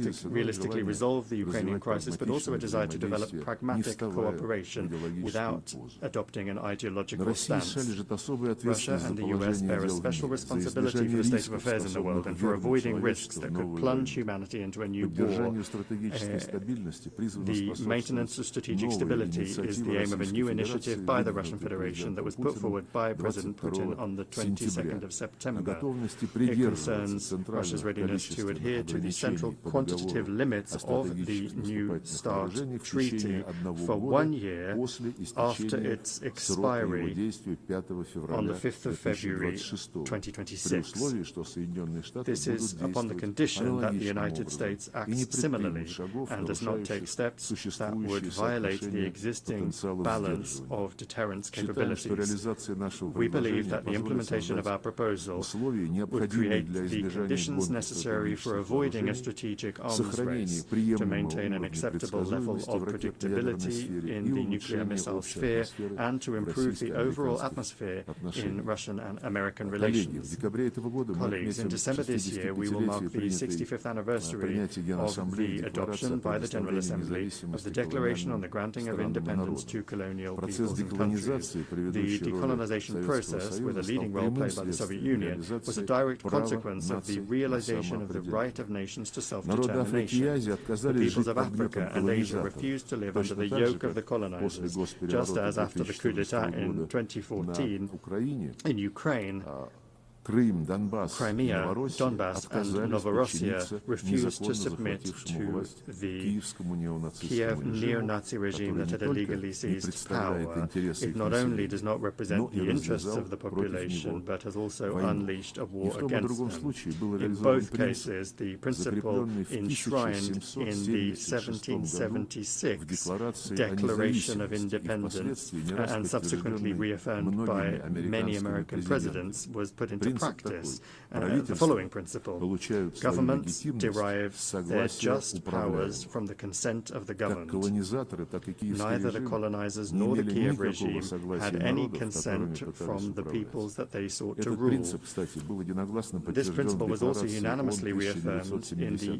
to realistically resolve the Ukrainian crisis, but also a desire to develop pragmatic cooperation without adopting an ideological stance. Russia and the US bear a special responsibility for the state of affairs in the world and for avoiding risks that could plunge humanity into a new war. The maintenance of strategic stability is the aim of a new initiative by the Russian Federation that was put forward by President Putin on the 22nd of September. It concerns Russia's readiness to adhere to the central quantitative limits of the New START Treaty for 1 year after its expiry on the 5th of February 2026. This is upon the condition that the United States acts similarly and does not take steps that would violate the existing balance of deterrence capabilities. We believe that the implementation of our proposal would create the conditions necessary for avoiding a strategic arms race, to maintain an acceptable level of predictability in the nuclear missile sphere, and to improve the overall atmosphere in Russian and American relations. Colleagues, in December this year, we will mark the 65th anniversary of the adoption by the General Assembly of the Declaration on the Granting of Independence to Colonial Peoples and Countries. The decolonization process, with a leading role played by the Soviet Union, was a direct consequence of the realization of the right of nations to self-determination. The peoples of Africa and Asia refused to live under the yoke of the colonizers, just as after the coup d'etat in 2014 in Ukraine, Crimea, Donbass, and Novorossiya refused to submit to the Kiev neo-Nazi regime that had illegally seized power. It not only does not represent the interests of the population, but has also unleashed a war against them. In both cases, the principle enshrined in the 1776 Declaration of Independence and subsequently reaffirmed by many American presidents was put into practice. The following principle: governments derive their just powers from the consent of the governed. Neither the colonizers nor the Kiev regime had any consent from the peoples that they sought to rule. This principle was also unanimously reaffirmed in the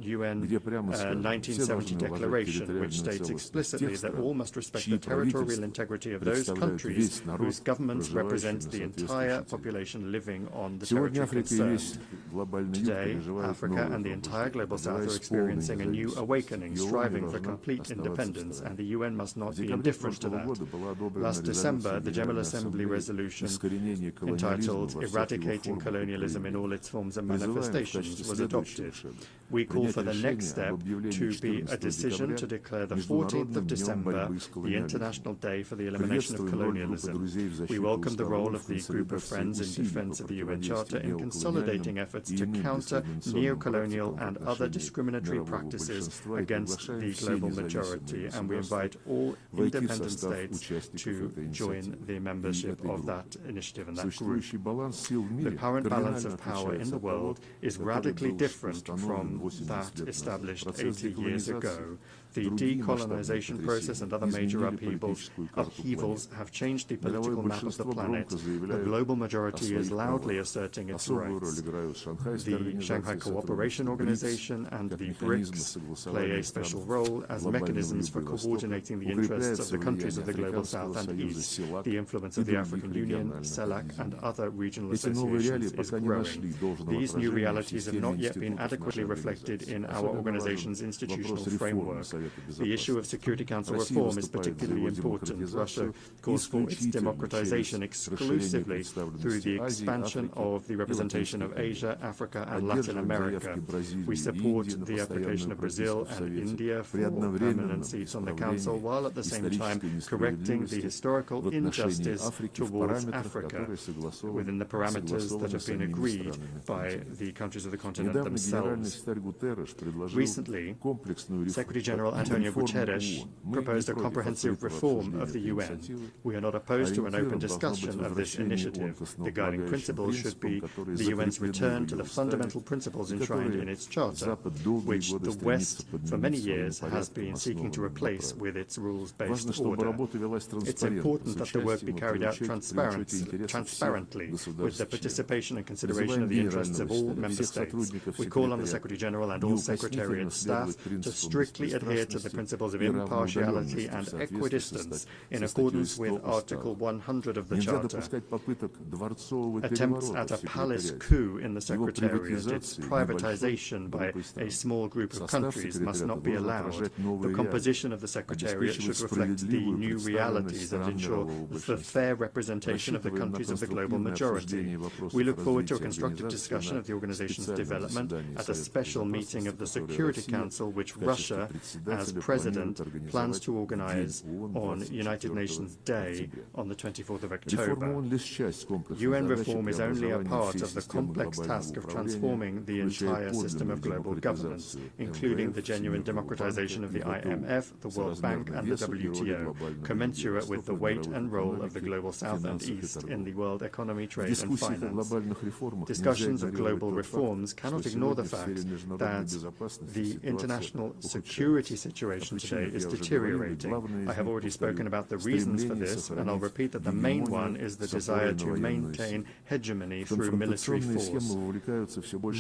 UN 1970 Declaration, which states explicitly that all must respect the territorial integrity of those countries whose governments represent the entire population living on the territory concerned. Today, Africa and the entire Global South are experiencing a new awakening, striving for complete independence, and the UN must not be indifferent to that. Last December, the General Assembly resolution entitled Eradicating Colonialism in All Its Forms and Manifestations was adopted. We call for the next step to be a decision to declare the 14th of December the International Day for the Elimination of Colonialism. We welcome the role of the Group of Friends in defense of the UN Charter in consolidating efforts to counter neo-colonial and other discriminatory practices against the global majority, and we invite all independent states to join the membership of that initiative and that group. The current balance of power in the world is radically different from that established 80 years ago. The decolonization process and other major upheavals have changed the political map of the planet. The global majority is loudly asserting its rights. The Shanghai Cooperation Organization and the BRICS play a special role as mechanisms for coordinating the interests of the countries of the Global South and East. The influence of the African Union, CELAC, and other regional associations is growing. These new realities have not yet been adequately reflected in our organization's institutional framework. The issue of Security Council reform is particularly important. Russia calls for its democratization exclusively through the expansion of the representation of Asia, Africa, and Latin America. We support the application of Brazil and India for permanent seats on the Council, while at the same time correcting the historical injustice towards Africa within the parameters that have been agreed by the countries of the continent themselves. Recently, Secretary General Antonio Guterres proposed a comprehensive reform of the UN. We are not opposed to an open discussion of this initiative. The guiding principle principle should be the UN's return to the fundamental principles enshrined in its charter, which the West for many years has been seeking to replace with its rules-based order. It's important that the work be carried out transparently, with the participation and consideration of the interests of all member states. We call on the Secretary General and all Secretariat staff to strictly adhere to the principles of impartiality and equidistance in accordance with Article 100 of the Charter. Attempts at a palace coup in the Secretariat, its privatization by a small group of countries, must not be allowed. The composition of the Secretariat should reflect the new realities and ensure the fair representation of the countries of the global majority. We look forward to a constructive discussion of the organization's development at a special meeting of the Security Council, which Russia, as president, plans to organize on United Nations Day on the 24th of October. UN reform is only a part of the complex task of transforming the entire system of global governance, including the genuine democratization of the IMF, the World Bank, and the WTO, commensurate with the weight and role of the global South and East in the world economy, trade, and finance. Discussions of global reforms cannot ignore the fact that the international security situation today is deteriorating. I have already spoken about the reasons for this, and I'll repeat that the main one is the desire to maintain hegemony through military force.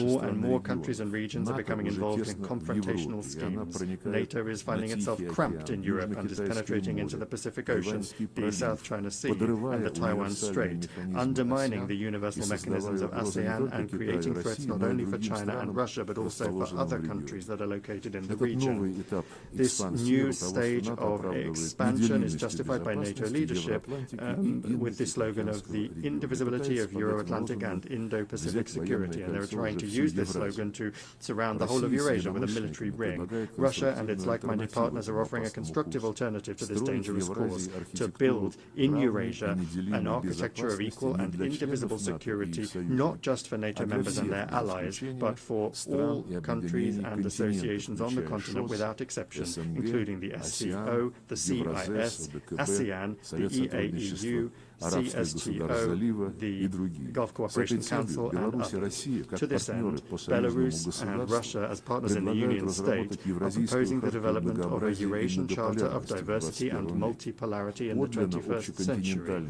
More and more countries and regions are becoming involved in confrontational schemes. NATO is finding itself cramped in Europe and is penetrating into the Pacific Ocean, the South China Sea, and the Taiwan Strait, undermining the universal mechanisms of ASEAN and creating threats not only for China and Russia, but also for other countries that are located in the region. This new stage of expansion is justified by NATO leadership with the slogan of the indivisibility of Euro-Atlantic and Indo-Pacific security, and they're trying to use this slogan to surround the whole of Eurasia with a military ring. Russia and its like-minded partners are offering a constructive alternative to this dangerous course, to build in Eurasia an architecture of equal and indivisible security, not just for NATO members and their allies, but for all countries and associations on the continent without exception, including the SCO, the CIS, ASEAN, the EAEU, CSTO, the Gulf Cooperation Council, and others. To this end, Belarus and Russia, as partners in the Union State, are proposing the development of a Eurasian Charter of diversity and multipolarity in the 21st century.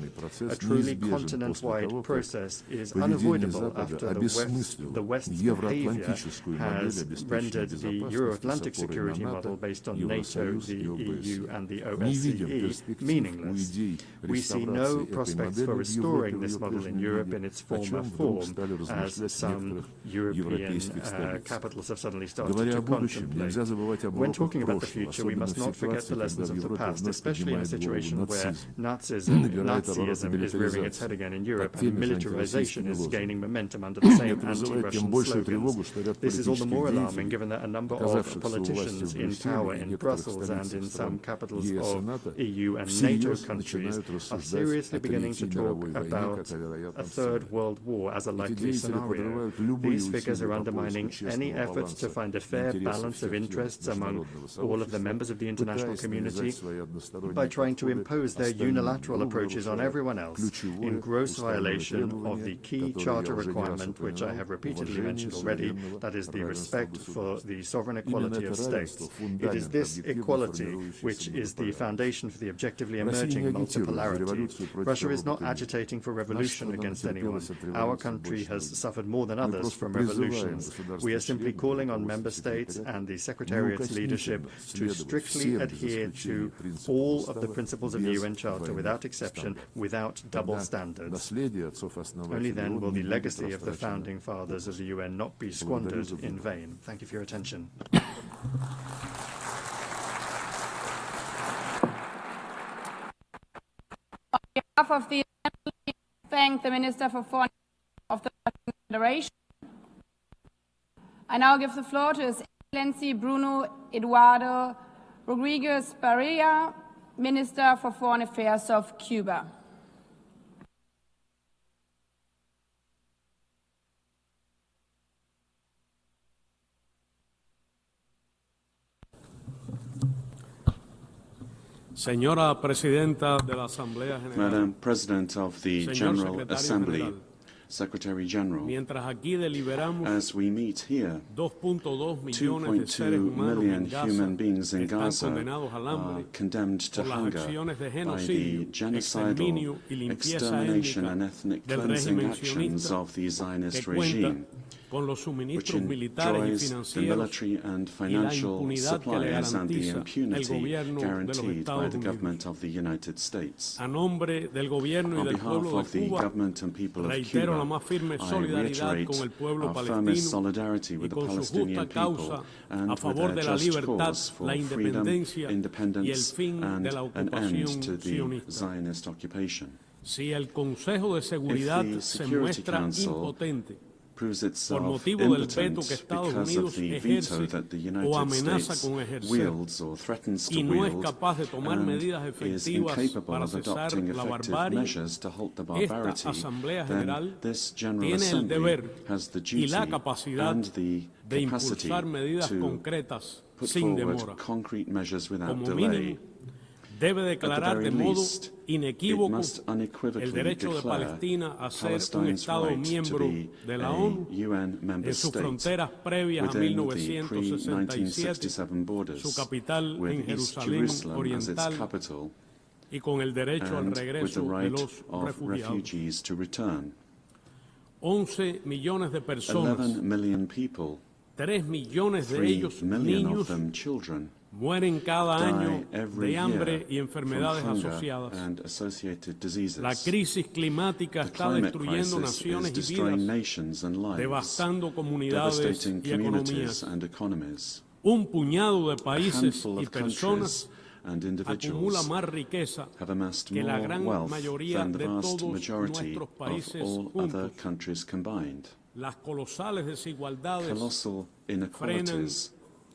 A truly continent-wide process is unavoidable after the West's behavior has rendered the Euro-Atlantic security model based on NATO, the EU, and the OSCE meaningless. We see no prospects for restoring this model in Europe in its former form, as some European capitals have suddenly started to contemplate. When talking about the future, we must not forget the lessons of the past, especially in a situation where Nazism is rearing its head again in Europe and militarization is gaining momentum under the same anti-Russian slogans. This is all the more alarming given that a number of politicians in power in Brussels and in some capitals of EU and NATO countries are seriously beginning to talk about a third world war as a likely scenario. These figures are undermining any efforts to find a fair balance of interests among all of the members of the international community by trying to impose their unilateral approaches on everyone else, in gross violation of the key charter requirement, which I have repeatedly mentioned already, that is the respect for the sovereign equality of states. It is this equality which is the foundation for the objectively emerging multipolarity. Russia is not agitating for revolution against anyone. Our country has suffered more than others from revolutions. We are simply calling on member states and the Secretariat's leadership to strictly adhere to all of the principles of the UN Charter without exception, without double standards. Only then will the legacy of the founding fathers of the UN not be squandered in vain. Thank you for your attention. On behalf of the Assembly, I thank the Minister for Foreign of the Federation. I now give the floor to His Excellency Bruno Eduardo Rodriguez Barrera, Minister for Foreign Affairs of Cuba. Madam President of the General Assembly, Secretary General, mientras aquí deliberamos, as we meet here, 2.2 millones de seres 2.2 humanos million en Gaza human beings in están Gaza condenados al are hambre condemned to por las hunger acciones de by the genocidio, genocidal exterminio y limpieza extermination étnica and ethnic del cleansing régimen actions sionista, of the que Zionist cuenta regime, con los which suministros militares y enjoys the financieros military and y la financial impunidad que le supplies and the garantiza el impunity gobierno de los guaranteed by Estados the Unidos. government of the United States. A nombre del gobierno y On del behalf pueblo of de the Cuba, government and people of reitero la Cuba, más firme I solidaridad reiterate con el pueblo our firmest palestino solidarity y with the con su Palestinian justa causa people and a with favor their de la just libertad, cause for la freedom, independencia y el independence, fin and de la an ocupación end to the sionista. Zionist occupation. Si el Consejo de Seguridad If the se Security muestra Council impotente proves por itself motivo del veto impotent que Estados because of Unidos the ejerce veto that the o United amenaza States con ejercer wields or threatens to y no es wield capaz de tomar and medidas is efectivas incapable para of cesar adopting la effective barbarie, measures to halt the esta barbarity, Asamblea then General this General tiene el Assembly deber has the y duty la capacidad and the de capacity impulsar medidas to concretas put sin forward demora. concrete measures without Como delay. mínimo, debe declarar de very modo least, inequívoco it must unequivocally el derecho de declare Palestina a ser un Palestine's Estado right to miembro be de la a ONU UN member en sus state fronteras previas a within the 1967, pre-1967 borders, su capital with en East Jerusalén Jerusalem as its Oriental capital, y con el derecho al and with the regreso de right los of refugiados. refugees to return. 11 millones de personas, 11 million people, 3 millones de 3 ellos million of niños, them children, mueren cada die año every de hambre year y enfermedades from hunger asociadas. and associated diseases. La crisis climática The está climate destruyendo crisis is naciones y destroying vidas, nations and lives, devastando comunidades devastating y communities economías. and economies. Un puñado de A países handful y of personas countries and acumula individuals más riqueza have amassed que la more gran wealth mayoría than the de vast todos majority nuestros of países all other juntos. countries combined. Las colosales desigualdades Colossal frenan inequalities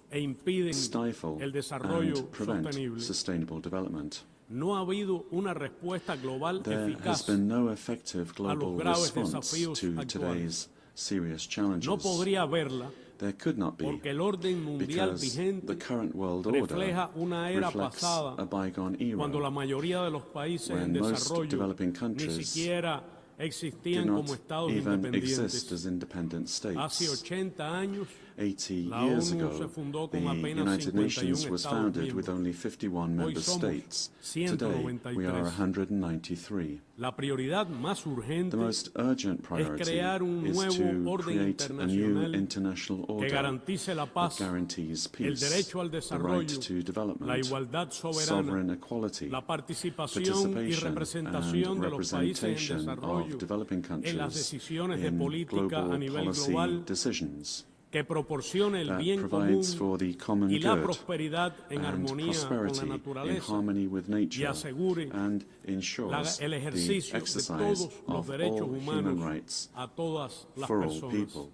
e impiden stifle el desarrollo and prevent sostenible. sustainable development. No ha habido una respuesta global There has eficaz. been no effective a los global graves response desafíos to actuales. today's serious challenges. No podría haberla There could not be, porque el orden mundial because vigente the current world order refleja una era reflects pasada a bygone cuando la era mayoría de los países en when most desarrollo developing ni countries siquiera do existían not como estados even exist independientes. as independent Hace states. 80 años 80 la years ONU ago, se fundó the con apenas United 51 Nations was estados founded with miembros. only 51 Hoy member somos states. Today, we 193. are 193. La prioridad más urgente The most urgent es priority crear un is nuevo to orden create a new internacional international que order garantice la that paz, guarantees el peace, derecho al the right desarrollo, to la development, igualdad soberana, sovereign equality, la participación y participation representación and de los países en representation desarrollo of developing en las countries decisiones de in política a global nivel policy global, decisions que proporcione el that bien común provides for the common y la good prosperidad en and armonía con la prosperity in naturaleza harmony with y nature asegure and ensures el the ejercicio de exercise todos los of derechos all humanos human rights a todas las for all personas. people.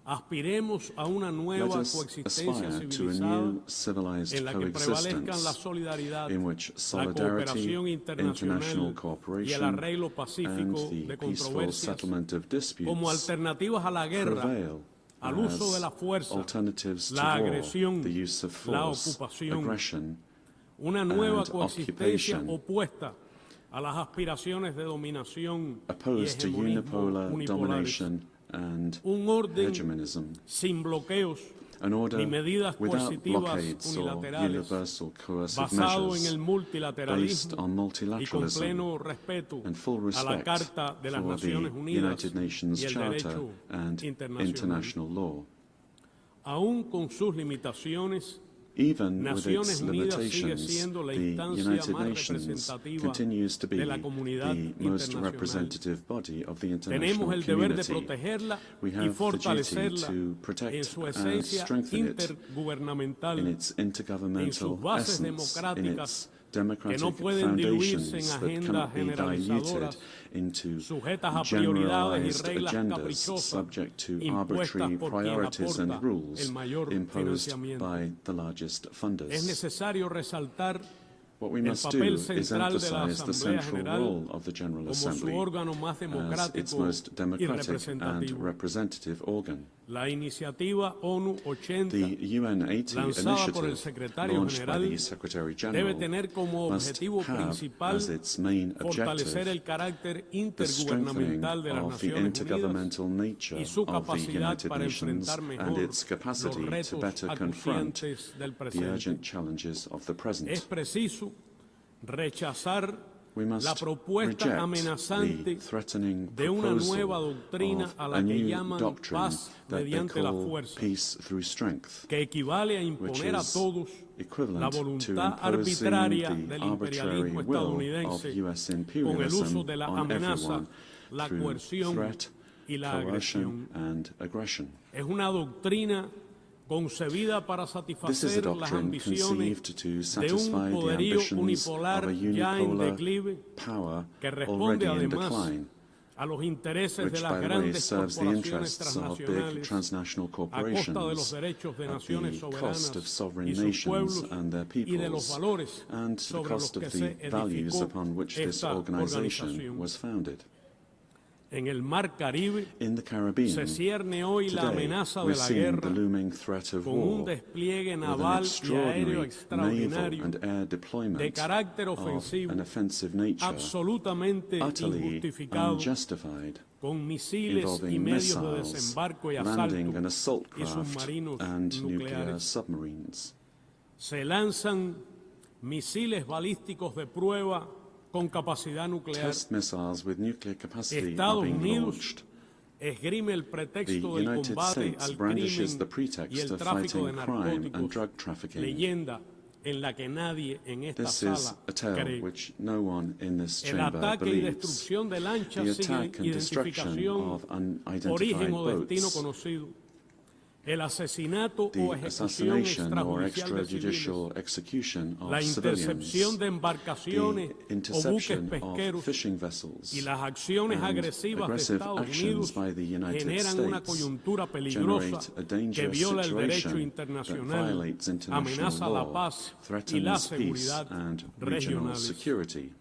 Aspiremos a una Let nueva us coexistencia aspire to a civilizada new civilized en la que prevalezcan la coexistence solidaridad, in which la solidarity, cooperación international internacional y el cooperation, arreglo pacífico and the de peaceful controversias settlement of como disputes alternativas a la guerra, prevail al uso de la as fuerza, alternatives to la war, agresión, the use of la force, ocupación, aggression, una nueva and coexistencia occupation, opuesta a las aspiraciones de dominación y opposed to hegemonismo unipolar unipolares. domination and Un orden hegemonism, sin bloqueos an order ni medidas without coercitivas blockades or unilaterales, universal coercive basado en measures, el based multilateralismo on y con multilateralism pleno respeto and full a la respect Carta de las for the Naciones Unidas United Nations y el Charter derecho and internacional. international law. Aún con sus limitaciones, Even with Naciones its Unidas sigue limitations, siendo la the instancia United más Nations representativa continues to be de la comunidad the most internacional. representative body of the Tenemos international el deber de community. protegerla We y have the duty fortalecerla to en protect su and esencia strengthen it intergubernamental, in its en intergovernmental sus bases essence, in democráticas its que democratic no pueden diluirse en foundations that agendas cannot be diluted generalizadoras into sujetas a prioridades y generalized reglas agendas caprichosas subject to impuestas arbitrary por quien priorities and aporta rules el mayor imposed financiamiento. by the largest Es funders. necesario resaltar What we must do is emphasize the central role of the General Assembly as its most democratic and representative organ. La iniciativa ONU 80, The UN 80 lanzada por el initiative Secretario launched by General, the Secretary debe General tener como must objetivo have principal as its main fortalecer el objective carácter the strengthening intergubernamental de las of the Naciones intergovernmental Unidas nature y su of the capacidad United para Nations enfrentar mejor and its los capacity to retos better confront acuciantes del the presente. urgent challenges of the Es present. preciso rechazar We must la propuesta reject amenazante the threatening de una nueva proposal doctrina of a la a que new llaman doctrine paz that they mediante la call fuerza, peace through strength, que equivale a which imponer a is todos la equivalent to voluntad imposing arbitraria the del arbitrary imperialismo will of estadounidense US con el uso imperialism de la on amenaza, everyone la through coerción threat, y la coercion, agresión. and aggression. Es una doctrina concebida para This is a satisfacer las doctrine ambiciones conceived to de un satisfy the poderío ambitions unipolar of a ya en unipolar declive power que responde already in además decline, a los intereses which, de las by the way, grandes serves the corporaciones interests of big transnacionales transnational a costa de los corporations derechos de at naciones the cost of soberanas sovereign y sus nations pueblos and their y de los peoples, valores and the sobre los cost que of the se values edificó upon which this esta organization organización. was founded. En el Mar Caribe In the Caribbean, se cierne hoy la today, amenaza we're de la seeing the guerra looming threat of con un war, despliegue with an naval y aéreo extraordinary naval extraordinario and air de deployment carácter of ofensivo an offensive nature, absolutamente utterly injustificado, unjustified, con misiles y involving medios de missiles, desembarco y landing and asalto assault y craft, submarinos and nuclear nucleares. submarines. Se lanzan misiles balísticos de prueba con capacidad nuclear. Test missiles with nuclear capacity are Estados being Unidos launched. esgrime el The pretexto del United combate States al brandishes the crimen y pretext el of tráfico de fighting crime and narcóticos, drug trafficking. leyenda en la que nadie en esta This is sala a tale cree. which no one in this El chamber ataque y believes. destrucción de lanchas The sin attack and destruction identificación, of unidentified origen o destino boats, conocido, el asesinato o the ejecución assassination or extrajudicial de civiles, extrajudicial execution la of intercepción civilians, de embarcaciones the o buques interception pesqueros of fishing vessels, y las acciones and agresivas de aggressive Estados actions Unidos by the United generan una States coyuntura peligrosa generate a que dangerous viola el derecho situation that internacional, violates international amenaza la law, paz y la threatens peace seguridad and regional regionales. security.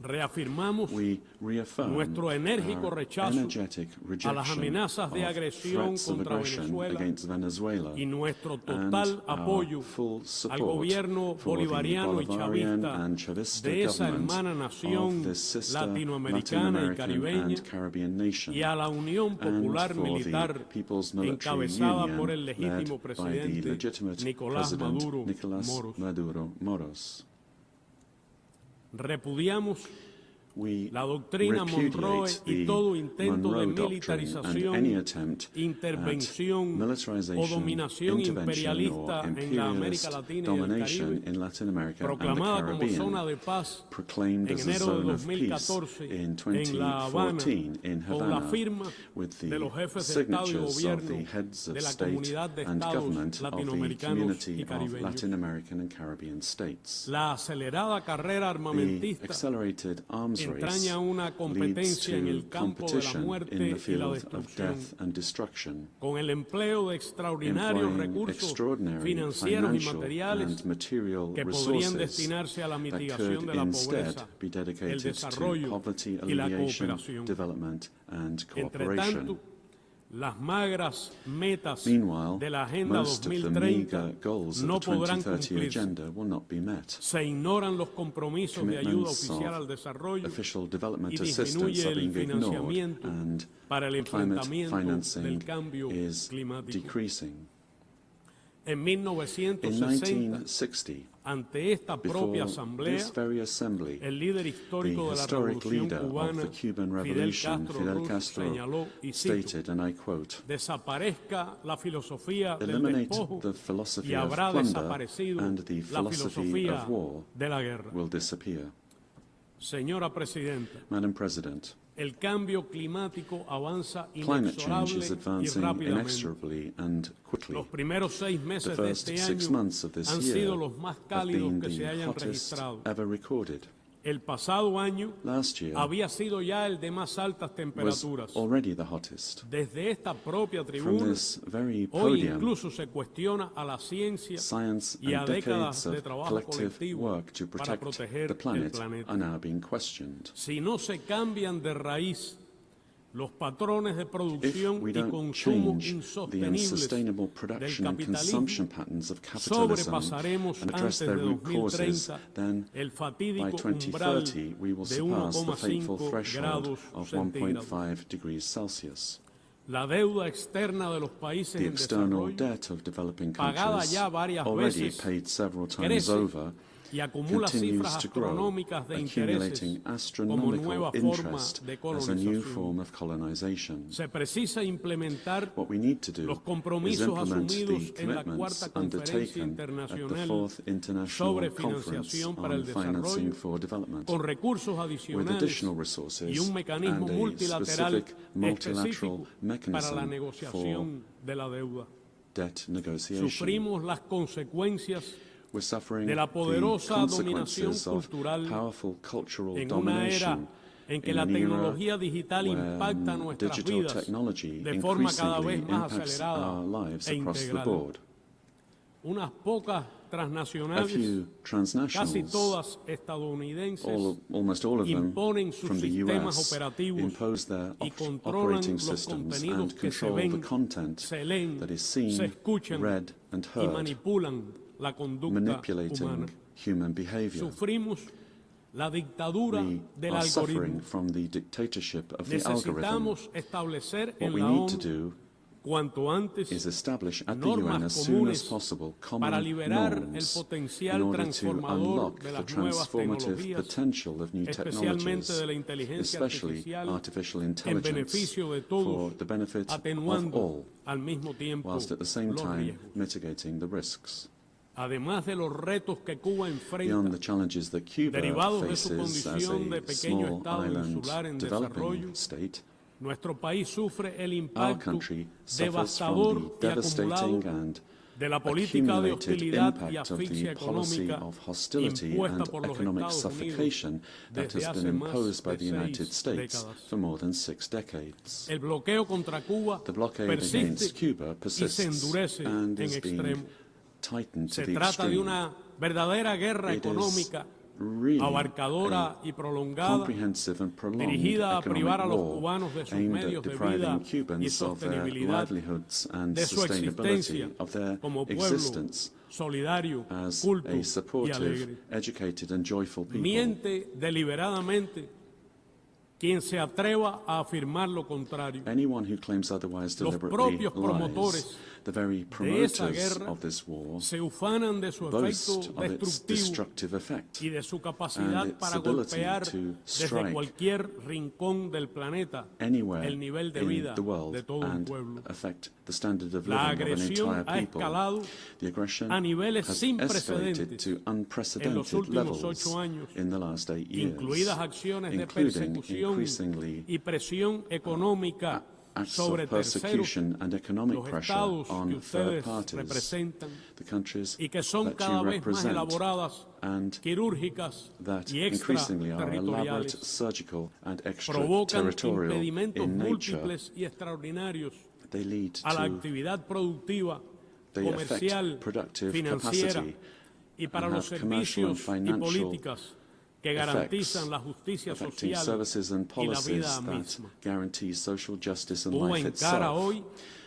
Reafirmamos We reaffirm nuestro enérgico our rechazo energetic a las rejection amenazas de of agresión threats of contra aggression Venezuela against Venezuela y nuestro and total our apoyo full al support gobierno for the bolivariano y Bolivarian chavista and Chavista de esa government hermana nación of this sister latinoamericana y Latin caribeña American and Caribbean nation, y a la Unión Popular and for Militar the People's Military encabezada Union por el legítimo led by the presidente legitimate Nicolás President Maduro Nicolás Moros. Maduro Moros. Repudiamos We la doctrina Monroe repudiate y the todo intento de Monroe Doctrine and any militarización, attempt at intervención o militarization, dominación intervention, imperialista or en la América imperialist Latina y el domination Caribe, in Latin America and the proclamada como zona Caribbean, de paz proclaimed en as a enero de zone of peace 2014 in en La Habana, 2014 in con la Havana, firma with de the los jefes de Estado y signatures of Gobierno the heads of de la state comunidad de and estados government of the latinoamericanos community y of caribeños. Latin American and Caribbean states. La acelerada carrera The armamentista accelerated arms race entraña una leads competencia en el to campo de la competition muerte in the y la field of destrucción, death and destruction, con el empleo de extraordinarios employing recursos extraordinary financieros y financial materiales and material que podrían resources destinarse a la that mitigación could de la instead pobreza, be el dedicated to desarrollo poverty y la alleviation, cooperación. development and Entre cooperation. tanto, las magras metas Meanwhile, de la Agenda most of the 2030 meager goals of no the podrán 2030 cumplirse. agenda will not be met. Se ignoran los compromisos de ayuda Commitments oficial of al desarrollo official development y assistance disminuye are el being ignored, financiamiento and para el climate enfrentamiento financing del cambio is climático. decreasing. En In 1960, 1960, ante esta before propia asamblea, this very assembly, el líder the histórico de la historic Revolución leader of cubana, the Cuban Fidel Revolution, Castro, Fidel Ruz, Castro, señaló, y cito, stated, and I quote, desaparezca la filosofía del "Eliminate despojo the philosophy y of habrá plunder, desaparecido and the la philosophy filosofía of war de la guerra". will disappear." Señora Presidenta, Madam President, el cambio climático avanza climate change inexorable is y advancing rápidamente. inexorably and quickly. Los primeros 6 The meses de first este 6 año months of this han year sido los más have cálidos been que se the hayan hottest registrado. ever recorded. El pasado año Last year había sido ya el de más altas was temperaturas. already the hottest. Desde esta propia From tribuna, this very hoy podium, incluso se cuestiona a la ciencia science y a and décadas decades de of trabajo collective colectivo work to para protect proteger the el planet planeta. are now being questioned. Si no se cambian de raíz los patrones de If producción we y don't consumo change the insostenibles unsustainable del production and capitalismo, consumption patterns of capitalism sobrepasaremos and address antes their de root causes, 2030 then el by fatídico umbral 2030 we will de surpass the fateful 1,5 threshold grados of centígrados. 1.5 degrees Celsius. La deuda externa de los países The en external desarrollo, debt of developing pagada countries, ya varias already veces, paid several times crece over, y acumula cifras continues to grow, astronómicas de intereses accumulating como astronomical nueva forma interest de as a new colonización. form of colonization. Se precisa implementar What we need to do los is compromisos implement the asumidos en la commitments Cuarta Conferencia undertaken at the Internacional Fourth International sobre Conference financiación para on el Financing desarrollo for Development, con recursos with adicionales additional y resources un mecanismo and a multilateral specific multilateral específico para la mechanism for negociación de la deuda. debt negotiation. Sufrimos las consecuencias We're suffering de la the poderosa dominación consequences of cultural powerful cultural en una era domination en que in la an era tecnología digital when impacta nuestras digital vidas technology de forma cada increasingly vez más impacts acelerada our lives e across the integral. board. Unas pocas A transnacionales, few casi transnationals, todas estadounidenses, almost all of them imponen sus from the sistemas US, operativos impose their y controlan operating los systems contenidos and que se control the ven, content se leen, that is se seen, escuchan read and y heard, manipulan la conducta manipulating humana. human behavior. Sufrimos la dictadura We del are algoritmo. suffering from the dictatorship of the algorithm. Necesitamos establecer What en we la need to ONU do cuanto antes is establish at the UN normas as soon as comunes possible para common liberar el norms in potencial order to transformador unlock de the las nuevas transformative tecnologías, potential of new especialmente technologies, de la inteligencia especially artificial, artificial en intelligence, beneficio de for todos, the benefit of atenuando all, al mismo tiempo whilst at the same los time riesgos. mitigating the risks. Además de los retos que Cuba Beyond the enfrenta, challenges that Cuba derivados de su faces as condición de a pequeño small estado island insular en developing desarrollo, state, nuestro país sufre el our impacto country suffers devastador from the y acumulado devastating and de la política de accumulated hostilidad y impact of asfixia the policy económica of hostility impuesta and por los economic Estados Unidos suffocation that desde has hace been más imposed by de the United 6 States décadas. for more than 6 decades. El bloqueo contra Cuba The blockade persiste against Cuba y se persists endurece and en is being extremo. tightened to Se the trata de extreme. una verdadera guerra It is económica really abarcadora a y prolongada, comprehensive and prolonged dirigida a economic privar a los war cubanos de sus aimed at medios de depriving vida y Cubans of their sostenibilidad, livelihoods and de su sustainability, existencia of their como pueblo existence solidario, as culto a y supportive, alegre. educated and joyful people. Miente deliberadamente quien se atreva a afirmar lo contrario. Anyone who claims otherwise Los deliberately propios lies. promotores The very de esa promoters guerra of this war se ufanan de su boast efecto of its destructivo destructive effect y de su capacidad and its para ability golpear to desde strike cualquier rincón del planeta anywhere el nivel de in vida the world de todo un and pueblo. affect the standard of La living of an agresión entire ha people. escalado The aggression a niveles has sin escalated precedentes to en los unprecedented últimos levels 8 años, in the last 8 years, incluidas acciones de including persecución increasingly y presión económica acts sobre of terceros, persecution and economic los pressure estados que on third ustedes parties, representan the countries y que son that cada you vez más represent, elaboradas, and quirúrgicas that y increasingly are elaborate, extraterritoriales, surgical and provocan extraterritorial impedimentos in nature. múltiples y extraordinarios They lead a la to, actividad productiva, they comercial, affect productive financiera capacity y para and los have commercial and servicios y financial políticas que garantizan la justicia affecting social services and y la policies vida that misma. guarantee social justice and Cuba life encara itself. hoy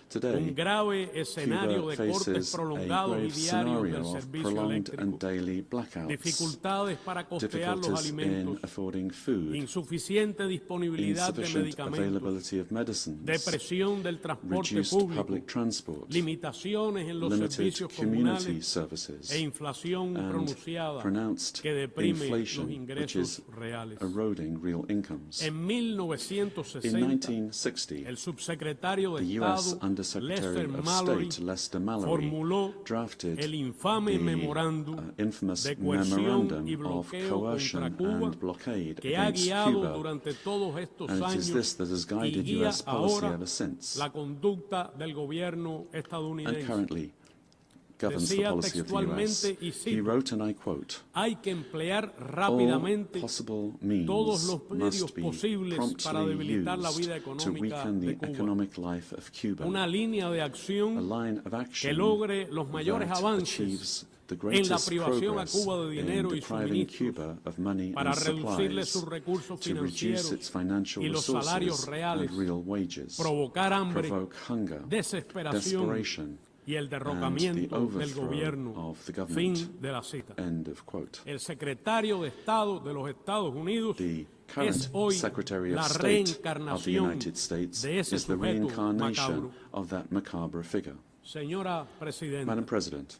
Today, un grave escenario Cuba de cortes faces a prolongados y grave diarios scenario del of servicio prolonged and eléctrico, daily blackouts, dificultades para costear los difficulties in alimentos, affording food, insuficiente disponibilidad de insufficient medicamentos, availability of medicines, depresión del transporte reduced público, public transport, limitaciones en los limited servicios community comunales services, e inflación and pronunciada pronounced que deprime los inflation, which ingresos is reales. eroding real incomes. En In 1960, 1960, el subsecretario de the U.S. Estado Undersecretary Lester of Mallory State Lester Mallory formuló drafted el infame the memorándum infamous de coerción y memorandum of bloqueo coercion contra Cuba and blockade que ha against guiado Cuba, durante todos estos and it is años this that has y guided guía U.S. policy ahora ever since. la conducta del gobierno And estadounidense. currently, governs the policy of the US. He wrote, and I quote, "Hay que emplear all rápidamente possible means todos los medios must be posibles para promptly debilitar la vida used to económica weaken de the Cuba. economic life of Cuba, Una línea de a acción line of que action logre los mayores that avances achieves the en la greatest privación a progress Cuba de in dinero y depriving suministros Cuba of money para and reducirle supplies, sus recursos to reduce financieros its financial y los salarios resources reales, and real wages, provocar hambre, provoke hunger, desesperación desperation, y el and the derrocamiento del overthrow gobierno. of the government." Fin de la cita. End of quote. El secretario de Estado de los Estados Unidos The es current hoy Secretary la of State of the reencarnación United States de ese is the sujeto reincarnation macabro. of that macabre figure. Señora Madam Presidenta, President,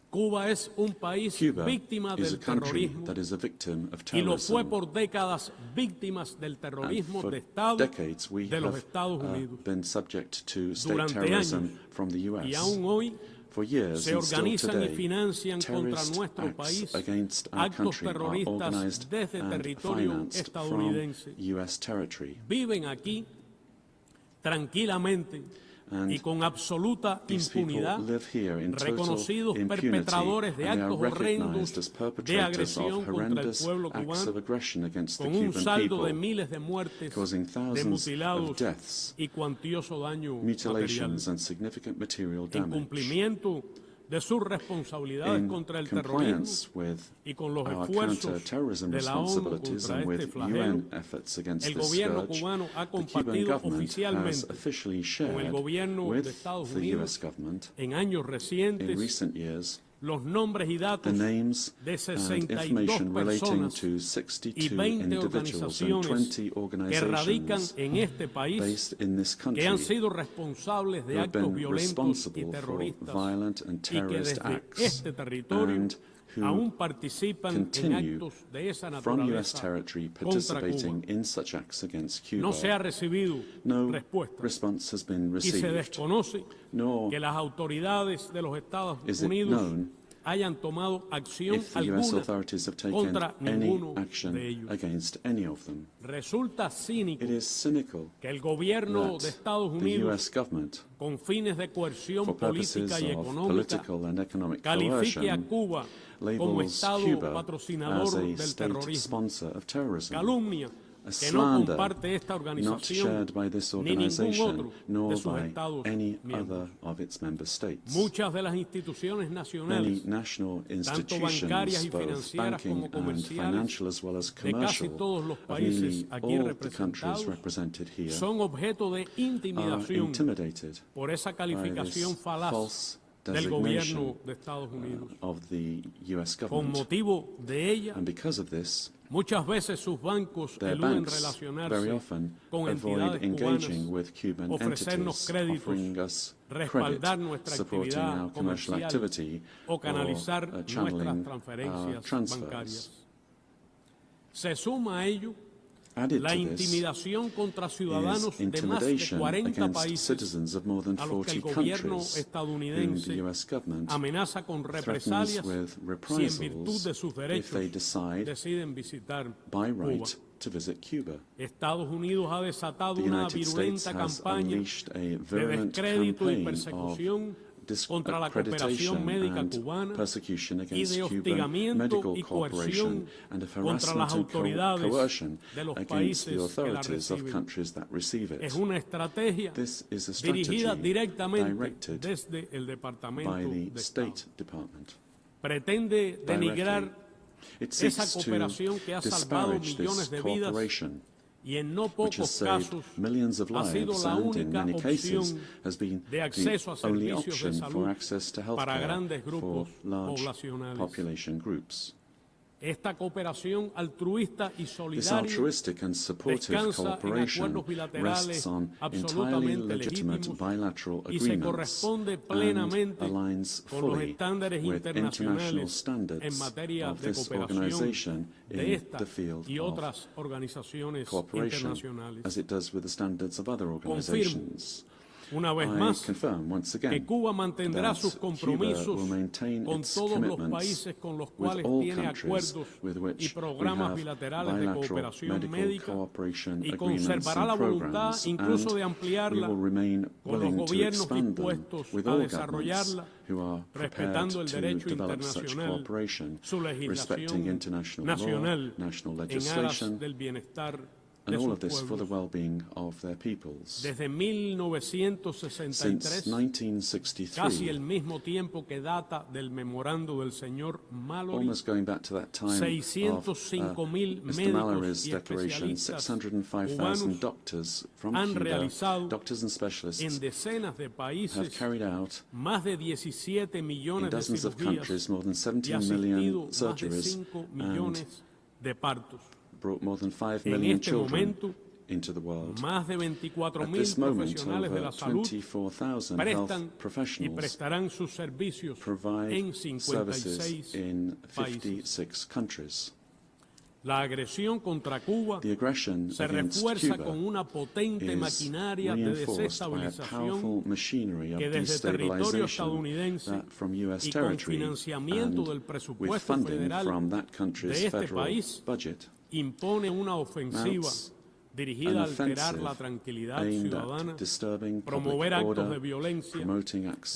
Cuba es un país Cuba víctima is a del country terrorismo that is a victim of y lo fue terrorism. por décadas víctimas del And terrorismo for de Estado decades we de los have Estados Unidos. been subject to state Durante terrorism años, from the US. Y aún hoy For years se and still organizan y today, financian contra terrorist nuestro acts país against our actos country are terroristas organized desde and territorio financed from estadounidense. US territory. Viven aquí tranquilamente And y con absoluta these people impunidad, live here in total reconocidos impunity, perpetradores de and they are actos recognized as horrendos de perpetrators agresión of contra el horrendous pueblo acts of cubano, aggression against the con un Cuban saldo de people, miles de muertes, causing de thousands of mutilados deaths, y cuantioso daño material. mutilations, and significant material En damage. cumplimiento de sus responsabilidades In contra el terrorismo compliance with y con los our esfuerzos counter-terrorism de la ONU responsibilities contra and este with flagelo, UN efforts against el this gobierno scourge, cubano ha the Cuban compartido government has oficialmente officially con el shared gobierno de with Estados the Unidos US government en años in recientes recent years los nombres y the datos names de and 62 information relating personas to y 62 20 individuals and organizaciones 20 que radican organizations en este país based in this country que han sido responsables who de have actos been violentos y responsible for terroristas violent and y que terrorist desde acts este territorio and who aún participan en continue actos de esa from US naturaleza territory contra participating Cuba. in such acts against Cuba. No se ha recibido No respuesta response has been y se received, desconoce nor que las autoridades de los Estados is it Unidos known hayan tomado acción if the US alguna authorities have taken contra any ninguno action de ellos. against any of them. Resulta cínico It is cynical que el gobierno that de Estados the Unidos, US government, con fines de coerción for purposes política y of económica, political and economic califique a coercion, Cuba como labels Estado Cuba patrocinador as a del state terrorismo. sponsor of terrorism, Calumnia a que no slander comparte esta not organización shared by this ni ningún organization otro nor de sus by Estados any miembros. other of its member states. Muchas de las instituciones Many nacionales national tanto bancarias institutions, y both financieras banking como and comerciales financial as well as de casi commercial, todos los of países nearly aquí all the countries representados represented here, son objeto de are intimidación intimidated por esa by calificación this falaz false del gobierno designation de Estados Unidos. of the US Con government. motivo de ella, And because of this, muchas veces sus bancos their eluden banks very relacionarse often con avoid entidades engaging cubanas, with Cuban ofrecernos entities, créditos, offering us respaldar credit, nuestra supporting actividad our commercial comercial activity, o canalizar or nuestras channeling our transferencias transfers. bancarias. Se suma a ello Added la to this intimidación contra is ciudadanos de más de intimidation 40 against países citizens of more than a los que 40 el gobierno countries whom estadounidense the US government amenaza con threatens represalias with si en virtud de reprisals sus if they derechos decide deciden visitar by Cuba. right to visit Cuba. Estados Unidos ha desatado The una United States virulenta has campaña unleashed a de virulent descrédito y campaign persecución of contra la cooperación discreditation médica and cubana persecution y against de Cuban hostigamiento medical y cooperation coerción and of contra las harassment and autoridades coercion de los against países the que la authorities of reciben. countries that receive it. Es una estrategia This is a dirigida strategy directamente directed desde el Departamento by the de State Estado. Department. Pretende denigrar Directly. It esa seeks to cooperación que ha salvado disparage millones this de vidas cooperation, y en no which has pocos saved casos millions of ha sido lives la and in única many cases opción has been de acceso a the only servicios de option for salud access to para healthcare grandes for grupos large poblacionales. population groups. Esta cooperación altruista y This solidaria altruistic and supportive descansa en cooperation acuerdos bilaterales rests on entirely absolutamente legitimate legítimos bilateral y se agreements corresponde and plenamente aligns con los fully estándares with international internacionales en standards materia of de this cooperación organization de in esta the field y of otras organizaciones cooperation, internacionales. as it does with the standards of other Confirmo organizations. una vez más, que Cuba mantendrá sus compromisos con todos los países con los cuales tiene acuerdos y programas bilaterales de cooperación médica y conservará la voluntad incluso de ampliarla con los gobiernos dispuestos a desarrollarla, respetando el derecho internacional, su legislación nacional en aras del bienestar de sus pueblos. Desde 1963, casi el mismo tiempo que data del memorando del señor Mallory, 605,000 médicos y especialistas cubanos han realizado en decenas de países más de 17 millones de cirugías y asistido más de 5 millones de partos. En este momento, más de 24,000 profesionales de la salud prestan y prestarán sus servicios en 56 países. La agresión contra Cuba se refuerza con una potente maquinaria de desestabilización que desde territorio estadounidense y con financiamiento del presupuesto federal de este país impone una ofensiva dirigida a alterar la tranquilidad ciudadana, promover actos de violencia,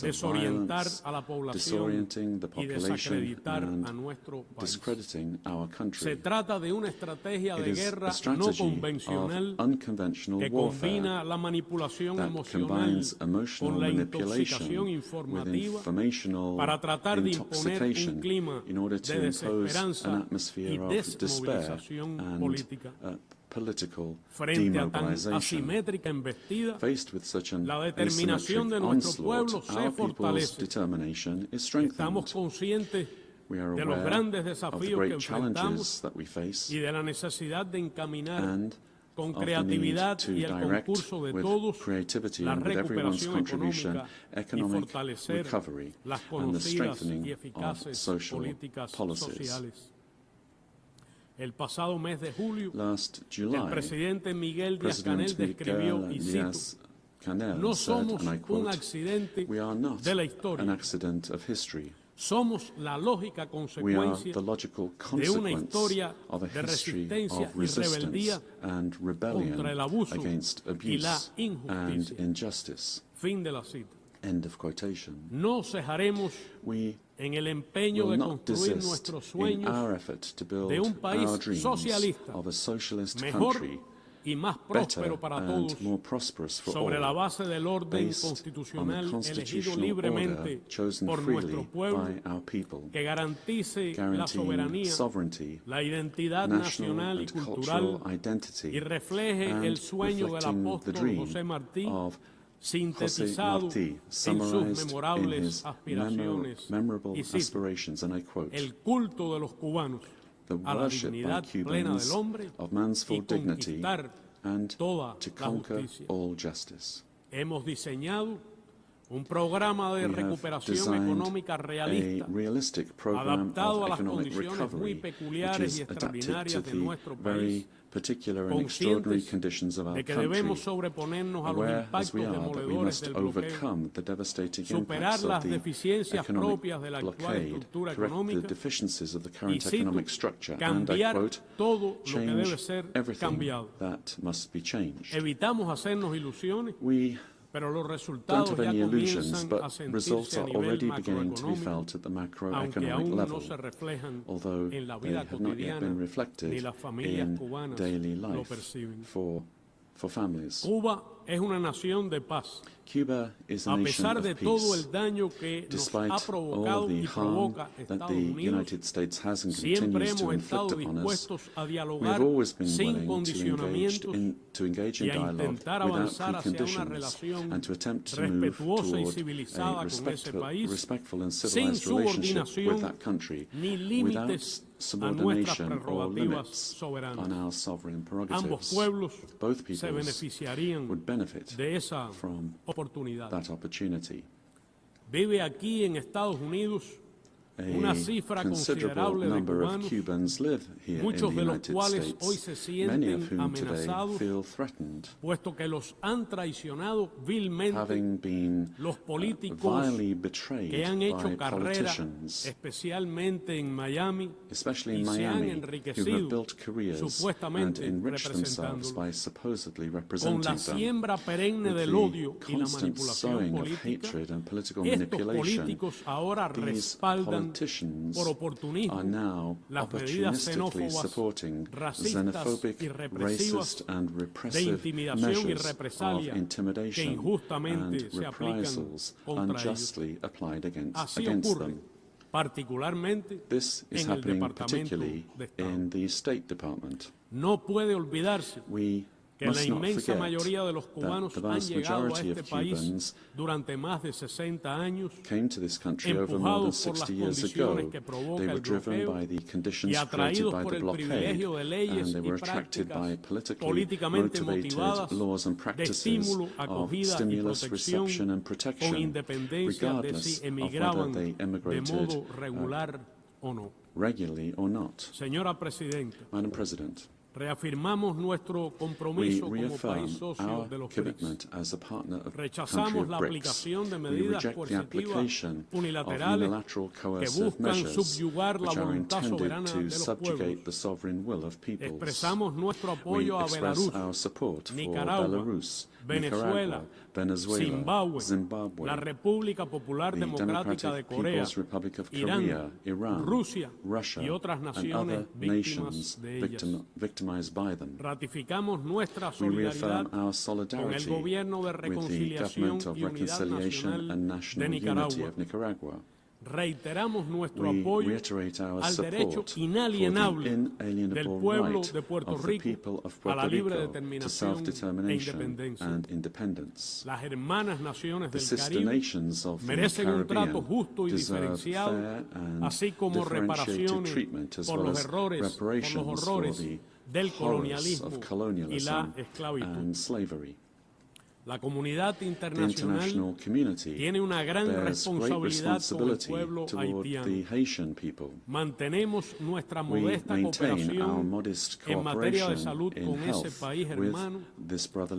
desorientar a la población y desacreditar a nuestro país. Se trata de una estrategia de guerra no convencional que combina la manipulación emocional con la intoxicación informativa para tratar de imponer un clima de desesperanza y desmovilización política. Frente a tan asimétrica embestida, la determinación de nuestro pueblo se fortalece. Estamos conscientes de los grandes desafíos que enfrentamos y de la necesidad de encaminar con creatividad y el concurso de todos la recuperación económica y fortalecer las conocidas y eficaces políticas sociales. El pasado mes de julio, el presidente Miguel Díaz-Canel describió, y cito, "No somos un accidente de la historia. Somos la lógica consecuencia de una historia de resistencia y rebeldía contra el abuso y la injusticia". Fin de la cita. No cejaremos en el empeño de construir nuestros sueños de un país socialista, mejor y más próspero para todos, sobre la base del orden constitucional elegido libremente por nuestro pueblo, que garantice la soberanía, la identidad nacional y cultural y refleje el sueño del apóstol José Martí, sintetizado en sus memorables aspiraciones, y cito, "El culto de los cubanos a la dignidad plena del hombre y conquistar toda la justicia". Hemos diseñado un programa de recuperación económica realista, adaptado a las condiciones muy peculiares y extraordinarias de nuestro país, conscientes de que debemos sobreponernos a los impactos demoledores del bloqueo, superar las deficiencias propias de la actual estructura económica y, cito, "cambiar todo lo que debe ser cambiado". Evitamos hacernos ilusiones, pero los resultados ya comienzan a sentirse a nivel macroeconómico, aunque aún no se reflejan en la vida cotidiana ni las familias cubanas lo perciben. Cuba es una nación de paz. A pesar de todo el daño que nos ha provocado y provoca Estados Unidos, siempre hemos estado dispuestos a dialogar sin condicionamientos y a intentar avanzar hacia una relación respetuosa y civilizada con ese país, sin subordinación ni límites a nuestras prerrogativas soberanas. Ambos pueblos se beneficiarían de esa oportunidad. Vive aquí en Estados Unidos a considerable number of Cubans live here in the United States, many of whom today feel threatened, having been vilely betrayed by politicians, especially in Miami, who have built careers and enriched themselves by supposedly representing them. With the constant sowing of hatred and political manipulation, these politicians are now opportunistically supporting xenophobic, racist and repressive measures of intimidation and reprisals unjustly applied against them. This is happening particularly in the State Department. We must not forget that the vast majority of Cubans came to this country over more than 60 years ago. They were driven by the conditions created by the blockade, and they were attracted by politically motivated laws and practices of stimulus, reception and protection, regardless of whether they emigrated regularly or not. Madam President, reafirmamos nuestro compromiso como país socio de los BRICS. Rechazamos la aplicación de medidas coercitivas unilaterales que buscan subyugar la voluntad soberana de los pueblos. Expresamos nuestro apoyo a Belarus, Nicaragua, Venezuela, Zimbabue, la República Popular Democrática de Corea, Irán, Rusia y otras naciones víctimas de ellas. Ratificamos nuestra solidaridad con el Gobierno de Reconciliación y Unidad Nacional de Nicaragua. Reiteramos nuestro apoyo al derecho inalienable del pueblo de Puerto Rico a la libre determinación e independencia. Las hermanas naciones del Caribe merecen un trato justo y diferenciado, así como reparaciones por los horrores del colonialismo y la esclavitud. La comunidad internacional tiene una gran responsabilidad con el pueblo haitiano. Mantenemos nuestra modesta cooperación en materia de salud con ese país hermano,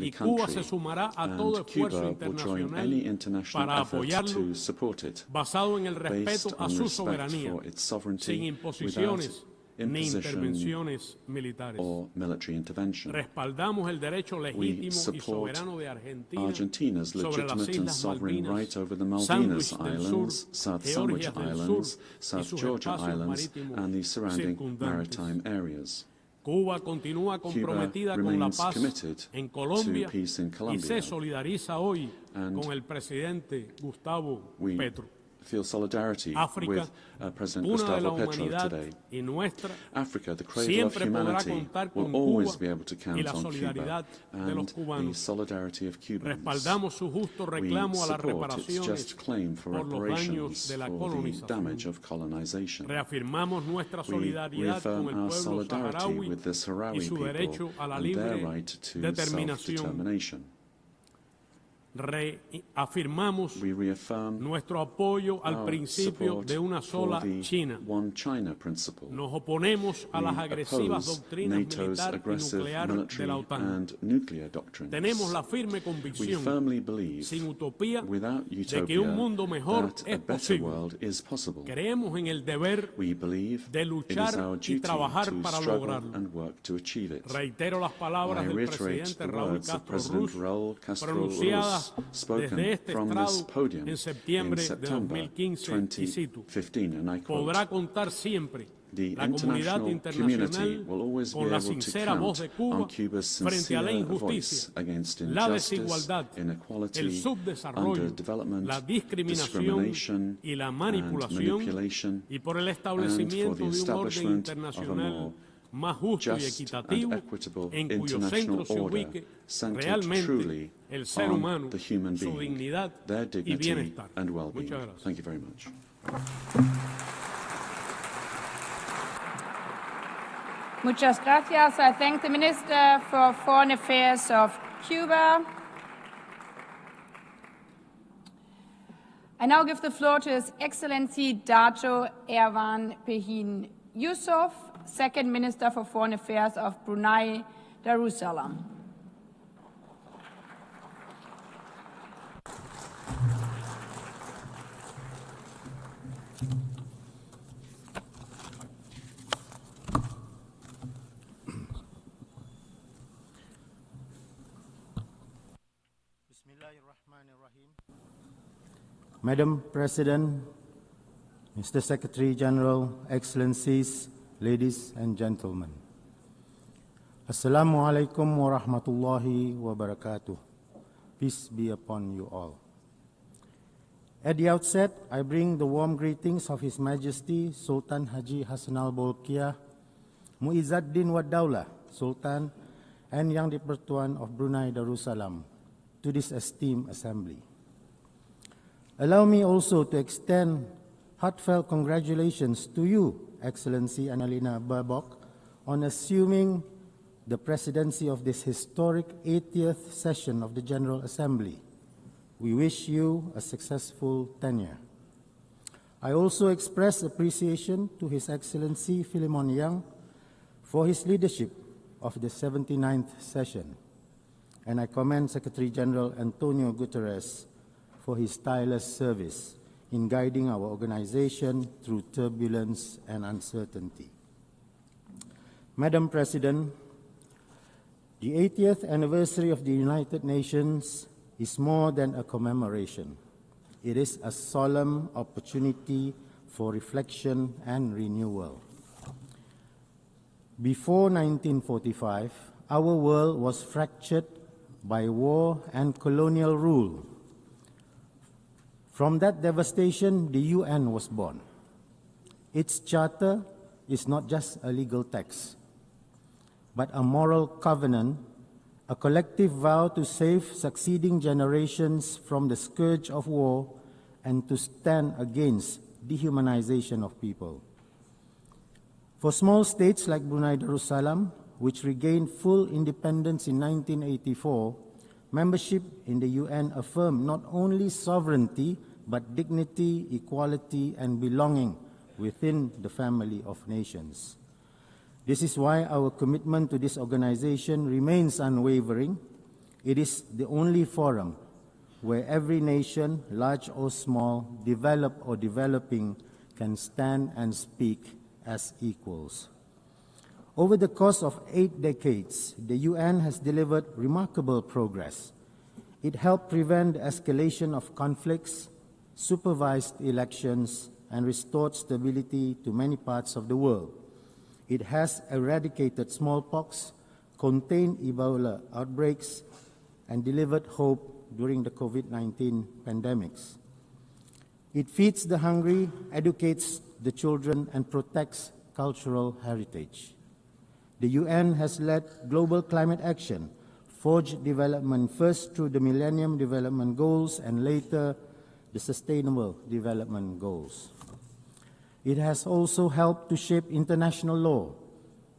y Cuba se sumará a todo esfuerzo internacional para apoyarlo, basado en el respeto a su soberanía, sin imposiciones ni intervenciones militares. Respaldamos el derecho legítimo y soberano de Argentina sobre las Islas Malvinas, Sándwich del Sur, Georgia del Sur y sus espacios marítimos circundantes. Cuba continúa comprometida con la paz en Colombia y se solidariza hoy con el presidente Gustavo Petro. Feel solidarity with President Gustavo Petro today. Africa, the cradle of humanity, will always be able to count on Cuba and the solidarity of Cubans. We support its just claim for reparations for the damage of colonization. We reaffirm our solidarity with the Sahrawi people and their right to self-determination. Reafirmamos nuestro apoyo al principio de una sola China. Nos oponemos a las agresivas doctrinas militar y nuclear de la OTAN. Tenemos la firme convicción, sin utopía, de que un mundo mejor es posible. Creemos en el deber de luchar y trabajar para lograrlo. Reitero las palabras del presidente Raúl Castro Ruz, pronunciadas desde este estrado en septiembre de 2015, y cito: podrá contar siempre la comunidad internacional con la sincera voz de Cuba frente a la injusticia, la desigualdad, el subdesarrollo, la discriminación y la manipulación, y por el establecimiento de un orden internacional más justo y equitativo, en cuyo centro se ubique realmente el ser humano, su dignidad y bienestar. Muchas gracias. Thank you very much. Muchas gracias. I thank the Minister for Foreign Affairs of Cuba. I now give the floor to His Excellency Dato Erwan Pehin Yusof, Second Minister for Foreign Affairs of Brunei Darussalam. Madam President, Mr. Secretary General, Excellencies, ladies and gentlemen. Assalamu alaikum wa rahmatullahi wa barakatuh. Peace be upon you all. At the outset, I bring the warm greetings of His Majesty Sultan Haji Hassan al-Bolkiah, Muizzaddin wa Daulah, Sultan and Yang di-Pertuan of Brunei Darussalam, to this esteemed assembly. Allow me also to extend heartfelt congratulations to you, Excellency Annalena Baerbock, on assuming the presidency of this historic 80th session of the General Assembly. We wish you a successful tenure. I also express appreciation to His Excellency Philemon Yang for his leadership of the 79th session, and I commend Secretary General Antonio Guterres for his tireless service in guiding our organization through turbulence and uncertainty. Madam President, the 80th anniversary of the United Nations is more than a commemoration. It is a solemn opportunity for reflection and renewal. Before 1945, our world was fractured by war and colonial rule. From that devastation, the UN was born. Its charter is not just a legal text, but a moral covenant, a collective vow to save succeeding generations from the scourge of war and to stand against dehumanization of people. For small states like Brunei Darussalam, which regained full independence in 1984, membership in the UN affirmed not only sovereignty, but dignity, equality, and belonging within the family of nations. This is why our commitment to this organization remains unwavering. It is the only forum where every nation, large or small, developed or developing, can stand and speak as equals. Over the course of 8 decades, the UN has delivered remarkable progress. It helped prevent the escalation of conflicts, supervised elections, and restored stability to many parts of the world. It has eradicated smallpox, contained Ebola outbreaks, and delivered hope during the COVID-19 pandemics. It feeds the hungry, educates the children, and protects cultural heritage. The UN has led global climate action, forged development first through the Millennium Development Goals and later the Sustainable Development Goals. It has also helped to shape international law,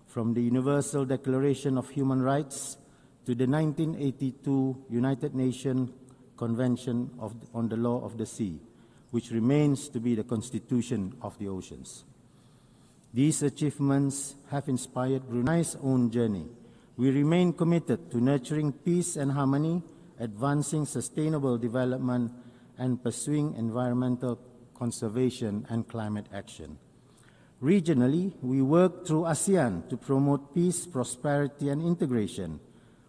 from the Universal Declaration of Human Rights to the 1982 United Nations Convention on the Law of the Sea, which remains to be the constitution of the oceans. These achievements have inspired Brunei's own journey. We remain committed to nurturing peace and harmony, advancing sustainable development, and pursuing environmental conservation and climate action. Regionally, we work through ASEAN to promote peace, prosperity, and integration.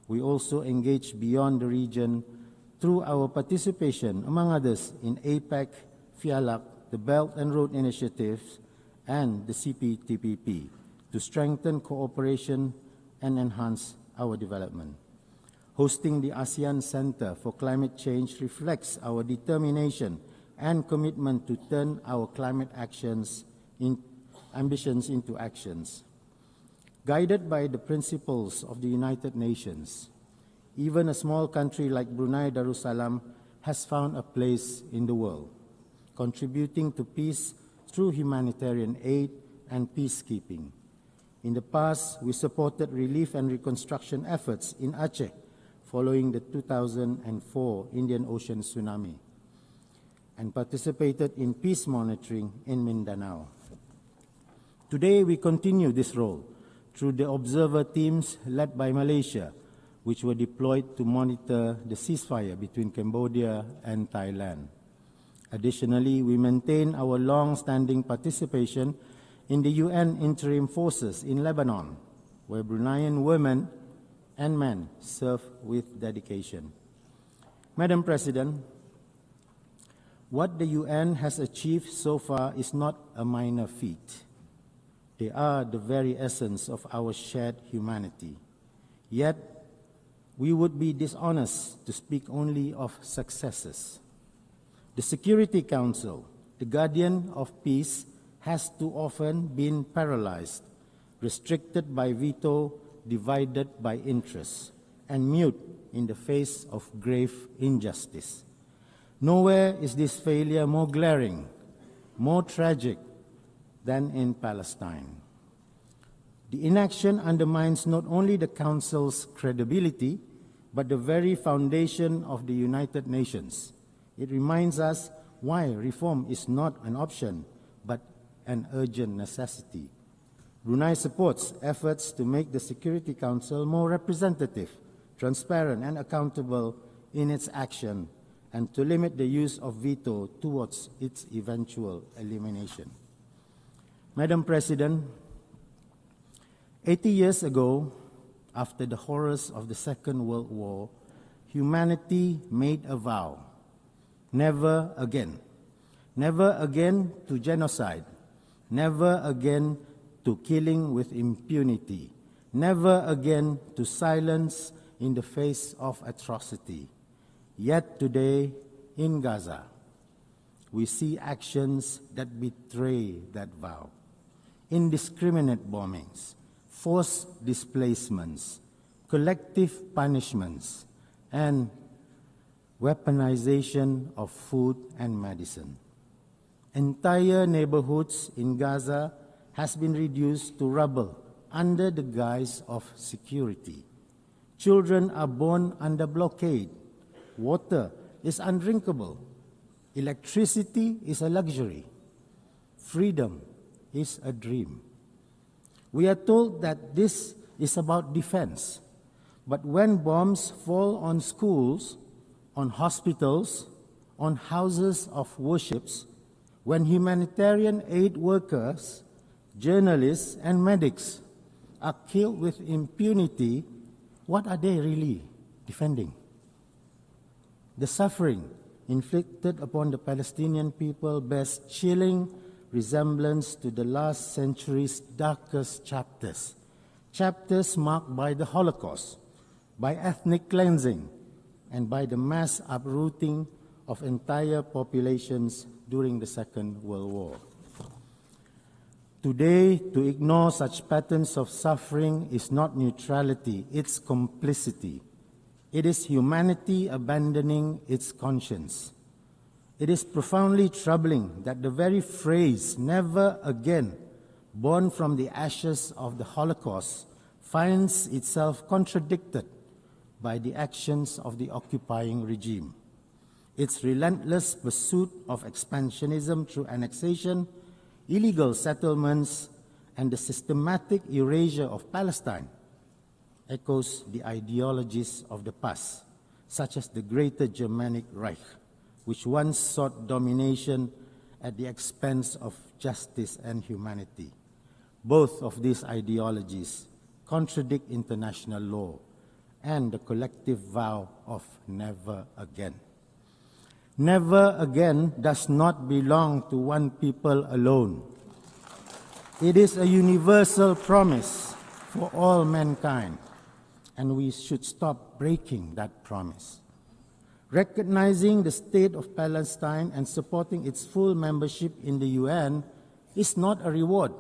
We also engage beyond the region through our participation, among others, in APEC, FIALAC, the Belt and Road Initiatives, and the CPTPP to strengthen cooperation and enhance our development. Hosting the ASEAN Center for Climate Change reflects our determination and commitment to turn our climate ambitions into actions. Guided by the principles of the United Nations, even a small country like Brunei Darussalam has found a place in the world, contributing to peace through humanitarian aid and peacekeeping. In the past, we supported relief and reconstruction efforts in Aceh following the 2004 Indian Ocean tsunami. and participated in peace monitoring in Mindanao. Today, we continue this role through the observer teams led by Malaysia, which were deployed to monitor the ceasefire between Cambodia and Thailand. Additionally, we maintain our long-standing participation in the UN interim forces in Lebanon, where Bruneian women and men serve with dedication. Madam President, what the UN has achieved so far is not a minor feat. They are the very essence of our shared humanity. Yet, we would be dishonest to speak only of successes. The Security Council, the guardian of peace, has too often been paralyzed, restricted by veto, divided by interests, and mute in the face of grave injustice. Nowhere is this failure more glaring, more tragic than in Palestine. The inaction undermines not only the Council's credibility, but the very foundation of the United Nations. It reminds us why reform is not an option, but an urgent necessity. Brunei supports efforts to make the Security Council more representative, transparent, and accountable in its action, and to limit the use of veto towards its eventual elimination. Madam President, 80 years ago, after the horrors of the Second World War, humanity made a vow: never again. Never again to genocide. Never again to killing with impunity. Never again to silence in the face of atrocity. Yet today, in Gaza, we see actions that betray that vow. Indiscriminate bombings, forced displacements, collective punishments, and weaponization of food and medicine. Entire neighborhoods in Gaza has been reduced to rubble under the guise of security. Children are born under blockade. Water is undrinkable. Electricity is a luxury. Freedom is a dream. We are told that this is about defense, but when bombs fall on schools, on hospitals, on houses of worships, when humanitarian aid workers, journalists, and medics are killed with impunity, what are they really defending? The suffering inflicted upon the Palestinian people bears chilling resemblance to the last century's darkest chapters, chapters marked by the Holocaust, by ethnic cleansing, and by the mass uprooting of entire populations during the Second World War. Today, to ignore such patterns of suffering is not neutrality, it's complicity. It is humanity abandoning its conscience. It is profoundly troubling that the very phrase, never again, born from the ashes of the Holocaust, finds itself contradicted by the actions of the occupying regime. Its relentless pursuit of expansionism through annexation, illegal settlements, and the systematic erasure of Palestine echoes the ideologies of the past, such as the Greater Germanic Reich, which once sought domination at the expense of justice and humanity. Both of these ideologies contradict international law and the collective vow of never again. Never again does not belong to one people alone. It is a universal promise for all mankind, and we should stop breaking that promise. Recognizing the State of Palestine and supporting its full membership in the UN is not a reward.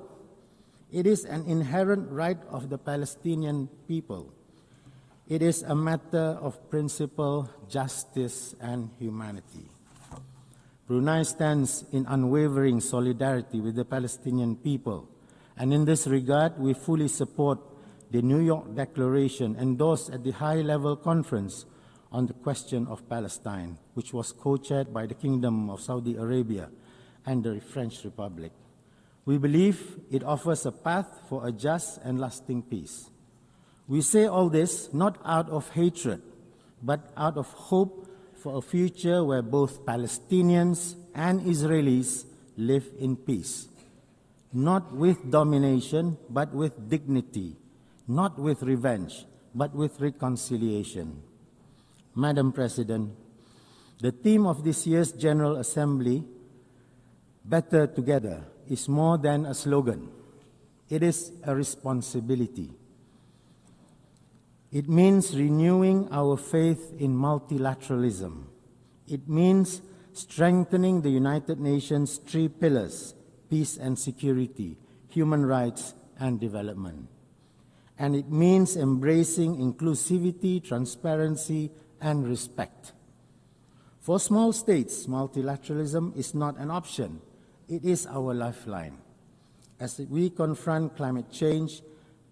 It is an inherent right of the Palestinian people. It is a matter of principle, justice, and humanity. Brunei stands in unwavering solidarity with the Palestinian people, and in this regard, we fully support the New York Declaration endorsed at the high-level conference on the question of Palestine, which was co-chaired by the Kingdom of Saudi Arabia and the French Republic. We believe it offers a path for a just and lasting peace. We say all this not out of hatred, but out of hope for a future where both Palestinians and Israelis live in peace, not with domination, but with dignity, not with revenge, but with reconciliation. Madam President, the theme of this year's General Assembly, Better Together, is more than a slogan. It is a responsibility. It means renewing our faith in multilateralism. It means strengthening the United Nations' 3 pillars: peace and security, human rights, and development. And it means embracing inclusivity, transparency, and respect. For small states, multilateralism is not an option. It is our lifeline. As we confront climate change,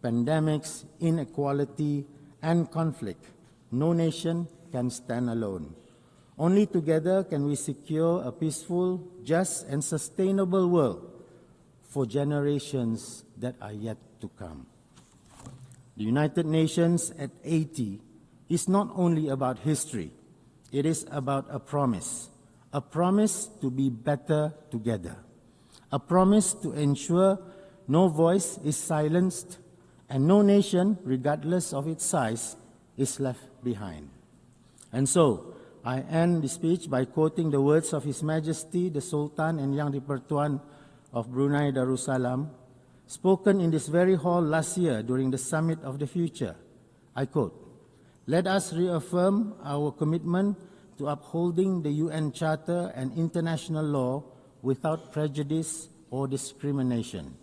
pandemics, inequality, and conflict, no nation can stand alone. Only together can we secure a peaceful, just, and sustainable world for generations that are yet to come. The United Nations at 80 is not only about history, it is about a promise to be better together, a promise to ensure no voice is silenced and no nation, regardless of its size, is left behind. And so, I end the speech by quoting the words of His Majesty, the Sultan and Yang di-Pertuan of Brunei Darussalam, spoken in this very hall last year during the Summit of the Future. I quote, "Let us reaffirm our commitment to upholding the UN Charter and international law without prejudice or discrimination,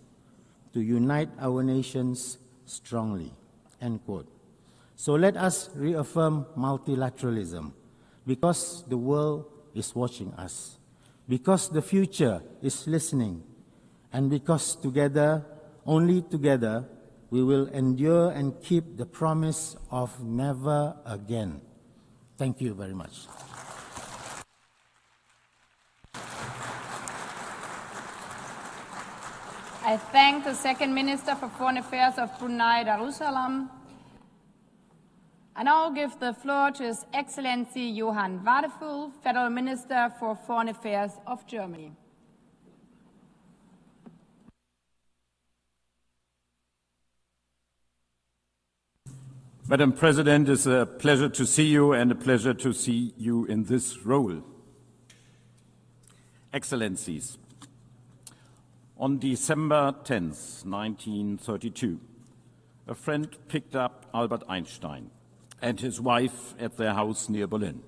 to unite our nations strongly." End quote. So let us reaffirm multilateralism, because the world is watching us, because the future is listening, and because together, only together, we will endure and keep the promise of never again. Thank you very much. I thank the Second Minister for Foreign Affairs of Brunei Darussalam. I now give the floor to His Excellency Johann Wadefull, Federal Minister for Foreign Affairs of Germany. Madam President, it's a pleasure to see you and a pleasure to see you in this role. Excellencies, on December 10th, 1932, a friend picked up Albert Einstein and his wife at their house near Berlin.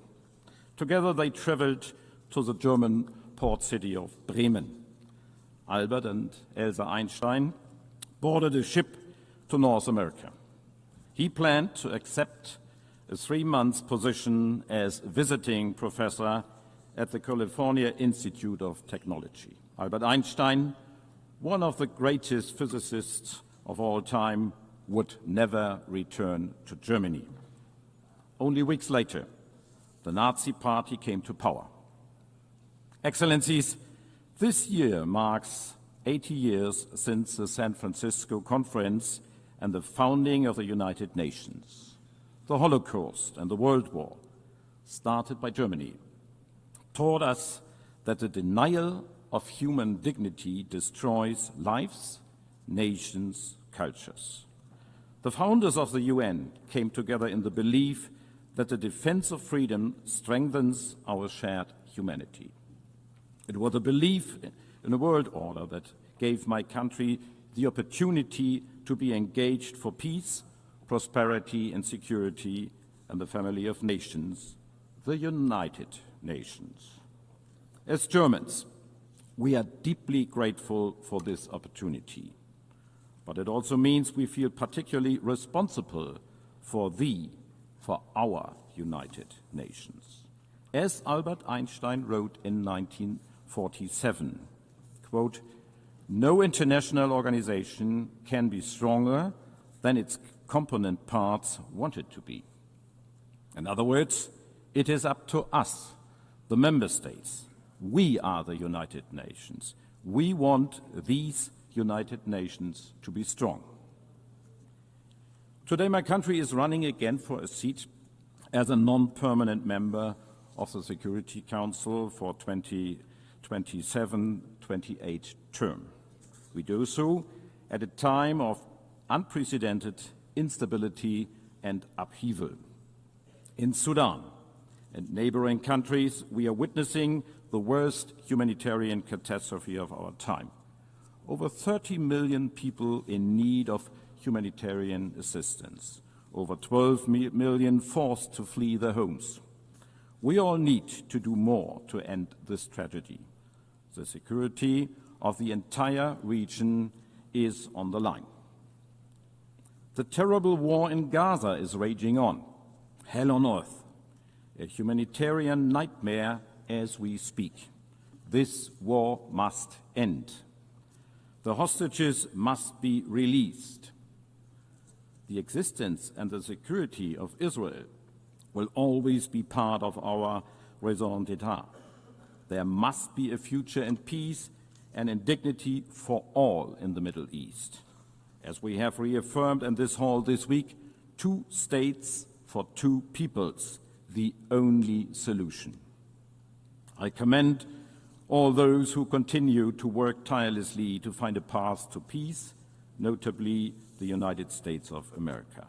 Together they traveled to the German port city of Bremen. Albert and Elsa Einstein boarded a ship to North America. He planned to accept a 3-month position as visiting professor at the California Institute of Technology. Albert Einstein, one of the greatest physicists of all time, would never return to Germany. Only weeks later, the Nazi Party came to power. Excellencies, this year marks 80 years since the San Francisco Conference and the founding of the United Nations. The Holocaust and the World War, started by Germany, taught us that the denial of human dignity destroys lives, nations, cultures. The founders of the UN came together in the belief that the defense of freedom strengthens our shared humanity. It was a belief in a world order that gave my country the opportunity to be engaged for peace, prosperity, and security in the family of nations, the United Nations. As Germans, we are deeply grateful for this opportunity. But it also means we feel particularly responsible for our United Nations. As Albert Einstein wrote in 1947, quote, "No international organization can be stronger than its component parts want it to be." In other words, It is up to us, the member states. We are the United Nations. We want these United Nations to be strong. Today, my country is running again for a seat as a non-permanent member of the Security Council for 2027-28 term. We do so at a time of unprecedented instability and upheaval. In Sudan and neighboring countries, we are witnessing the worst humanitarian catastrophe of our time. Over 30 million people in need of humanitarian assistance, over 12 million forced to flee their homes. We all need to do more to end this tragedy. The security of the entire region is on the line. The terrible war in Gaza is raging on, hell on earth, a humanitarian nightmare as we speak. This war must end. The hostages must be released. The existence and the security of Israel will always be part of our raison d'etre. There must be a future in peace and in dignity for all in the Middle East. As we have reaffirmed in this hall this week, 2 states for 2 peoples, the only solution. I commend all those who continue to work tirelessly to find a path to peace, notably the United States of America.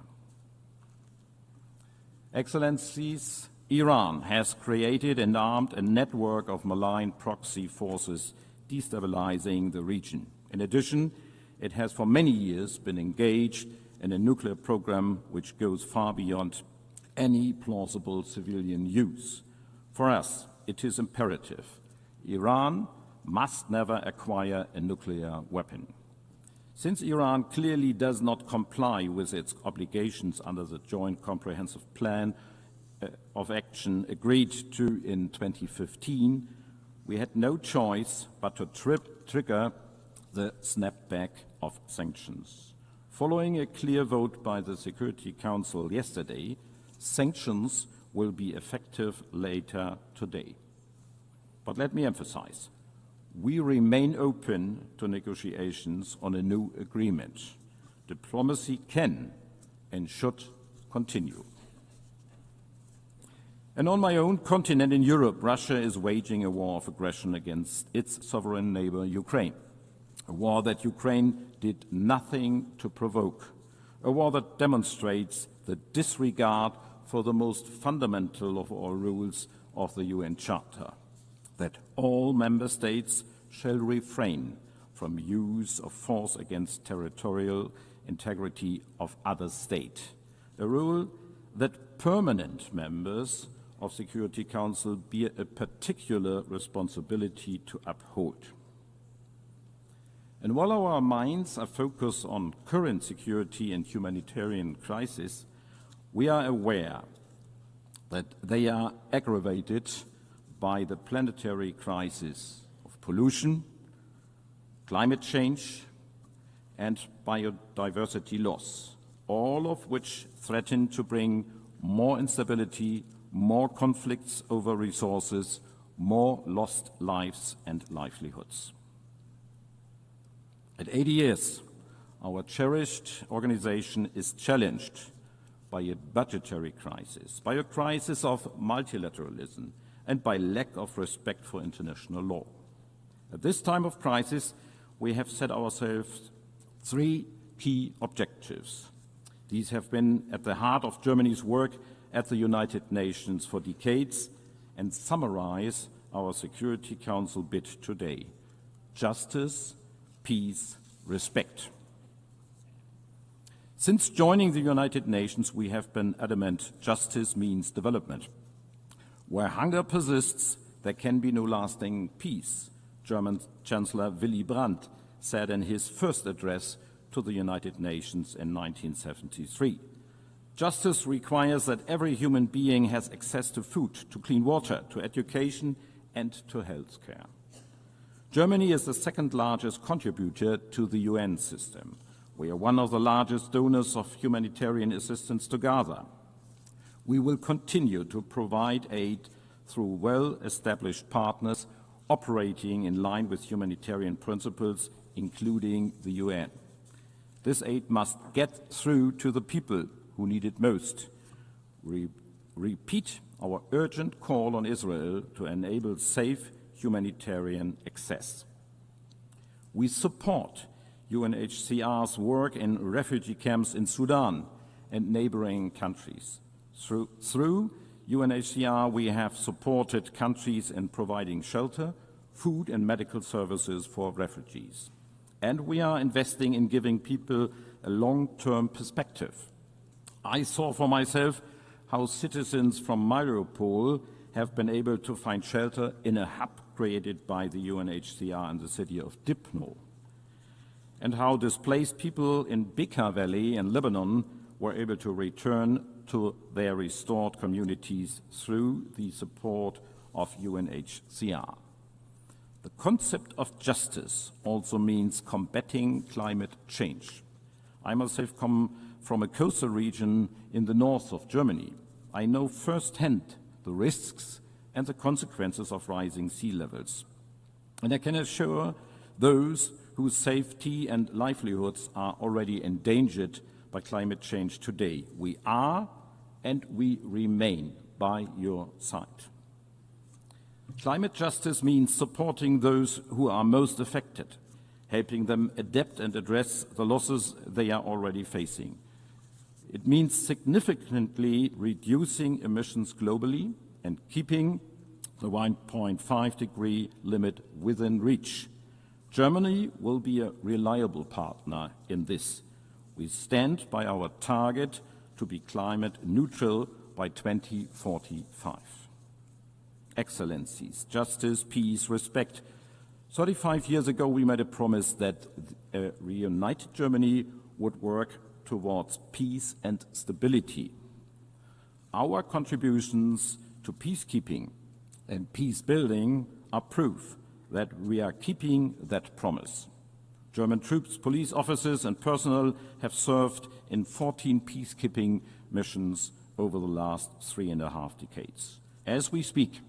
Excellencies, Iran has created and armed a network of malign proxy forces destabilizing the region. In addition, it has for many years been engaged in a nuclear program which goes far beyond any plausible civilian use. For us, it is imperative. Iran must never acquire a nuclear weapon. Since Iran clearly does not comply with its obligations under the Joint Comprehensive Plan of Action agreed to in 2015, we had no choice but to trigger the snapback of sanctions. Following a clear vote by the Security Council yesterday, sanctions will be effective later today. But let me emphasize, we remain open to negotiations on a new agreement. Diplomacy can and should continue. And on my own continent in Europe, Russia is waging a war of aggression against its sovereign neighbor, Ukraine. A war that Ukraine did nothing to provoke. A war that demonstrates the disregard for the most fundamental of all rules of the UN Charter, that all member states shall refrain from use of force against territorial integrity of other state, a rule that permanent members of Security Council bear a particular responsibility to uphold. And while our minds are focused on current security and humanitarian crises, we are aware that they are aggravated by the planetary crisis of pollution, climate change, and biodiversity loss, all of which threaten to bring more instability, more conflicts over resources, more lost lives and livelihoods. At 80 years, our cherished organization is challenged by a budgetary crisis, by a crisis of multilateralism, and by lack of respect for international law. At this time of crisis, we have set ourselves 3 key objectives. These have been at the heart of Germany's work at the United Nations for decades and summarize our Security Council bid today: justice, peace, respect. Since joining the United Nations, we have been adamant justice means development. Where hunger persists, there can be no lasting peace, German Chancellor Willy Brandt said in his first address to the United Nations in 1973. Justice requires that every human being has access to food, to clean water, to education, and to health care. Germany is the second largest contributor to the UN system. We are one of the largest donors of humanitarian assistance to Gaza. We will continue to provide aid through well-established partners operating in line with humanitarian principles, including the UN. This aid must get through to the people who need it most. We repeat our urgent call on Israel to enable safe humanitarian access. We support UNHCR's work in refugee camps in Sudan and neighboring countries. Through UNHCR, we have supported countries in providing shelter, food and medical services for refugees. And we are investing in giving people a long-term perspective. I saw for myself how citizens from Mariupol have been able to find shelter in a hub created by the UNHCR in the city of Dipno, and how displaced people in Bekaa Valley in Lebanon were able to return to their restored communities through the support of UNHCR. The concept of justice also means combating climate change. I myself come from a coastal region in the north of Germany. I know firsthand the risks and the consequences of rising sea levels. And I can assure those whose safety and livelihoods are already endangered by climate change today, we are and we remain by your side. Climate justice means supporting those who are most affected, helping them adapt and address the losses they are already facing. It means significantly reducing emissions globally and keeping the 1.5-degree limit within reach. Germany will be a reliable partner in this. We stand by our target to be climate neutral by 2045. Excellencies, justice, peace, respect. 35 years ago, we made a promise that a reunited Germany would work towards peace and stability. Our contributions to peacekeeping and peace building are proof that we are keeping that promise. German troops, police officers and personnel have served in 14 peacekeeping missions over the last 3.5 decades. As we speak,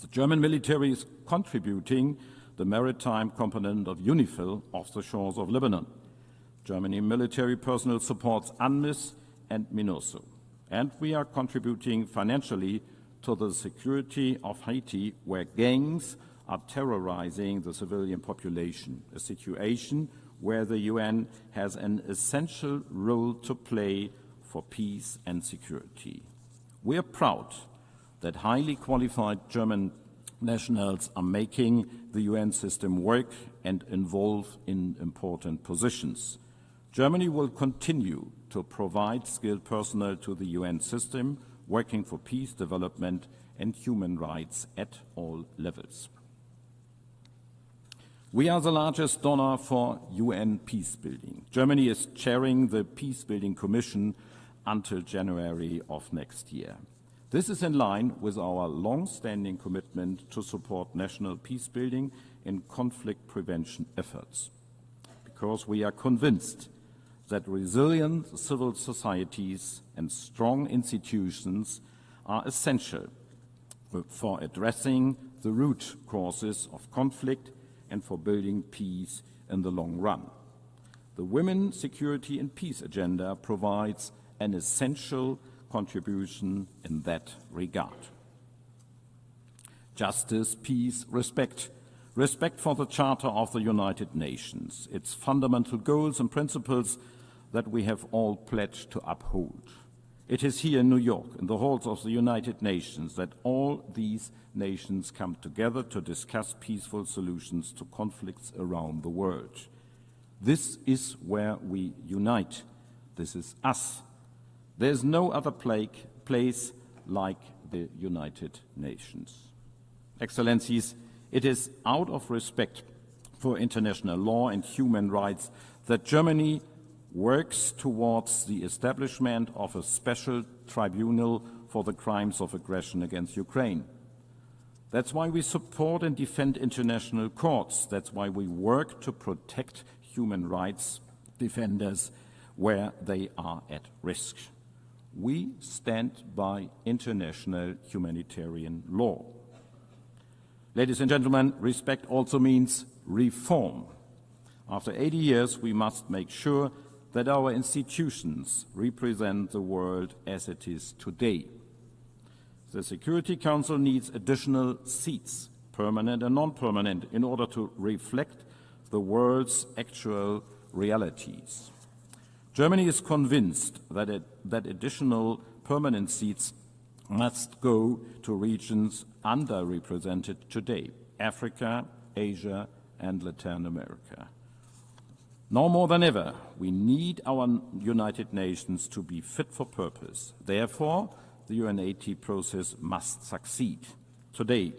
the German military is contributing the maritime component of UNIFIL off the shores of Lebanon. Germany military personnel supports UNMISS and MINURSO. And we are contributing financially to the security of Haiti, where gangs are terrorizing the civilian population, a situation where the UN has an essential role to play for peace and security. We are proud that highly qualified German nationals are making the UN system work and involve in important positions. Germany will continue to provide skilled personnel to the UN system, working for peace, development and human rights at all levels. We are the largest donor for UN peacebuilding. Germany is chairing the Peacebuilding Commission until January of next year. This is in line with our long-standing commitment to support national peacebuilding and conflict prevention efforts, because we are convinced that resilient civil societies and strong institutions are essential for addressing the root causes of conflict and for building peace in the long run. The Women, Security and Peace agenda provides an essential contribution in that regard. Justice, peace, respect. Respect for the Charter of the United Nations, its fundamental goals and principles that we have all pledged to uphold. It is here in New York, in the halls of the United Nations, that all these nations come together to discuss peaceful solutions to conflicts around the world. This is where we unite. This is us. There is no other place like the United Nations. Excellencies, it is out of respect for international law and human rights that Germany works towards the establishment of a special tribunal for the crimes of aggression against Ukraine. That's why we support and defend international courts. That's why we work to protect human rights defenders where they are at risk. we stand by international humanitarian law. Ladies and gentlemen, respect also means reform. After 80 years, we must make sure that our institutions represent the world as it is today. The Security Council needs additional seats, permanent and non-permanent, in order to reflect the world's actual realities. Germany is convinced that additional permanent seats must go to regions underrepresented today: Africa, Asia, and Latin America. Now more than ever, we need our United Nations to be fit for purpose. Therefore, the UNAT process must succeed. Today,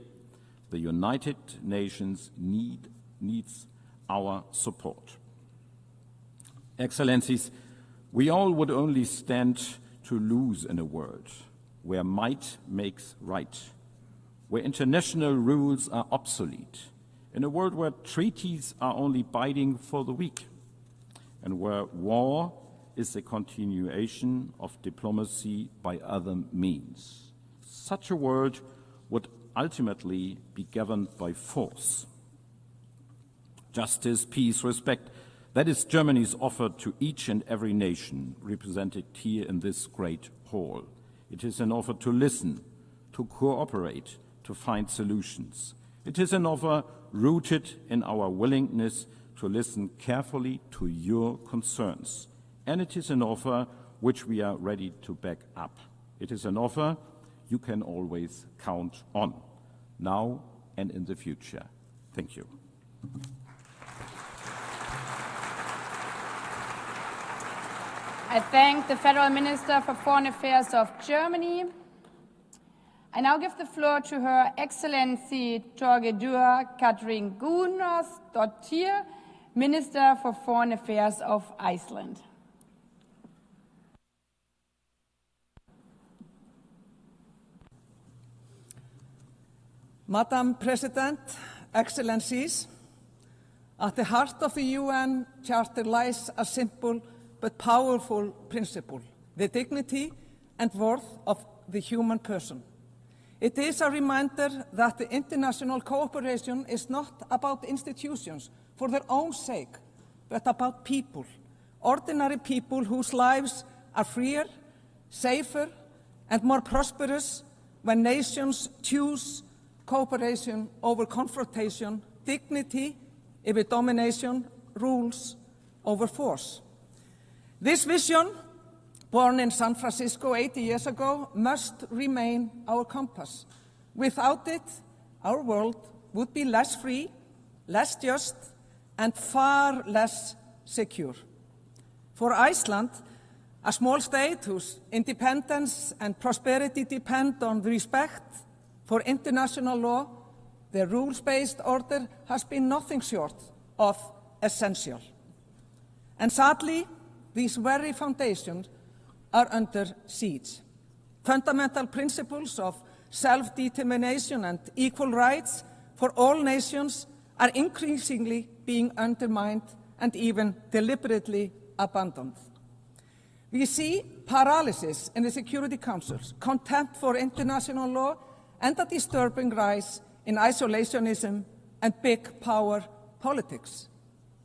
the United Nations needs our support. Excellencies, we all would only stand to lose in a world where might makes right, where international rules are obsolete, in a world where treaties are only binding for the weak, and where war is a continuation of diplomacy by other means. Such a world would ultimately be governed by force. Justice, peace, respect, that is Germany's offer to each and every nation represented here in this great hall. It is an offer to listen, to cooperate, to find solutions. It is an offer rooted in our willingness to listen carefully to your concerns. And it is an offer which we are ready to back up. It is an offer you can always count on, now and in the future. Thank you. I thank the Federal Minister for Foreign Affairs of Germany. I now give the floor to Her Excellency Thorgerður Katrín Gunnarsdóttir, Minister for Foreign Affairs of Iceland. Madam President, Excellencies, at the heart of the UN Charter lies a simple but powerful principle: the dignity and worth of the human person. It is a reminder that the international cooperation is not about institutions for their own sake, but about people, ordinary people whose lives are freer, safer, and more prosperous when nations choose cooperation over confrontation, dignity over domination, rules over force. This vision, born in San Francisco 80 years ago, must remain our compass. Without it, our world would be less free, less just, and far less secure. For Iceland, a small state whose independence and prosperity depend on the respect for international law, the rules-based order has been nothing short of essential. And sadly, these very foundations are under siege. Fundamental principles of self-determination and equal rights for all nations are increasingly being undermined and even deliberately abandoned. We see paralysis in the Security Councils, contempt for international law, and a disturbing rise in isolationism and big power politics.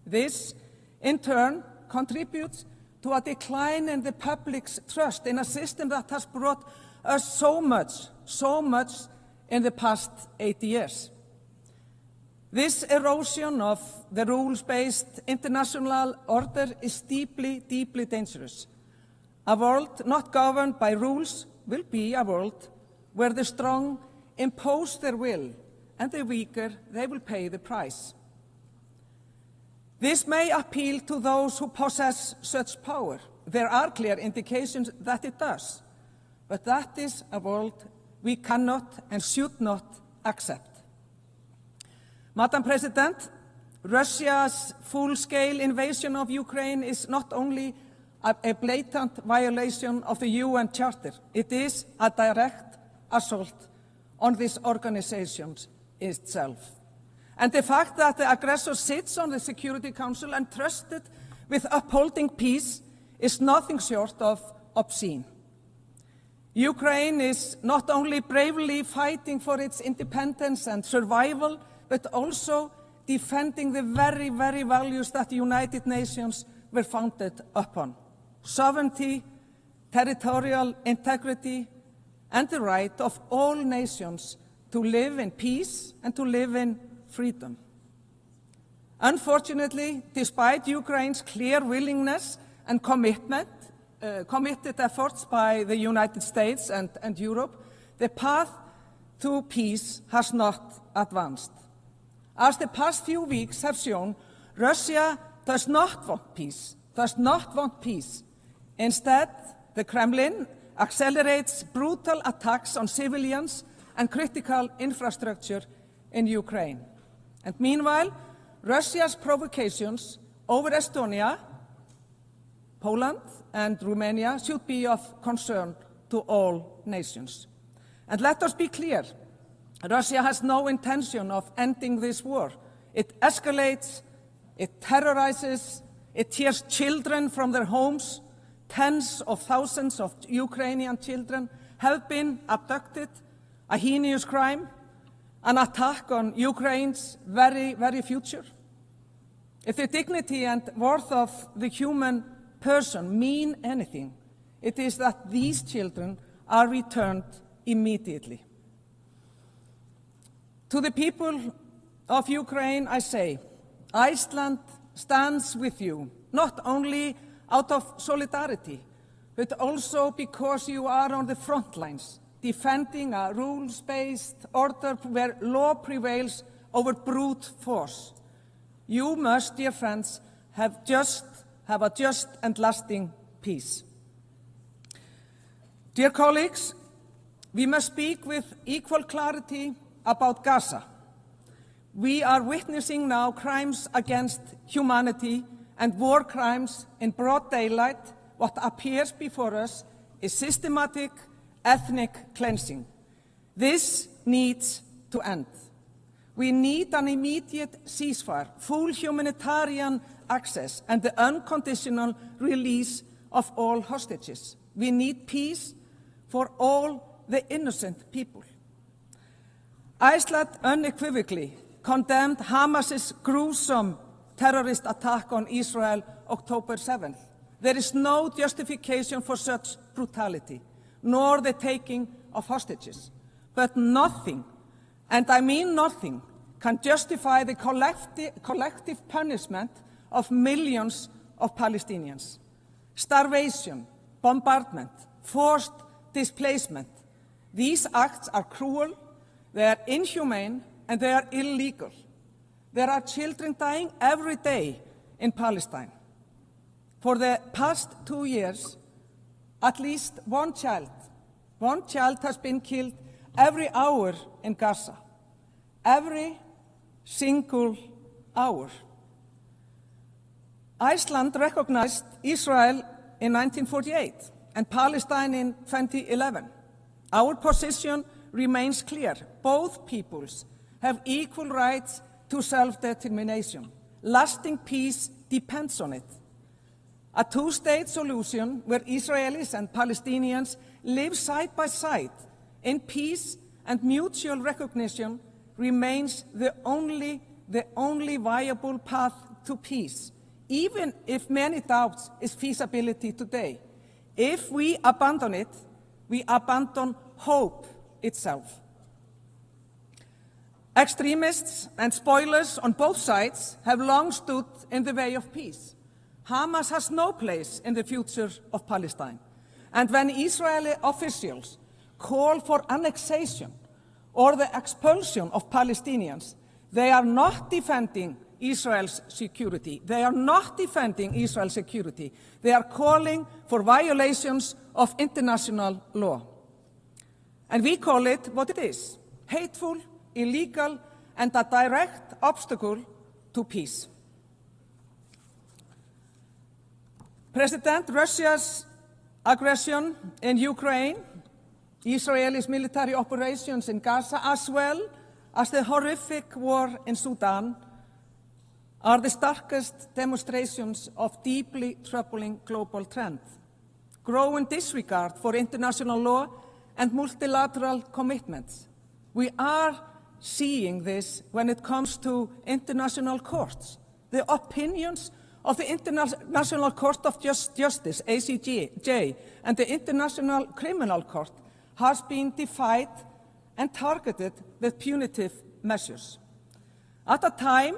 This, in turn, contributes to a decline in the public's trust in a system that has brought us so much in the past 80 years. This erosion of the rules-based international order is deeply, deeply dangerous. A world not governed by rules will be a world where the strong impose their will and the weaker, they will pay the price. This may appeal to those who possess such power. There are clear indications that it does. But that is a world we cannot and should not accept. Madam President, Russia's full-scale invasion of Ukraine is not only a blatant violation of the UN Charter, it is a direct assault on this organization itself. And the fact that the aggressor sits on the Security Council entrusted with upholding peace is nothing short of obscene. Ukraine is not only bravely fighting for its independence and survival, but also defending the very, very values that the United Nations were founded upon: sovereignty, territorial integrity, and the right of all nations to live in peace and to live in freedom. Unfortunately, despite Ukraine's clear willingness and committed efforts by the United States and Europe, the path to peace has not advanced. As the past few weeks have shown, Russia does not want peace. Instead, the Kremlin accelerates brutal attacks on civilians and critical infrastructure in Ukraine. And meanwhile, Russia's provocations over Estonia, Poland, and Romania should be of concern to all nations. And let us be clear, Russia has no intention of ending this war. It escalates, it terrorizes, it tears children from their homes. Tens of thousands of Ukrainian children have been abducted, a heinous crime, an attack on Ukraine's very, very future. If the dignity and worth of the human person mean anything, it is that these children are returned immediately. To the people of Ukraine, I say, Iceland stands with you, not only out of solidarity, but also because you are on the front lines, defending a rules-based order where law prevails over brute force. You must, dear friends, have a just and lasting peace. Dear colleagues, we must speak with equal clarity about Gaza. We are witnessing now crimes against humanity and war crimes in broad daylight. What appears before us is systematic ethnic cleansing. This needs to end. We need an immediate ceasefire, full humanitarian access, and the unconditional release of all hostages. We need peace for all the innocent people. Iceland unequivocally condemned Hamas's gruesome terrorist attack on Israel October 7th. There is no justification for such brutality, nor the taking of hostages. But nothing, and I mean nothing, can justify the collective punishment of millions of Palestinians. Starvation, bombardment, forced displacement. These acts are cruel, they are inhumane, and they are illegal. There are children dying every day in Palestine. For the past 2 years, at least one child has been killed every hour in Gaza. Every single hour. Iceland recognized Israel in 1948 and Palestine in 2011. Our position remains clear. Both peoples have equal rights to self-determination. Lasting peace depends on it. A two-state solution where Israelis and Palestinians live side by side in peace and mutual recognition remains the only viable path to peace, even if many doubts its feasibility today. If we abandon it, we abandon hope itself. Extremists and spoilers on both sides have long stood in the way of peace. Hamas has no place in the future of Palestine. And when Israeli officials call for annexation or the expulsion of Palestinians, they are not defending Israel's security. They are not defending Israel's security. They are calling for violations of international law. And we call it what it is: hateful, illegal, and a direct obstacle to peace. President Russia's aggression in Ukraine, Israel's military operations in Gaza, as well as the horrific war in Sudan, are the starkest demonstrations of deeply troubling global trend. growing disregard for international law and multilateral commitments. We are seeing this when it comes to international courts. The opinions of the International Court of Justice, ACJ, and the International Criminal Court has been defied and targeted with punitive measures. At a time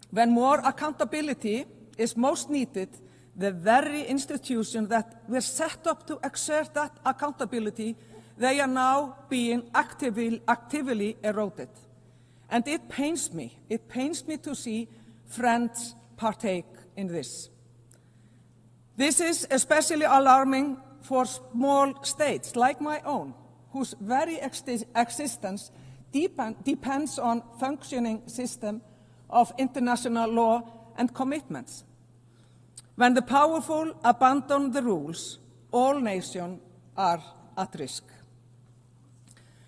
when more accountability is most needed, the very institutions that were set up to exert that accountability, they are now being actively eroded. And it pains me to see friends partake in this. This is especially alarming for small states like my own, whose very existence depends on functioning system of international law and commitments. When the powerful abandon the rules, all nations are at risk.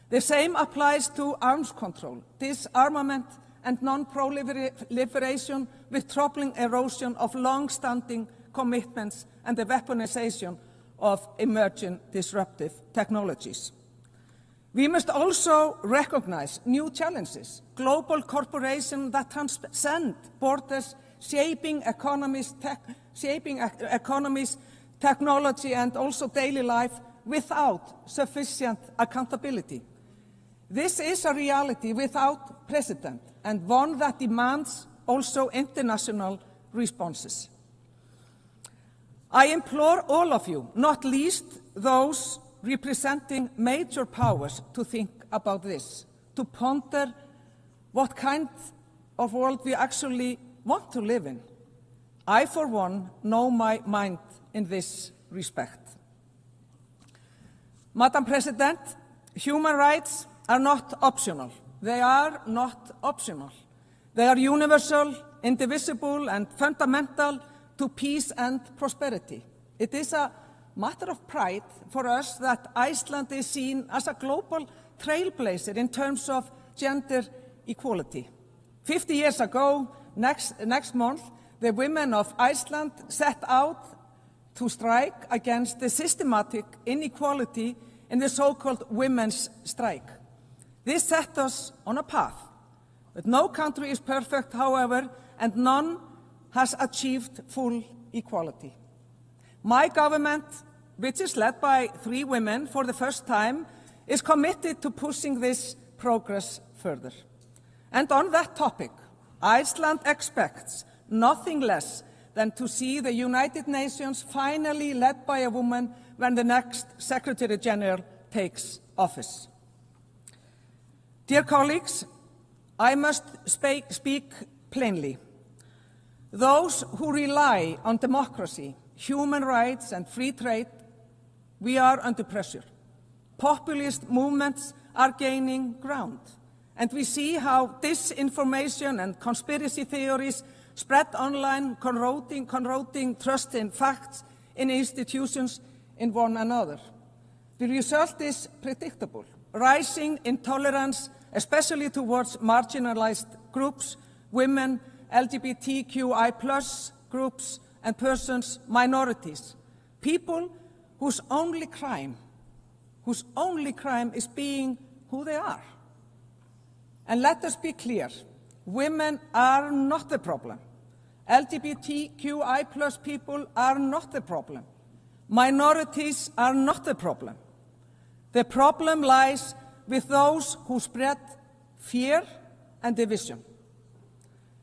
The same applies to arms control, disarmament, and non-proliferation, with troubling erosion of long-standing commitments and the weaponization of emerging disruptive technologies. We must also recognize new challenges, global corporations that transcend borders, shaping economies, technology, and also daily life without sufficient accountability. This is a reality without precedent, and one that demands also international responses. I implore all of you, not least those representing major powers, to think about this, to ponder what kind of world we actually want to live in. I, for one, know my mind in this respect. Madam President, human rights are not optional. They are not optional. They are universal, indivisible, and fundamental to peace and prosperity. It is a matter of pride for us that Iceland is seen as a global trailblazer in terms of gender equality. 50 years ago, next month, the women of Iceland set out to strike against the systematic inequality in the so-called women's strike. This set us on a path. But no country is perfect, however, and none has achieved full equality. My government, which is led by 3 women for the first time, is committed to pushing this progress further. And on that topic, Iceland expects nothing less than to see the United Nations finally led by a woman when the next Secretary General takes office. Dear colleagues, I must speak plainly. Those who rely on democracy, human rights, and free trade, we are under pressure. Populist movements are gaining ground, and we see how disinformation and conspiracy theories spread online, corroding trust in facts, in institutions, in one another. The result is predictable: rising intolerance, especially towards marginalized groups, women, LGBTQI+ groups, and persons, minorities, people whose only crime is being who they are. And let us be clear, women are not the problem. LGBTQI+ people are not the problem. Minorities are not the problem. The problem lies with those who spread fear and division.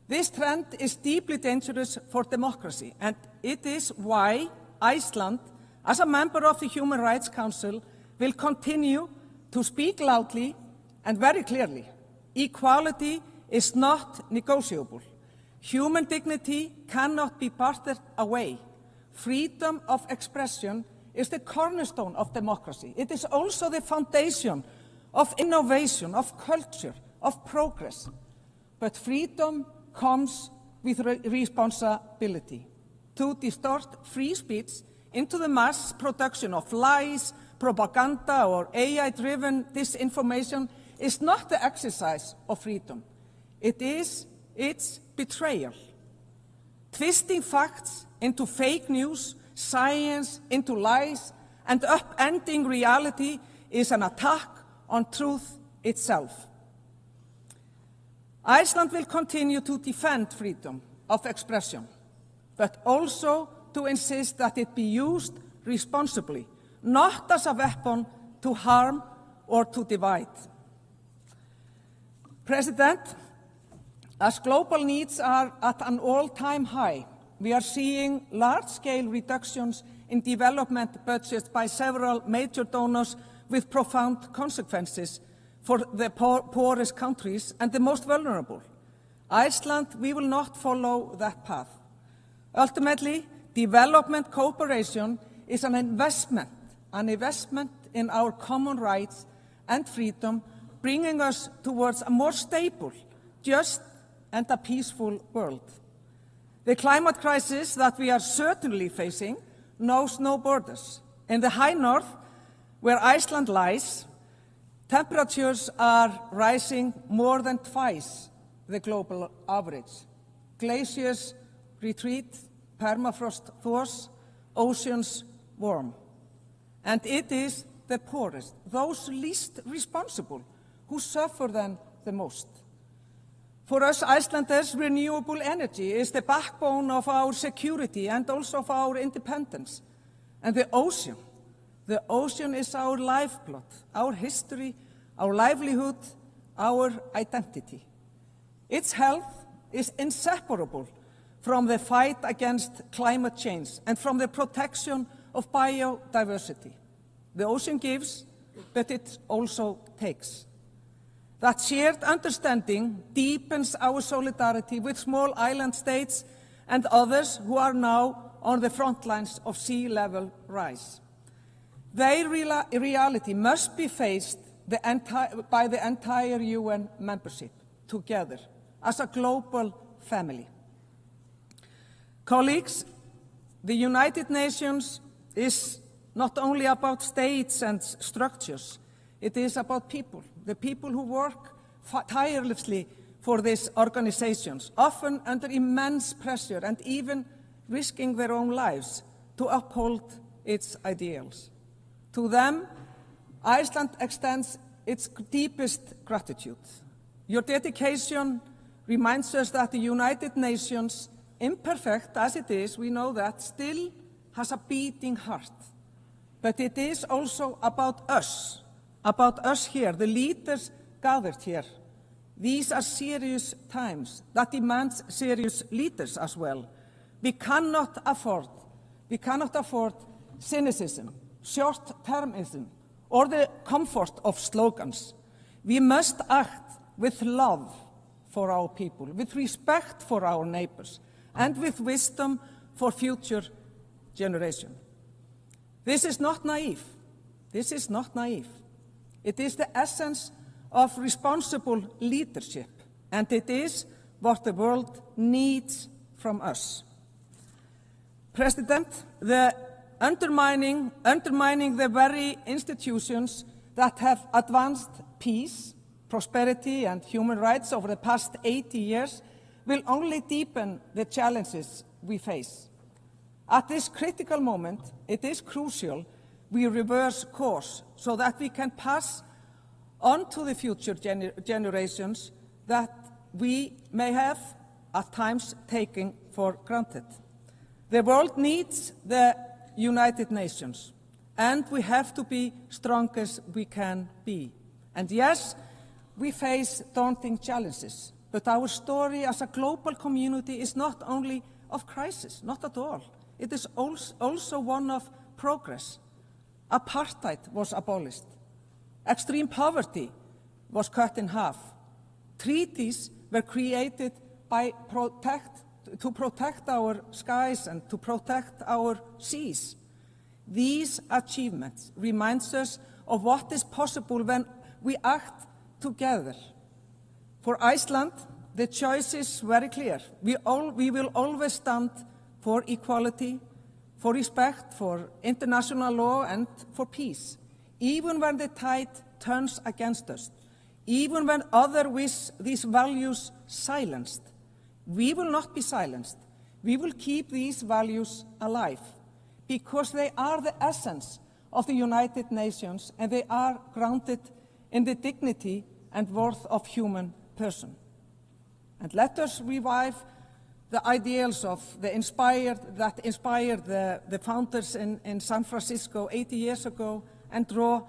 This trend is deeply dangerous for democracy, and it is why Iceland, as a member of the Human Rights Council, will continue to speak loudly and very clearly. Equality is not negotiable. Human dignity cannot be bartered away. Freedom of expression is the cornerstone of democracy. It is also the foundation of innovation, of culture, of progress. But freedom comes with responsibility. To distort free speech into the mass production of lies, propaganda, or AI-driven disinformation is not the exercise of freedom. It's betrayal. Twisting facts into fake news, science into lies, and upending reality is an attack on truth itself. Iceland will continue to defend freedom of expression, but also to insist that it be used responsibly, not as a weapon to harm or to divide. President, as global needs are at an all-time high, we are seeing large-scale reductions in development budgets by several major donors with profound consequences for the poorest countries and the most vulnerable. Iceland, we will not follow that path. Ultimately, development cooperation is an investment in our common rights and freedom, bringing us towards a more stable, just, and a peaceful world. The climate crisis that we are certainly facing knows no borders. In the high north, where Iceland lies, temperatures are rising more than twice the global average. Glaciers retreat, permafrost thaws, oceans warm. And it is the poorest, those least responsible, who suffer then the most. For us Icelanders, renewable energy is the backbone of our security and also of our independence. And the ocean is our lifeblood, our history, our livelihood, our identity. Its health is inseparable from the fight against climate change and from the protection of biodiversity. The ocean gives, but it also takes. That shared understanding deepens our solidarity with small island states and others who are now on the front lines of sea level rise. Their reality must be faced by the entire UN membership together as a global family. Colleagues, the United Nations is not only about states and structures, it is about people, the people who work tirelessly for these organizations, often under immense pressure and even risking their own lives to uphold its ideals. To them, Iceland extends its deepest gratitude. Your dedication reminds us that the United Nations, imperfect as it is, we know that, still has a beating heart. But it is also about us here, the leaders gathered here. These are serious times that demand serious leaders as well. We cannot afford cynicism, short-termism, or the comfort of slogans. We must act with love for our people, with respect for our neighbors, and with wisdom for future generations. This is not naive. This is not naive. It is the essence of responsible leadership, and it is what the world needs from us. President, the undermining the very institutions that have advanced peace, prosperity, and human rights over the past 80 years will only deepen the challenges we face. At this critical moment, it is crucial we reverse course so that we can pass on to the future generations that we may have at times taken for granted. The world needs the United Nations, and we have to be strong as we can be. And yes, we face daunting challenges, but our story as a global community is not only of crisis, not at all. It is also one of progress. Apartheid was abolished. Extreme poverty was cut in half. Treaties were created to protect our skies and to protect our seas. These achievements remind us of what is possible when we act together. For Iceland, the choice is very clear. We will always stand for equality, for respect, for international law, and for peace, even when the tide turns against us, even when others wish these values silenced. We will not be silenced. We will keep these values alive. because they are the essence of the United Nations, and they are grounded in the dignity and worth of human person. And let us revive the ideals of that inspired the founders in San Francisco 80 years ago, and draw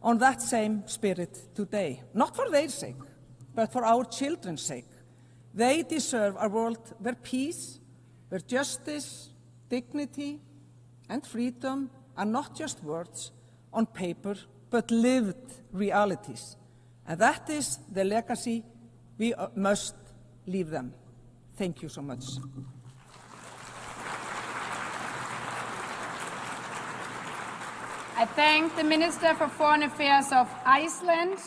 on that same spirit today. Not for their sake, but for our children's sake. They deserve a world where peace, where justice, dignity, and freedom are not just words on paper, but lived realities. And that is the legacy we must leave them. Thank you so much. I thank the Minister for Foreign Affairs of Iceland.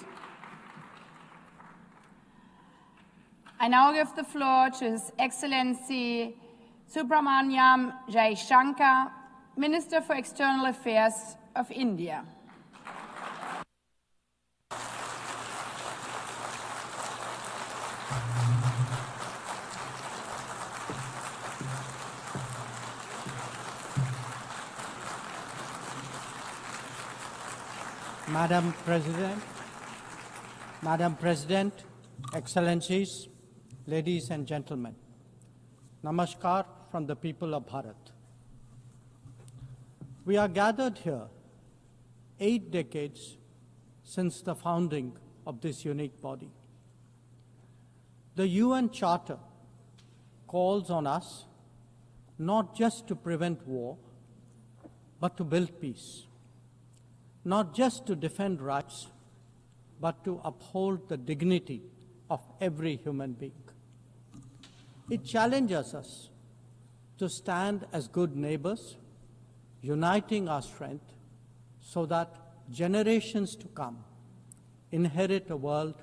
I now give the floor to His Excellency Subramaniam Jaishankar, Minister for External Affairs of India. Madam President, Excellencies, ladies and gentlemen, Namaskar from the people of Bharat. We are gathered here 8 decades since the founding of this unique body. The UN Charter calls on us not just to prevent war, but to build peace. Not just to defend rights, but to uphold the dignity of every human being. It challenges us to stand as good neighbors, uniting our strength so that generations to come inherit a world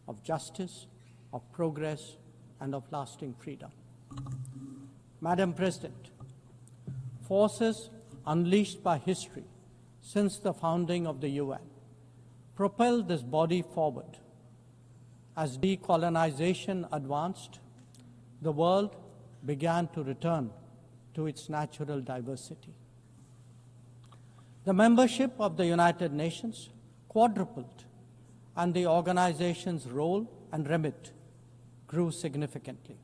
of justice, of progress, and of lasting freedom. Madam President, forces unleashed by history since the founding of the UN propelled this body forward. As decolonization advanced, the world began to return to its natural diversity. The membership of the United Nations quadrupled, and the organization's role and remit grew significantly.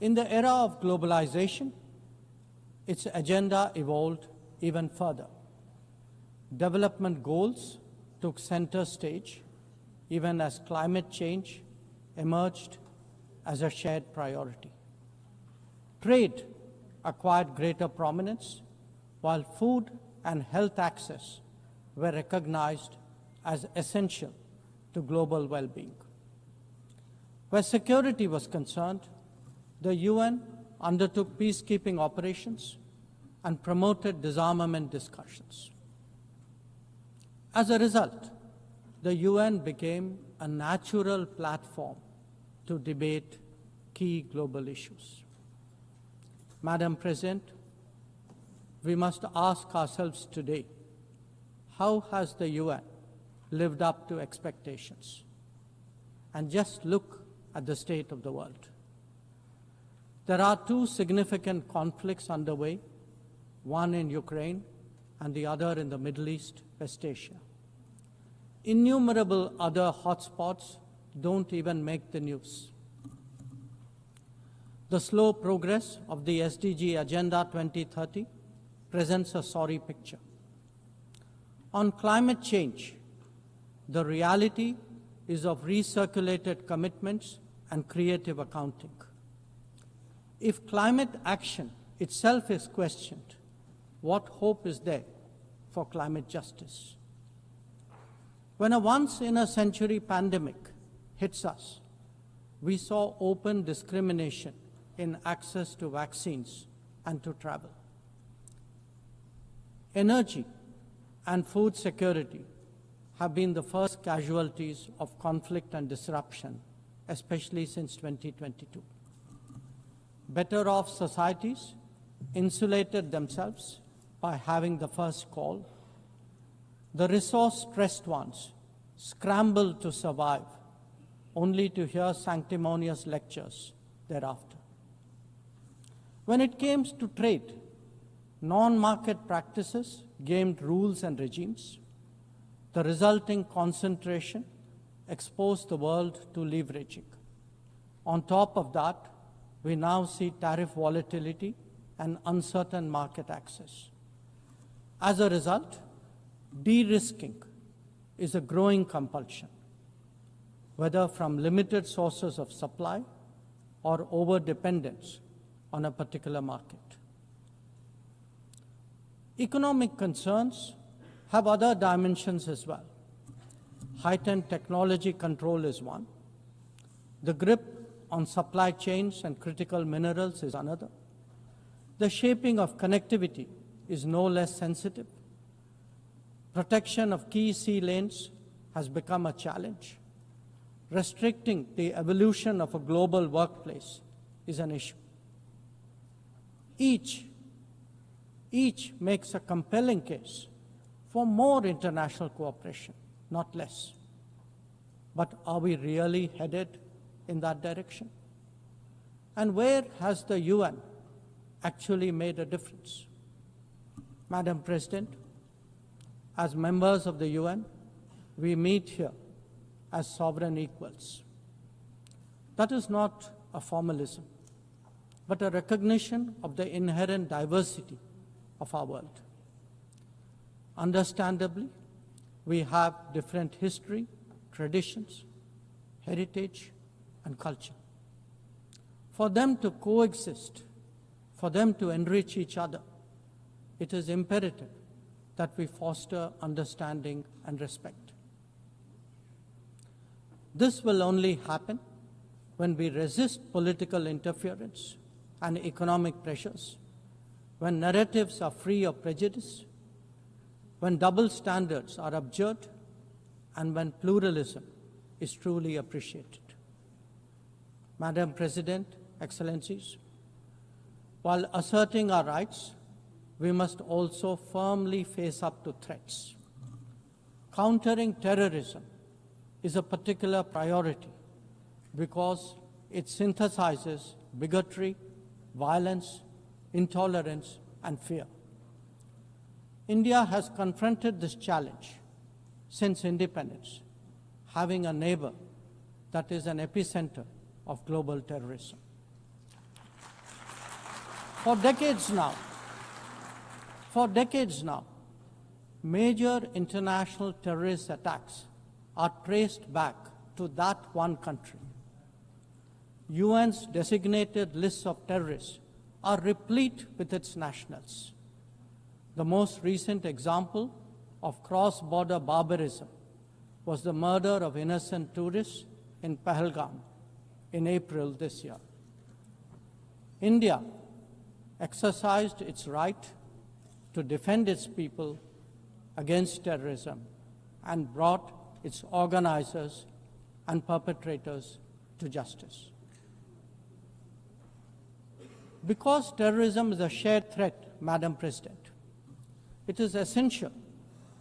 In the era of globalization, its agenda evolved even further. Development goals took center stage, even as climate change emerged as a shared priority. Trade acquired greater prominence, while food and health access were recognized as essential to global well-being. Where security was concerned, the UN undertook peacekeeping operations and promoted disarmament discussions. As a result, the UN became a natural platform to debate key global issues. Madam President, we must ask ourselves today, how has the UN lived up to expectations? And just look at the state of the world. There are 2 significant conflicts underway, one in Ukraine and the other in the Middle East, West Asia. Innumerable other hotspots don't even make the news. The slow progress of the SDG Agenda 2030 presents a sorry picture. On climate change, the reality is of recirculated commitments and creative accounting. If climate action itself is questioned, what hope is there for climate justice? When a once-in-a-century pandemic hits us, we saw open discrimination in access to vaccines and to travel. Energy and food security have been the first casualties of conflict and disruption, especially since 2022. Better-off societies insulated themselves by having the first call. The resource-stressed ones scrambled to survive, only to hear sanctimonious lectures thereafter. When it came to trade, Non-market practices gamed rules and regimes. The resulting concentration exposed the world to leveraging. On top of that, we now see tariff volatility and uncertain market access. As a result, de-risking is a growing compulsion, whether from limited sources of supply or over-dependence on a particular market. Economic concerns have other dimensions as well. Heightened technology control is one. The grip on supply chains and critical minerals is another. The shaping of connectivity is no less sensitive. Protection of key sea lanes has become a challenge. Restricting the evolution of a global workplace is an issue. Each makes a compelling case for more international cooperation, not less. But are we really headed in that direction? And where has the UN actually made a difference? Madam President, as members of the UN, we meet here as sovereign equals. That is not a formalism, but a recognition of the inherent diversity of our world. Understandably, we have different history, traditions, heritage, and culture. For them to coexist, for them to enrich each other, it is imperative that we foster understanding and respect. This will only happen when we resist political interference and economic pressures, when narratives are free of prejudice, when double standards are abjured, and when pluralism is truly appreciated. Madam President, Excellencies, while asserting our rights, we must also firmly face up to threats. Countering terrorism is a particular priority because it synthesizes bigotry, violence, intolerance, and fear. India has confronted this challenge since independence, having a neighbor that is an epicenter of global terrorism. For decades now, major international terrorist attacks are traced back to that one country. UN's designated lists of terrorists are replete with its nationals. The most recent example of cross-border barbarism was the murder of innocent tourists in Pahalgam in April this year. India exercised its right to defend its people against terrorism and brought its organizers and perpetrators to justice. Because terrorism is a shared threat, Madam President, it is essential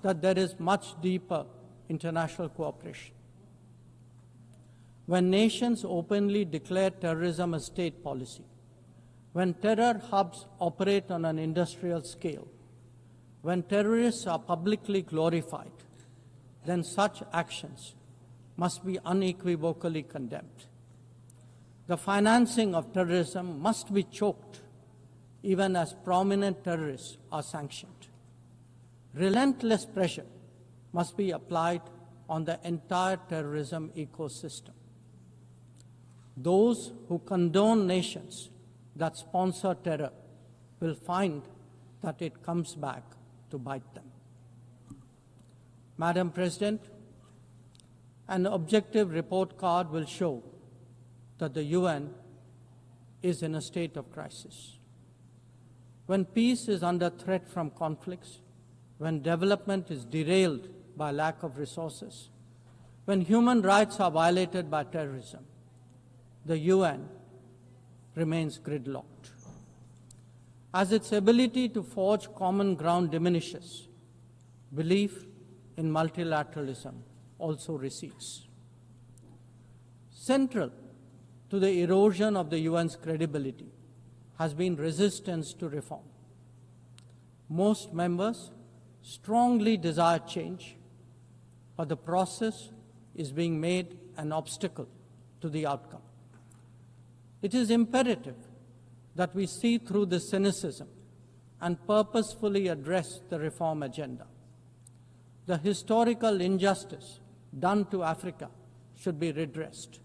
that there is much deeper international cooperation. When nations openly declare terrorism a state policy, when terror hubs operate on an industrial scale, when terrorists are publicly glorified, then such actions must be unequivocally condemned. The financing of terrorism must be choked, even as prominent terrorists are sanctioned. Relentless pressure must be applied on the entire terrorism ecosystem. Those who condone nations that sponsor terror will find that it comes back to bite them. Madam President, an objective report card will show that the UN is in a state of crisis. When peace is under threat from conflicts, when development is derailed by lack of resources, when human rights are violated by terrorism, the UN remains gridlocked. As its ability to forge common ground diminishes, belief in multilateralism also recedes. Central to the erosion of the UN's credibility has been resistance to reform. Most members strongly desire change, but the process is being made an obstacle to the outcome. It is imperative that we see through the cynicism and purposefully address the reform agenda. The historical injustice done to Africa should be redressed.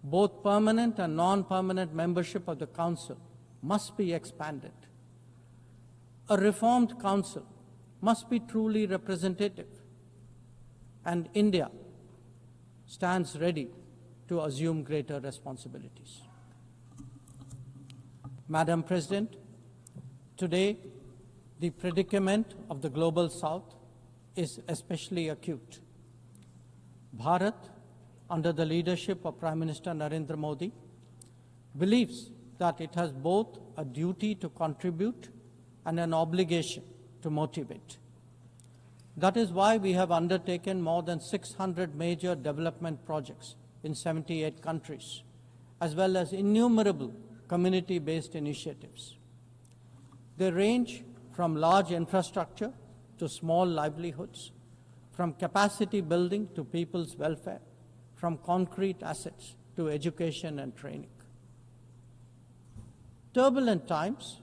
Both permanent and non-permanent membership of the Council must be expanded. A reformed Council must be truly representative, and India stands ready to assume greater responsibilities. Madam President, today the predicament of the Global South is especially acute. Bharat, under the leadership of Prime Minister Narendra Modi, believes that it has both a duty to contribute and an obligation to motivate. That is why we have undertaken more than 600 major development projects in 78 countries, as well as innumerable community-based initiatives. They range from large infrastructure to small livelihoods, from capacity building to people's welfare, from concrete assets to education and training. Turbulent times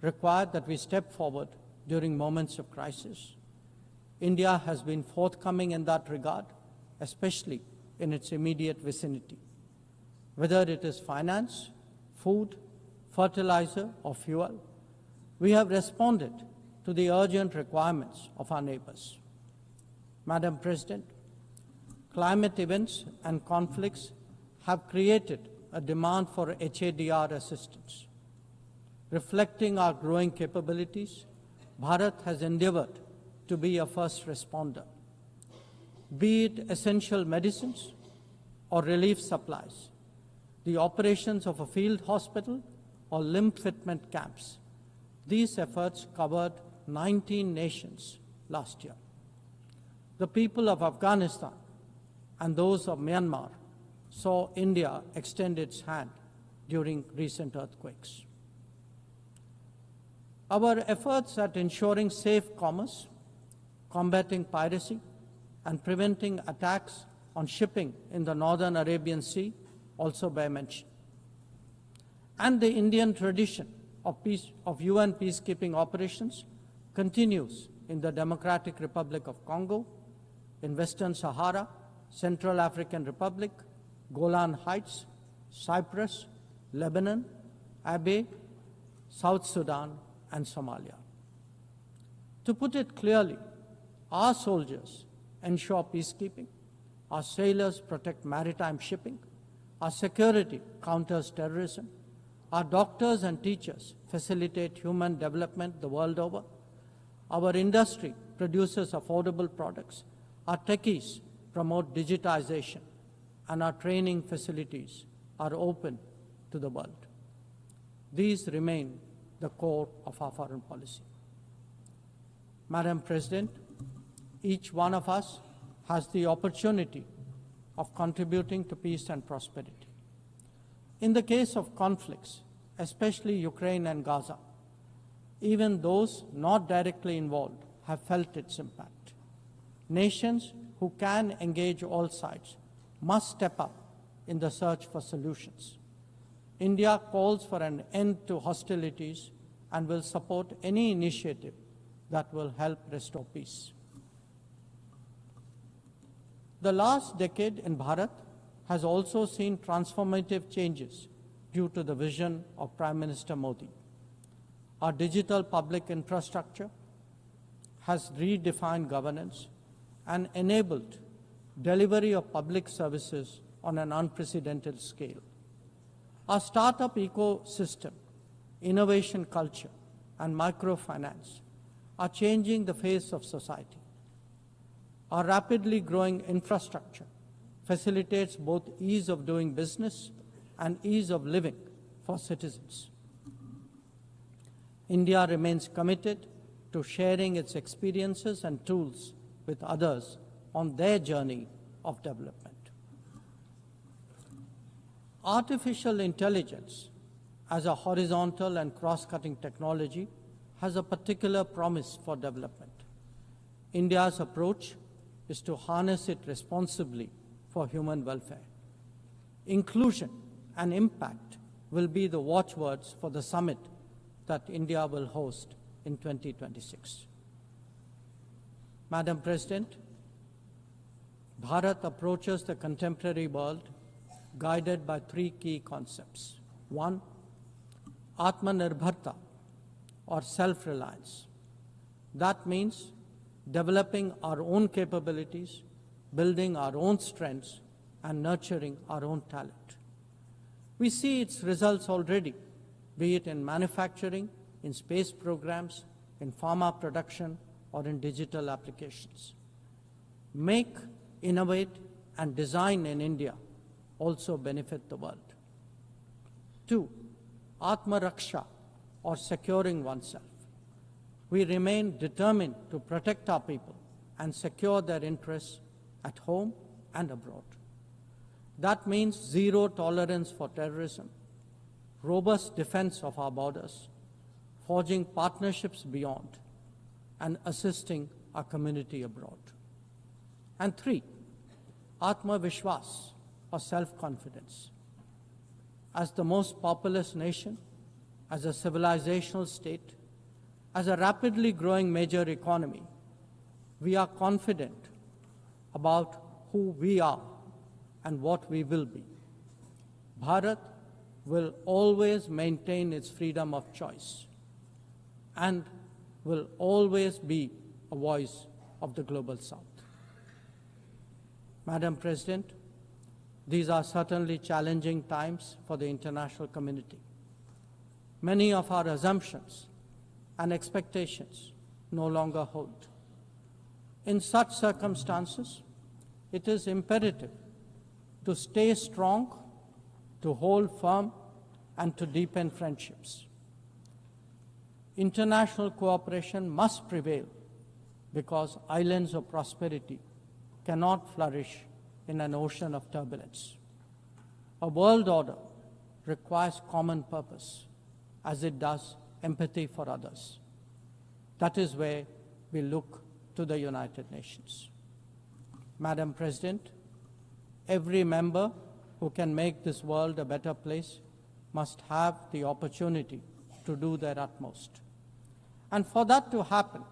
require that we step forward during moments of crisis. India has been forthcoming in that regard, especially in its immediate vicinity. Whether it is finance, food, fertilizer, or fuel, we have responded to the urgent requirements of our neighbors. Madam President, climate events and conflicts have created a demand for HADR assistance. Reflecting our growing capabilities, Bharat has endeavored to be a first responder. Be it essential medicines or relief supplies, the operations of a field hospital or limb fitment camps, these efforts covered 19 nations last year. The people of Afghanistan and those of Myanmar saw India extend its hand during recent earthquakes. Our efforts at ensuring safe commerce, combating piracy, and preventing attacks on shipping in the Northern Arabian Sea also bear mention. And the Indian tradition of UN peacekeeping operations continues in the Democratic Republic of Congo, in Western Sahara, Central African Republic, Golan Heights, Cyprus, Lebanon, Abyei, South Sudan, and Somalia. To put it clearly, our soldiers ensure peacekeeping, our sailors protect maritime shipping, our security counters terrorism, our doctors and teachers facilitate human development the world over, our industry produces affordable products, our techies promote digitization, and our training facilities are open to the world. These remain the core of our foreign policy. Madam President, each one of us has the opportunity of contributing to peace and prosperity. In the case of conflicts, especially Ukraine and Gaza, even those not directly involved have felt its impact. Nations who can engage all sides must step up in the search for solutions. India calls for an end to hostilities and will support any initiative that will help restore peace. The last decade in Bharat has also seen transformative changes due to the vision of Prime Minister Modi. Our digital public infrastructure has redefined governance and enabled delivery of public services on an unprecedented scale. Our startup ecosystem, innovation culture, and microfinance are changing the face of society. Our rapidly growing infrastructure facilitates both ease of doing business and ease of living for citizens. India remains committed to sharing its experiences and tools with others on their journey of development. Artificial intelligence as a horizontal and cross-cutting technology has a particular promise for development. India's approach is to harness it responsibly for human welfare. Inclusion and impact will be the watchwords for the summit that India will host in 2026. Madam President, Bharat approaches the contemporary world guided by three key concepts. One, Atmanirbharta, or self-reliance. That means developing our own capabilities, building our own strengths, and nurturing our own talent. We see its results already, be it in manufacturing, in space programs, in pharma production, or in digital applications. Make, innovate, and design in India also benefit the world. Two, Atmaraksha, or securing oneself. We remain determined to protect our people and secure their interests at home and abroad. That means zero tolerance for terrorism, robust defense of our borders, forging partnerships beyond, and assisting our community abroad. And three, Atma Vishwas, or self-confidence. As the most populous nation, as a civilizational state, as a rapidly growing major economy, we are confident about who we are and what we will be. Bharat will always maintain its freedom of choice and will always be a voice of the Global South. Madam President, these are certainly challenging times for the international community. Many of our assumptions and expectations no longer hold. In such circumstances, it is imperative to stay strong, to hold firm, and to deepen friendships. International cooperation must prevail because islands of prosperity cannot flourish in an ocean of turbulence. A world order requires common purpose, as it does empathy for others. That is where we look to the United Nations. Madam President, every member who can make this world a better place must have the opportunity to do their utmost. And for that to happen,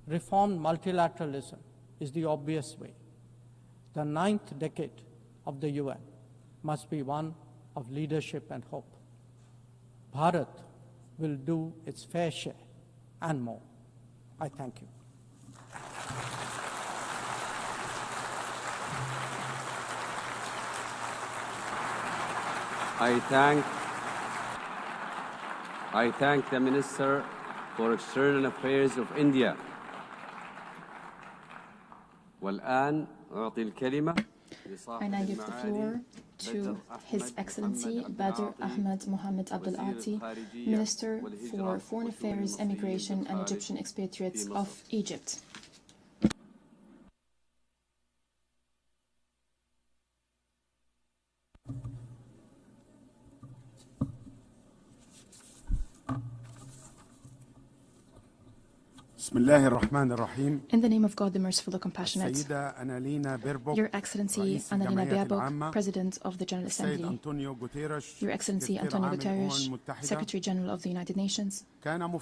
reformed multilateralism is the obvious way. The 9th decade of the UN must be one of leadership and hope. Bharat will do its fair share and more. I thank you. I thank the Minister for External Affairs of India. والآن أعطي الكلمة I now give the floor to His Excellency Badr Ahmed Mohammed Abdul Ati, Minister for Foreign Affairs, Immigration and Egyptian Expatriates of Egypt. In the name of God, the Merciful, the Compassionate, Your Excellency Annalena Baerbock, President of the General Assembly, Your Excellency Antonio Guterres, Secretary General of the United Nations, our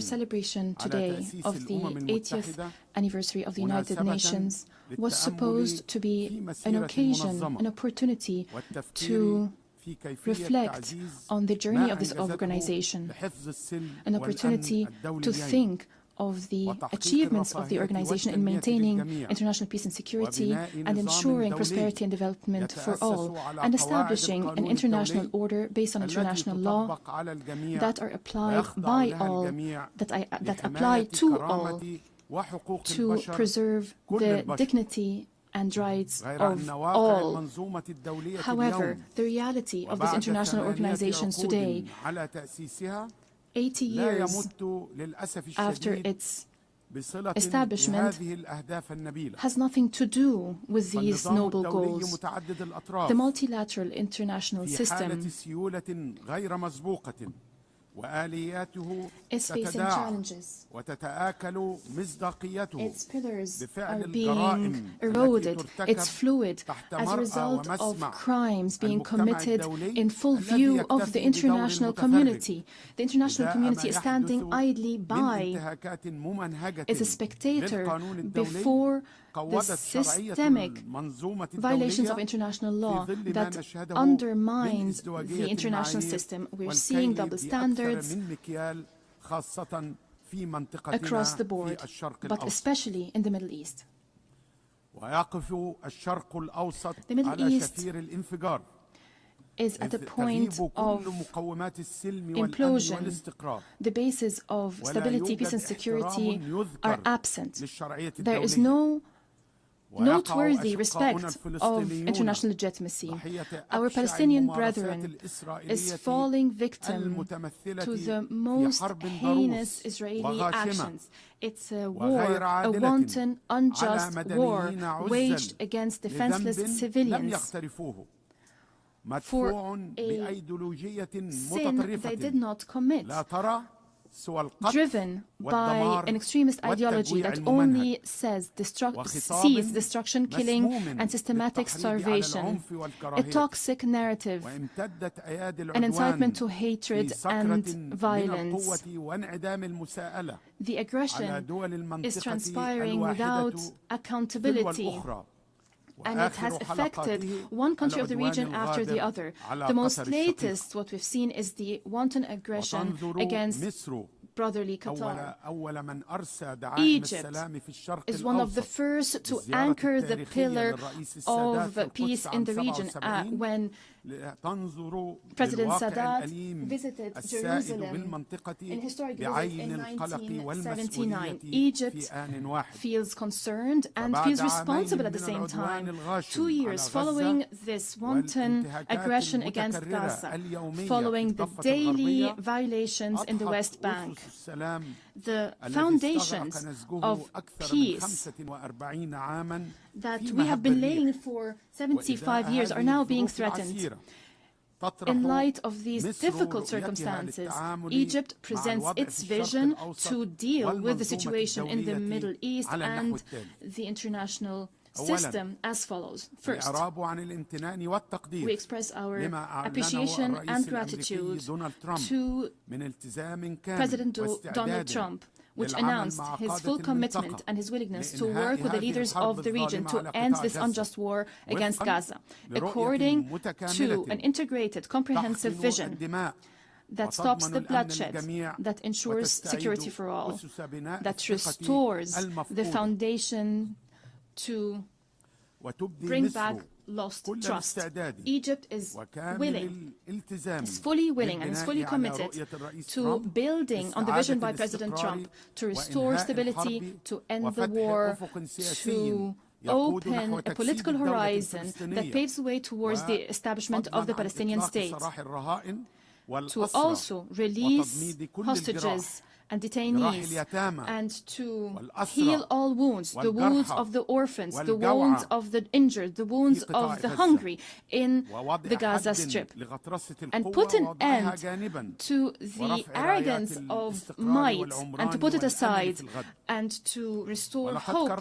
celebration today of the 80th anniversary of the United Nations was supposed to be an occasion, an opportunity to reflect on the journey of this organization, an opportunity to think of the achievements of the organization in maintaining international peace and security and ensuring prosperity and development for all, and establishing an international order based on international law that are applied by all, that apply to all, to preserve the dignity and rights of all. However, the reality of these international organizations today, 80 years after its establishment has nothing to do with these noble goals. The multilateral international system is facing challenges. Its pillars are being eroded. It's fluid as a result of crimes being committed in full view of the international community. The international community is standing idly by as a spectator before the systemic violations of international law that undermines the international system. We're seeing double standards across the board, but especially in the Middle East. The Middle East is at the point of implosion. The basis of stability, peace and security are absent. There is no noteworthy respect of international legitimacy. Our Palestinian brethren is falling victim to the most heinous Israeli actions. It's a war, a wanton, unjust war waged against defenseless civilians for a sin they did not commit, driven by an extremist ideology that only sees destruction, killing, and systematic starvation, a toxic narrative, an incitement to hatred and violence. The aggression is transpiring without accountability, and it has affected one country of the region after the other. The most latest, what we've seen, is the wanton aggression against brotherly Qatar. Egypt is one of the first to anchor the pillar of peace in the region when President Sadat visited Jerusalem in historic visit in 1979. Egypt feels concerned and feels responsible at the same time. 2 years following this wanton aggression against Gaza, following the daily violations in the West Bank, the foundations of peace that we have been laying for 75 years are now being threatened. In light of these difficult circumstances, Egypt presents its vision to deal with the situation in the Middle East and the international system as follows. First, we express our appreciation and gratitude to President Donald Trump, which announced his full commitment and his willingness to work with the leaders of the region to end this unjust war against Gaza, according to an integrated, comprehensive vision that stops the bloodshed, that ensures security for all, that restores the foundation to bring back lost trust. Egypt is willing, is fully willing and is fully committed to building on the vision by President Trump to restore stability, to end the war, to open a political horizon that paves the way towards the establishment of the Palestinian state, to also release hostages and detainees, and to heal all wounds, the wounds of the orphans, the wounds of the injured, the wounds of the hungry in the Gaza Strip, and put an end to the arrogance of might, and to put it aside, and to restore hope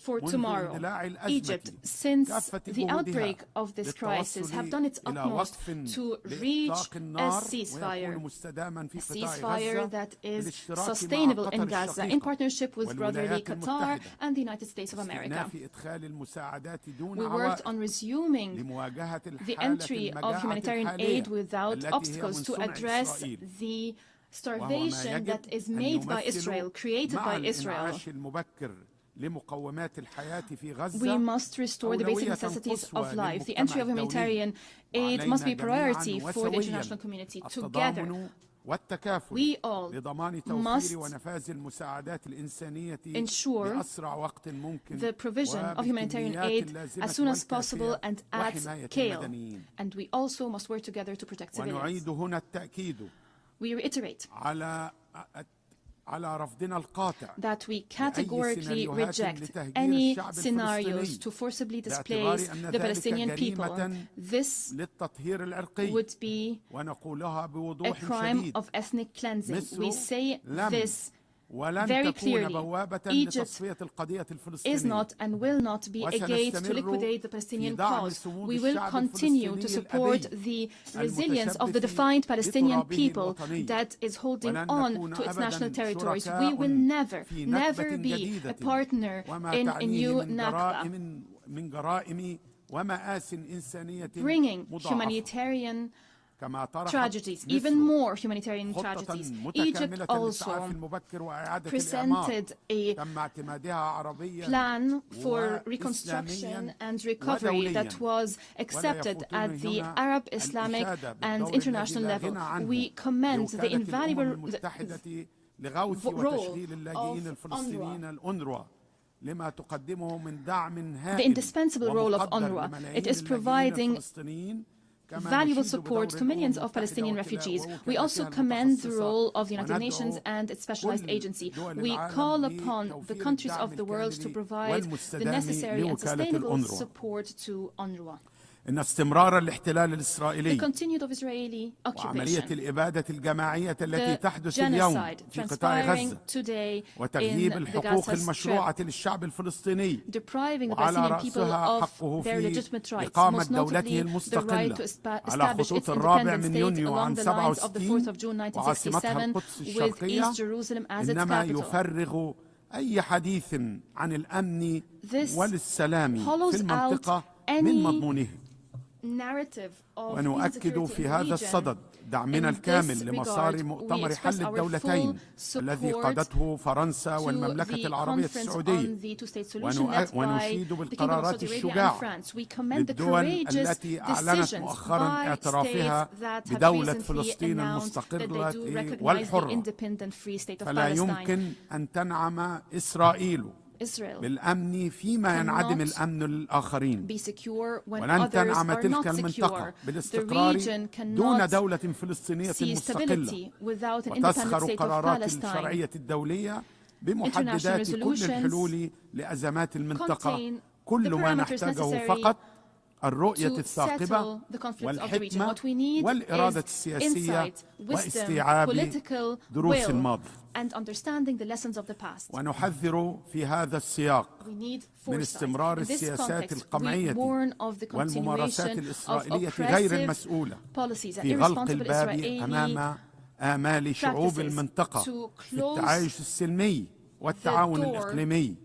for tomorrow. Egypt, since the outbreak of this crisis, have done its utmost to reach a ceasefire that is sustainable in Gaza, in partnership with brotherly Qatar and the United States of America. We worked on resuming the entry of humanitarian aid without obstacles to address the starvation that is made by Israel, created by Israel. We must restore the basic necessities of life. The entry of humanitarian aid must be a priority for the international community. Together, we all must ensure the provision of humanitarian aid as soon as possible and at scale. And we also must work together to protect civilians. We reiterate that we categorically reject any scenarios to forcibly displace the Palestinian people. This would be a crime of ethnic cleansing. We say this very clearly. Egypt is not and will not be a gate to liquidate the Palestinian cause. We will continue to support the resilience of the defined Palestinian people that is holding on to its national territories. We will never be a partner in a new Nakba, bringing humanitarian tragedies, even more humanitarian tragedies. Egypt also presented a plan for reconstruction and recovery that was accepted at the Arab, Islamic and international level. We commend the invaluable role of UNRWA. The indispensable role of UNRWA. It is providing valuable support to millions of Palestinian refugees. We also commend the role of the United Nations and its specialized agency. We call upon the countries of the world to provide the necessary and sustainable support to UNRWA. إن استمرار الاحتلال الإسرائيلي وعملية الإبادة الجماعية التي تحدث اليوم في قطاع غزة وتغييب الحقوق المشروعة للشعب الفلسطيني وعلى رأسها حقه في إقامة دولته المستقلة على خطوط الرابع من يونيو عام 67 وعاصمتها القدس الشرقية إنما يفرغ أي حديث عن الأمن والسلام في المنطقة من مضمونه. ونؤكد في هذا الصدد دعمنا الكامل لمسار مؤتمر حل الدولتين الذي قادته فرنسا والمملكة العربية السعودية ونشيد بالقرارات الشجاعة للدول التي أعلنت مؤخرا اعترافها بدولة فلسطين المستقلة والحرة. فلا يمكن أن تنعم إسرائيل بالأمن فيما ينعدم الأمن للآخرين، ولن تنعم تلك المنطقة بالاستقرار دون دولة فلسطينية مستقلة. وتسخر قرارات الشرعية الدولية بمحددات كل الحلول لأزمات المنطقة. كل ما نحتاجه فقط الرؤية الثاقبة والحكمة والإرادة السياسية واستيعاب دروس الماضي. ونحذر في هذا السياق من استمرار السياسات القمعية والممارسات الإسرائيلية غير المسؤولة في غلق الباب أمام آمال شعوب المنطقة في التعايش السلمي والتعاون الإقليمي.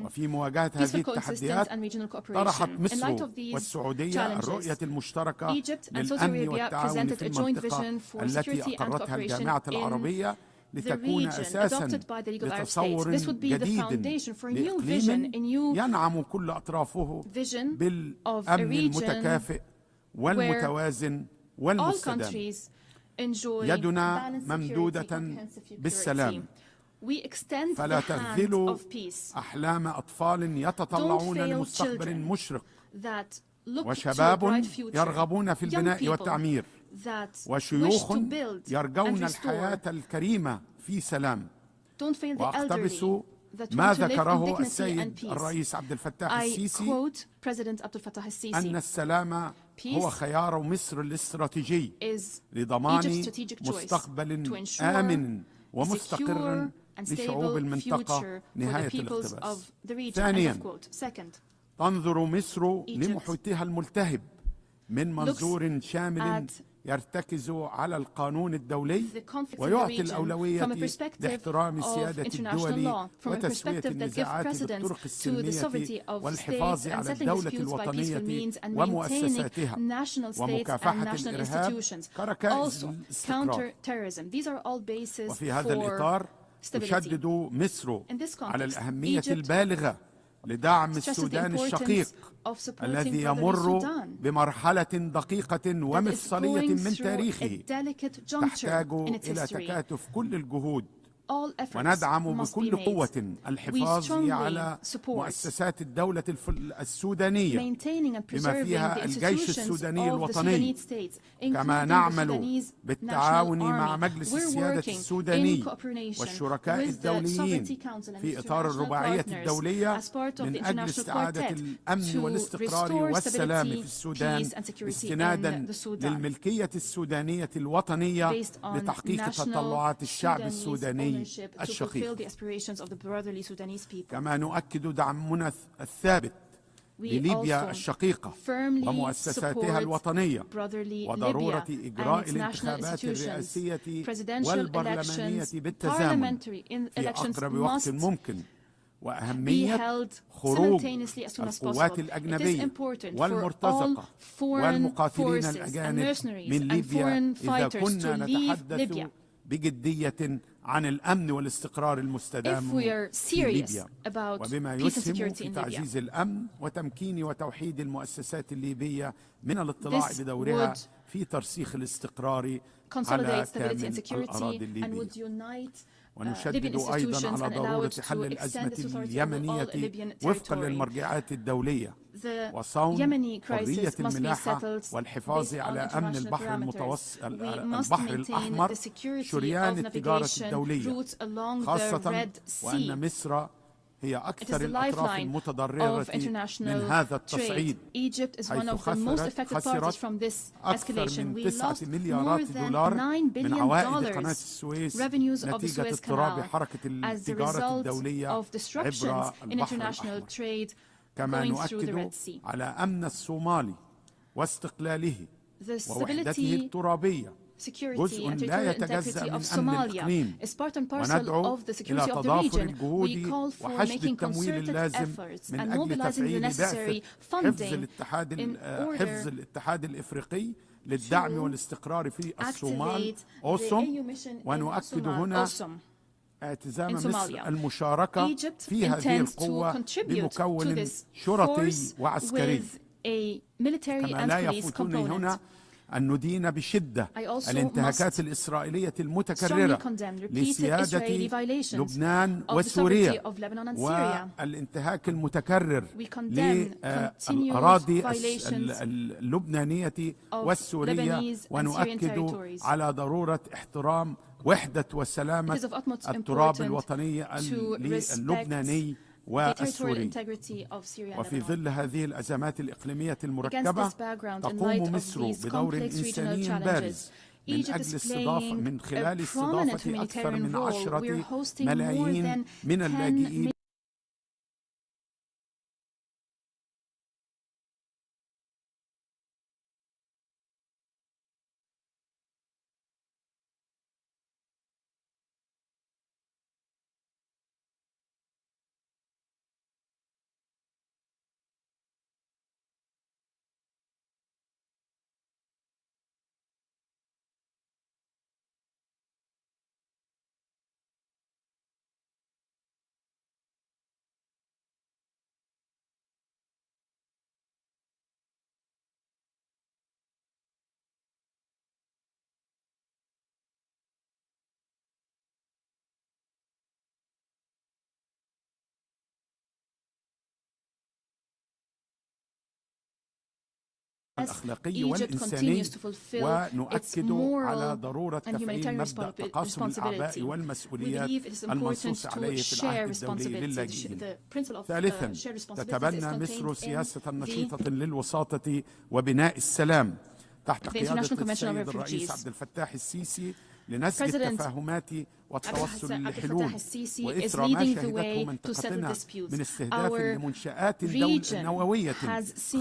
وفي مواجهة هذه التحديات طرحت مصر والسعودية الرؤية المشتركة للأمن والتعاون في المنطقة التي أقرتها الجامعة العربية لتكون أساساً لتصور جديد لإقليم ينعم كل أطرافه بالأمن المتكافئ والمتوازن والمستدام. يدنا ممدودة بالسلام، فلا تخذلوا أحلام أطفال يتطلعون لمستقبل مشرق، وشباب يرغبون في البناء والتعمير، وشيوخ يرجون الحياة الكريمة في سلام. وأقتبس ما ذكره السيد الرئيس عبد الفتاح السيسي أن السلام هو خيار مصر الاستراتيجي لضمان مستقبل آمن ومستقر لشعوب المنطقة نهاية الاقتباس. ثانيا، تنظر مصر لمحيطها الملتهب من منظور شامل يرتكز على القانون الدولي ويعطي الأولوية لاحترام سيادة الدول وتسوية النزاعات بالطرق السلمية والحفاظ على الدولة الوطنية ومؤسساتها ومكافحة الإرهاب كركائز الاستقرار. وفي هذا الإطار تشدد مصر على الأهمية البالغة لدعم السودان الشقيق الذي يمر بمرحلة دقيقة ومفصلية من تاريخه تحتاج إلى تكاتف كل الجهود وندعم بكل قوة الحفاظ على مؤسسات الدولة السودانية بما فيها الجيش السوداني الوطني، كما نعمل بالتعاون مع مجلس السيادة السوداني والشركاء الدوليين في إطار الرباعية الدولية من أجل استعادة الأمن والاستقرار والسلام في السودان استنادا للملكية السودانية الوطنية لتحقيق تطلعات الشعب السوداني الشقيق. كما نؤكد دعمنا الثابت لليبيا الشقيقة ومؤسساتها الوطنية وضرورة إجراء الانتخابات الرئاسية والبرلمانية بالتزامن في أقرب وقت ممكن، وأهمية خروج القوات الأجنبية والمرتزقة والمقاتلين الأجانب من ليبيا إذا كنا نتحدث بجدية عن الأمن والاستقرار المستدام في ليبيا، وبما يسهم في تعزيز الأمن وتمكين وتوحيد المؤسسات الليبية من الاطلاع بدورها في ترسيخ الاستقرار على كامل الأراضي الليبية. ونشدد أيضا على ضرورة حل الأزمة اليمنية وفقا للمرجعات الدولية وصون حرية الملاحة والحفاظ على أمن البحر الأحمر شريان التجارة الدولية، خاصة وأن مصر هي أكثر الأطراف المتضررة من هذا التصعيد، حيث خسرت أكثر من 9 مليارات دولار من عوائد قناة السويس نتيجة اضطراب حركة التجارة الدولية عبر البحر الأحمر. كما نؤكد على أمن الصومال واستقلاله ووحدته الترابية جزء لا يتجزأ من أمن الإقليم، وندعو إلى تضافر الجهود وحشد التمويل اللازم من أجل تفعيل بعثة حفظ الاتحاد الإفريقي للدعم والاستقرار في الصومال أوسم. ونؤكد هنا اعتزام مصر المشاركة في هذه القوة بمكون شرطي وعسكري. كما لا يفوتني هنا أن ندين بشدة الانتهاكات الإسرائيلية المتكررة لسيادة لبنان وسوريا والانتهاك المتكرر للأراضي اللبنانية والسورية. ونؤكد على ضرورة احترام وحدة وسلامة التراب الوطني اللبناني والسوري. وفي ظل هذه الأزمات الإقليمية المركبة تقوم مصر بدور إنساني بارز من خلال استضافة أكثر من 10 ملايين من اللاجئين الأخلاقي والإنساني. ونؤكد على ضرورة تفعيل مبدأ تقاسم الأعباء والمسؤوليات المنصوص عليه في العهد الدولي للاجئين. ثالثا، تتبنى مصر سياسة نشيطة للوساطة وبناء السلام تحت قيادة السيد الرئيس عبد الفتاح السيسي لنسج التفاهمات والتوصل للحلول، وإثر ما شهدته منطقتنا من استهداف لمنشآت نووية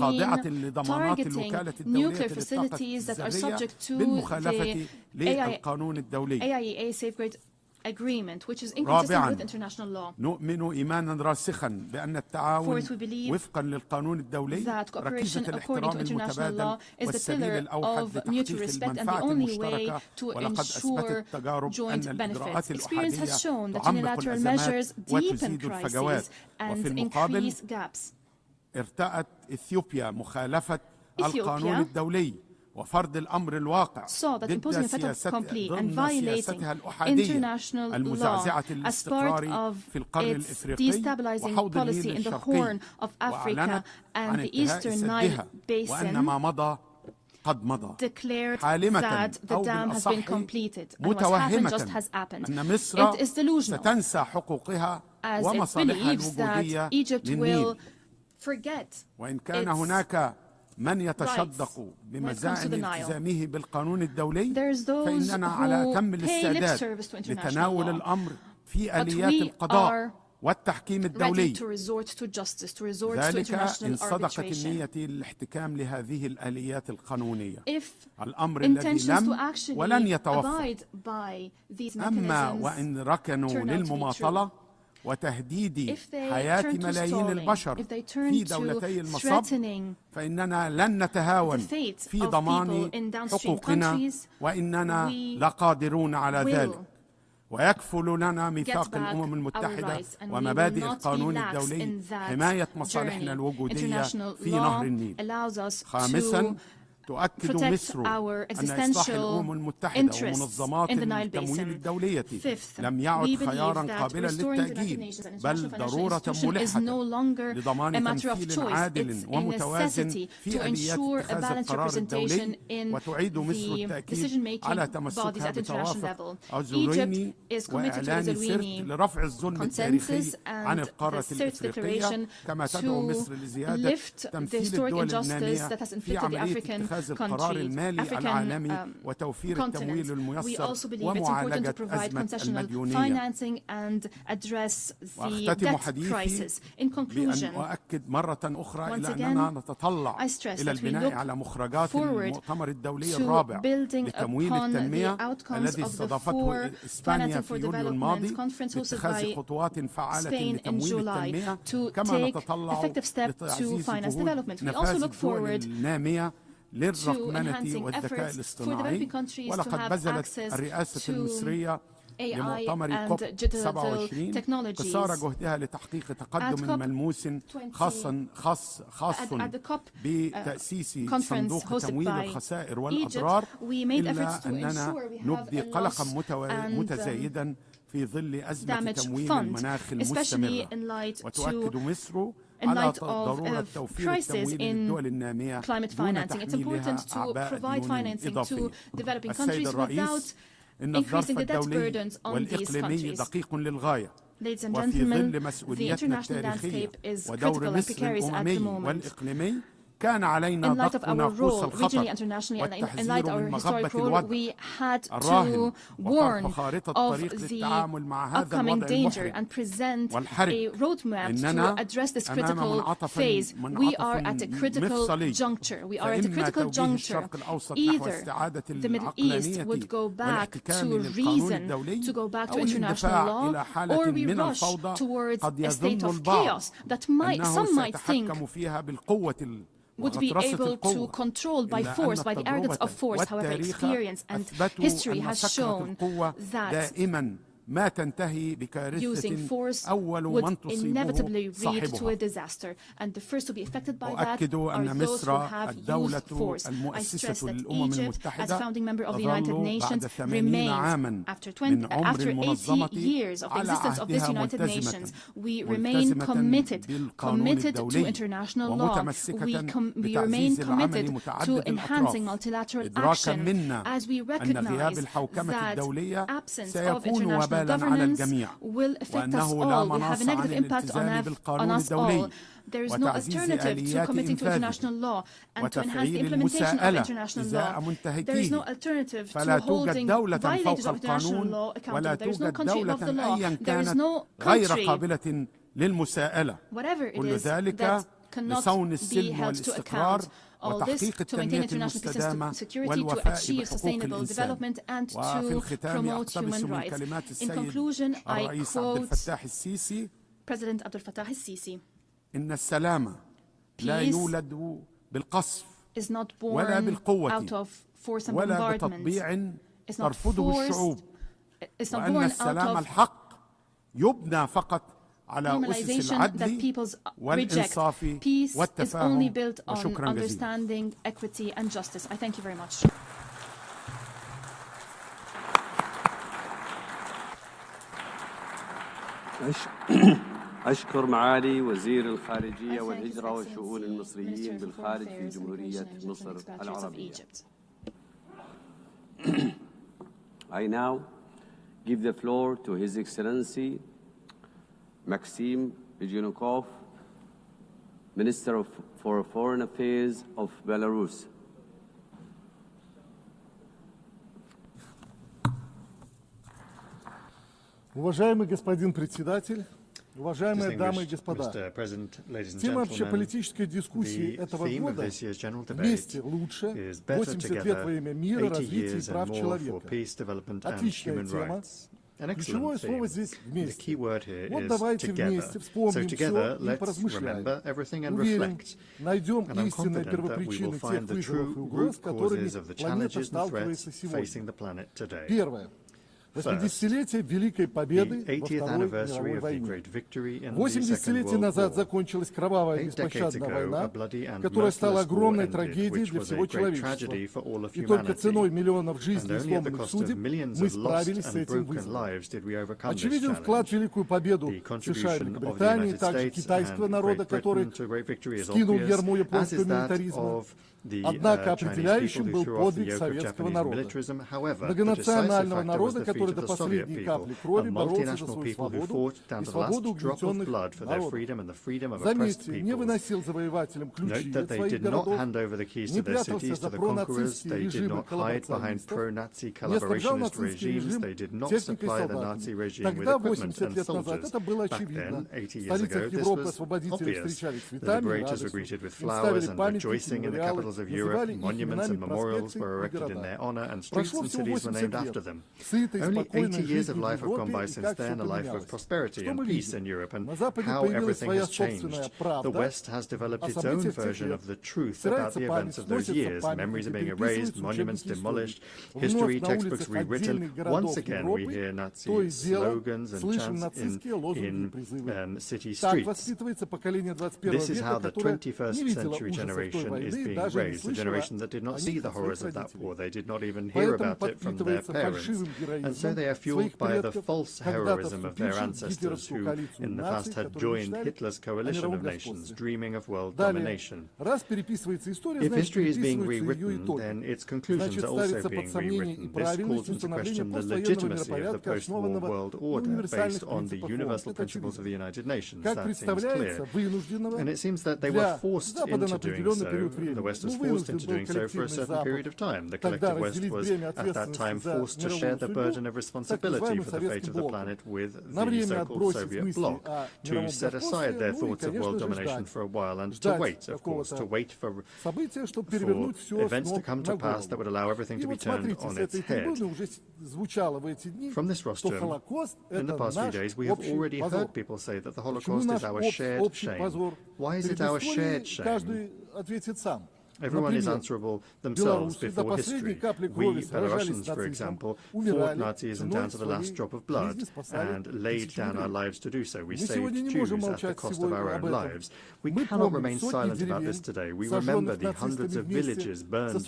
خاضعة لضمانات الوكالة الدولية للطاقة الذرية بالمخالفة للقانون الدولي. رابعا، نؤمن إيمانا راسخا بأن التعاون وفقا للقانون الدولي ركيزة الاحترام المتبادل والسبيل الأوحد لتحقيق المنفعة المشتركة. ولقد أثبتت التجارب أن الإجراءات الأحادية تعمق الأزمات وتزيد الفجوات. وفي المقابل ارتأت إثيوبيا مخالفة القانون الدولي وفرض الأمر الواقع ضد سياستها الأحادية المزعزعة للاستقرار في القرن الإفريقي وحوض النيل الشرقي، وأعلنت عن انتهاء سدها وأن ما مضى قد مضى، حالمة أو بالأصح متوهمة أن مصر ستنسى حقوقها ومصالحها الوجودية للنيل. وإن كان هناك من يتشدق بمزاعم التزامه بالقانون الدولي، فإننا على أتم الاستعداد لتناول الأمر في آليات القضاء والتحكيم الدولي، ذلك إن صدقت النية للاحتكام لهذه الآليات القنونية، الأمر الذي لم ولن يتوفر. أما وإن ركنوا للمماطلة وتهديد حياة ملايين البشر في دولتي المصب، فإننا لن نتهاون في ضمان حقوقنا، وإننا لقادرون على ذلك. ويكفل لنا ميثاق الأمم المتحدة ومبادئ القانون الدولي حماية مصالحنا الوجودية في نهر النيل. خامساً، تؤكد مصر أن إصلاح الأمم المتحدة ومنظمات التمويل الدولية لم يعد خياراً قابلاً للتأجيل، بل ضرورة ملحة لضمان تمثيل عادل ومتوازن في آليات اتخاذ القرار الدولي. وتعيد مصر التأكيد على تمسكها بتوافق أزوريني وإعلان سرت لرفع الظلم التاريخي عن القارة الإفريقية، كما تدعو مصر لزيادة تمثيل الدول النامية في عملية اتخاذ القرار المالي العالمي وتوفير التمويل الميسر ومعالجة أزمة المديونية. وأختتم حديثي بأن أؤكد مرة أخرى إلى أننا نتطلع إلى البناء على مخرجات المؤتمر الدولي الرابع لتمويل التنمية الذي استضافته إسبانيا في يوليو الماضي لاتخاذ خطوات فعالة لتمويل التنمية، كما نتطلع لتعزيز جهود نفاذ الدول النامية للرقمنة والذكاء الاصطناعي. ولقد بذلت الرئاسة المصرية لمؤتمر كوب 27 قصارى جهدها لتحقيق تقدم ملموس خاص بتأسيس صندوق تمويل الخسائر والأضرار، إلا أننا نبدي قلقا متزايدا في ظل أزمة تمويل المناخ المستمرة. وتؤكد مصر على ضرورة توفير التمويل للدول النامية دون تحميلها أعباء ديون إضافية. السيد الرئيس، إن الظرف الدولي والإقليمي دقيق للغاية، وفي ظل مسؤوليتنا التاريخية ودور مصر الأممي والإقليمي كان علينا ضبط ناقوس الخطر والتحذير من مغبة الوضع الراهن وطرح خارطة طريق للتعامل مع هذا الوضع المحرج والحرج. إننا أمام منعطف مفصلي، فإما توجيه الشرق الأوسط نحو استعادة العقلانية والاحتكام للقانون الدولي، أو الاندفاع إلى حالة من الفوضى قد يظن البعض أنه سيتحكم فيها بالقوة would be able to control by force, by the arrogance of force. However, experience and history has shown that ما تنتهي بكارثة أول من تصيبه صاحبها. وأؤكد أن مصر الدولة المؤسسة للأمم المتحدة تظل بعد 80 عاما من عمر المنظمة على عهدها ملتزمة بالقانون الدولي ومتمسكة بتعزيز العمل متعدد الأطراف، إدراكا منا أن غياب الحوكمة الدولية سيكون وبالا على الجميع، وأنه لا مناص عن الالتزام بالقانون الدولي وتعزيز آليات إنفاذه وتفعيل المساءلة إزاء منتهكيه. فلا توجد دولة فوق القانون، ولا توجد دولة أيا كانت غير قابلة للمساءلة. كل ذلك لصون السلم والاستقرار وتحقيق التنمية المستدامة والوفاء بحقوق الإنسان. وفي الختام أقتبس من كلمات السيد الرئيس عبد الفتاح السيسي: إن السلام لا يولد بالقصف ولا بالقوة ولا بتطبيع ترفضه الشعوب، وأن السلام الحق يبنى فقط normalization that peoples reject. Peace is only built on understanding, equity, and justice. I thank you very much. أشكر معالي وزير الخارجية والهجرة والشؤون المصريين بالخارج في جمهورية مصر العربية. I now give the floor to His Excellency Maxim Rezhenikov, Minister for Foreign Affairs of Belarus. Уважаемый господин председатель, уважаемые дамы и господа, тема общеполитической дискуссии этого года «Вместе лучше. 80 лет во имя мира, развития и прав человека». Отличная тема. Ключевое слово здесь «вместе». Вот давайте вместе вспомним все и поразмышляем. Уверен, найдем истинные первопричины тех вызовов и угроз, с которыми планета сталкивается сегодня. Первое. 80-летие Великой Победы во Второй мировой войне. 80 назад закончилась кровавая беспощадная война, которая стала огромной трагедией для всего человечества. И только ценой миллионов жизней и сломанных судеб мы справились с этим вызовом. Очевиден вклад в Великую Победу США и Великобритании, также китайского народа, который скинул ярмо японского милитаризма. Однако определяющим был подвиг советского народа, многонационального народа, который до последней капли крови боролся за свою свободу и свободу угнетенных народов. Заметьте, не выносил завоевателям ключи от своих городов, не прятался за пронацистские режимы коллаборационистов, не снабжал нацистский режим техникой и солдатами. Тогда, 80 лет назад, это было очевидно. В столицах Европы освободители встречались цветами и радостью, им ставили памятники, мемориалы, of Europe, monuments and memorials were erected in their honor, and streets and cities were named after them. Only 80 years of life have gone by since then, a life of prosperity and peace in Europe, and how everything has changed. The West has developed its own version of the truth about the events of those years. Memories are being erased, monuments demolished, history textbooks rewritten. Once again, we hear Nazi slogans and chants in city streets. This is how the 21st century generation is being raised, a generation that did not see the horrors of that war. They did not even hear about it from their parents. And so they are fueled by the false heroism of their ancestors who in the past had joined Hitler's coalition of nations, dreaming of world domination. If history is being rewritten, then its conclusions are also being rewritten. This calls into question the legitimacy of the post-war world order based on the universal principles of the United Nations. That seems clear. And it seems that they were forced into doing so. The West was forced into doing so for a certain period of time. The collective West was at that time forced to share the burden of responsibility for the fate of the planet with the so-called Soviet bloc, to set aside their thoughts of world domination for a while and to wait, of course, to wait for events to come to pass that would allow everything to be turned on its head. From this rostrum, in the past few days, we have already heard people say that the Holocaust is our shared shame. Why is it our shared shame? Everyone is answerable themselves before history. We, Belarusians, for example, fought Nazism down to the last drop of blood and laid down our lives to do so. We saved Jews at the cost of our own lives. We cannot remain silent about this today. We remember the hundreds of villages burned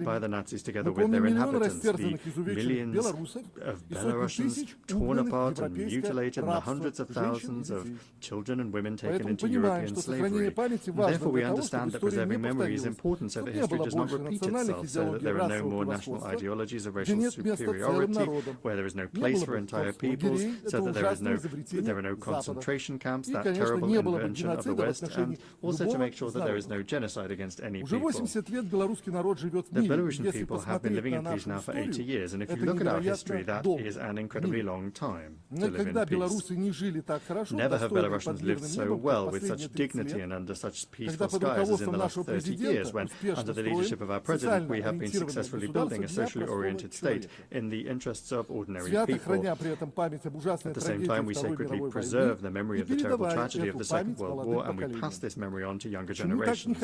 by the Nazis together with their inhabitants, the millions of Belarusians torn apart and mutilated, and the hundreds of thousands of children and women taken into European slavery. Therefore, we understand that preserving memory is important so that history does not repeat itself, so that there are no more national ideologies of racial superiority, where there is no place for entire peoples, so that there are no concentration camps, that terrible invention of the West, and also to make sure that there is no genocide against any people. The Belarusian people have been living in peace now for 80 years, and if you look at our history, that is an incredibly long time to live in peace. Never have Belarusians lived so well, with such dignity and under such peaceful skies as in the last 30 years, when, under the leadership of our president, we have been successfully building a socially oriented state in the interests of ordinary people. At the same time, we sacredly preserve the memory of the terrible tragedy of the Second World War, and we pass this memory on to younger generations.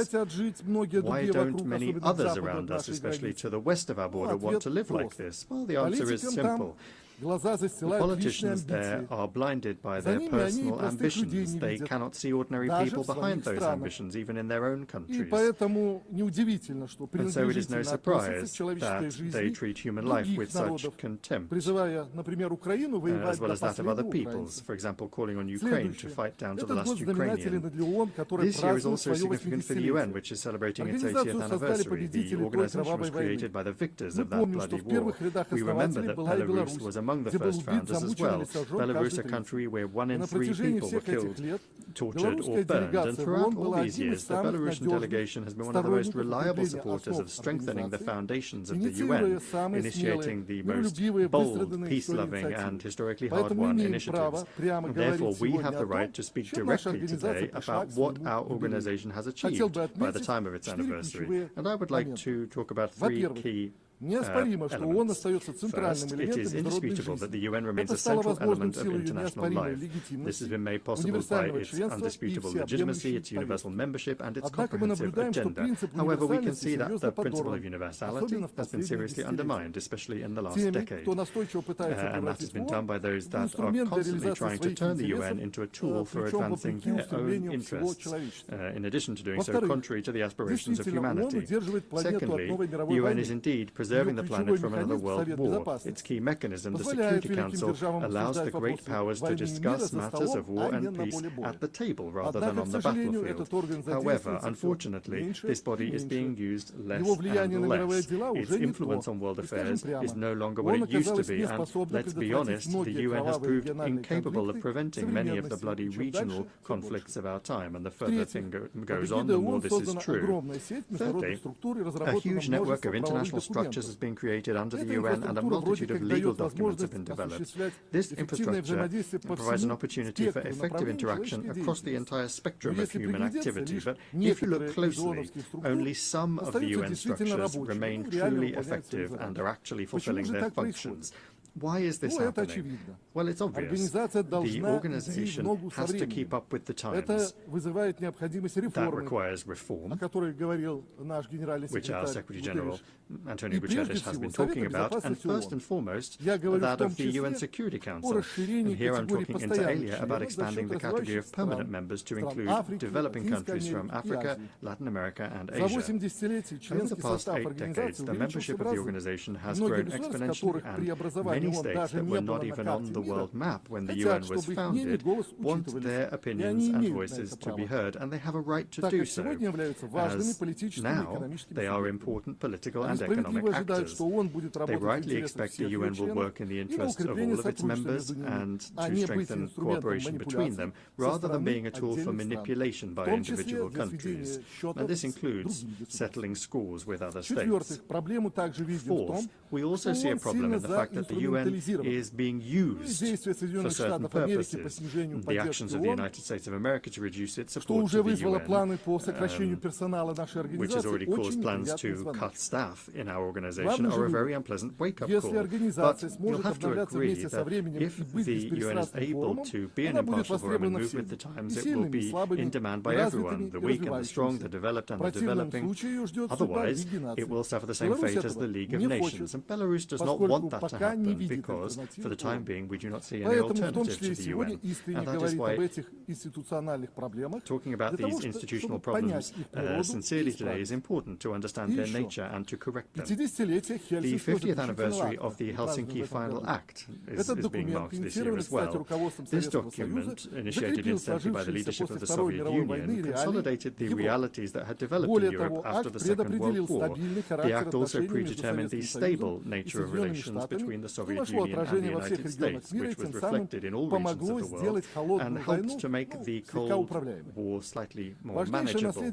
Why don't many others around us, especially to the west of our border, want to live like this? Well, the answer is simple. The politicians there are blinded by their personal ambitions. They cannot see ordinary people behind those ambitions, even in their own countries. And so it is no surprise that they treat human life with such contempt, as well as that of other peoples, for example, calling on Ukraine to fight down to the last Ukrainian. This year is also significant for the UN, which is celebrating its 80th anniversary. The organization was created by the victors of that bloody war. We remember that Belarus was among the first founders as well. Belarus, a country where 1 in 3 people were killed, tortured or burned, and throughout all these years the Belarusian delegation has been one of the most reliable supporters of strengthening the foundations of the UN, initiating the most bold, peace-loving and historically hard-won initiatives. Therefore, we have the right to speak directly today about what our organization has achieved by the time of its anniversary. And I would like to talk about 3 key elements. First, it is indisputable that the UN remains a central element of international life. This has been made possible by its undisputable legitimacy, its universal membership, and its comprehensive agenda. However, we can see that the principle of universality has been seriously undermined, especially in the last decade. And that has been done by those that are constantly trying to turn the UN into a tool for advancing their own interests, in addition to doing so contrary to the aspirations of humanity. Secondly, the UN is indeed preserving the planet from another world war. Its key mechanism, the Security Council, allows the great powers to discuss matters of war and peace at the table rather than on the battlefield. However, unfortunately, this body is being used less and less. Its influence on world affairs is no longer what it used to be, and let's be honest, the UN has proved incapable of preventing many of the bloody regional conflicts of our time, and the further thing goes on, the more this is true. Thirdly, a huge network of international structures has been created under the UN, and a multitude of legal documents have been developed. This infrastructure provides an opportunity for effective interaction across the entire spectrum of human activity. But if you look closely, only some of the UN structures remain truly effective and are actually fulfilling their functions. Why is this happening? Well, it's obvious. The organization has to keep up with the times. That requires reform, which our Secretary General Antonio Guterres has been talking about, and first and foremost, that of the UN Security Council. And here I'm talking inter alia about expanding the category of permanent members to include developing countries from Africa, Latin America, and Asia. Over the past 8 decades, the membership of the organization has grown exponentially, and many states that were not even on the world map when the UN was founded want their opinions and voices to be heard, and they have a right to do so, as now they are important political and economic actors. They rightly expect the UN will work in the interests of all of its members and to strengthen cooperation between them, rather than being a tool for manipulation by individual countries. And this includes settling scores with other states. Fourth, we also see a problem in the fact that the UN is being used for certain purposes. The actions of the United States of America to reduce its support to the UN, which has already caused plans to cut staff in our organization, are a very unpleasant wake-up call. But you'll have to agree that if the UN is able to be an impartial forum and move with the times, it will be in demand by everyone, the weak and the strong, the developed and the developing. Otherwise, it will suffer the same fate as the League of Nations. And Belarus does not want that to happen, because for the time being we do not see any alternative to the UN. And that is why talking about these institutional problems sincerely today is important, to understand their nature and to correct them. The 50th anniversary of the Helsinki Final Act is being marked this year as well. This document, initiated incidentally by the leadership of the Soviet Union, consolidated the realities that had developed in Europe after the Second World War. The Act also predetermined the stable nature of relations between the Soviet Union and the United States, which was reflected in all regions of the world and helped to make the Cold War slightly more manageable.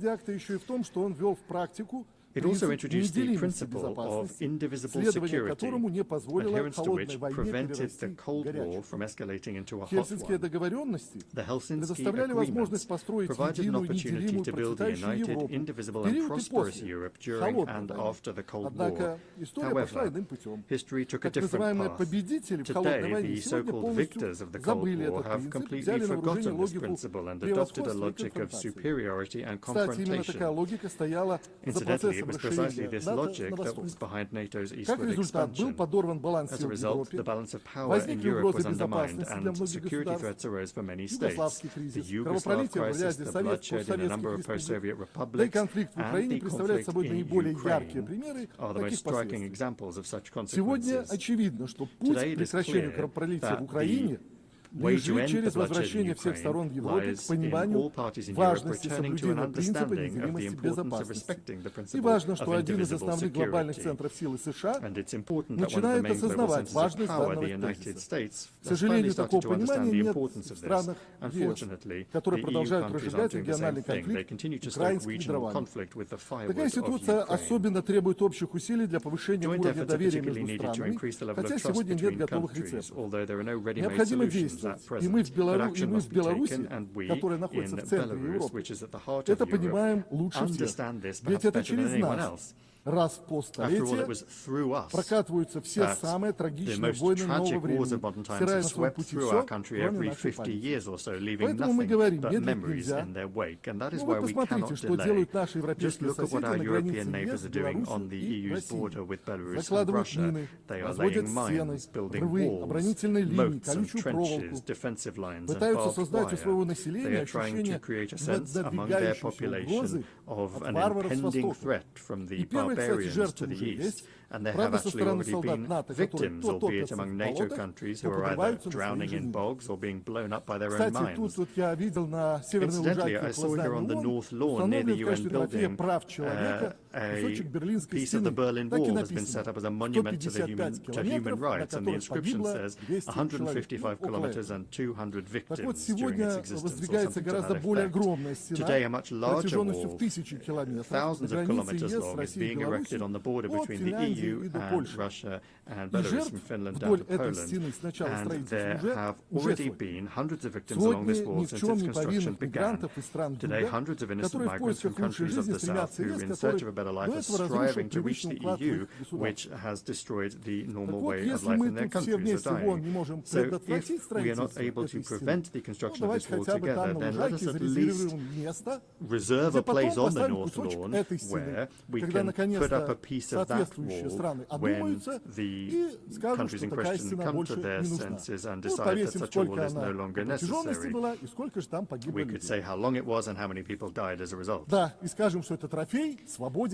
It also introduced the principle of indivisible security, adherence to which prevented the Cold War from escalating into a hot one. The Helsinki Agreements provided an opportunity to build a united, indivisible and prosperous Europe during and after the Cold War. However, history took a different path. Today, the so-called victors of the Cold War have completely forgotten this principle and adopted a logic of superiority and confrontation. Incidentally, it was precisely this logic that was behind NATO's eastward expansion. As a result, the balance of power in Europe was undermined, and security threats arose for many states. The Yugoslav crisis, the bloodshed in a number of post-Soviet republics, and the conflict in Ukraine are the most striking examples of such consequences. Today it is clear that the way to end the bloodshed in Ukraine lies in all parties in Europe returning to an understanding of the importance of respecting the principle of indivisible security. And it's important that one of the main global centers of power, the United States, has finally started to understand the importance of this. Unfortunately, the EU countries aren't doing the same thing. They continue to stoke regional conflict with the firewood of Ukraine. Joint efforts are particularly needed to increase the level of trust between countries, although there are no ready-made solutions at present. But action must be taken, and we in Belarus, which is at the heart of Europe, understand this perhaps better than anyone else. After all, it was through us that the most tragic wars of modern times have swept through our country every 50 years or so, leaving nothing but memories in their wake. And that is why we cannot delay. Just look at what our European neighbours are doing on the EU's border with Belarus and Russia. They are laying mines, building walls, moats and trenches, defensive lines and barbed wire. They are trying to create a sense among their population of an impending threat from the barbarians to the east, and there have actually already been victims, albeit among NATO countries, who are either drowning in bogs or being blown up by their own mines. Incidentally, I saw here on the North Lawn near the UN building a piece of the Berlin Wall has been set up as a monument to human rights, and the inscription says 155 kilometers and 200 victims during its existence, or something to that effect. Today, a much larger wall, thousands of kilometers long, is being erected on the border between the EU and Russia and Belarus, from Finland down to Poland, and there have already been hundreds of victims along this wall since its construction began. Today, hundreds of innocent migrants from countries of the south who, in search of a better life, are striving to reach the EU, which has destroyed the normal way of life in their countries, are dying. So if we are not able to prevent the construction of this wall together, then let us at least reserve a place on the North Lawn where we can put up a piece of that wall when the countries in question come to their senses and decide that such a wall is no longer necessary. We could say how long it was and how many people died as a result.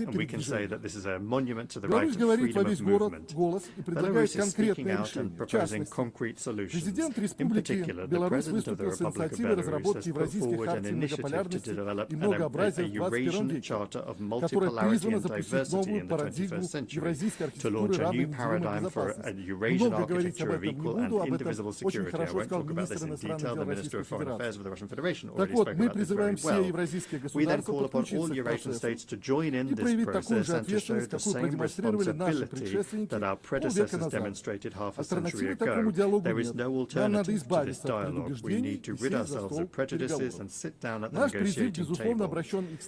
And we can say that this is a monument to the right of freedom of movement. Belarus is speaking out and proposing concrete solutions. In particular, the President of the Republic of Belarus has put forward an initiative to develop a Eurasian Charter of multipolarity and diversity in the 21st century, to launch a new paradigm for a Eurasian architecture of equal and indivisible security. I won't talk about this in detail. The Minister of Foreign Affairs of the Russian Federation already spoke about this very well. We then call upon all Eurasian states to join in this process and to show the same responsibility that our predecessors demonstrated half a century ago. There is no alternative to this dialogue. We need to rid ourselves of prejudices and sit down at the negotiating table.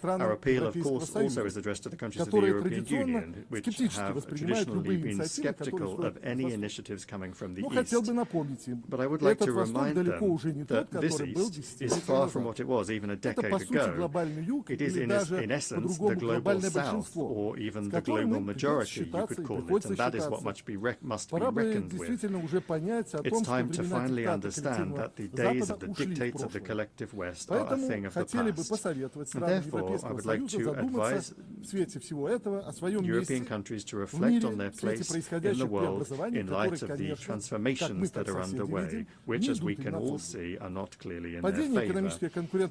Our appeal, of course, also is addressed to the countries of the European Union, which have traditionally been skeptical of any initiatives coming from the East. But I would like to remind them that this East is far from what it was even a decade ago. It is, in essence, the global South, or even the global majority, you could call it, and that is what must be reckoned with. It's time to finally understand that the days of the dictates of the collective West are a thing of the past. And therefore, I would like to advise European countries to reflect on their place in the world in light of the transformations that are underway, which, as we can all see, are not clearly in their favor.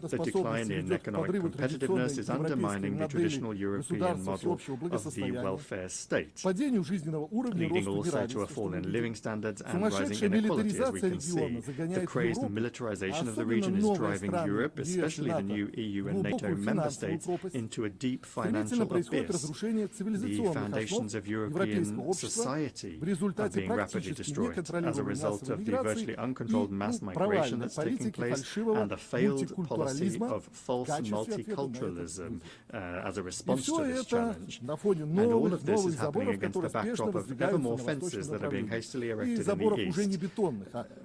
The decline in economic competitiveness is undermining the traditional European model of the welfare state, leading also to a fall in living standards and rising inequality, as we can see. The crazed militarization of the region is driving Europe, especially the new EU and NATO member states, into a deep financial abyss. The foundations of European society are being rapidly destroyed as a result of the virtually uncontrolled mass migration that's taking place and the failed policy of false multiculturalism as a response to this challenge. And all of this is happening against the backdrop of ever more fences that are being hastily erected in the East.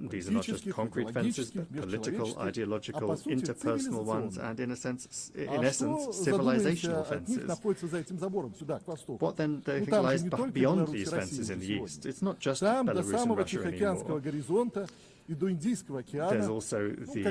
These are not just concrete fences, but political, ideological, interpersonal ones, and in essence, civilizational fences. What then do you think lies beyond these fences in the East? It's not just Belarus and Russia anymore. There's also the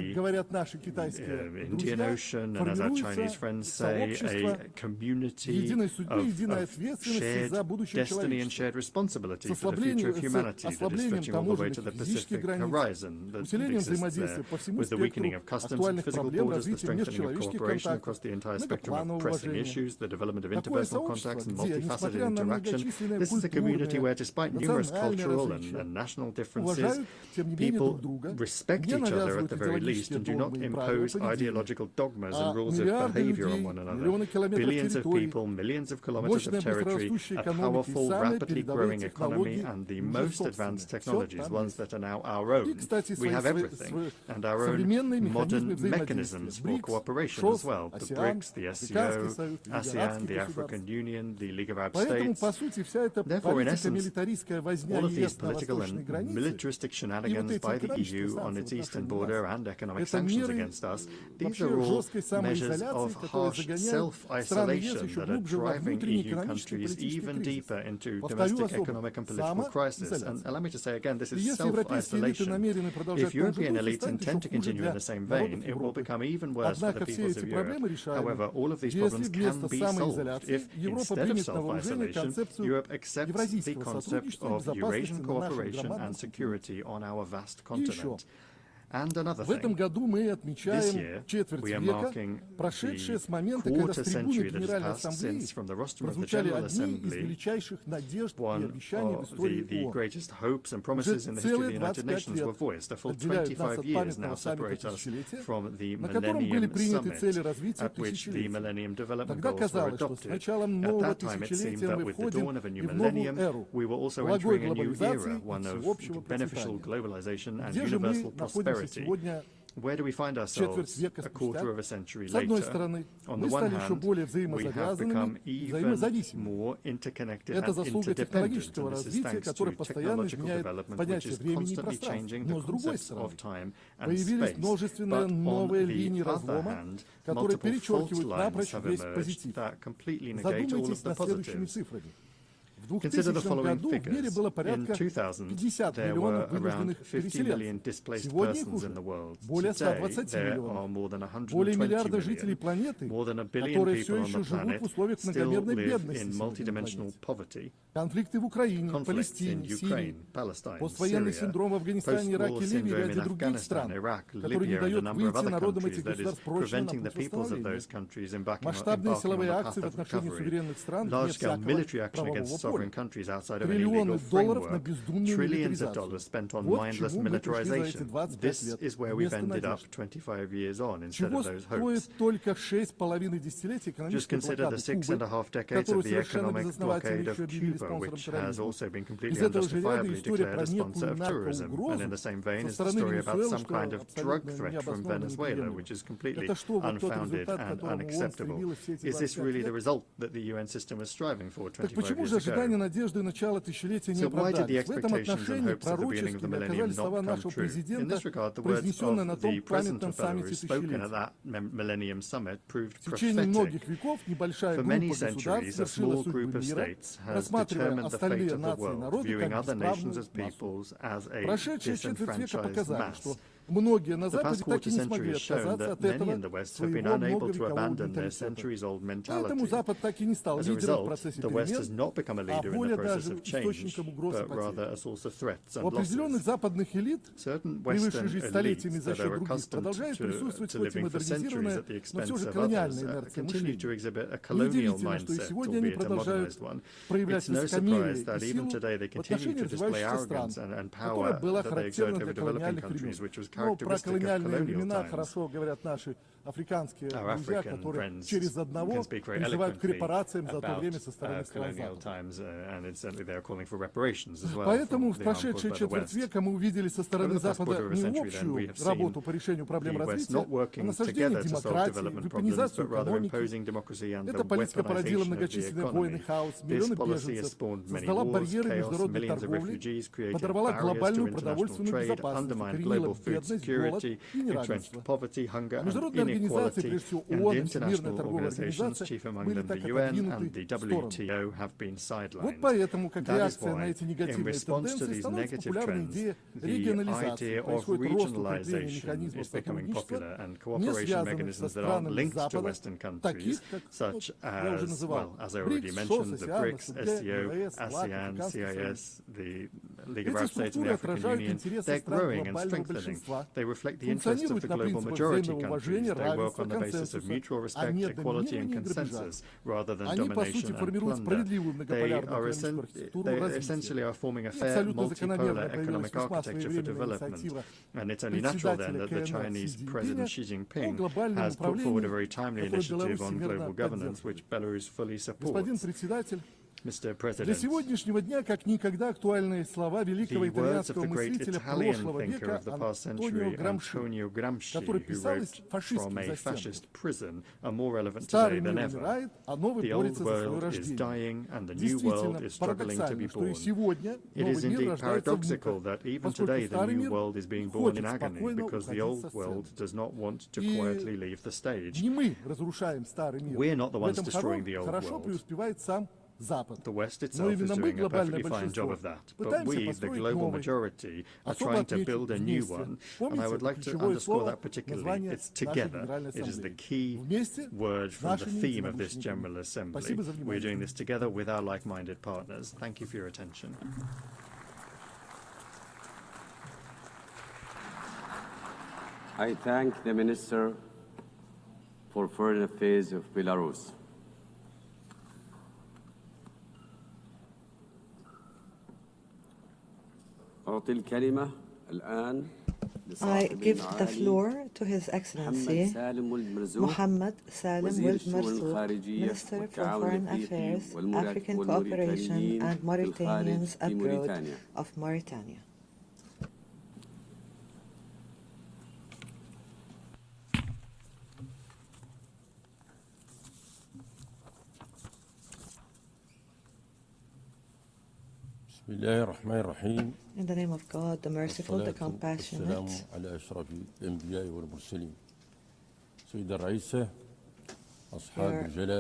Indian Ocean, and as our Chinese friends say, a community of shared destiny and shared responsibility for the future of humanity that is stretching all the way to the Pacific horizon that exists there, with the weakening of customs and physical borders, the strengthening of cooperation across the entire spectrum of pressing issues, the development of interpersonal contacts and multifaceted interaction. This is a community where, despite numerous cultural and national differences, people respect each other at the very least and do not impose ideological dogmas and rules of behavior on one another. Billions of people, millions of kilometers of territory, a powerful, rapidly growing economy, and the most advanced technologies, ones that are now our own. We have everything, and our own modern mechanisms for cooperation as well. The BRICS, the SCO, ASEAN, the African Union, the League of Arab States. Therefore, in essence, all of these political and militaristic shenanigans by the EU on its eastern border and economic sanctions against us, these are all measures of harsh self-isolation that are driving EU countries even deeper into domestic economic and political crisis. And allow me to say again, this is self-isolation. If European elites intend to continue in the same vein, it will become even worse for the peoples of Europe. However, all of these problems can be solved if, instead of self-isolation, Europe accepts the concept of Eurasian cooperation and security on our vast continent. And another thing, this year we are marking the quarter century that has passed since, from the rostrum of the General Assembly, one of the greatest hopes and promises in the history of the United Nations were voiced. A full 25 years now separate us from the Millennium Summit, at which the Millennium Development Goals were adopted. At that time, it seemed that with the dawn of a new millennium, we were also entering a new era, one of beneficial globalization and universal prosperity. Where do we find ourselves a quarter of a century later? On the one hand, we have become even more interconnected and interdependent, and this is thanks to technological development, which is constantly changing the concepts of time and space. But on the other hand, multiple fault lines have emerged that completely negate all of the positives. Consider the following figures. In 2000, there were around 50 million displaced persons in the world. Today, there are more than 120 million. More than 1 billion people on the planet still live in multidimensional poverty. Conflicts in Ukraine, Palestine, Syria, post-war syndrome in Afghanistan, Iraq, Libya, and a number of other countries that is preventing the peoples of those countries embarking on the path of recovery. Large-scale military action against sovereign countries outside of any legal framework, trillions of dollars spent on mindless militarization. This is where we've ended up 25 years on instead of those hopes. Just consider the 6.5 decades of the economic blockade of Cuba, which has also been completely unjustifiably declared a sponsor of terrorism. And in the same vein is the story about some kind of drug threat from Venezuela, which is completely unfounded and unacceptable. Is this really the result that the UN system was striving for 25 years ago? So why did the expectations and hopes at the beginning of the millennium not come true? In this regard, the words of the President of Belarus spoken at that Millennium Summit proved prophetic. For many centuries, a small group of states has determined the fate of the world, viewing other nations as peoples as a disenfranchised mass. The past quarter century has shown that many in the West have been unable to abandon their centuries-old mentality. As a result, the West has not become a leader in the process of change, but rather a source of threats and losses. Certain Western elites that are accustomed to living for centuries at the expense of others continue to exhibit a colonial mindset, albeit a modernized one. It's no surprise that even today they continue to display arrogance and power that they exert over developing countries, which was characteristic of colonial times. our African friends can speak very eloquently about colonial times, and it's certainly they're calling for reparations as well. Поэтому в прошедшие четверть века мы увидели со стороны Запада не общую работу по решению проблем развития, а насаждение демократии, вепонизацию экономики. Эта политика породила многочисленные войны, хаос, миллионы беженцев, создала барьеры международной торговли, подорвала глобальную продовольственную безопасность, укоренила бедность, голод и неравенство. Международные организации, прежде всего ООН и Всемирная торговая организация, были так отодвинуты в сторону. Вот поэтому, как реакция на эти негативные тенденции, становится популярной идея регионализации. Происходит рост укрепления механизмов сотрудничества, не связанных со странами Запада, таких как, я уже называл, БРИКС, ШОС, АСЕАН, СДГ, ЕС, ЛАК, Африканское сообщество. Эти структуры отражают интересы стран глобального большинства, функционируют на принципах взаимного уважения, равенства, консенсуса, а не доминирования и грабежа. Они, по сути, формируют справедливую многополярную экономическую архитектуру развития. Абсолютно закономерно появилась весьма своевременная инициатива председателя КНР Си Цзиньпиня о глобальном управлении, которое Беларусь всемирно поддерживает. Господин председатель, для сегодняшнего дня как никогда актуальные слова великого итальянского мыслителя прошлого века Антонио Грамши, который писал из фашистских застенков. Старый мир умирает, а новый борется за свое рождение. Действительно, парадоксально, что и сегодня новый мир рождается в муках, поскольку старый мир хочет спокойно уходить со сцены. И не мы разрушаем старый мир. В этом хорошо преуспевает сам Запад. Но именно мы, глобальное большинство, пытаемся построить новый, особо отмечу вместе. Помните ключевое слово название нашей Генеральной Ассамблеи. Вместе с нашими единомышленниками. Спасибо за внимание. I thank the Minister for Foreign Affairs of Belarus. I give the floor to His Excellency Mohammed Salim Wuld Marzouk, Minister for Foreign Affairs, African Cooperation and Mauritanians Abroad of Mauritania. In the name of God, the merciful, the compassionate. Your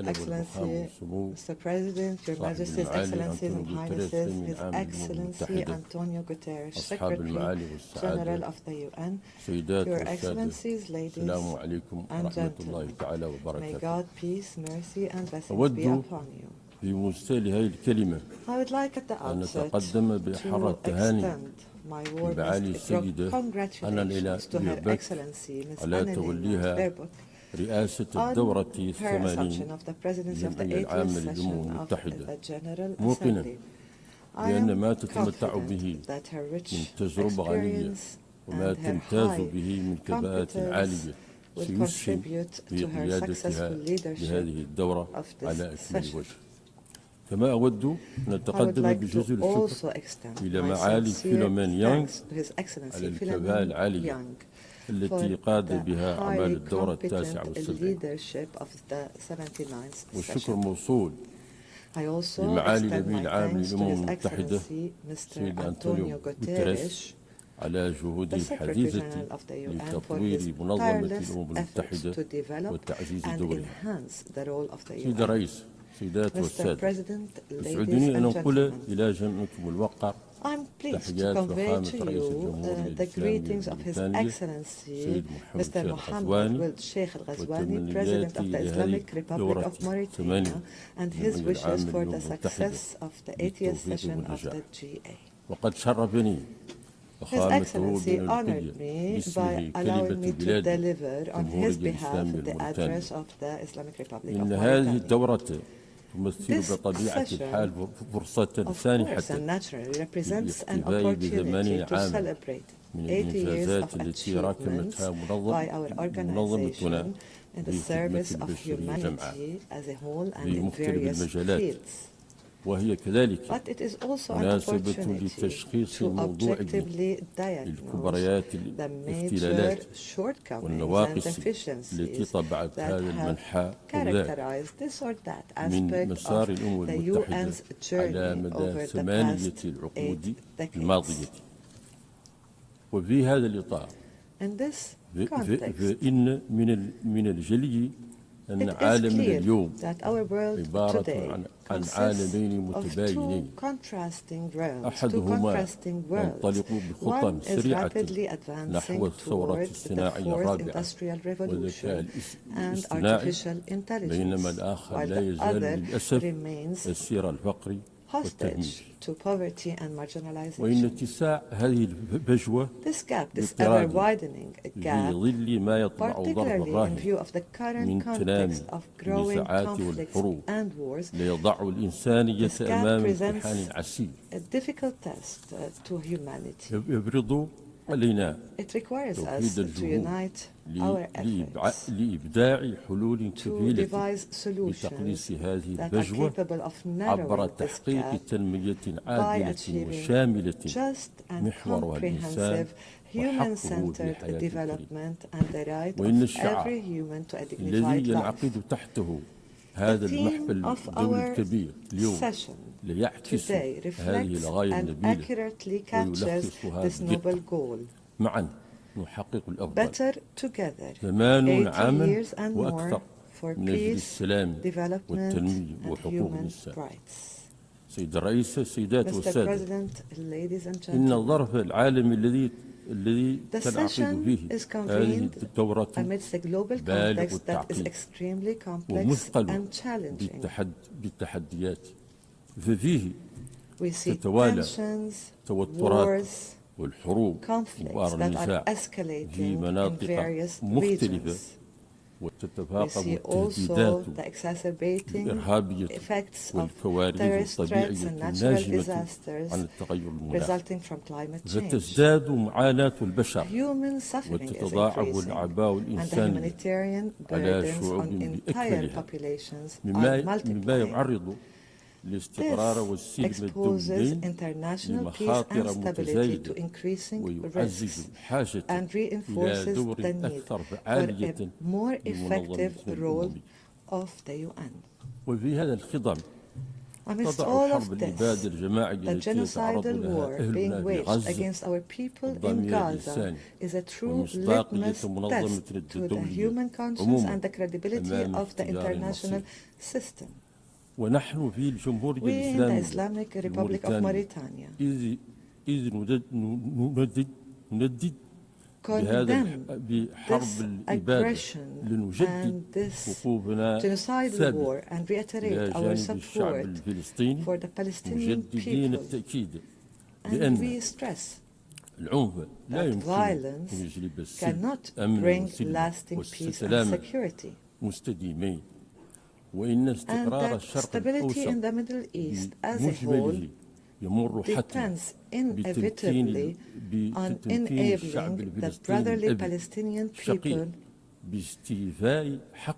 Excellency, Mr. President, Your Majesty's Excellencies and Highnesses, His Excellency Antonio Guterres, Secretary General of the UN, Your Excellencies, ladies and gentlemen, may God, peace, mercy, and blessings be upon you. I would like at the outset to extend my warmest congratulations to Her Excellency Ms. Annalena Baerbock on her assumption of the presidency of the 80th session of the General Assembly. I am confident that her rich experience and her high competence will contribute to her successful leadership of this session. I would like to also extend my sincere thanks to His Excellency Philemon Young for the highly competent leadership of the 79th session. I also extend my thanks to His Excellency Mr. Antonio Guterres, the Secretary General of the UN, for his tireless efforts to develop and enhance the role of the UN. Mr. President, ladies and gentlemen, I'm pleased to convey to you the greetings of His Excellency Mr. Mohammed Wuld Sheikh Al-Ghazwani, President of the Islamic Republic of Mauritania, and his wishes for the success of the 80th session of the GA. His Excellency honored me by allowing me to deliver on his behalf the address of the Islamic Republic of Mauritania. This session, of course and naturally, represents an opportunity to celebrate 80 years of achievements by our organization in the service of humanity as a whole and in various fields. But it is also an opportunity to objectively diagnose the major shortcomings and deficiencies that have characterized this or that aspect of the UN's journey over the past 8 decades. In this context, it is clear that our world today consists of two contrasting realms. One is rapidly advancing towards the fourth industrial revolution and artificial intelligence, while the other remains hostage to poverty and marginalization. This gap, this ever-widening gap, particularly in view of the current context of growing conflicts and wars, this gap presents a difficult test to humanity. It requires us to unite our efforts to devise solutions that are capable of narrowing this gap by achieving just and comprehensive human-centered development and the right of every human to a dignified life. The theme of our session today reflects and accurately captures this noble goal. Better together, 80 years and more for peace, development, and human rights. Mr. President, ladies and gentlemen, the session is convened amidst a global context that is extremely complex and challenging. We see tensions, wars, conflicts that are escalating in various regions. We see also the exacerbating effects of terrorist threats and natural disasters resulting from climate change. Human suffering is increasing, and the humanitarian burdens on entire populations are multiplying. This exposes international peace and stability to increasing risks and reinforces the need for a more effective role of the UN. Amidst all of this, the genocidal war being waged against our people in Gaza is a true litmus test to the human conscience and the credibility of the international system. We in the Islamic Republic of Mauritania condemn this aggression and this genocidal war and reiterate our support for the Palestinian people. And we stress that violence cannot bring lasting peace and security. And that stability in the Middle East as a whole depends inevitably on enabling the brotherly Palestinian people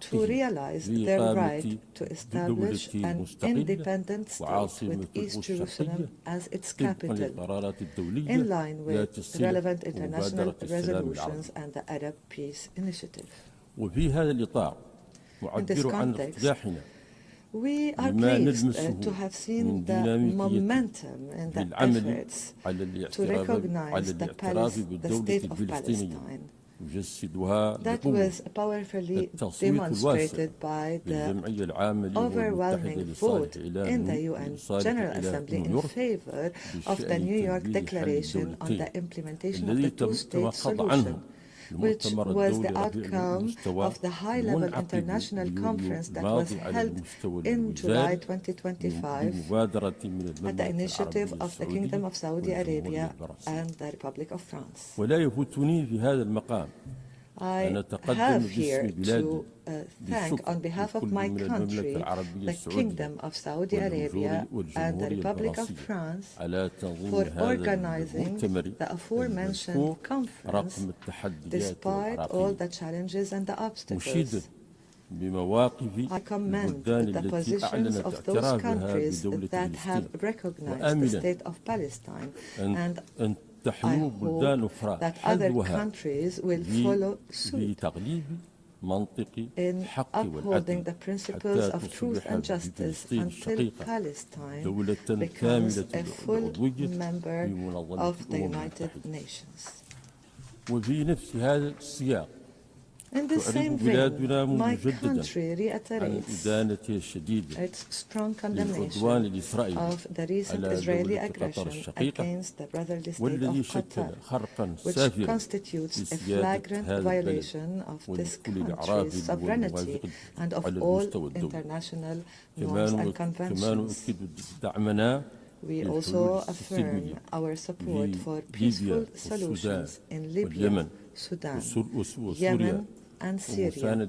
to realize their right to establish an independent state with East Jerusalem as its capital, in line with relevant international resolutions and the Arab Peace Initiative. In this context, we are pleased to have seen the momentum in the efforts to recognize the State of Palestine. That was powerfully demonstrated by the overwhelming vote in the UN General Assembly in favor of the New York Declaration on the implementation of the two-state solution, which was the outcome of the high-level international conference that was held in July 2025 at the initiative of the Kingdom of Saudi Arabia and the Republic of France. I have here to thank on behalf of my country, the Kingdom of Saudi Arabia and the Republic of France for organizing the aforementioned conference despite all the challenges and the obstacles. I commend the positions of those countries that have recognized the State of Palestine, and I hope that other countries will follow suit in upholding the principles of truth and justice until Palestine becomes a full member of the United Nations. In the same vein, my country reiterates its strong condemnation of the recent Israeli aggression against the brotherly state of Qatar, which constitutes a flagrant violation of this country's sovereignty and of all international norms and conventions. We also affirm our support for peaceful solutions in Libya, Sudan, Yemen, and Syria.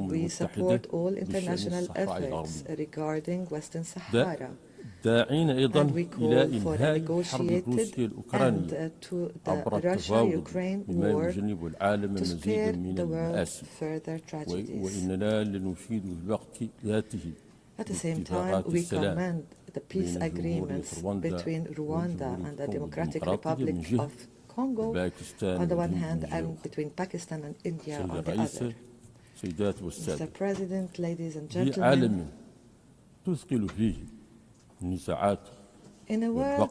We support all international efforts regarding Western Sahara, and we call for a negotiated end to the Russia-Ukraine war to spare the world further tragedies. At the same time, we commend the peace agreements between Rwanda and the Democratic Republic of Congo on the one hand and between Pakistan and India on the other. Mr. President, ladies and gentlemen, in a world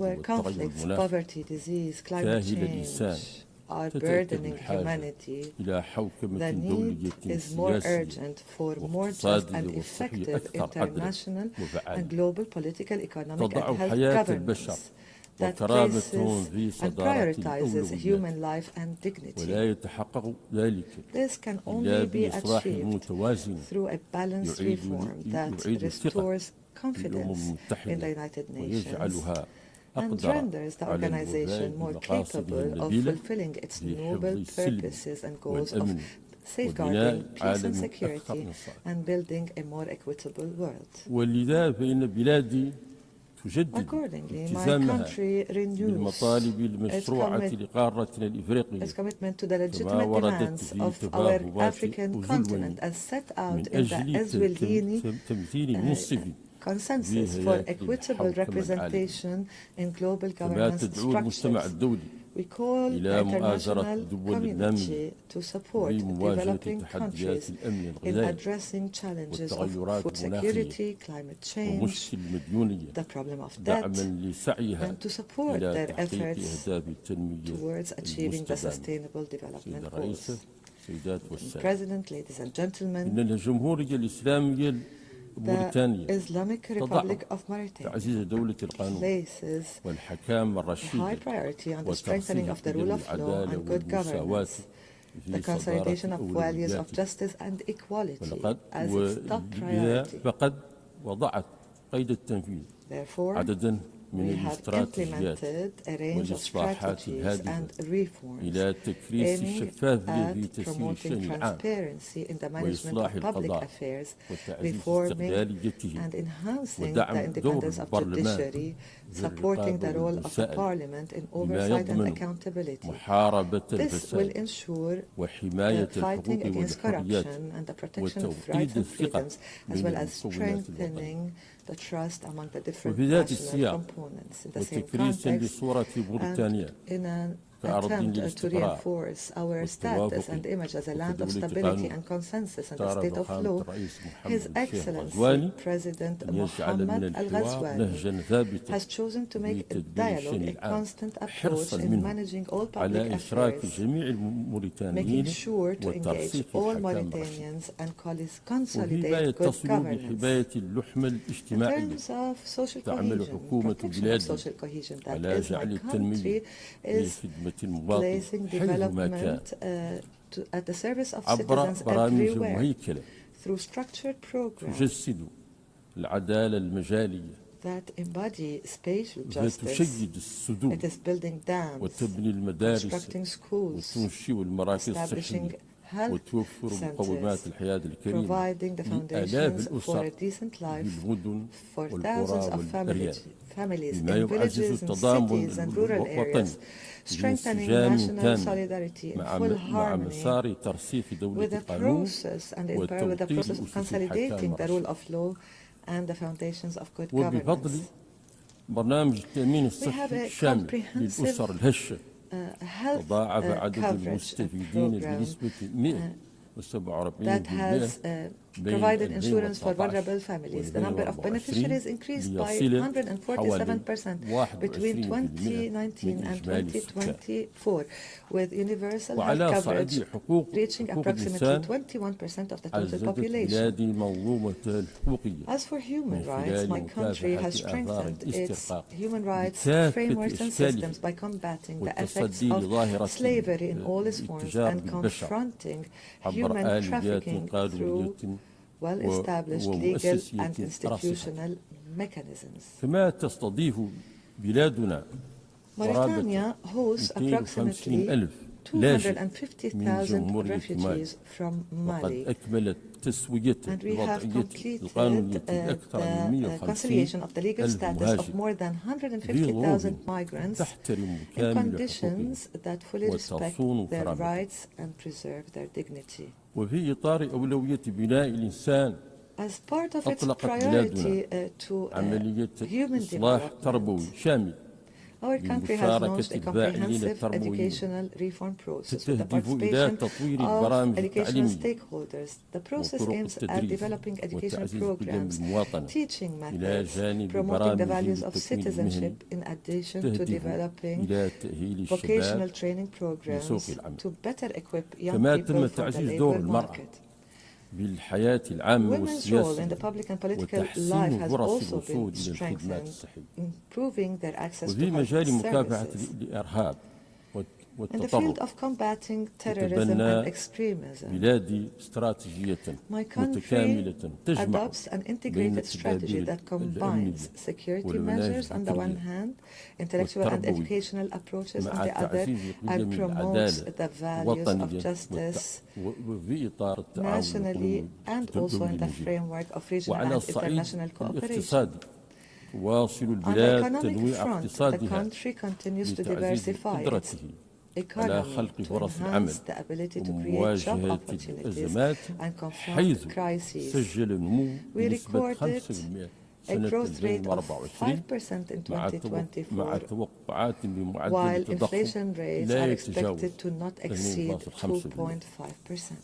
where conflicts, poverty, disease, climate change are burdening humanity, the need is more urgent for more just and effective international and global political, economic and health governance that places and prioritizes human life and dignity. This can only be achieved through a balanced reform that restores confidence in the United Nations and renders the organization more capable of fulfilling its noble purposes and goals of safeguarding peace and security and building a more equitable world. Accordingly, my country renews its commitment to the legitimate demands of our African continent as set out in the Eswatini Consensus for Equitable Representation in Global Governance Structures. We call the international community to support developing countries in addressing challenges of food security, climate change, the problem of debt, and to support their efforts towards achieving the Sustainable Development Goals. Mr. President, ladies and gentlemen, the Islamic Republic of Mauritania places a high priority on the strengthening of the rule of law and good governance, the consolidation of values of justice and equality as its top priority. Therefore, we have implemented a range of strategies and reforms aiming at promoting transparency in the management of public affairs, reforming and enhancing the independence of judiciary, supporting the role of the Parliament in oversight and accountability. This will ensure the fighting against corruption and the protection of rights and freedoms, as well as strengthening the trust among the different national components. In the same context, and in an attempt to reinforce our status and image as a land of stability and consensus and a state of law, His Excellency President Mohammed Al-Ghazwani has chosen to make a dialogue a constant approach in managing all public affairs, making sure to engage all Mauritanians and consolidate good governance. In terms of social cohesion, protection of social cohesion, that is, my country is placing development at the service of citizens everywhere through structured programs that embody spatial justice. It is building dams, constructing schools, establishing health centers, providing the foundations for a decent life for thousands of families in villages and cities and rural areas, strengthening national solidarity in full harmony with the process of consolidating the rule of law and the foundations of good governance. We have a comprehensive health coverage program that has provided insurance for vulnerable families. The number of beneficiaries increased by 147% between 2019 and 2024, with universal health coverage reaching approximately 21% of the total population. As for human rights, my country has strengthened its human rights frameworks and systems by combating the effects of slavery in all its forms and confronting human trafficking through well-established legal and institutional mechanisms. Mauritania hosts approximately 250,000 refugees from Mali, and we have completed the conciliation of the legal status of more than 150,000 migrants in conditions that fully respect their rights and preserve their dignity. As part of its priority to human development, our country has launched a comprehensive educational reform process with the participation of educational stakeholders. The process aims at developing educational programs, teaching methods, promoting the values of citizenship, in addition to developing vocational training programs to better equip young people for the labor market. Women's role in the public and political life has also been strengthened, improving their access to health services. In the field of combating terrorism and extremism, my country adopts an integrated strategy that combines security measures on the one hand, intellectual and educational approaches on the other, and promotes the values of justice nationally and also in the framework of regional and international cooperation. On the economic front, the country continues to diversify its economy to enhance the ability to create job opportunities and confront crises. We recorded a growth rate of 5% in 2024, while inflation rates are expected to not exceed 2.5%.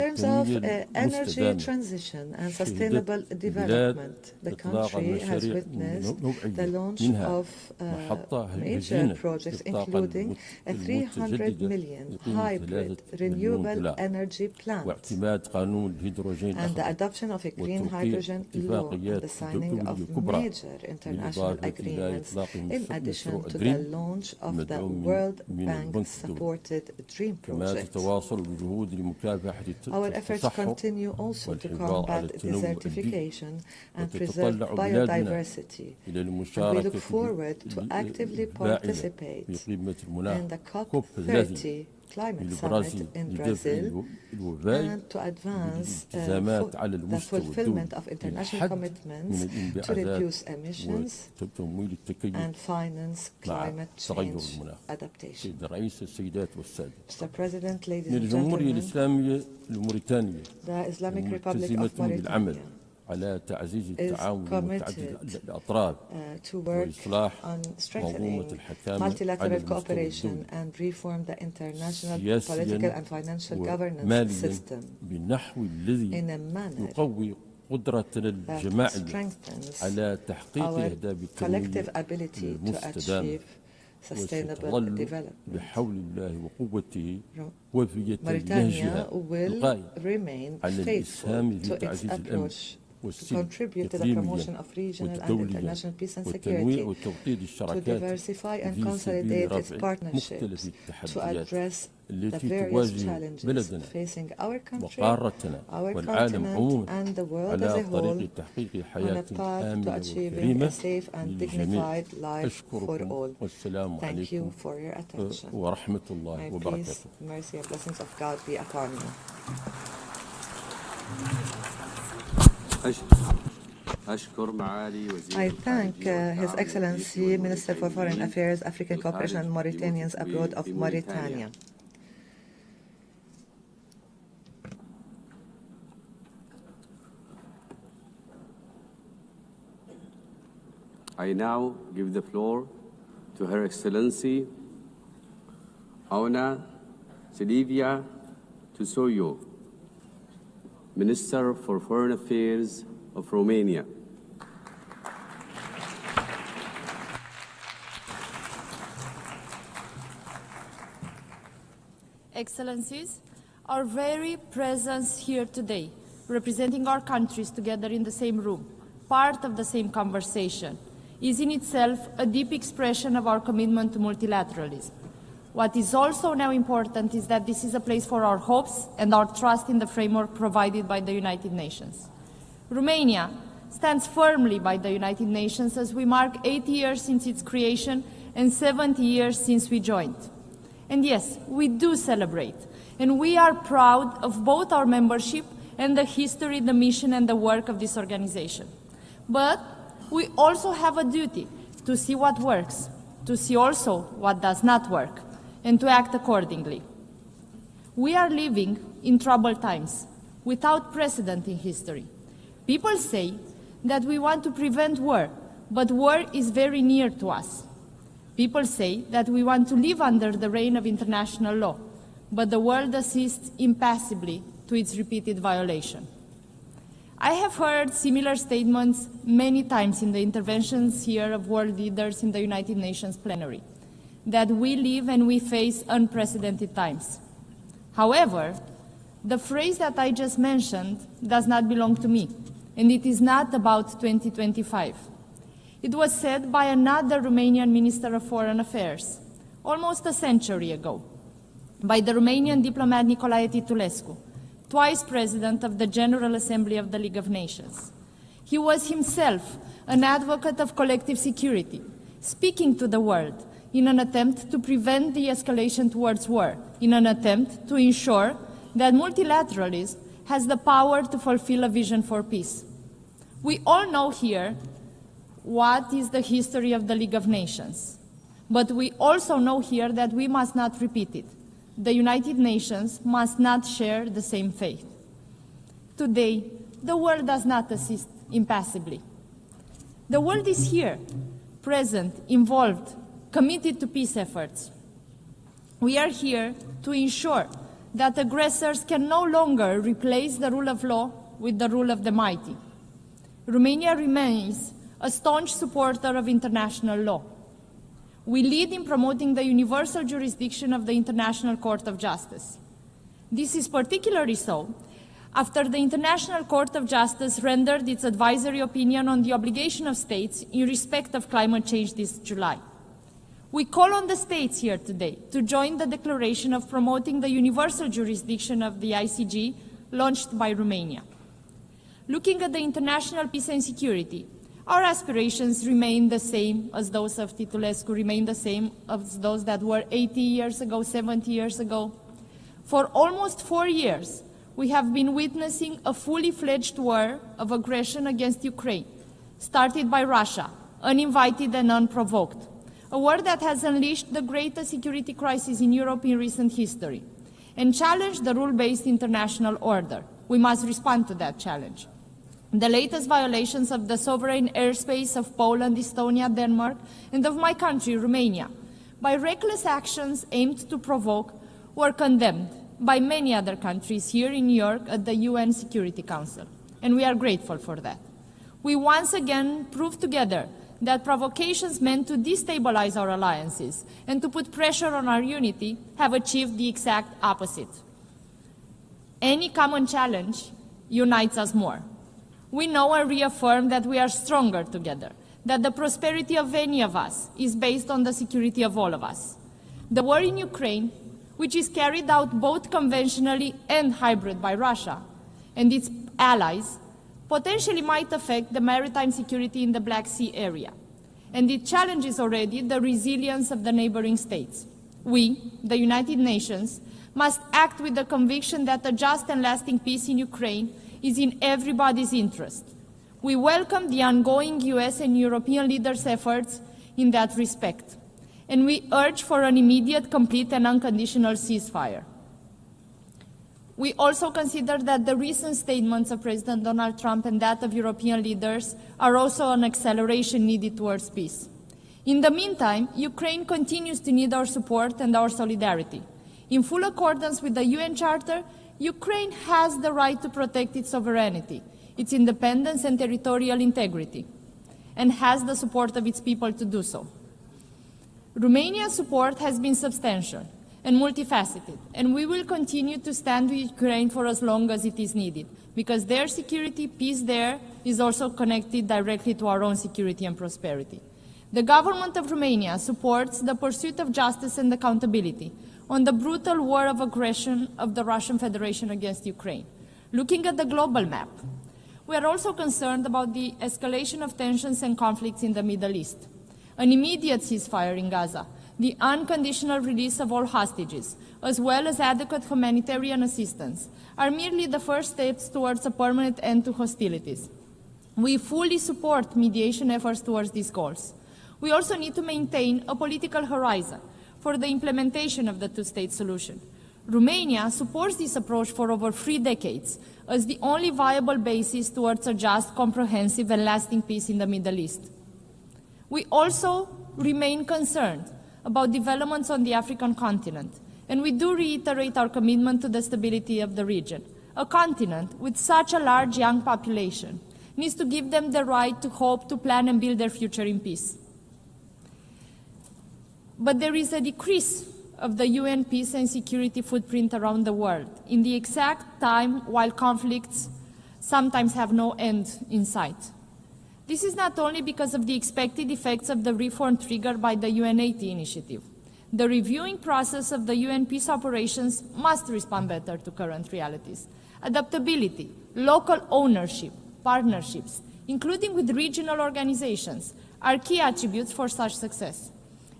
In terms of energy transition and sustainable development, the country has witnessed the launch of major projects, including a 300 million hybrid renewable energy plant, and the adoption of a green hydrogen law and the signing of major international agreements, in addition to the launch of the World Bank-supported DREAM project. Our efforts continue also to combat desertification and preserve biodiversity, and we look forward to actively participate in the COP30 Climate Summit in Brazil and to advance the fulfillment of international commitments to reduce emissions and finance climate change adaptation. Mr. President, ladies and gentlemen, the Islamic Republic of Mauritania is committed to work on strengthening multilateral cooperation and reform the international political and financial governance system in a manner that strengthens our collective ability to achieve sustainable development. Mauritania will remain faithful to its approach to contribute to the promotion of regional and international peace and security, to diversify and consolidate its partnerships, to address the various challenges facing our country, our continent, and the world as a whole on a path to achieving a safe and dignified life for all. Thank you for your attention. May peace, mercy, and blessings of God be upon you. I thank His Excellency Minister for Foreign Affairs, African Cooperation and Mauritanians Abroad of Mauritania. I now give the floor to Her Excellency Auna Silvia Tusoyo, Minister for Foreign Affairs of Romania. Excellencies, our very presence here today, representing our countries together in the same room, part of the same conversation, is in itself a deep expression of our commitment to multilateralism. What is also now important is that this is a place for our hopes and our trust in the framework provided by the United Nations. Romania stands firmly by the United Nations as we mark 80 years since its creation and 70 years since we joined. And yes, we do celebrate, and we are proud of both our membership and the history, the mission, and the work of this organization. But we also have a duty to see what works, to see also what does not work, and to act accordingly. We are living in troubled times, without precedent in history. People say that we want to prevent war, but war is very near to us. People say that we want to live under the reign of international law, but the world assists impassively to its repeated violation. I have heard similar statements many times in the interventions here of world leaders in the United Nations plenary, that we live and we face unprecedented times. However, the phrase that I just mentioned does not belong to me, and it is not about 2025. It was said by another Romanian Minister of Foreign Affairs, almost a century ago, by the Romanian diplomat Nicolae Titulescu, twice President of the General Assembly of the League of Nations. He was himself an advocate of collective security, speaking to the world in an attempt to prevent the escalation towards war, in an attempt to ensure that multilateralism has the power to fulfill a vision for peace. We all know here what is the history of the League of Nations, but we also know here that we must not repeat it. The United Nations must not share the same fate. Today, the world does not assist impassively. The world is here, present, involved, committed to peace efforts. We are here to ensure that aggressors can no longer replace the rule of law with the rule of the mighty. Romania remains a staunch supporter of international law. We lead in promoting the universal jurisdiction of the International Court of Justice. This is particularly so after the International Court of Justice rendered its advisory opinion on the obligation of states in respect of climate change this July. We call on the states here today to join the declaration of promoting the universal jurisdiction of the ICJ launched by Romania. Looking at the international peace and security, our aspirations remain the same as those of Titulescu, remain the same as those that were 80 years ago, 70 years ago. For almost 4 years, we have been witnessing a fully fledged war of aggression against Ukraine, started by Russia, uninvited and unprovoked. A war that has unleashed the greatest security crisis in Europe in recent history and challenged the rule-based international order. We must respond to that challenge. The latest violations of the sovereign airspace of Poland, Estonia, Denmark, and of my country, Romania, by reckless actions aimed to provoke, were condemned by many other countries here in New York at the UN Security Council, and we are grateful for that. We once again proved together that provocations meant to destabilize our alliances and to put pressure on our unity have achieved the exact opposite. Any common challenge unites us more. We know and reaffirm that we are stronger together, that the prosperity of any of us is based on the security of all of us. The war in Ukraine, which is carried out both conventionally and hybrid by Russia and its allies, potentially might affect the maritime security in the Black Sea area, and it challenges already the resilience of the neighboring states. We, the United Nations, must act with the conviction that a just and lasting peace in Ukraine is in everybody's interest. We welcome the ongoing US and European leaders' efforts in that respect, and we urge for an immediate, complete and unconditional ceasefire. We also consider that the recent statements of President Donald Trump and that of European leaders are also an acceleration needed towards peace. In the meantime, Ukraine continues to need our support and our solidarity. In full accordance with the UN Charter, Ukraine has the right to protect its sovereignty, its independence and territorial integrity, and has the support of its people to do so. Romania's support has been substantial and multifaceted, and we will continue to stand with Ukraine for as long as it is needed, because their security, peace there, is also connected directly to our own security and prosperity. The government of Romania supports the pursuit of justice and accountability on the brutal war of aggression of the Russian Federation against Ukraine. Looking at the global map, we are also concerned about the escalation of tensions and conflicts in the Middle East. An immediate ceasefire in Gaza, the unconditional release of all hostages, as well as adequate humanitarian assistance, are merely the first steps towards a permanent end to hostilities. We fully support mediation efforts towards these goals. We also need to maintain a political horizon for the implementation of the two-state solution. Romania supports this approach for over 3 decades as the only viable basis towards a just, comprehensive and lasting peace in the Middle East. We also remain concerned about developments on the African continent, and we do reiterate our commitment to the stability of the region. A continent with such a large young population needs to give them the right to hope, to plan and build their future in peace. But there is a decrease of the UN peace and security footprint around the world in the exact time while conflicts sometimes have no end in sight. This is not only because of the expected effects of the reform triggered by the UN80 initiative. The reviewing process of the UN peace operations must respond better to current realities. Adaptability, local ownership, partnerships, including with regional organizations, are key attributes for such success.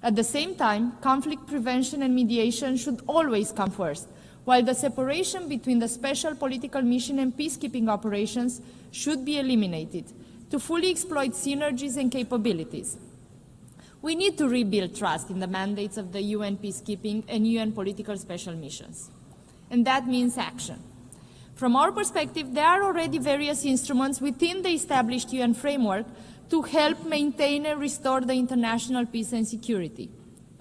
At the same time, conflict prevention and mediation should always come first, while the separation between the special political mission and peacekeeping operations should be eliminated to fully exploit synergies and capabilities. We need to rebuild trust in the mandates of the UN peacekeeping and UN political special missions. And that means action. From our perspective, there are already various instruments within the established UN framework to help maintain and restore the international peace and security,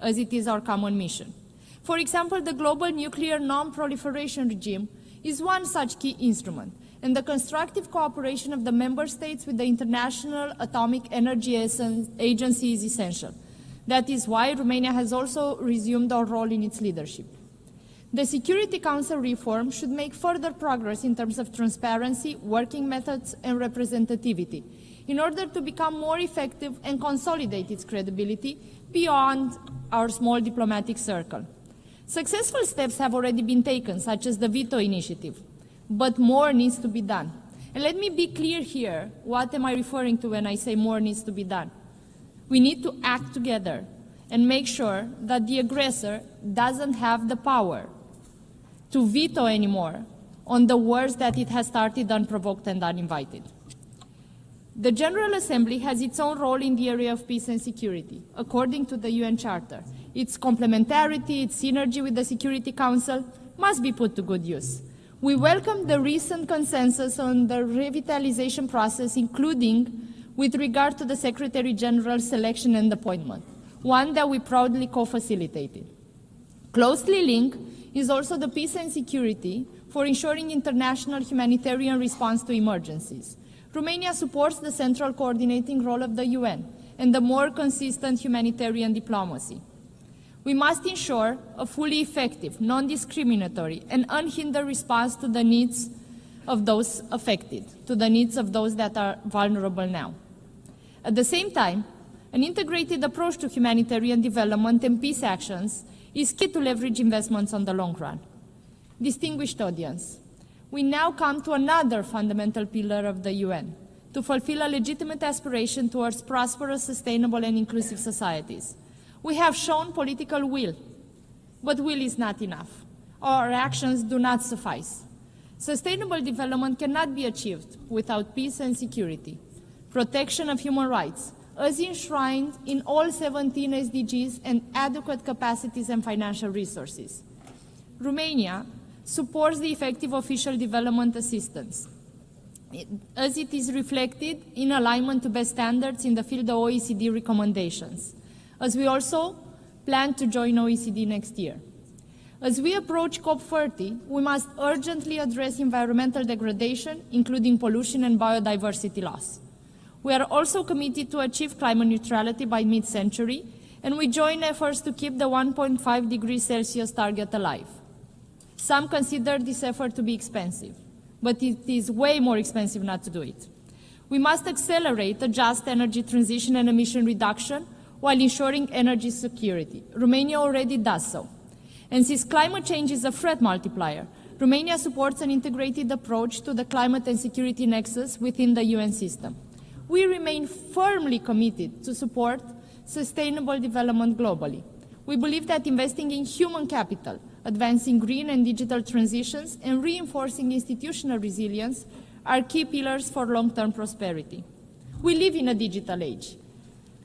as it is our common mission. For example, the Global Nuclear Non-Proliferation Regime is one such key instrument, and the constructive cooperation of the member states with the International Atomic Energy Agency is essential. That is why Romania has also resumed our role in its leadership. The Security Council reform should make further progress in terms of transparency, working methods, and representativity, in order to become more effective and consolidate its credibility beyond our small diplomatic circle. Successful steps have already been taken, such as the veto initiative, but more needs to be done. And let me be clear here, what am I referring to when I say more needs to be done? We need to act together and make sure that the aggressor doesn't have the power to veto anymore on the wars that it has started unprovoked and uninvited. The General Assembly has its own role in the area of peace and security, according to the UN Charter. Its complementarity, its synergy with the Security Council must be put to good use. We welcome the recent consensus on the revitalization process, including with regard to the Secretary General's selection and appointment, one that we proudly co-facilitated. Closely linked is also the peace and security for ensuring international humanitarian response to emergencies. Romania supports the central coordinating role of the UN and the more consistent humanitarian diplomacy. We must ensure a fully effective, non-discriminatory and unhindered response to the needs of those affected, to the needs of those that are vulnerable now. At the same time, an integrated approach to humanitarian development and peace actions is key to leverage investments on the long run. Distinguished audience, we now come to another fundamental pillar of the UN, to fulfill a legitimate aspiration towards prosperous, sustainable, and inclusive societies. We have shown political will, but will is not enough. Our actions do not suffice. Sustainable development cannot be achieved without peace and security, protection of human rights, as enshrined in all 17 SDGs, and adequate capacities and financial resources. Romania supports the effective official development assistance, as it is reflected in alignment to best standards in the field of OECD recommendations, as we also plan to join OECD next year. As we approach COP30, we must urgently address environmental degradation, including pollution and biodiversity loss. We are also committed to achieve climate neutrality by mid-century, and we join efforts to keep the 1.5 degrees Celsius target alive. Some consider this effort to be expensive, but it is way more expensive not to do it. We must accelerate a just energy transition and emission reduction while ensuring energy security. Romania already does so. And since climate change is a threat multiplier, Romania supports an integrated approach to the climate and security nexus within the UN system. We remain firmly committed to support sustainable development globally. We believe that investing in human capital, advancing green and digital transitions, and reinforcing institutional resilience are key pillars for long-term prosperity. We live in a digital age.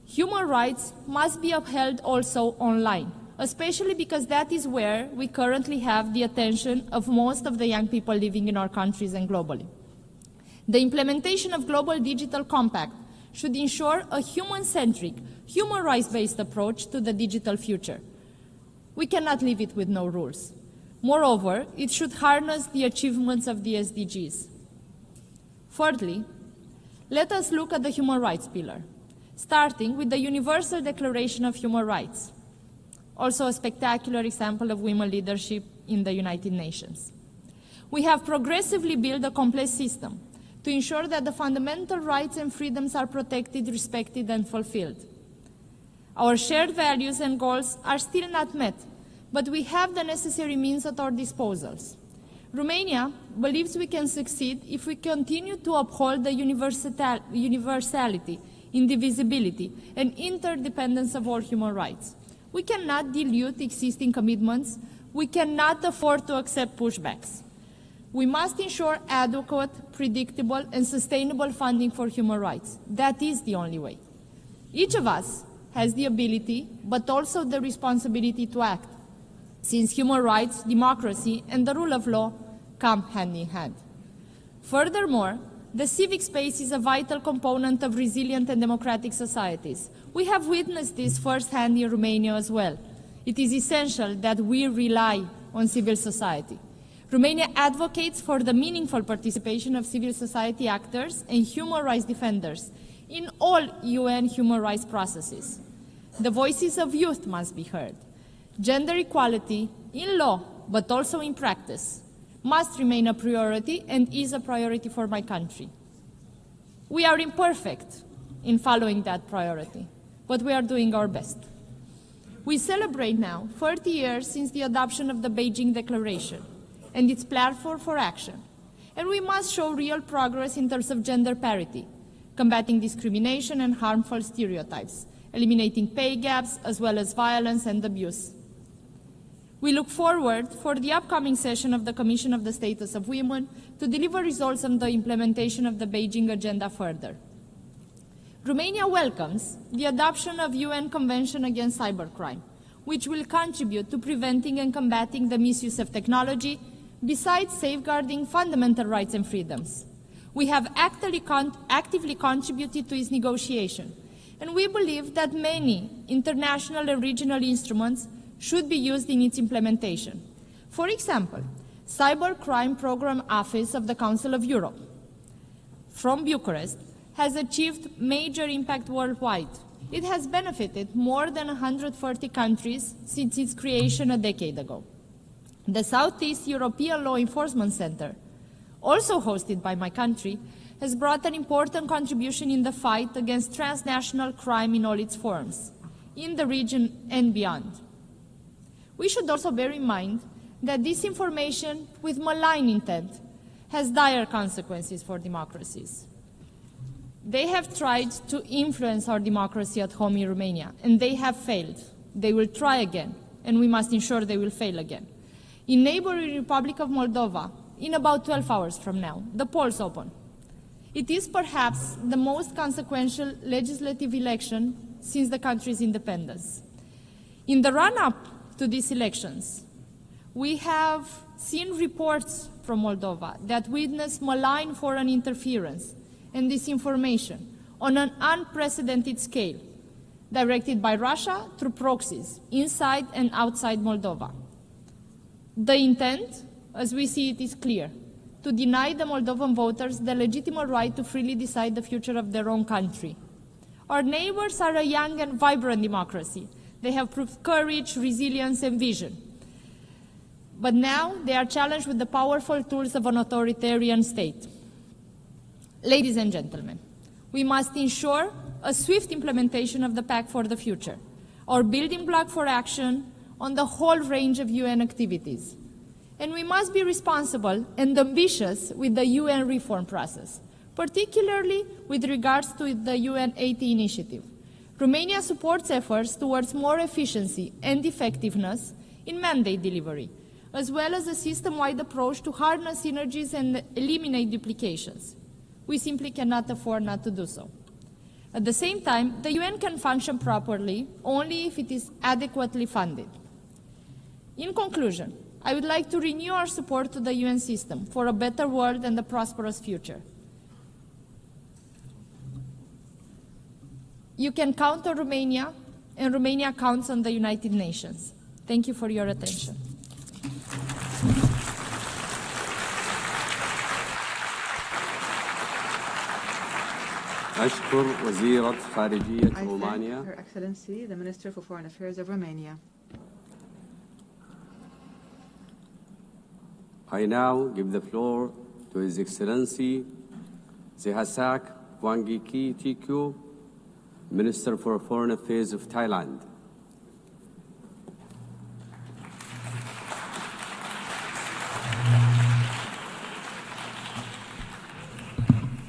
Human rights must be upheld also online, especially because that is where we currently have the attention of most of the young people living in our countries and globally. The implementation of Global Digital Compact should ensure a human-centric, human rights-based approach to the digital future. We cannot leave it with no rules. Moreover, it should harness the achievements of the SDGs. Thirdly, let us look at the human rights pillar, starting with the Universal Declaration of Human Rights, also a spectacular example of women leadership in the United Nations. We have progressively built a complex system to ensure that the fundamental rights and freedoms are protected, respected, and fulfilled. Our shared values and goals are still not met, but we have the necessary means at our disposals. Romania believes we can succeed if we continue to uphold the universality, indivisibility, and interdependence of all human rights. We cannot dilute existing commitments. We cannot afford to accept pushbacks. We must ensure adequate, predictable, and sustainable funding for human rights. That is the only way. Each of us has the ability, but also the responsibility to act, since human rights, democracy, and the rule of law come hand in hand. Furthermore, the civic space is a vital component of resilient and democratic societies. We have witnessed this firsthand in Romania as well. It is essential that we rely on civil society. Romania advocates for the meaningful participation of civil society actors and human rights defenders in all UN human rights processes. The voices of youth must be heard. Gender equality in law, but also in practice, must remain a priority and is a priority for my country. We are imperfect in following that priority, but we are doing our best. We celebrate now 30 years since the adoption of the Beijing Declaration and its platform for action. And we must show real progress in terms of gender parity, combating discrimination and harmful stereotypes, eliminating pay gaps, as well as violence and abuse. We look forward for the upcoming session of the Commission of the Status of Women to deliver results on the implementation of the Beijing Agenda further. Romania welcomes the adoption of UN Convention Against Cybercrime, which will contribute to preventing and combating the misuse of technology, besides safeguarding fundamental rights and freedoms. We have actively contributed to its negotiation, and we believe that many international and regional instruments should be used in its implementation. For example, Cybercrime Program Office of the Council of Europe from Bucharest has achieved major impact worldwide. It has benefited more than 140 countries since its creation a decade ago. The Southeast European Law Enforcement Center also hosted by my country, has brought an important contribution in the fight against transnational crime in all its forms, in the region and beyond. We should also bear in mind that disinformation with malign intent has dire consequences for democracies. They have tried to influence our democracy at home in Romania, and they have failed. They will try again, and we must ensure they will fail again. In neighboring Republic of Moldova, in about 12 hours from now, the polls open. It is perhaps the most consequential legislative election since the country's independence. In the run-up to these elections, we have seen reports from Moldova that witness malign foreign interference and disinformation on an unprecedented scale, directed by Russia through proxies inside and outside Moldova. The intent, as we see it, is clear: to deny the Moldovan voters the legitimate right to freely decide the future of their own country. Our neighbors are a young and vibrant democracy. They have proved courage, resilience, and vision. But now they are challenged with the powerful tools of an authoritarian state. Ladies and gentlemen, we must ensure a swift implementation of the Pact for the Future, our building block for action on the whole range of UN activities. And we must be responsible and ambitious with the UN reform process, particularly with regards to the UN 80 initiative. Romania supports efforts towards more efficiency and effectiveness in mandate delivery, as well as a system-wide approach to harness synergies and eliminate duplications. We simply cannot afford not to do so. At the same time, the UN can function properly only if it is adequately funded. In conclusion, I would like to renew our support to the UN system for a better world and a prosperous future. You can count on Romania, and Romania counts on the United Nations. Thank you for your attention. أشكر وزيرة خارجية رومانيا. Her Excellency, the Minister for Foreign Affairs of Romania. I now give the floor to His Excellency Zehasak Wangiki Tikyu, Minister for Foreign Affairs of Thailand.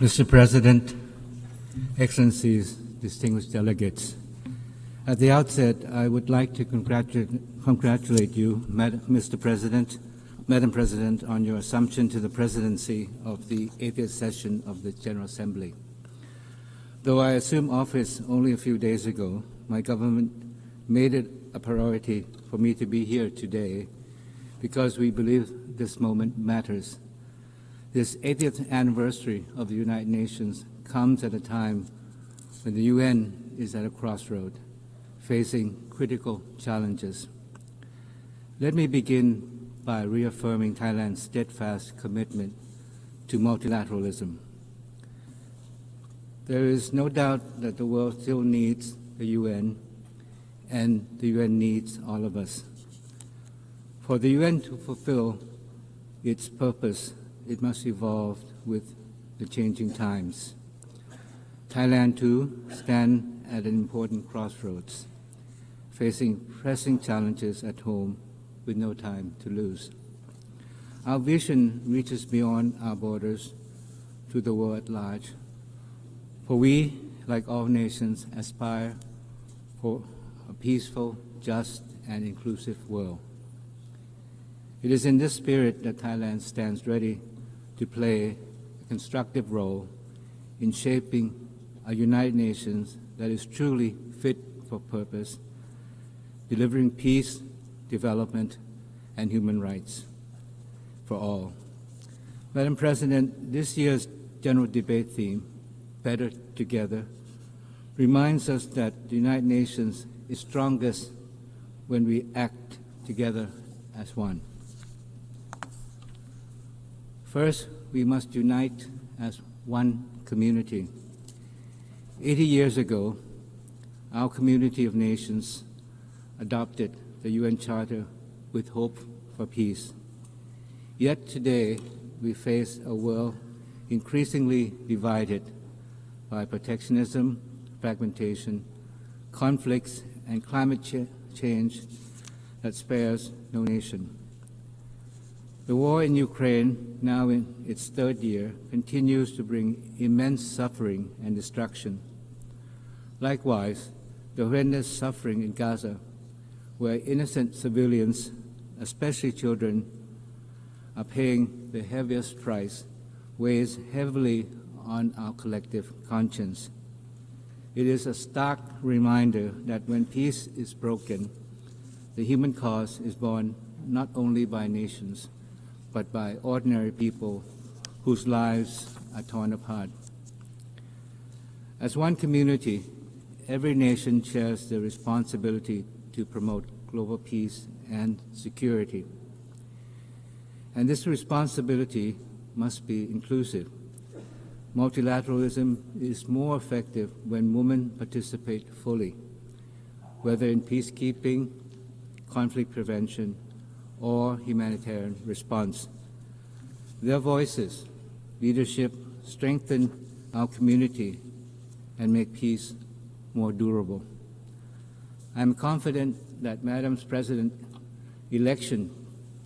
Mr. President, Excellencies, distinguished delegates, at the outset, I would like to congratulate you, Mr. President, Madam President, on your assumption to the presidency of the 80th session of the General Assembly. Though I assumed office only a few days ago, my government made it a priority for me to be here today because we believe this moment matters. This 80th anniversary of the United Nations comes at a time when the UN is at a crossroad, facing critical challenges. Let me begin by reaffirming Thailand's steadfast commitment to multilateralism. There is no doubt that the world still needs the UN, and the UN needs all of us. For the UN to fulfill its purpose, it must evolve with the changing times. Thailand, too, stands at an important crossroads, facing pressing challenges at home with no time to lose. Our vision reaches beyond our borders to the world at large, for we, like all nations, aspire for a peaceful, just, and inclusive world. It is in this spirit that Thailand stands ready to play a constructive role in shaping a United Nations that is truly fit for purpose, delivering peace, development, and human rights for all. Madam President, this year's general debate theme, Better Together, reminds us that the United Nations is strongest when we act together as one. First, we must unite as one community. 80 years ago, our community of nations adopted the UN Charter with hope for peace. Yet today, we face a world increasingly divided by protectionism, fragmentation, conflicts, and climate change that spares no nation. The war in Ukraine, now in its third year, continues to bring immense suffering and destruction. Likewise, the horrendous suffering in Gaza, where innocent civilians, especially children, are paying the heaviest price, weighs heavily on our collective conscience. It is a stark reminder that when peace is broken, the human cause is borne not only by nations, but by ordinary people whose lives are torn apart. As one community, every nation shares the responsibility to promote global peace and security. And this responsibility must be inclusive. Multilateralism is more effective when women participate fully, whether in peacekeeping, conflict prevention, or humanitarian response. Their voices, leadership, strengthen our community and make peace more durable. I am confident that Madam's President election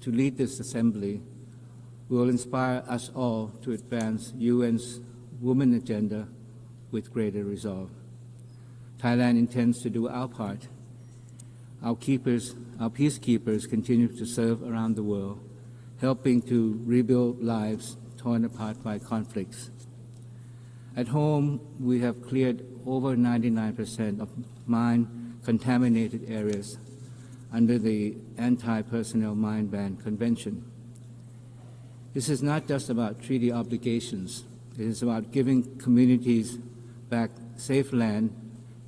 to lead this assembly will inspire us all to advance UN's Women Agenda with greater resolve. Thailand intends to do our part. Our peacekeepers continue to serve around the world, helping to rebuild lives torn apart by conflicts. At home, we have cleared over 99% of mine-contaminated areas under the Anti-Personnel Mine Ban Convention. This is not just about treaty obligations. It is about giving communities back safe land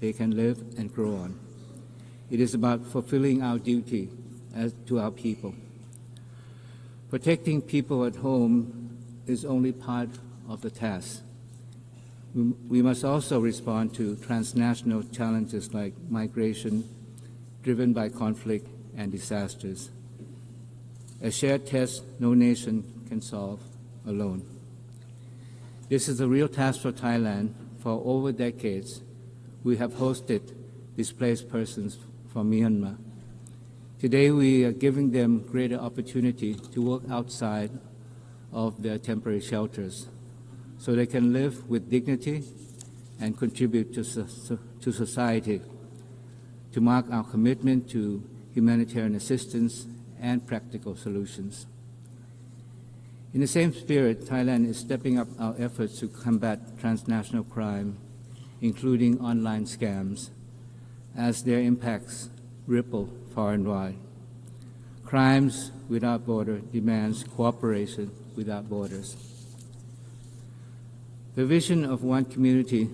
they can live and grow on. It is about fulfilling our duty to our people. Protecting people at home is only part of the task. We must also respond to transnational challenges like migration, driven by conflict and disasters. A shared test no nation can solve alone. This is a real task for Thailand. For over decades, we have hosted displaced persons from Myanmar. Today, we are giving them greater opportunity to work outside of their temporary shelters so they can live with dignity and contribute to society, to mark our commitment to humanitarian assistance and practical solutions. In the same spirit, Thailand is stepping up our efforts to combat transnational crime, including online scams, as their impacts ripple far and wide. Crimes without border demands cooperation without borders. The vision of one community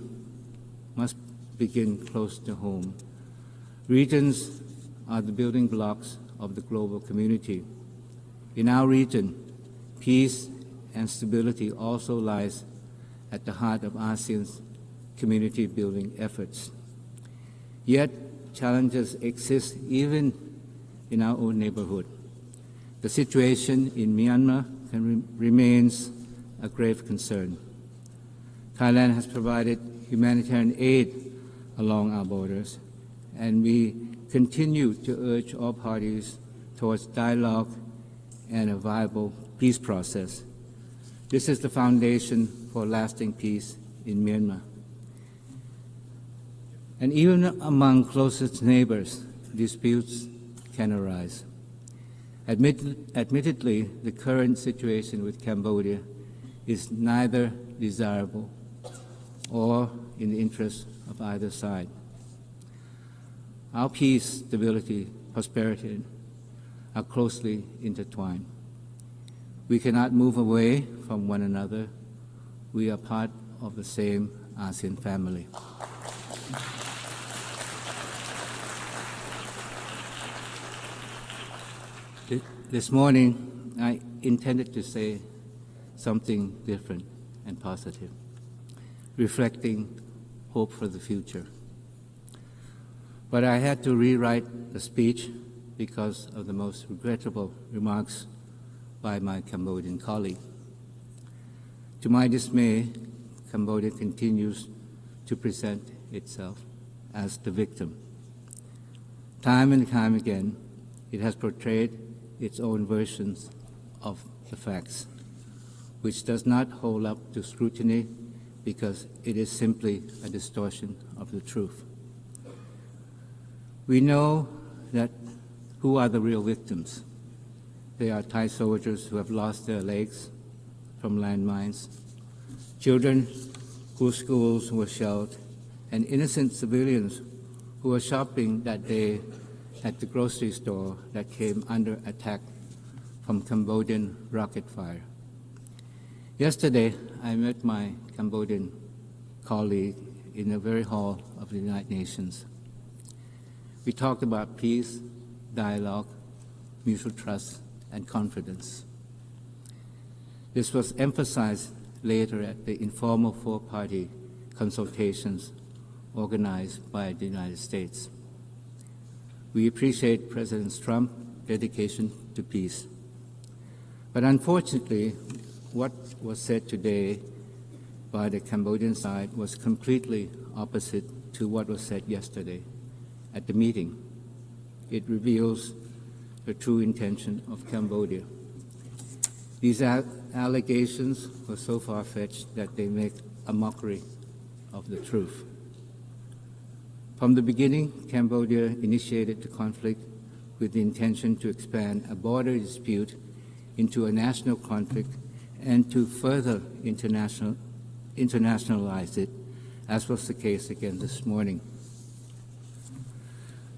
must begin close to home. Regions are the building blocks of the global community. In our region, peace and stability also lies at the heart of ASEAN's community building efforts. Yet, challenges exist even in our own neighborhood. The situation in Myanmar remains a grave concern. Thailand has provided humanitarian aid along our borders, and we continue to urge all parties towards dialogue and a viable peace process. This is the foundation for lasting peace in Myanmar. And even among closest neighbors, disputes can arise. Admittedly, the current situation with Cambodia is neither desirable or in the interest of either side. Our peace, stability, prosperity are closely intertwined. We cannot move away from one another. We are part of the same ASEAN family. This morning, I intended to say something different and positive, reflecting hope for the future. But I had to rewrite the speech because of the most regrettable remarks by my Cambodian colleague. To my dismay, Cambodia continues to present itself as the victim. Time and time again, it has portrayed its own versions of the facts, which does not hold up to scrutiny because it is simply a distortion of the truth. We know that who are the real victims. They are Thai soldiers who have lost their legs from landmines, children whose schools were shelled, and innocent civilians who were shopping that day at the grocery store that came under attack from Cambodian rocket fire. Yesterday, I met my Cambodian colleague in the very hall of the United Nations. We talked about peace, dialogue, mutual trust, and confidence. This was emphasized later at the informal four-party consultations organized by the United States. We appreciate President Trump's dedication to peace. But unfortunately, what was said today by the Cambodian side was completely opposite to what was said yesterday at the meeting. It reveals the true intention of Cambodia. These allegations were so far-fetched that they make a mockery of the truth. From the beginning, Cambodia initiated the conflict with the intention to expand a border dispute into a national conflict and to further internationalize it, as was the case again this morning.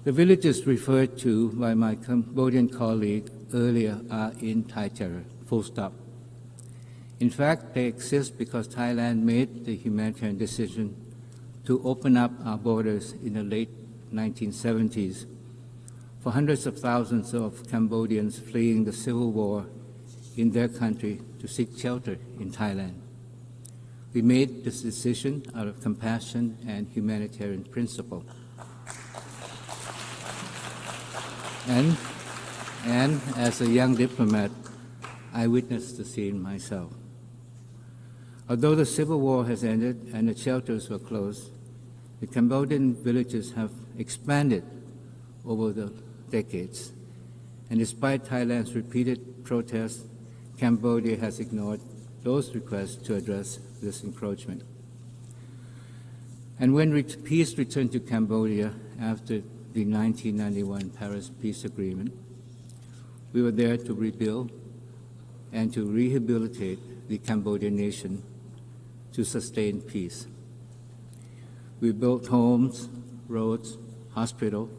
The villages referred to by my Cambodian colleague earlier are in Thai terror, full stop. In fact, they exist because Thailand made the humanitarian decision to open up our borders in the late 1970s for hundreds of thousands of Cambodians fleeing the civil war in their country to seek shelter in Thailand. We made this decision out of compassion and humanitarian principle. And as a young diplomat, I witnessed the scene myself. Although the civil war has ended and the shelters were closed, the Cambodian villages have expanded over the decades. And despite Thailand's repeated protests, Cambodia has ignored those requests to address this encroachment. And when peace returned to Cambodia after the 1991 Paris Peace Agreement, we were there to rebuild and to rehabilitate the Cambodian nation to sustain peace. We built homes, roads, hospitals,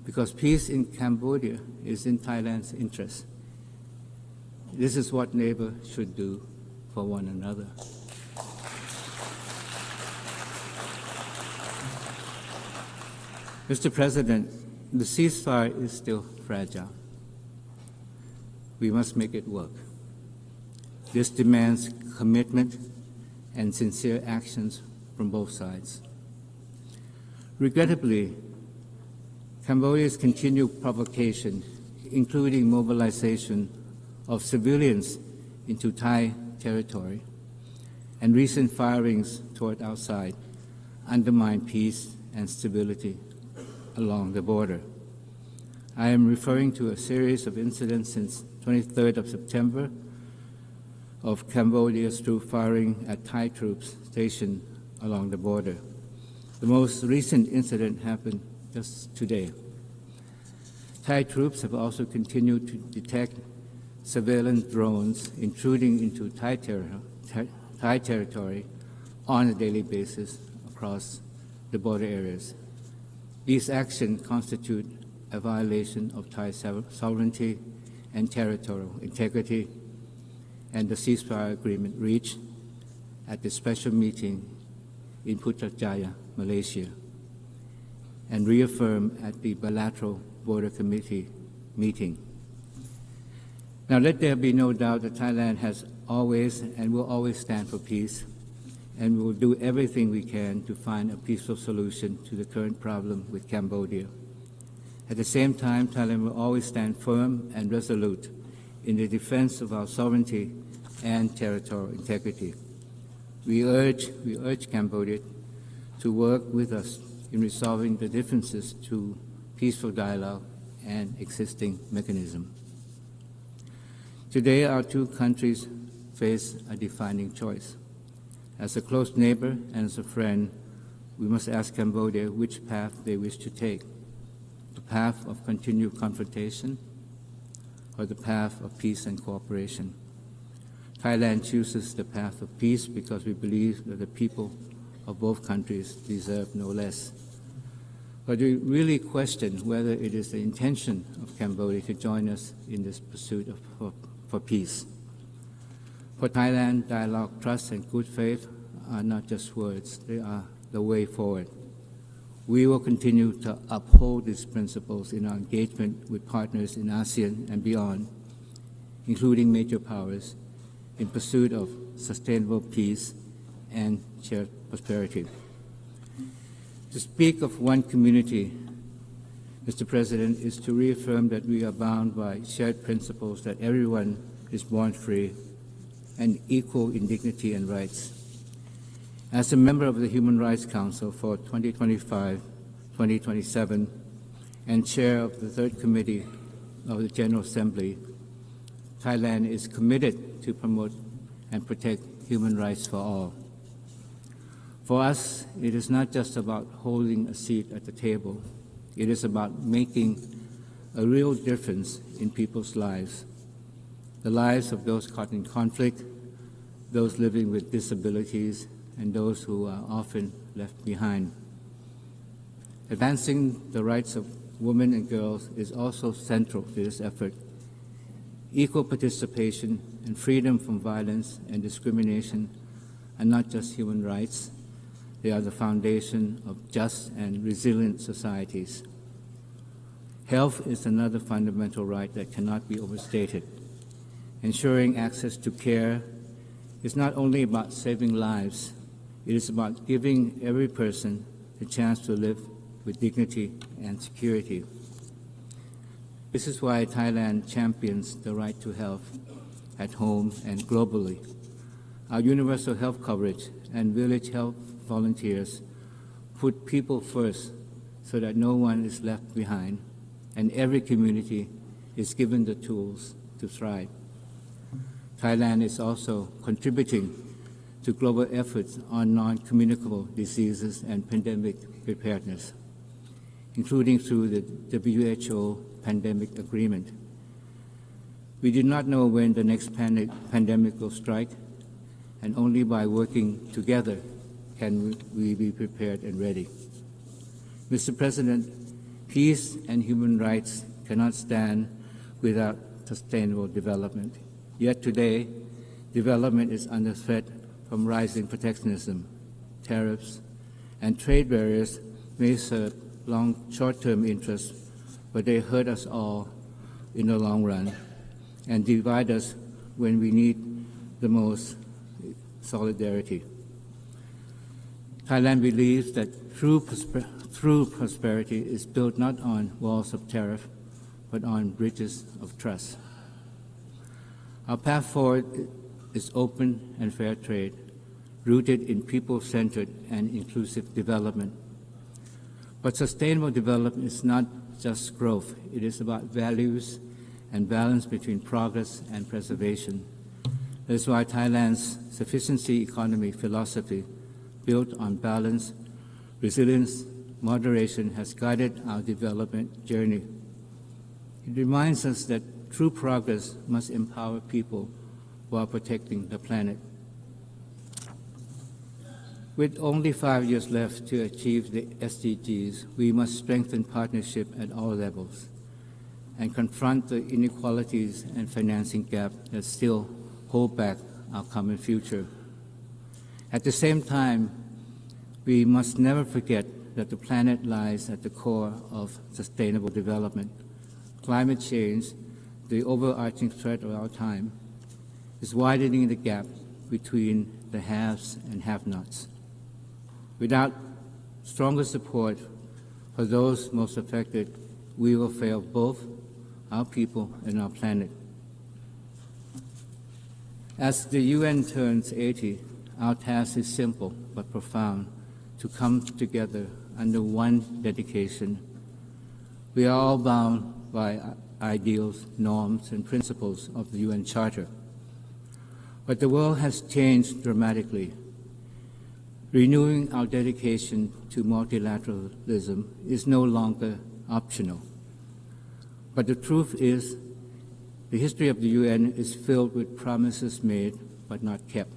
because peace in Cambodia is in Thailand's interest. This is what neighbors should do for one another. Mr. President, the ceasefire is still fragile. We must make it work. This demands commitment and sincere actions from both sides. Regrettably, Cambodia's continued provocation, including mobilization of civilians into Thai territory and recent firings toward outside, undermine peace and stability along the border. I am referring to a series of incidents since 23rd of September of Cambodia's troop firing at Thai troops stationed along the border. The most recent incident happened just today. Thai troops have also continued to detect surveillance drones intruding into Thai territory on a daily basis across the border areas. These actions constitute a violation of Thai sovereignty and territorial integrity, and the ceasefire agreement reached at the special meeting in Putrajaya, Malaysia, and reaffirmed at the bilateral border committee meeting. Now, let there be no doubt that Thailand has always and will always stand for peace, and we will do everything we can to find a peaceful solution to the current problem with Cambodia. At the same time, Thailand will always stand firm and resolute in the defense of our sovereignty and territorial integrity. We urge Cambodia to work with us in resolving the differences through peaceful dialogue and existing mechanism. Today, our two countries face a defining choice. As a close neighbor and as a friend, we must ask Cambodia which path they wish to take, the path of continued confrontation or the path of peace and cooperation. Thailand chooses the path of peace because we believe that the people of both countries deserve no less. But we really question whether it is the intention of Cambodia to join us in this pursuit for peace. For Thailand, dialogue, trust, and good faith are not just words, they are the way forward. We will continue to uphold these principles in our engagement with partners in ASEAN and beyond, including major powers, in pursuit of sustainable peace and shared prosperity. To speak of one community, Mr. President, is to reaffirm that we are bound by shared principles that everyone is born free and equal in dignity and rights. As a member of the Human Rights Council for 2025-2027 and chair of the Third Committee of the General Assembly, Thailand is committed to promote and protect human rights for all. For us, it is not just about holding a seat at the table. It is about making a real difference in people's lives, the lives of those caught in conflict, those living with disabilities, and those who are often left behind. Advancing the rights of women and girls is also central to this effort. Equal participation and freedom from violence and discrimination are not just human rights, they are the foundation of just and resilient societies. Health is another fundamental right that cannot be overstated. Ensuring access to care is not only about saving lives, it is about giving every person the chance to live with dignity and security. This is why Thailand champions the right to health at home and globally. Our universal health coverage and village health volunteers put people first so that no one is left behind and every community is given the tools to thrive. Thailand is also contributing to global efforts on non-communicable diseases and pandemic preparedness, including through the WHO pandemic agreement. We do not know when the next pandemic will strike, and only by working together can we be prepared and ready. Mr. President, peace and human rights cannot stand without sustainable development. Yet today, development is under threat from rising protectionism, tariffs, and trade barriers may serve short-term interests, but they hurt us all in the long run and divide us when we need the most solidarity. Thailand believes that true prosperity is built not on walls of tariff, but on bridges of trust. Our path forward is open and fair trade, rooted in people-centered and inclusive development. But sustainable development is not just growth. It is about values and balance between progress and preservation. That is why Thailand's sufficiency economy philosophy, built on balance, resilience, moderation, has guided our development journey. It reminds us that true progress must empower people while protecting the planet. With only 5 years left to achieve the SDGs, we must strengthen partnership at all levels and confront the inequalities and financing gap that still hold back our common future. At the same time, we must never forget that the planet lies at the core of sustainable development. Climate change, the overarching threat of our time, is widening the gap between the haves and have-nots. Without stronger support for those most affected, we will fail both our people and our planet. As the UN turns 80, our task is simple but profound, to come together under one dedication. We are all bound by ideals, norms, and principles of the UN Charter. But the world has changed dramatically. Renewing our dedication to multilateralism is no longer optional. But the truth is, the history of the UN is filled with promises made but not kept.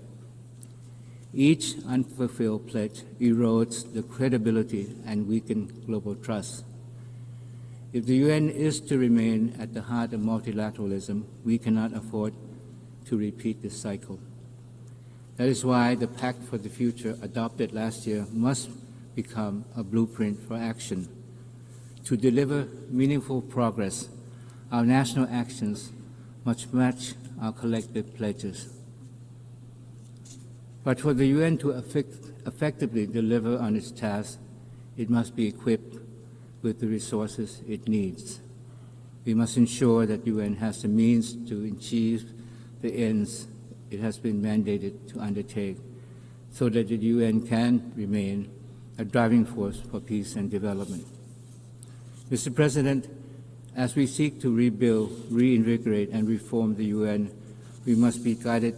Each unfulfilled pledge erodes the credibility and weakens global trust. If the UN is to remain at the heart of multilateralism, we cannot afford to repeat this cycle. That is why the Pact for the Future adopted last year must become a blueprint for action. To deliver meaningful progress, our national actions must match our collective pledges. But for the UN to effectively deliver on its task, it must be equipped with the resources it needs. We must ensure that the UN has the means to achieve the ends it has been mandated to undertake, so that the UN can remain a driving force for peace and development. Mr. President, as we seek to rebuild, reinvigorate, and reform the UN, we must be guided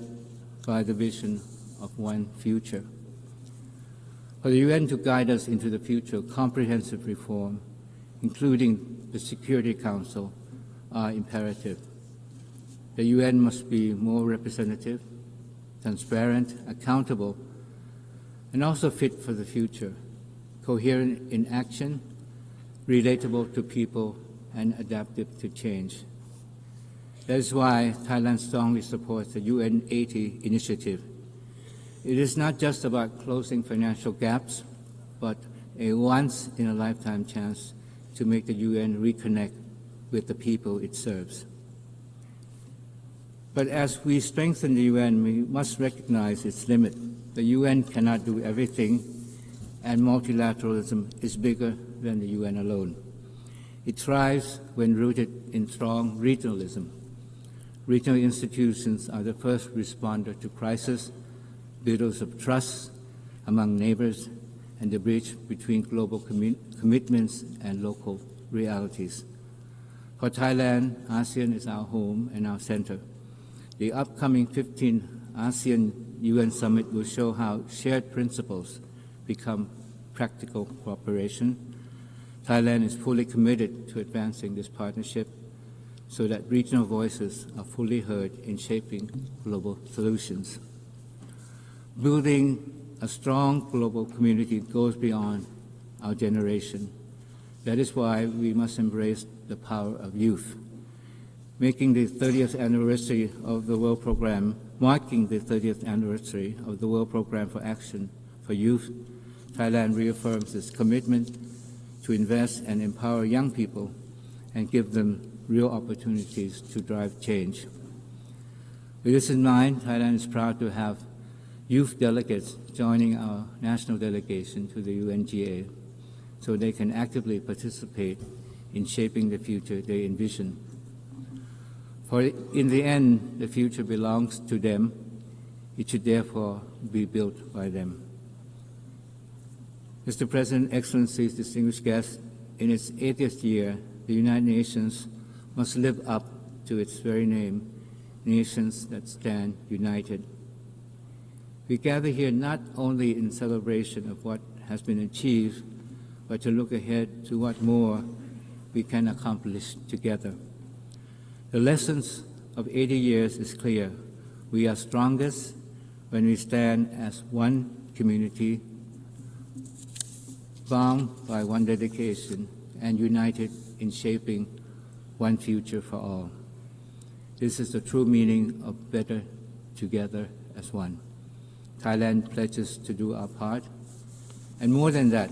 by the vision of one future. For the UN to guide us into the future, of comprehensive reform, including the Security Council, are imperative. The UN must be more representative, transparent, accountable, and also fit for the future, coherent in action, relatable to people, and adaptive to change. That is why Thailand strongly supports the UN 80 initiative. It is not just about closing financial gaps, but a once-in-a-lifetime chance to make the UN reconnect with the people it serves. But as we strengthen the UN, we must recognize its limit. The UN cannot do everything, and multilateralism is bigger than the UN alone. It thrives when rooted in strong regionalism. Regional institutions are the first responder to crisis, builders of trust among neighbors, and the bridge between global commitments and local realities. For Thailand, ASEAN is our home and our center. The upcoming 15th ASEAN UN Summit will show how shared principles become practical cooperation. Thailand is fully committed to advancing this partnership so that regional voices are fully heard in shaping global solutions. Building a strong global community goes beyond our generation. That is why we must embrace the power of youth. Marking the 30th anniversary of the World Programme for Action for Youth, Thailand reaffirms its commitment to invest and empower young people and give them real opportunities to drive change. With this in mind, Thailand is proud to have youth delegates joining our national delegation to the UNGA so they can actively participate in shaping the future they envision. For in the end, the future belongs to them. It should therefore be built by them. Mr. President, Excellencies, distinguished guests, in its 80th year, the United Nations must live up to its very name, nations that stand united. We gather here not only in celebration of what has been achieved, but to look ahead to what more we can accomplish together. The lessons of 80 years is clear. We are strongest when we stand as one community, bound by one dedication, and united in shaping one future for all. This is the true meaning of better together as one. Thailand pledges to do our part, and more than that,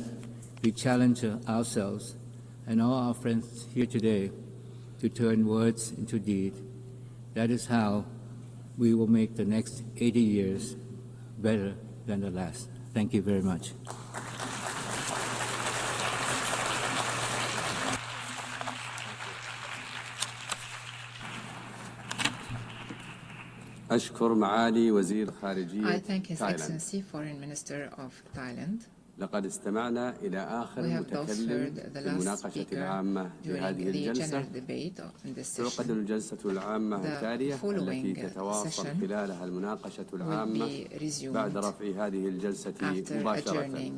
we challenge ourselves and all our friends here today to turn words into deed. That is how we will make the next 80 years better than the last. Thank you very much. I thank His Excellency, Foreign Minister of Thailand. لقد استمعنا إلى آخر متكلم في المناقشة العامة لهذه الجلسة. تعقد الجلسة العامة التالية التي تتواصل خلالها المناقشة العامة بعد رفع هذه الجلسة مباشرة.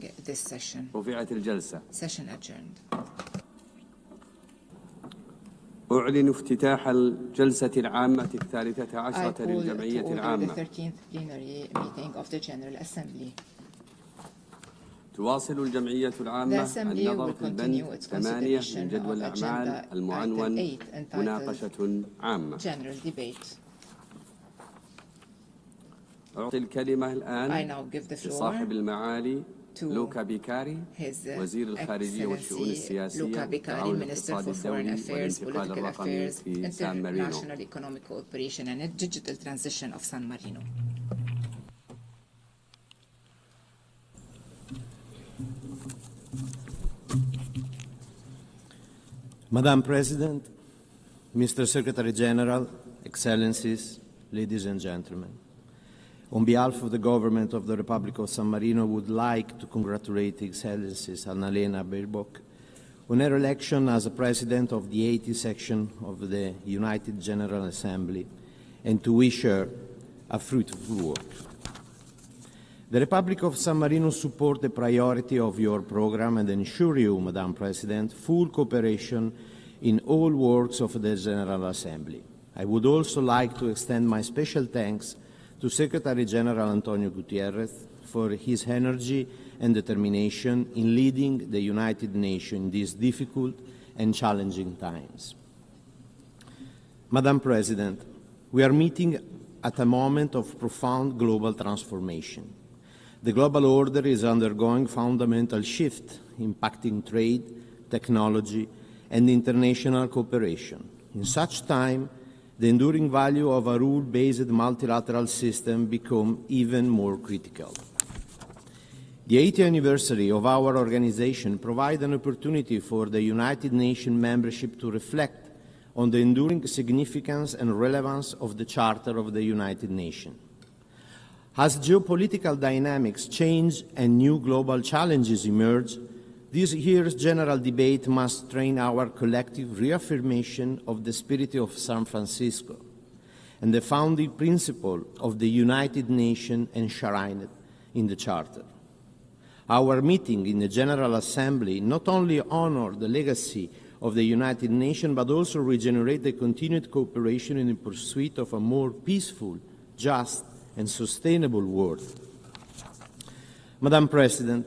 رفعت الجلسة. أعلن افتتاح الجلسة العامة الثالثة عشرة للجمعية العامة. تواصل الجمعية العامة النظر في البند 8 من جدول الأعمال المعنون مناقشة عامة. أعطي الكلمة الآن لصاحب المعالي لوكا بيكاري وزير الخارجية والشؤون السياسية والتعاون الاقتصادي الدولي والانتقال الرقمي في سان مارينو. Madam President, Mr. Secretary General, Excellencies, ladies and gentlemen, on behalf of the government of the Republic of San Marino, I would like to congratulate Excellencies Annalena Baerbock on her election as a President of the 80th section of the United General Assembly and to wish her a fruitful work. The Republic of San Marino supports the priority of your program and ensure you, Madam President, full cooperation in all works of the General Assembly. I would also like to extend my special thanks to Secretary General Antonio Guterres for his energy and determination in leading the United Nations in these difficult and challenging times. Madam President, we are meeting at a moment of profound global transformation. The global order is undergoing fundamental shift, impacting trade, technology, and international cooperation. In such time, the enduring value of a rule-based multilateral system becomes even more critical. The 80th anniversary of our organization provides an opportunity for the United Nations membership to reflect on the enduring significance and relevance of the Charter of the United Nations. As geopolitical dynamics change and new global challenges emerge, this year's general debate must train our collective reaffirmation of the spirit of San Francisco and the founding principle of the United Nations enshrined in the Charter. Our meeting in the General Assembly not only honors the legacy of the United Nations, but also regenerate the continued cooperation in the pursuit of a more peaceful, just, and sustainable world. Madam President,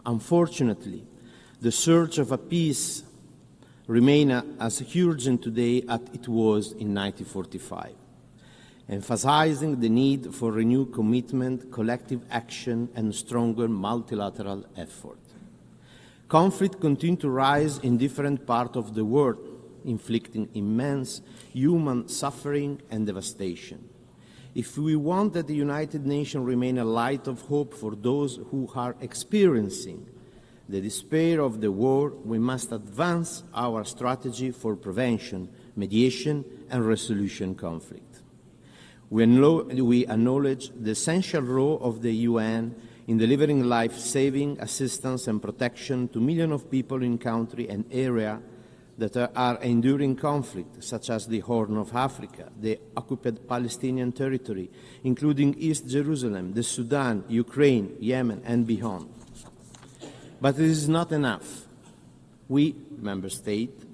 unfortunately, the search of a peace remains as urgent today as it was in 1945, emphasizing the need for renewed commitment, collective action, and stronger multilateral effort. Conflict continues to rise in different parts of the world, inflicting immense human suffering and devastation. If we want that the United Nations remain a light of hope for those who are experiencing the despair of the war, we must advance our strategy for prevention, mediation, and resolution conflict. We acknowledge the essential role of the UN in delivering life-saving assistance and protection to millions of people in countries and areas that are enduring conflict, such as the Horn of Africa, the occupied Palestinian territory, including East Jerusalem, the Sudan, Ukraine, Yemen, and beyond. But it is not enough. We, Member States,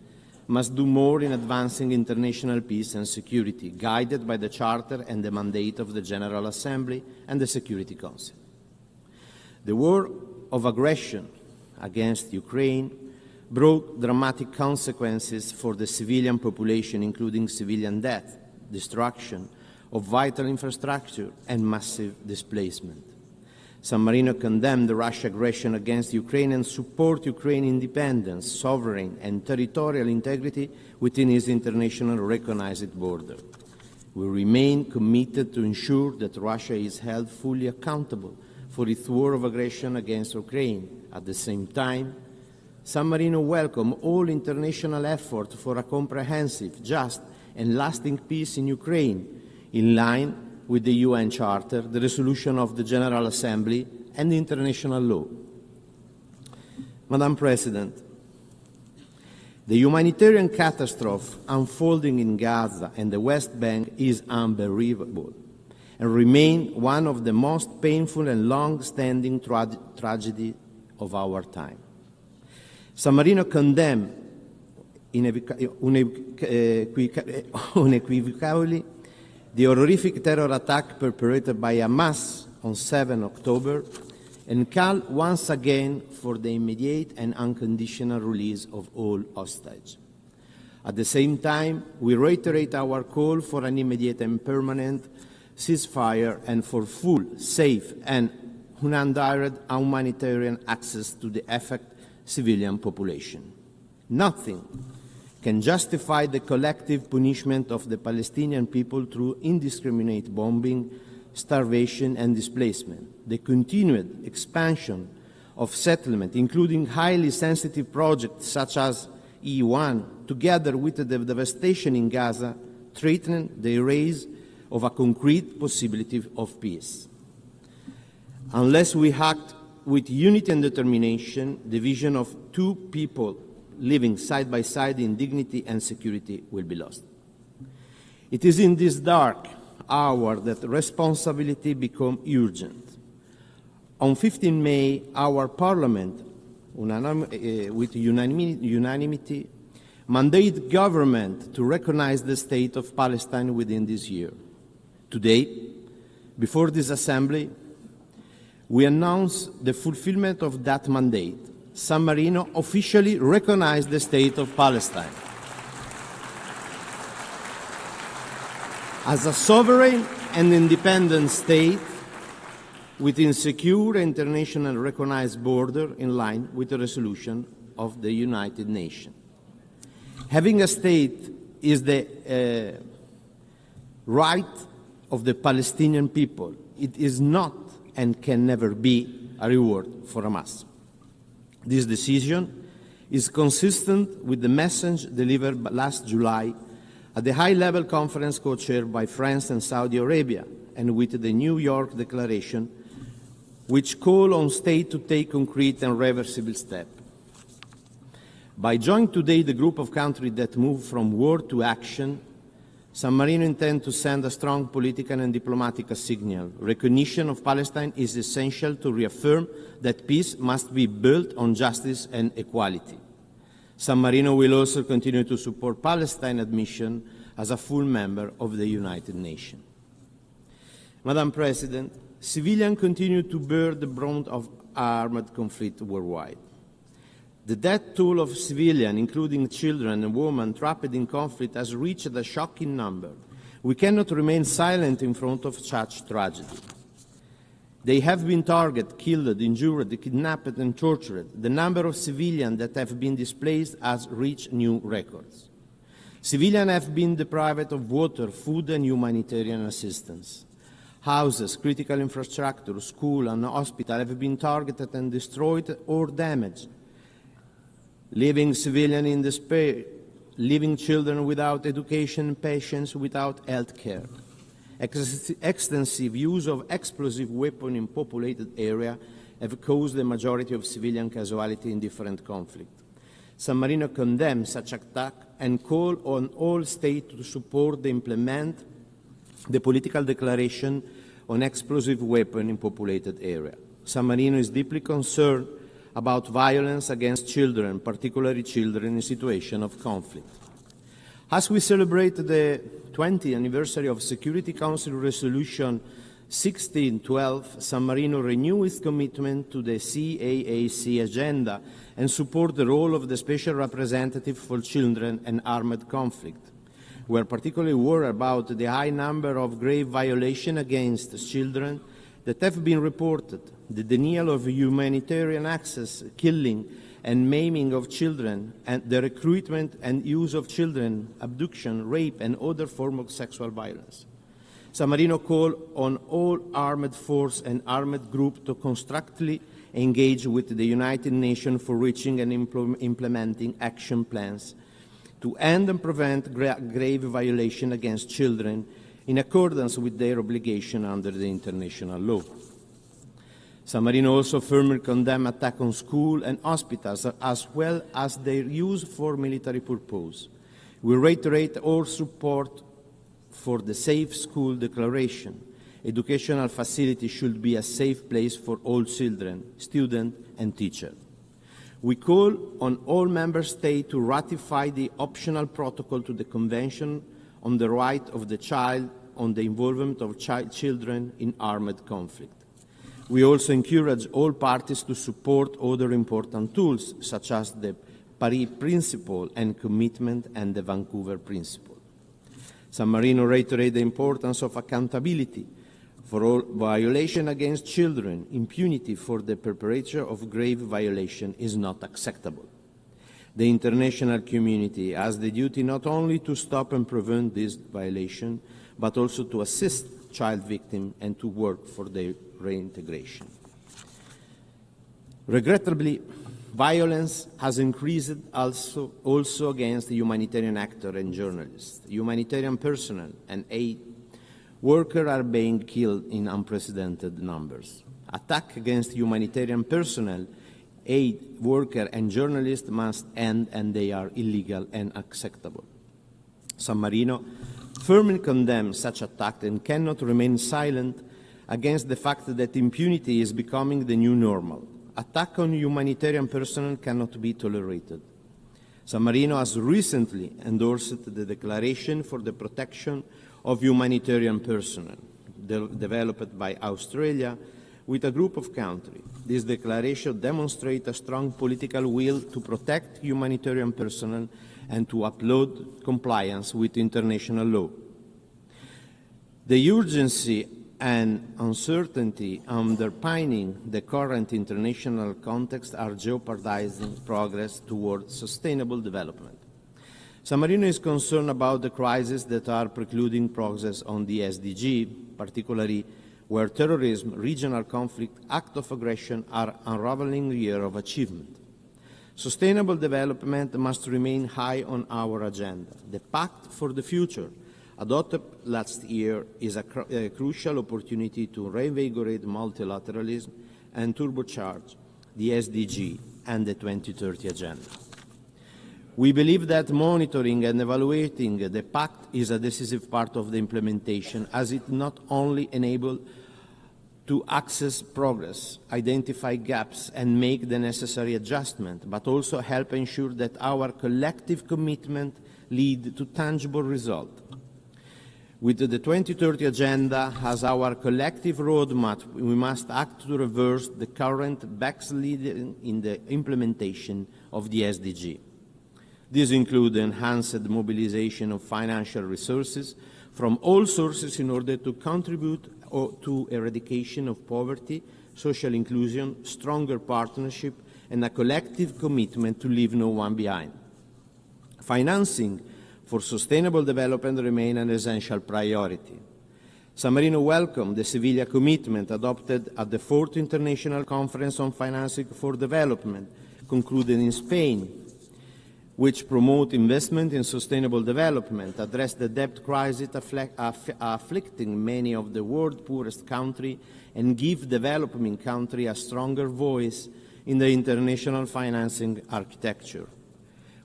must do more in advancing international peace and security, guided by the Charter and the mandate of the General Assembly and the Security Council. The war of aggression against Ukraine brought dramatic consequences for the civilian population, including civilian death, destruction of vital infrastructure, and massive displacement. San Marino condemned the Russian aggression against Ukraine and supports Ukraine's independence, sovereign, and territorial integrity within its internationally recognized border. We remain committed to ensure that Russia is held fully accountable for its war of aggression against Ukraine. At the same time, San Marino welcomes all international effort for a comprehensive, just, and lasting peace in Ukraine, in line with the UN Charter, the resolution of the General Assembly, and international law. Madam President, the humanitarian catastrophe unfolding in Gaza and the West Bank is unbelievable and remains one of the most painful and long-standing tragedies of our time. San Marino condemns unequivocally the horrific terror attack perpetrated by Hamas on 7 October and call once again for the immediate and unconditional release of all hostages. At the same time, we reiterate our call for an immediate and permanent ceasefire and for full, safe, and unhindered humanitarian access to the affected civilian population. Nothing can justify the collective punishment of the Palestinian people through indiscriminate bombing, starvation, and displacement. The continued expansion of settlement, including highly sensitive projects such as E1, together with the devastation in Gaza, threaten the erase of a concrete possibility of peace. Unless we act with unity and determination, the vision of two people living side by side in dignity and security will be lost. It is in this dark hour that responsibility becomes urgent. On 15 May, our Parliament, with unanimity, mandated government to recognize the State of Palestine within this year. Today, before this Assembly, we announce the fulfillment of that mandate. San Marino officially recognized the State of Palestine as a sovereign and independent state within secure international recognized border in line with the resolution of the United Nations. Having a state is the right of the Palestinian people. It is not and can never be a reward for Hamas. This decision is consistent with the message delivered last July at the high-level conference co-chaired by France and Saudi Arabia, and with the New York Declaration, which call on states to take concrete and reversible steps. By joining today the group of countries that move from word to action, San Marino intends to send a strong political and diplomatic signal. Recognition of Palestine is essential to reaffirm that peace must be built on justice and equality. San Marino will also continue to support Palestine admission as a full member of the United Nations. Madam President, civilians continue to bear the brunt of armed conflict worldwide. The death toll of civilians, including children and women trapped in conflict, has reached a shocking number. We cannot remain silent in front of such tragedy. They have been targeted, killed, injured, kidnapped, and tortured. The number of civilians that have been displaced has reached new records. Civilians have been deprived of water, food, and humanitarian assistance. Houses, critical infrastructure, schools, and hospitals have been targeted and destroyed or damaged, leaving civilians in despair, leaving children without education, patients without health care. Extensive use of explosive weapons in populated areas have caused the majority of civilian casualties in different conflicts. San Marino condemns such attack and calls on all states to support and implement the political declaration on explosive weapons in populated areas. San Marino is deeply concerned about violence against children, particularly children in situations of conflict. As we celebrate the 20th anniversary of Security Council Resolution 1612, San Marino renews its commitment to the CAAC agenda and supports the role of the Special Representative for Children and Armed Conflict. We are particularly worried about the high number of grave violations against children that have been reported, the denial of humanitarian access, killing and maiming of children, and the recruitment and use of children, abduction, rape, and other forms of sexual violence. San Marino calls on all armed forces and armed groups to constructively engage with the United Nations for reaching and implementing action plans to end and prevent grave violations against children in accordance with their obligation under the international law. San Marino also firmly condemned attacks on schools and hospitals, as well as their use for military purpose. We reiterate our support for the Safe School Declaration. Educational facilities should be a safe place for all children, students, and teachers. We call on all member states to ratify the optional protocol to the Convention on the Right of the Child on the Involvement of Children in Armed Conflict. We also encourage all parties to support other important tools, such as the Paris Principle and Commitment and the Vancouver Principle. San Marino reiterates the importance of accountability for all violation against children. Impunity for the perpetrator of grave violation is not acceptable. The international community has the duty not only to stop and prevent this violation, but also to assist child victims and to work for their reintegration. Regrettably, violence has increased also against humanitarian actors and journalists. Humanitarian personnel and aid workers are being killed in unprecedented numbers. Attacks against humanitarian personnel, aid workers, and journalists must end, and they are illegal and unacceptable. San Marino firmly condemns such attacks and cannot remain silent against the fact that impunity is becoming the new normal. Attack on humanitarian personnel cannot be tolerated. San Marino has recently endorsed the Declaration for the Protection of Humanitarian Personnel, developed by Australia with a group of countries. This declaration demonstrates a strong political will to protect humanitarian personnel and to uphold compliance with international law. The urgency and uncertainty underpinning the current international context are jeopardizing progress towards sustainable development. San Marino is concerned about the crises that are precluding progress on the SDG, particularly where terrorism, regional conflict, acts of aggression are unraveling the year of achievement. Sustainable development must remain high on our agenda. The Pact for the Future, adopted last year, is a crucial opportunity to reinvigorate multilateralism and turbocharge the SDG and the 2030 Agenda. We believe that monitoring and evaluating the Pact is a decisive part of the implementation, as it not only enables to access progress, identify gaps, and make the necessary adjustment, but also help ensure that our collective commitment lead to tangible results. With the 2030 Agenda as our collective roadmap, we must act to reverse the current backsliding in the implementation of the SDG. These include enhanced mobilization of financial resources from all sources in order to contribute to eradication of poverty, social inclusion, stronger partnership, and a collective commitment to leave no one behind. Financing for sustainable development remains an essential priority. San Marino welcomed the Seville commitment adopted at the 4th International Conference on Financing for Development, concluded in Spain, which promote investment in sustainable development, address the debt crisis afflicting many of the world's poorest countries, and give developing countries a stronger voice in the international financing architecture.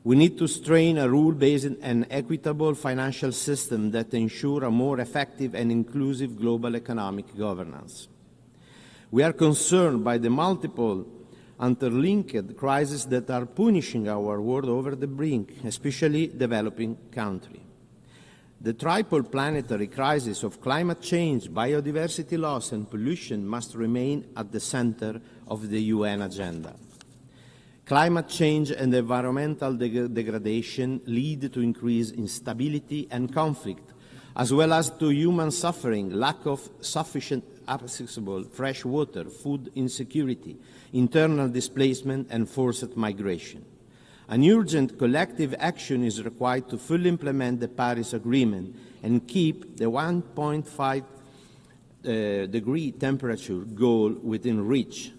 We need to strengthen a rule-based and equitable financial system that ensures a more effective and inclusive global economic governance. We are concerned by the multiple interlinked crises that are punishing our world over the brink, especially developing countries. The triple planetary crisis of climate change, biodiversity loss, and pollution must remain at the center of the UN agenda. Climate change and environmental degradation lead to increased instability and conflict, as well as to human suffering, lack of sufficient accessible fresh water, food insecurity, internal displacement, and forced migration. An urgent collective action is required to fully implement the Paris Agreement and keep the 1.5 degree temperature goal within reach.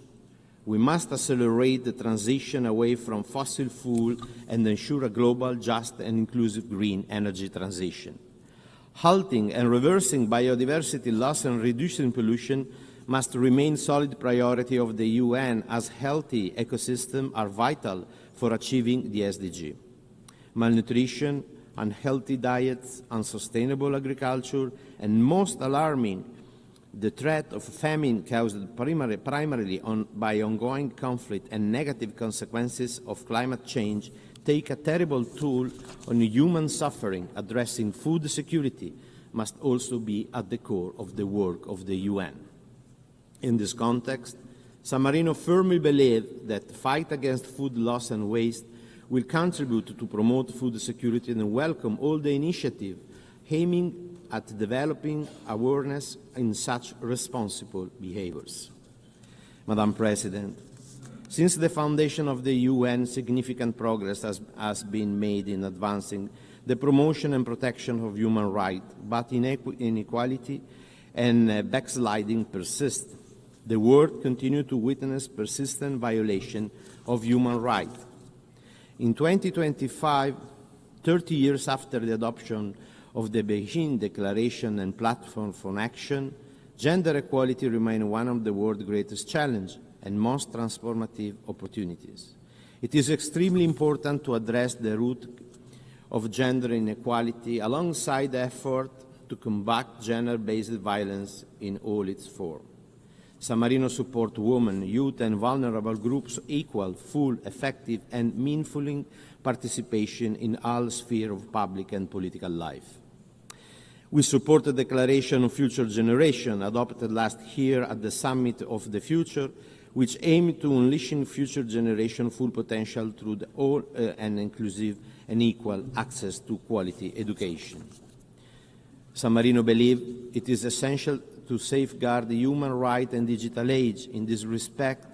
We must accelerate the transition away from fossil fuel and ensure a global, just, and inclusive green energy transition. Halting and reversing biodiversity loss and reducing pollution must remain solid priority of the UN, as healthy ecosystems are vital for achieving the SDG. Malnutrition, unhealthy diets, unsustainable agriculture, and most alarming, the threat of famine caused primarily by ongoing conflict and negative consequences of climate change take a terrible toll on human suffering. Addressing food security must also be at the core of the work of the UN. In this context, San Marino firmly believes that the fight against food loss and waste will contribute to promote food security and welcome all the initiatives aiming at developing awareness in such responsible behaviors. Madam President, since the foundation of the UN, significant progress has been made in advancing the promotion and protection of human rights, but inequality and backsliding persist. The world continues to witness persistent violation of human rights. In 2025, 30 years after the adoption of the Beijing Declaration and Platform for Action, gender equality remains one of the world's greatest challenges and most transformative opportunities. It is extremely important to address the root of gender inequality alongside the effort to combat gender-based violence in all its forms. San Marino supports women, youth, and vulnerable groups' equal, full, effective, and meaningful participation in all spheres of public and political life. We support the Declaration of Future Generation adopted last year at the Summit of the Future, which aimed to unleashing future generations' full potential through all and inclusive and equal access to quality education. San Marino believes it is essential to safeguard the human rights and digital age. In this respect,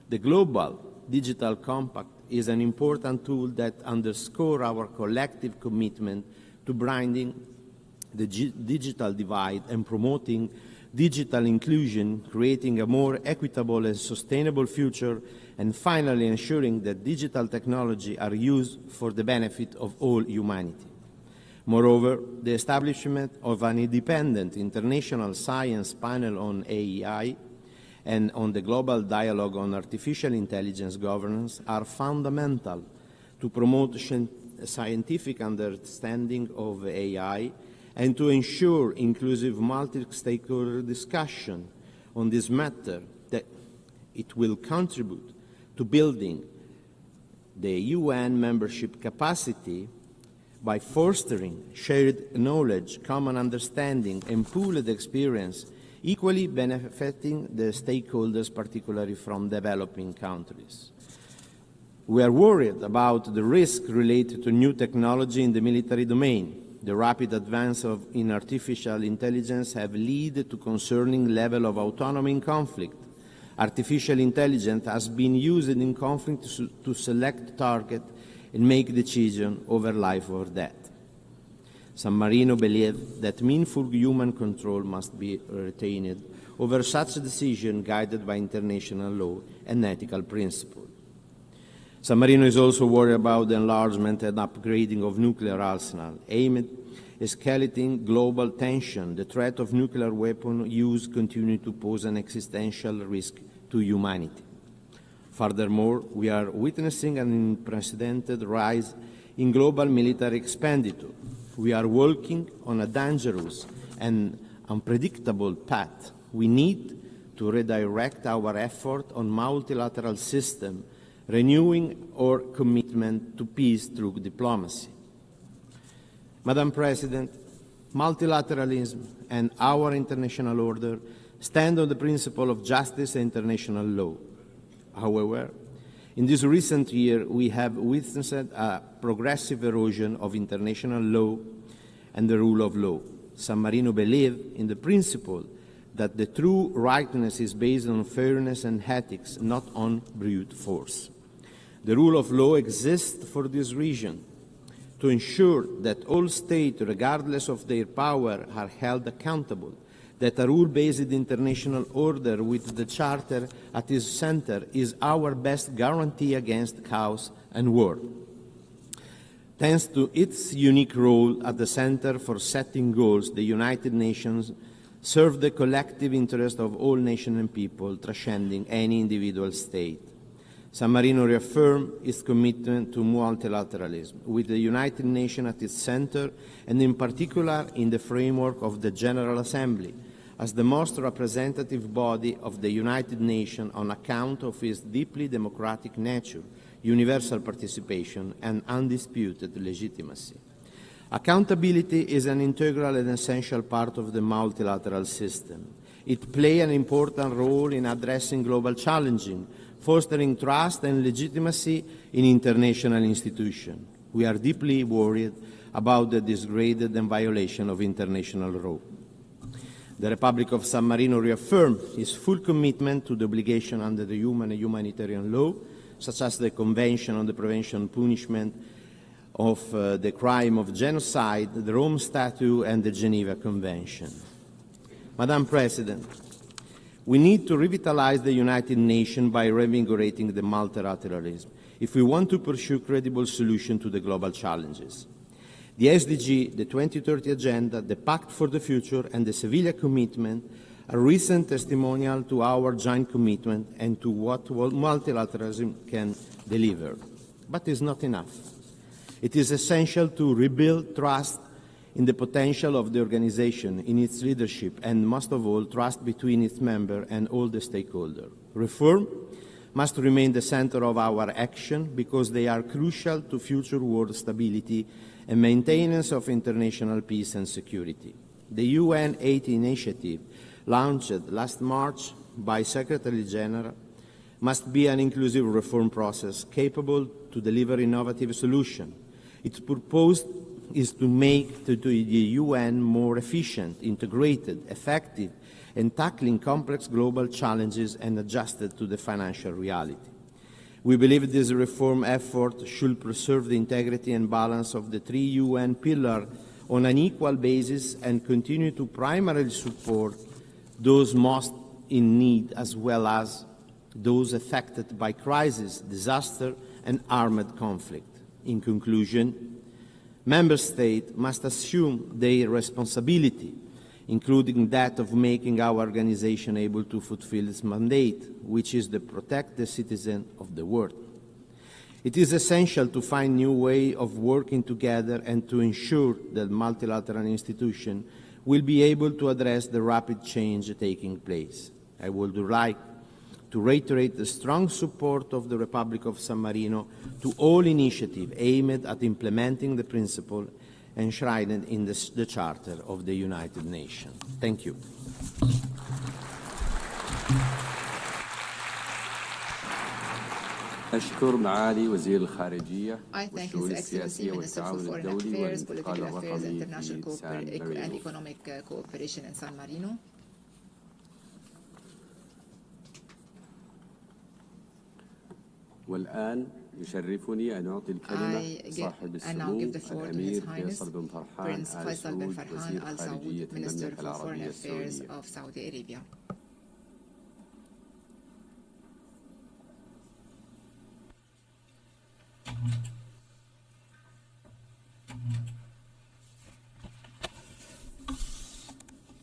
the Global Digital Compact is an important tool that underscores our collective commitment to bridging the digital divide and promoting digital inclusion, creating a more equitable and sustainable future, and finally ensuring that digital technology are used for the benefit of all humanity. Moreover, the establishment of an independent international science panel on AI and on the global dialogue on artificial intelligence governance are fundamental to promote scientific understanding of AI and to ensure inclusive multi-stakeholder discussion on this matter, that it will contribute to building the UN membership capacity by fostering shared knowledge, common understanding, and pooled experience, equally benefiting the stakeholders, particularly from developing countries. We are worried about the risk related to new technology in the military domain. The rapid advance in artificial intelligence have led to concerning level of autonomy in conflict. Artificial intelligence has been used in conflict to select target and make decisions over life or death. San Marino believes that meaningful human control must be retained over such a decision, guided by international law and ethical principles. San Marino is also worried about the enlargement and upgrading of nuclear arsenal, aimed at escalating global tension. The threat of nuclear weapon use continues to pose an existential risk to humanity. Furthermore, we are witnessing an unprecedented rise in global military expenditure. We are working on a dangerous and unpredictable path. We need to redirect our effort on multilateral system, renewing our commitment to peace through diplomacy. Madam President, multilateralism and our international order stand on the principle of justice and international law. However, in this recent year, we have witnessed a progressive erosion of international law and the rule of law. San Marino believes in the principle that the true rightness is based on fairness and ethics, not on brute force. The rule of law exists for this reason, to ensure that all states, regardless of their power, are held accountable, that a rule-based international order with the Charter at its center is our best guarantee against chaos and war. Thanks to its unique role at the center for setting goals, the United Nations serve the collective interest of all nations and people, transcending any individual state. San Marino reaffirmed its commitment to multilateralism, with the United Nations at its center, and in particular in the framework of the General Assembly, as the most representative body of the United Nations on account of its deeply democratic nature, universal participation, and undisputed legitimacy. Accountability is an integral and essential part of the multilateral system. It plays an important role in addressing global challenges, fostering trust and legitimacy in international institutions. We are deeply worried about the disregard and violation of international law. The Republic of San Marino reaffirmed its full commitment to the obligation under the human and humanitarian law, such as the Convention on the Prevention and Punishment of the Crime of Genocide, the Rome Statute, and the Geneva Convention. Madam President, we need to revitalize the United Nations by reinvigorating the multilateralism if we want to pursue credible solutions to the global challenges. The SDG, the 2030 Agenda, the Pact for the Future, and the Seville Commitment are recent testimonial to our joint commitment and to what multilateralism can deliver. But it's not enough. It is essential to rebuild trust in the potential of the organization, in its leadership, and most of all, trust between its members and all the stakeholders. Reform must remain the center of our action because they are crucial to future world stability and maintenance of international peace and security. The UN 80 initiative, launched last March by Secretary General, must be an inclusive reform process capable to deliver innovative solutions. Its purpose is to make the UN more efficient, integrated, effective, and tackling complex global challenges and adjusted to the financial reality. We believe this reform effort should preserve the integrity and balance of the three UN pillars on an equal basis and continue to primarily support those most in need as well as those affected by crisis, disaster, and armed conflict. In conclusion, Member States must assume their responsibility, including that of making our organization able to fulfill its mandate, which is to protect the citizens of the world. It is essential to find new ways of working together and to ensure that multilateral institutions will be able to address the rapid change taking place. I would like to reiterate the strong support of the Republic of San Marino to all initiatives aimed at implementing the principle enshrined in the Charter of the United Nations. Thank you. أشكر معالي وزير الخارجية والشؤون السياسية والتعاون الدولي والانتقال الرقمي في سان مارينو. والآن يشرفني أن أعطي الكلمة صاحب السمو الأمير فيصل بن فرحان آل سعود وزير خارجية المملكة العربية السعودية.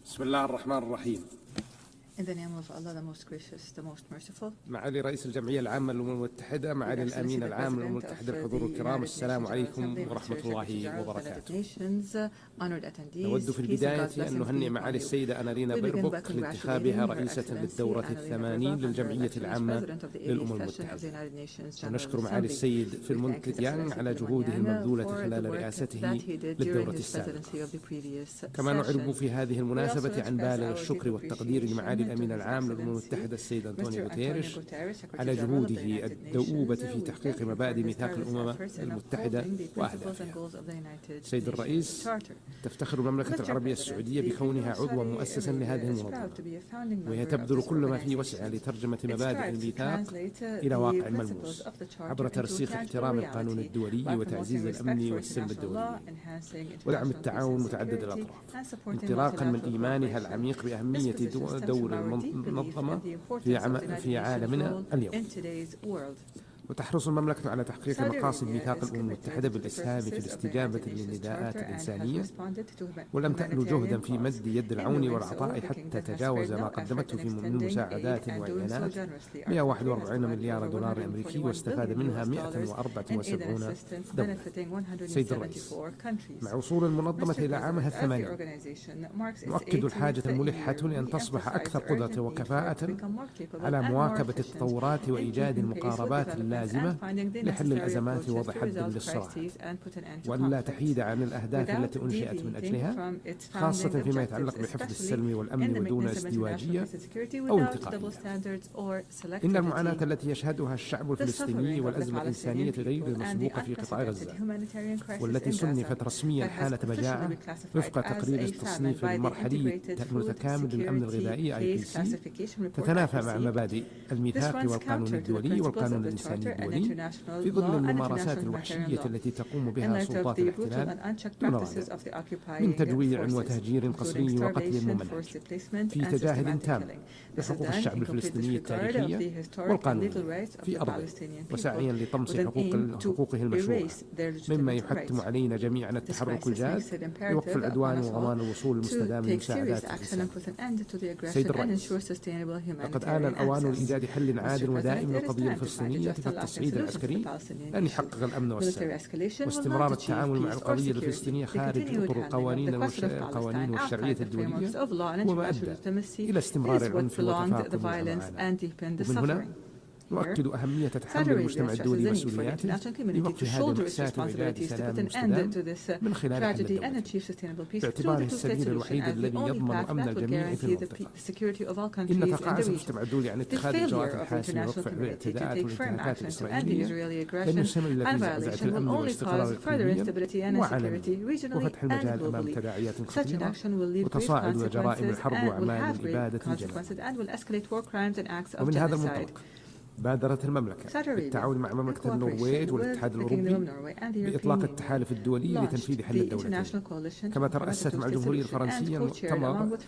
بسم الله الرحمن الرحيم. In the name of Allah, the most gracious, the most merciful. معالي رئيس الجمعية العامة للأمم المتحدة، معالي الأمين العام للأمم المتحدة، الحضور الكرام، السلام عليكم ورحمة الله وبركاته. نود في البداية أن نهنئ معالي السيدة أنالينا بيربوك لانتخابها رئيسة للدورة 80 للجمعية العامة للأمم المتحدة. ونشكر معالي السيد فيلمون يانغ على جهوده المبذولة خلال رئاسته للدورة السابقة. كما نعرب في هذه المناسبة عن بالغ الشكر والتقدير لمعالي الأمين العام للأمم المتحدة السيد أنطونيو غوتيريش على جهوده الدؤوبة في تحقيق مبادئ ميثاق الأمم المتحدة وأهدافها. سيد الرئيس، تفتخر المملكة العربية السعودية بكونها عضوا مؤسسا لهذه المنظمة، وهي تبذل كل ما في وسعها لترجمة مبادئ الميثاق إلى واقع ملموس عبر ترسيخ احترام القانون الدولي وتعزيز الأمن والسلم الدولي ودعم التعاون متعدد الأطراف، انطلاقا من إيمانها العميق بأهمية دور المنظمة في عالمنا اليوم. وتحرص المملكة على تحقيق مقاصد ميثاق الأمم المتحدة بالإسهام في الاستجابة للنداءات الإنسانية، ولم تألو جهدا في مد يد العون والعطاء حتى تجاوز ما قدمته من مساعدات وإعانات 141 مليار دولار أمريكي، واستفاد منها 174 دولة. سيد الرئيس، مع وصول المنظمة إلى عامها 80 نؤكد الحاجة الملحة لأن تصبح أكثر قدرة وكفاءة على مواكبة التطورات وإيجاد المقاربات اللازمة لحل الأزمات ووضع حد للصراعات، وأن لا تحيد عن الأهداف التي أنشئت من أجلها، خاصة فيما يتعلق بحفظ السلم والأمن ودون ازدواجية أو انتقائية. إن المعاناة التي يشهدها الشعب الفلسطيني والأزمة الإنسانية غير المسبوقة في قطاع غزة، والتي صنفت رسميا حالة مجاعة وفق تقرير التصنيف المرحلي المتكامل للأمن الغذائي IPC، تتنافى مع مبادئ الميثاق والقانون الدولي والقانون الإنساني الدولي في ظل الممارسات الوحشية التي تقوم بها سلطات الاحتلال دون رادع، من تجويع وتهجير قسري وقتل ممنهج، في تجاهل تام لحقوق الشعب الفلسطيني التاريخية والقانونية في أرضه، وسعيا لطمس حقوقه المشروعة، مما يحتم علينا جميعا التحرك الجاد لوقف العدوان وضمان الوصول المستدام لمساعدات الإنسان. سيد الرئيس، لقد آن الأوان لإيجاد حل عادل ودائم للقضية الفلسطينية في التصعيد العسكري أن يحقق الأمن والسلام، واستمرار التعامل مع القضية الفلسطينية خارج إطار القوانين والشرعية الدولية هو ما أدى إلى استمرار العنف وتفاقم المعاناة. ومن هنا نؤكد أهمية تحمل المجتمع الدولي مسؤولياته لوقف هذه المأساة وإيجاد سلام مستدام من خلال حل الدولة، باعتباره السبيل الوحيد الذي يضمن أمن الجميع في المنطقة. إن تقاعس المجتمع الدولي عن اتخاذ إجراءات الحاسمة ووقف الاعتداءات والانتهاكات الإسرائيلية لن يسمى في زعزعة الأمن والاستقرار الإقليمي وعالمي، وفتح المجال أمام تداعيات خطيرة وتصاعد جرائم الحرب وأعمال الإبادة الجماعية. ومن هذا المنطلق بادرت المملكة بالتعاون مع مملكة النرويج والاتحاد الأوروبي بإطلاق التحالف الدولي لتنفيذ حل الدولتين، كما ترأست مع الجمهورية الفرنسية المؤتمر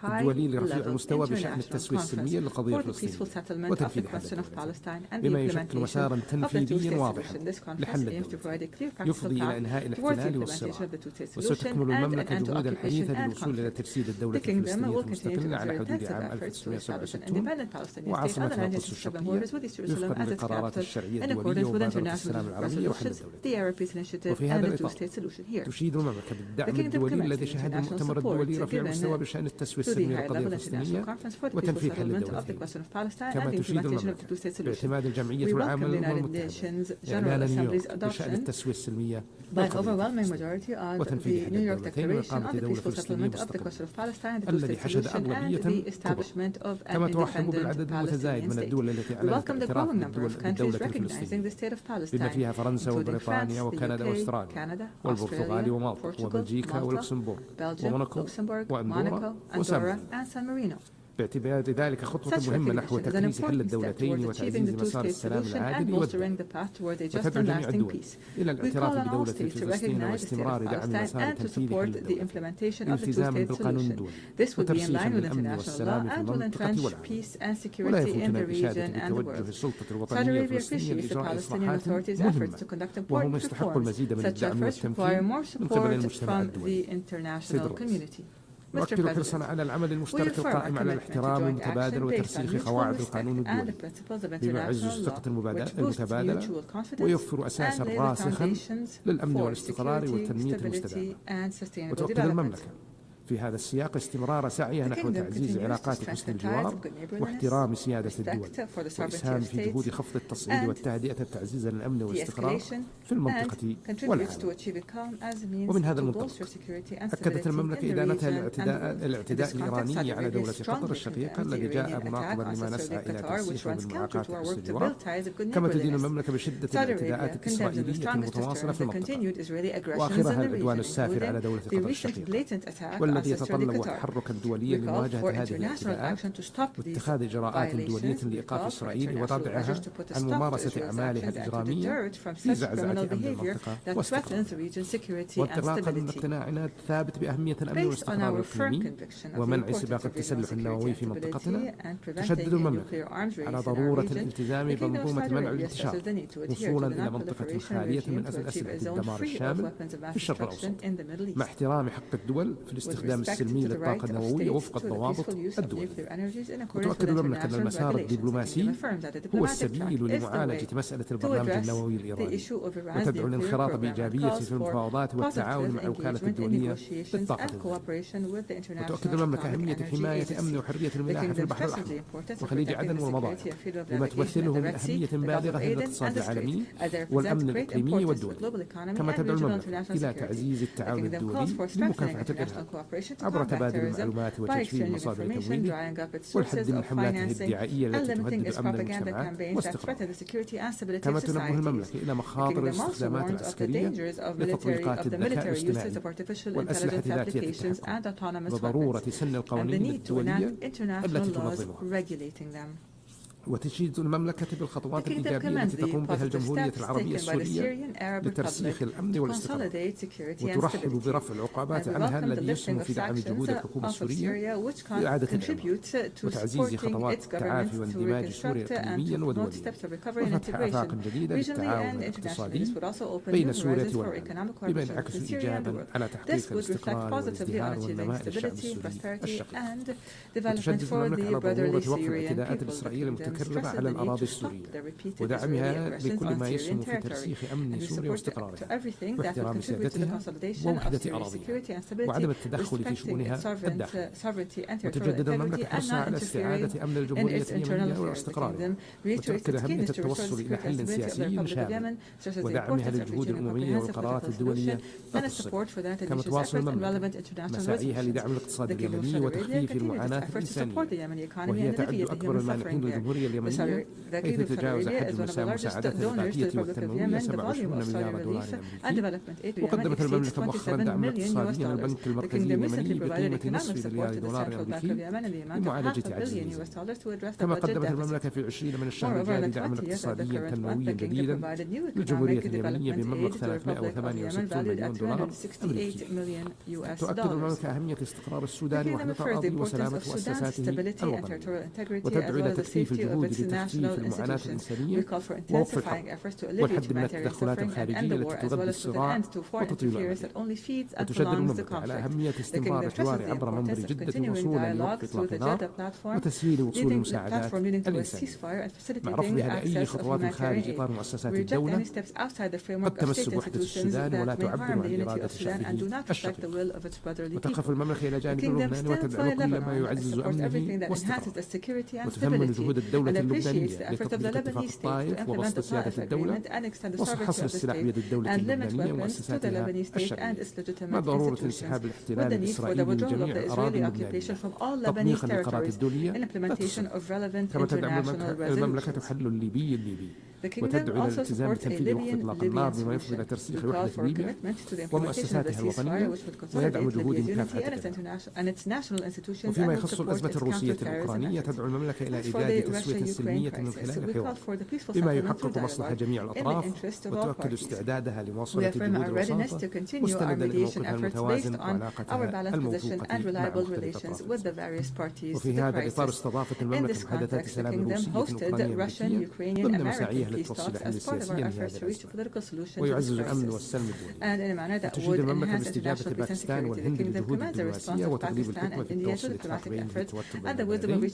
الدولي لرفيع المستوى بشأن التسوية السلمية للقضية الفلسطينية وتنفيذ حل الدولتين، بما يشكل مسارا تنفيذيا واضحا لحل الدولتين يفضي إلى إنهاء الاحتلال والصراع. وستكمل المملكة جهودها الحديثة للوصول إلى تجسيد الدولة الفلسطينية المستقلة على حدود عام 1967 وعاصمتها القدس الشرقية وفقا للقرارات الشرعية الدولية ومبادرة السلام العربية وحل الدولتين. وفي هذا الإطار تشيد المملكة بالدعم الدولي الذي شهد المؤتمر الدولي رفيع المستوى بشأن التسوية السلمية للقضية الفلسطينية وتنفيذ حل الدولتين، كما تشيد المملكة باعتماد الجمعية والعامة للأمم المتحدة إعلان نيويورك بشأن التسوية السلمية وتنفيذ حل الدولتين وإقامة دولة فلسطينية مستقلة الذي حشد أغلبية كبرى، كما ترحب بالعدد المتزايد من الدول التي أعلنت اعتراف بالدولة الفلسطينية، بما فيها فرنسا وبريطانيا وكندا واستراليا والبرتغال ومالطا وبلجيكا ولوكسمبورغ وموناكو وأندورا وسان مارينو، باعتبار ذلك خطوة مهمة نحو تكريس حل الدولتين وتعزيز مسار السلام العادل والدولي، وتدعو جميع الدول إلى الاعتراف بدولة فلسطين واستمرار دعم مسار تنفيذ حل الدولتين التزاما بالقانون الدولي وترسيخا للأمن والسلام في المنطقة والعالم. ولا يفوتنا الإشادة بتوجه السلطة الوطنية الفلسطينية لإجراء إصلاحات مهمة، وهم يستحق المزيد من الدعم والتمكين من قبل المجتمع الدولي. سيد الرئيس، نؤكد حرصنا على العمل المشترك القائم على الاحترام المتبادل وترسيخ قواعد القانون الدولي، بما يعزز الثقة المتبادلة ويوفر أساسا راسخا للأمن والاستقرار والتنمية المستدامة. وتؤكد المملكة في هذا السياق استمرار سعيها نحو تعزيز علاقات حسن الجوار واحترام سيادة الدول والإسهام في جهود خفض التصعيد والتهدئة تعزيزا للأمن والاستقرار في المنطقة والعالم. ومن هذا المنطلق أكدت المملكة إدانتها الاعتداء الإيراني على دولة قطر الشقيقة الذي جاء مناقضا لما نسعى إلى ترسيخه من معاقات حسن الجوار، كما تدين المملكة بشدة الاعتداءات الإسرائيلية المتواصلة في المنطقة، وآخرها العدوان السافر على دولة قطر الشقيقة والذي يتطلب تحركا دوليا لمواجهة هذه الاعتداءات واتخاذ إجراءات دولية لإيقاف إسرائيل وردعها عن ممارسة أعمالها الإجرامية في زعزعة أمن المنطقة واستقرارها. وانطلاقا من اقتناعنا الثابت بأهمية الأمن والاستقرار الإقليمي ومنع سباق التسلح النووي في منطقتنا، تشدد المملكة على ضرورة الالتزام بمنظومة منع الانتشار وصولا إلى منطقة خالية من أسلحة الدمار الشامل في الشرق الأوسط، مع احترام حق الدول في الاستخدام السلمي للطاقة النووية وفق الضوابط الدولية. وتؤكد المملكة أن المسار الدبلوماسي هو السبيل لمعالجة مسألة البرنامج النووي الإيراني، وتدعو للانخراط بإيجابية في المفاوضات والتعاون مع الوكالة الدولية للطاقة النووية. وتؤكد المملكة أهمية حماية أمن وحرية الملاحة في البحر الأحمر وخليج عدن والمضايق، لما تمثله من أهمية بالغة للاقتصاد العالمي والأمن الإقليمي والدولي. كما تدعو المملكة إلى تعزيز التعاون الدولي لمكافحة الإرهاب عبر تبادل المعلومات وتجفيف مصادر تمويله والحد من حملاته الدعائية التي تهدد أمن المجتمعات واستقراره. كما تنبه المملكة إلى مخاطر الاستخدامات العسكرية لتطبيقات الذكاء الاصطناعي والأسلحة ذاتية التحكم وضرورة سن القوانين الدولية التي تنظمها. وتشيد المملكة بالخطوات الإيجابية التي تقوم بها الجمهورية العربية السورية لترسيخ الأمن والاستقرار، وترحب برفع العقوبات عنها الذي يسهم في دعم جهود الحكومة السورية لإعادة الأمن وتعزيز خطوات التعافي واندماج سوريا إقليميا ودوليا وفتح آفاق جديدة للتعاون الاقتصادي بين سوريا والعالم بما ينعكس إيجابا على تحقيق الاستقرار والازدهار والنماء للشعب السوري الشقيق. وتشدد المملكة على ضرورة وقف الاعتداءات الإسرائيلية المتكررة على الأراضي السورية ودعمها بكل ما يسهم في ترسيخ أمن سوريا واستقرارها واحترام سيادتها ووحدة أراضيها وعدم التدخل في شؤونها الداخلية. وتجدد المملكة حرصها على استعادة أمن الجمهورية اليمنية واستقرارها وتؤكد أهمية التوصل إلى حل سياسي شامل ودعمها للجهود الأممية والقرارات الدولية التصل. كما تواصل المملكة مساعيها لدعم الاقتصاد اليمني وتخفيف المعاناة الإنسانية، وهي تعد أكبر المانحين للجمهورية اليمنية حيث تجاوز حجم مساعدتها الغذائية والتنموية 27 مليار دولار أمريكي. وقدمت المملكة مؤخرا دعما اقتصاديا للبنك المركزي اليمني بقيمة نصف مليار دولار أمريكي لمعالجة عجز الميزانية. كما قدمت المملكة في 20 من الشهر الجاري دعما اقتصاديا تنمويا جديدا للجمهورية اليمنية بمبلغ 368 مليون دولار أمريكي. تؤكد المملكة أهمية استقرار السودان وحدة أراضي وسلامة مؤسساته الوطنية وتدعو إلى تكثيف الجهود لتخفيف المعاناة الإنسانية ووقف الحرب والحد من التدخلات الخارجية التي تغذي الصراع وتطيل الأمل. وتشدد المملكة على أهمية استمرار الحوار عبر منبر جدة وصولا لوقف إطلاق النار وتسهيل وصول المساعدات الإنسانية مع رفضها لأي خطوات خارج إطار مؤسسات الدولة قد تمس وحدة السودان ولا تعبر عن إرادة شعبه الشقيق. وتقف المملكة إلى جانب اللبناني وتدعم كل ما يعزز أمنه واستقراره وتثمن جهود الدولة اللبنانية لتطبيق اتفاق الطائف وبسط سيادة الدولة وحصر السلاح بيد الدولة اللبنانية ومؤسساتها الشرعية مع ضرورة انسحاب الاحتلال الإسرائيلي من جميع الأراضي اللبنانية تطبيقا للقرارات الدولية لا تصل. كما تدعم المملكة حل الليبي وتدعو إلى الالتزام بتنفيذ وقف إطلاق النار بما يفضي إلى ترسيخ وحدة ليبيا ومؤسساتها الوطنية ويدعم جهود مكافحة الإرهاب. وفيما يخص الأزمة الروسية الأوكرانية تدعو المملكة إلى إيجاد تسوية سلمية من خلال الحوار بما يحقق مصلحة جميع الأطراف وتؤكد استعدادها لمواصلة جهود الوساطة مستندا لموقفها المتوازن وعلاقتها الموثوقة مع مختلف الأطراف. وفي هذا الإطار استضافت المملكة محادثات سلام روسية أوكرانية أمريكية ضمن مساعيها للتوصل لحل سياسي لهذا الأزمة ويعزز الأمن والسلم الدولي. وتشيد المملكة باستجابة باكستان والهند لجهود الدبلوماسية وتقريب الحكمة في التوصل لاتفاق بين التوتر البلدين.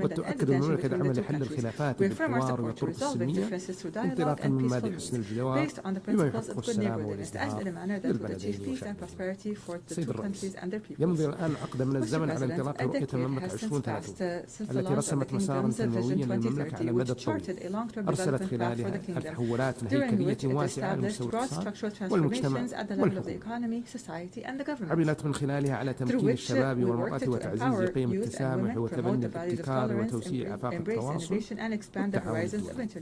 وتؤكد المملكة دعم لحل الخلافات بالحوار والطرق السلمية انطلاقا من مبادئ حسن الجوار بما يحقق السلام والازدهار للبلدين وشعبهم. سيد الرئيس، يمضي الآن عقد من الزمن على انطلاق رؤية المملكة 2030 التي رسمت مسارا تنمويا للمملكة على المدى الطويل أرسلت خلالها التحولات الهيكلية واسعة على مستوى الاقتصاد والمجتمع والحكومة. عملت من خلالها على تمكين الشباب والمرأة وتعزيز قيم التسامح وتبني الابتكار وتوسيع آفاق التواصل والتعاون الدولي.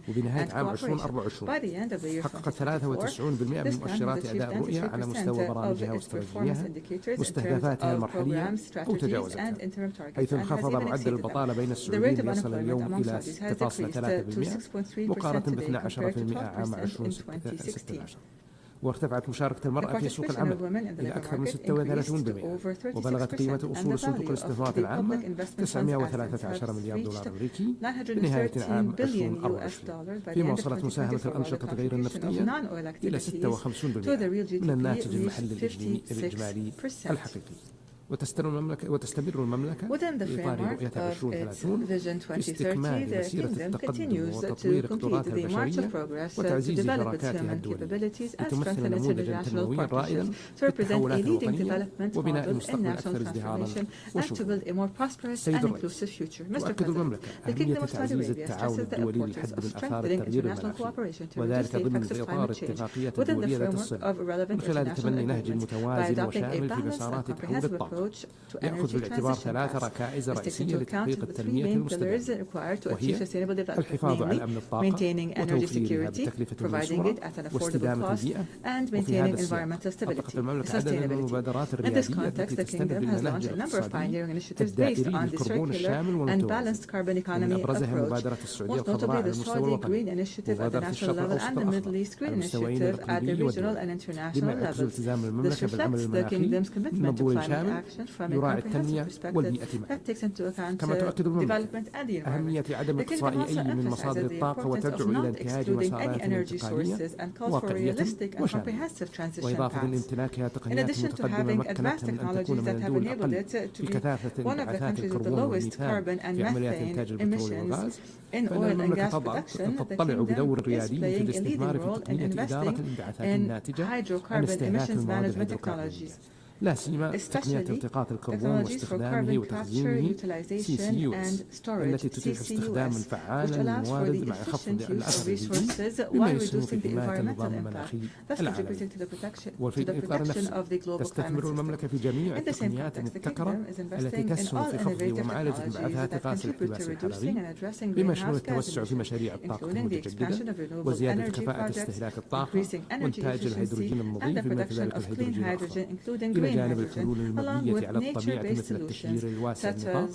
وبنهاية عام 2024 حققت 93% من مؤشرات أداء الرؤية على مستوى برامجها واستراتيجياتها مستهدفاتها المرحلية أو تجاوزتها، حيث انخفض معدل البطالة بين السعوديين ليصل اليوم إلى 6.3% مقارنة ب 12% عام 2016. وارتفعت مشاركة المرأة في سوق العمل إلى أكثر من 36%، وبلغت قيمة أصول صندوق الاستثمارات العامة 913 مليار دولار أمريكي بنهاية عام 2024، فيما وصلت مساهمة الأنشطة غير النفطية إلى 56% من الناتج المحلي الإجمالي الحقيقي. وتستمر المملكة في إطار رؤيتها 2030 في استكمال مسيرة التقدم وتطوير قدراتها البشرية وتعزيز شراكاتها الدولية لتمثل نموذجا تنمويا رائدا في التحولات الوطنية وبناء مستقبل أكثر ازدهارا وشمولا. سيد الرئيس، تؤكد المملكة أهمية تعزيز التعاون الدولي للحد من آثار التغيير المناخي، وذلك ضمن إطار اتفاقيات دولية ذات الصلة من خلال تبني نهج متوازن وشامل في مسارات تحويل الطاقة يأخذ بالاعتبار 3 ركائز رئيسية لتحقيق التنمية المستدامة، وهي الحفاظ على أمن الطاقة وتوفيرها بتكلفة منصورة واستدامة البيئة. وفي هذا السياق أطلقت المملكة عددا من المبادرات الريادية التي تستند المناهج الاقتصادي الدائري للكربون الشامل والمتوازن، ومن أبرزها مبادرة السعودية الخضراء على المستوى الوطني، ومبادرة الشرق الأوسط الأخضر على المستويين الإقليمي والدولي، بما يعكس التزام المملكة بالعمل المناخي من منظور شامل يراعي التنمية والبيئة معا. كما تؤكد المملكة أهمية عدم إقصاء أي من مصادر الطاقة وتدعو إلى انتهاج مسارات انتقالية واقعية وشاملة، وإضافة لامتلاكها تقنيات متقدمة مكنتها من أن تكون من الدول الأقل في كثافة انبعاثات الكربون والميثان في عمليات إنتاج البترول والغاز. فإن المملكة تطلع بدور ريادي في الاستثمار في تقنية إدارة الانبعاثات الناتجة عن استهلاك المواد الهيدروكربونية، لا سيما تقنية التقاط الكربون واستخدامه وتخزينه CCUS التي تتيح استخداما فعالا للموارد مع خفض الأثر البيئي بما يسهم في حماية النظام المناخي العالمي. وفي الإطار نفسه تستثمر المملكة في جميع التقنيات المبتكرة التي تسهم في خفض ومعالجة انبعاثات غاز الاحتباس الحراري، بما يشمل التوسع في مشاريع الطاقة المتجددة وزيادة كفاءة استهلاك الطاقة وإنتاج الهيدروجين النظيف بما في ذلك الهيدروجين الأخضر، إلى جانب الحلول المبنية على الطبيعة مثل التشجير الواسع النطاق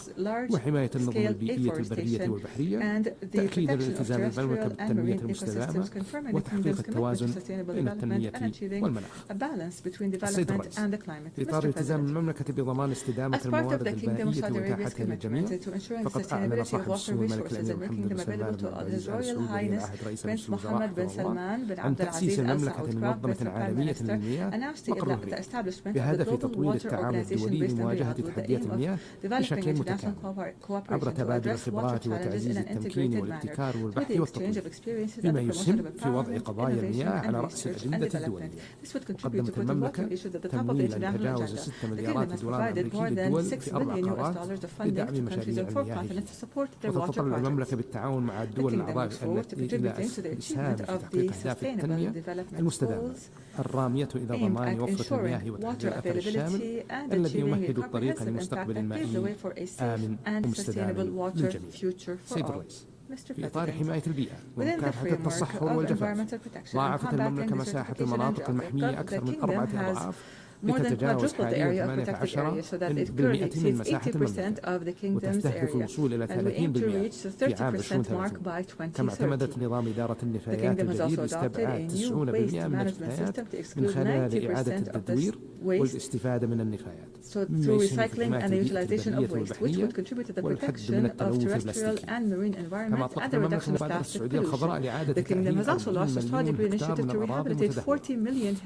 وحماية النظم البيئية البرية والبحرية، تأكيد الالتزام المملكة بالتنمية المستدامة وتحقيق التوازن بين التنمية والمناخ. السيد الرئيس، في إطار التزام المملكة بضمان استدامة الموارد البيئية وإتاحتها للجميع، فقد أعلن صاحب السمو الملك الأمير محمد بن سلمان بن عبد العزيز آل سعود ولي العهد رئيس مجلس الوزراء حفظه الله عن تأسيس المملكة لمنظمة عالمية للمياه مقر الرياض بهدف تطوير التعاون الدولي لمواجهة تحديات المياه بشكل متكامل عبر تبادل الخبرات وتعزيز التمكين والابتكار والبحث والتطوير، بما يسهم في وضع قضايا المياه على رأس الأجندة الدولية. وقدمت المملكة تمويلا تجاوز 6 مليارات دولار أمريكي للدول في 4 قارات لدعم مشاريع المياه، وتتطلع المملكة بالتعاون مع الدول الأعضاء التي إلى الإسهام في تحقيق أهداف التنمية المستدامة الرامية إلى ضمان وفرة المياه وتحقيق الأثر الشامل الذي يمهد الطريق لمستقبل مائي آمن ومستدام للجميع. سيد الرئيس، في إطار حماية البيئة ومكافحة التصحر والجفاف، ضاعفت المملكة مساحة المناطق المحمية أكثر من 4 أضعاف لتتجاوز حاليا 18% من مساحة المملكة، وتستهدف الوصول إلى 30% في عام 2030. كما اعتمدت نظام إدارة النفايات الجديد لاستبعاد 90% من النفايات من خلال إعادة التدوير والاستفادة من النفايات، مما يسهم في حماية البيئة البرية والبحرية والحد من التلوث البلاستيكي. كما أطلقت المملكة مبادرة السعودية الخضراء لإعادة تأهيل 40 مليون هكتار من الأراضي المتدهورة،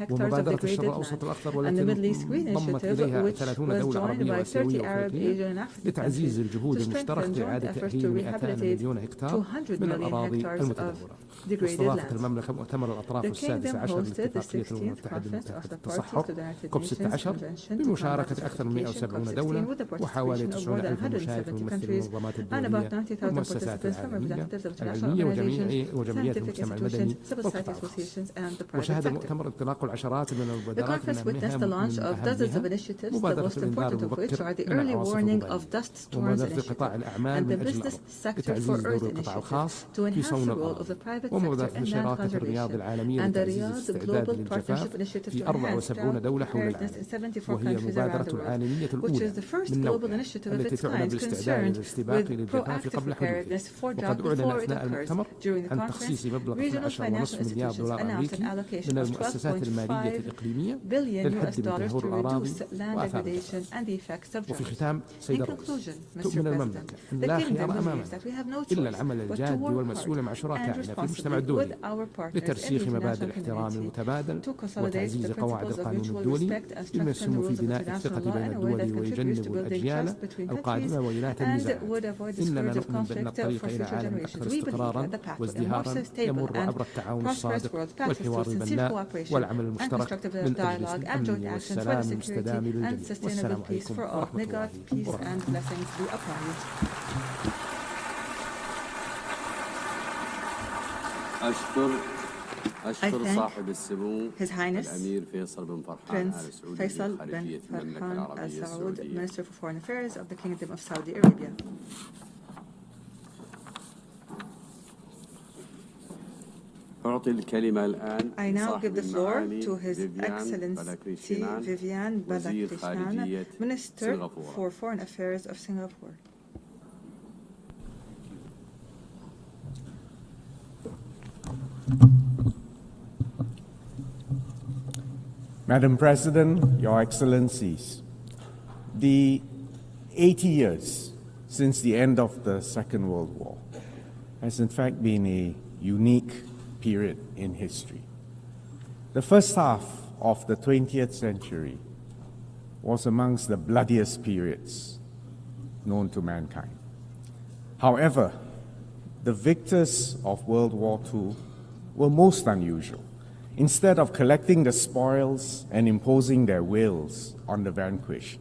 ومبادرة الشرق الأوسط الأخضر والتي Middle East Green Initiative, which was joined by 30 Arab, Asian, and African countries to strengthen joint efforts to rehabilitate 200 million hectares of degraded lands. The Kingdom hosted the 16th Conference of the Parties to the United Nations Convention بمشاركة أكثر من 170 دولة وحوالي 90,000 countries and about 90,000 participants from representatives of international organizations, scientific institutions, civil society associations, and the private sector. The conference witnessed the launch of dozens of initiatives, the most important of which are the early warning of dust storms initiative and the business sector for Earth initiative to enhance the role of the private sector in land conservation, and the Riyadh Global Partnership Initiative to enhance drought preparedness in 74 countries around the world, which is the first global initiative of its kind concerned with proactive preparedness for drought before it occurs. During the conference, regional financial institutions announced an allocation of $12.5 billion to reduce land degradation and the effects of drought. In conclusion, Mr. President, the Kingdom believes that we have no choice but to work hard and responsibly with our partners in the international community to consolidate the principles of mutual respect and strengthen the rules of international law in a way that contributes to building trust between countries and would avoid the scourge of conflict for future generations. We believe that the path to a more stable and prosperous world passes through sincere cooperation and constructive dialogue and joint actions for the security and sustainable peace for all. May God, peace and blessings be upon you. I thank His Highness Prince Faisal bin Farhan Al Saud, Minister for Foreign Affairs of the Kingdom of Saudi Arabia. I now give the floor to His Excellency Viviane Balakrishnan, Minister for Foreign Affairs of Singapore. Madam President, Your Excellencies, the 80 years since the end of the Second World War has in fact been a unique period in history. The first half of the 20th century was amongst the bloodiest periods known to mankind. However, the victors of World War II were most unusual. Instead of collecting the spoils and imposing their wills on the vanquished,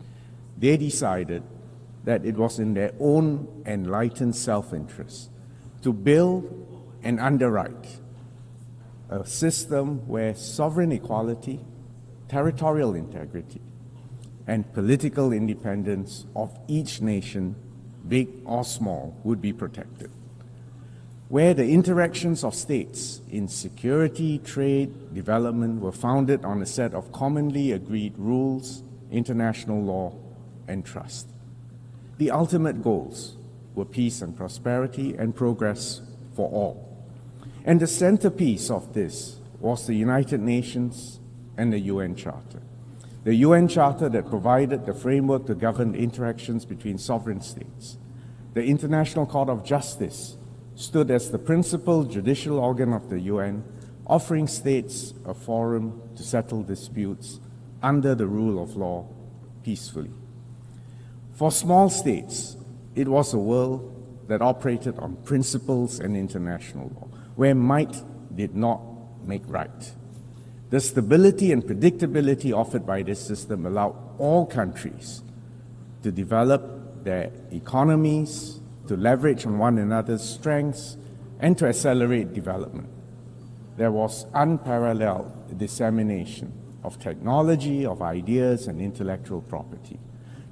they decided that it was in their own enlightened self-interest to build and underwrite a system where sovereign equality, territorial integrity, and political independence of each nation, big or small, would be protected, where the interactions of states in security, trade, development were founded on a set of commonly agreed rules, international law, and trust. The ultimate goals were peace and prosperity and progress for all. And the centerpiece of this was the United Nations and the UN Charter. The UN Charter that provided the framework to govern interactions between sovereign states. The International Court of Justice stood as the principal judicial organ of the UN, offering states a forum to settle disputes under the rule of law peacefully. For small states, it was a world that operated on principles and international law, where might did not make right. The stability and predictability offered by this system allowed all countries to develop their economies, to leverage on one another's strengths, and to accelerate development. There was unparalleled dissemination of technology, of ideas, and intellectual property.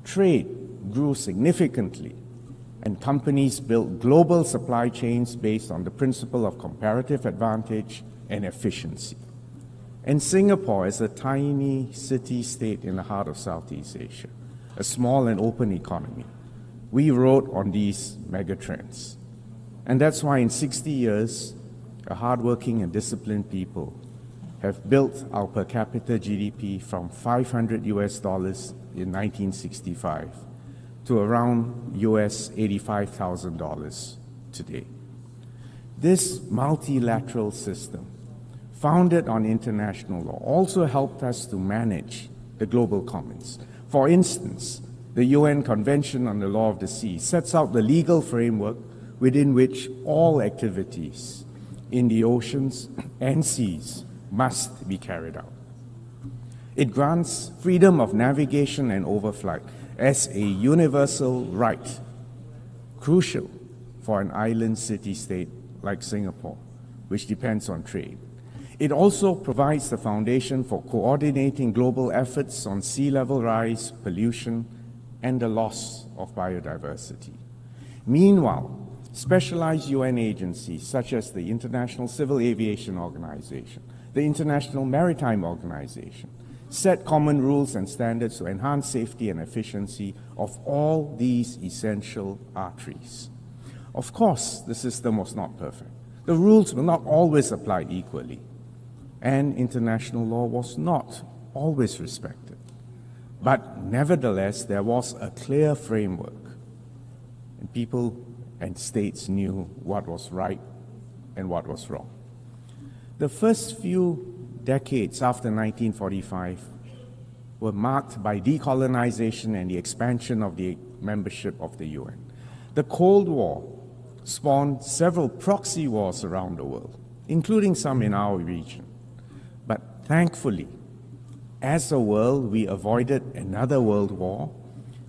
Trade grew significantly, and companies built global supply chains based on the principle of comparative advantage and efficiency. And Singapore, as a tiny city-state in the heart of Southeast Asia, a small and open economy, we rode on these megatrends. And that's why in 60 years, a hardworking and disciplined people have built our per capita GDP from $500 in 1965 to around $85,000 today. This multilateral system, founded on international law, also helped us to manage the global commons. For instance, the UN Convention on the Law of the Sea sets out the legal framework within which all activities in the oceans and seas must be carried out. It grants freedom of navigation and overflight as a universal right, crucial for an island city-state like Singapore, which depends on trade. It also provides the foundation for coordinating global efforts on sea level rise, pollution, and the loss of biodiversity. Meanwhile, specialized UN agencies such as the International Civil Aviation Organization, the International Maritime Organization, set common rules and standards to enhance safety and efficiency of all these essential arteries. Of course, the system was not perfect. The rules were not always applied equally, and international law was not always respected. But nevertheless, there was a clear framework, and people and states knew what was right and what was wrong. The first few decades after 1945 were marked by decolonization and the expansion of the membership of the UN. The Cold War spawned several proxy wars around the world, including some in our region. But thankfully, as a world, we avoided another world war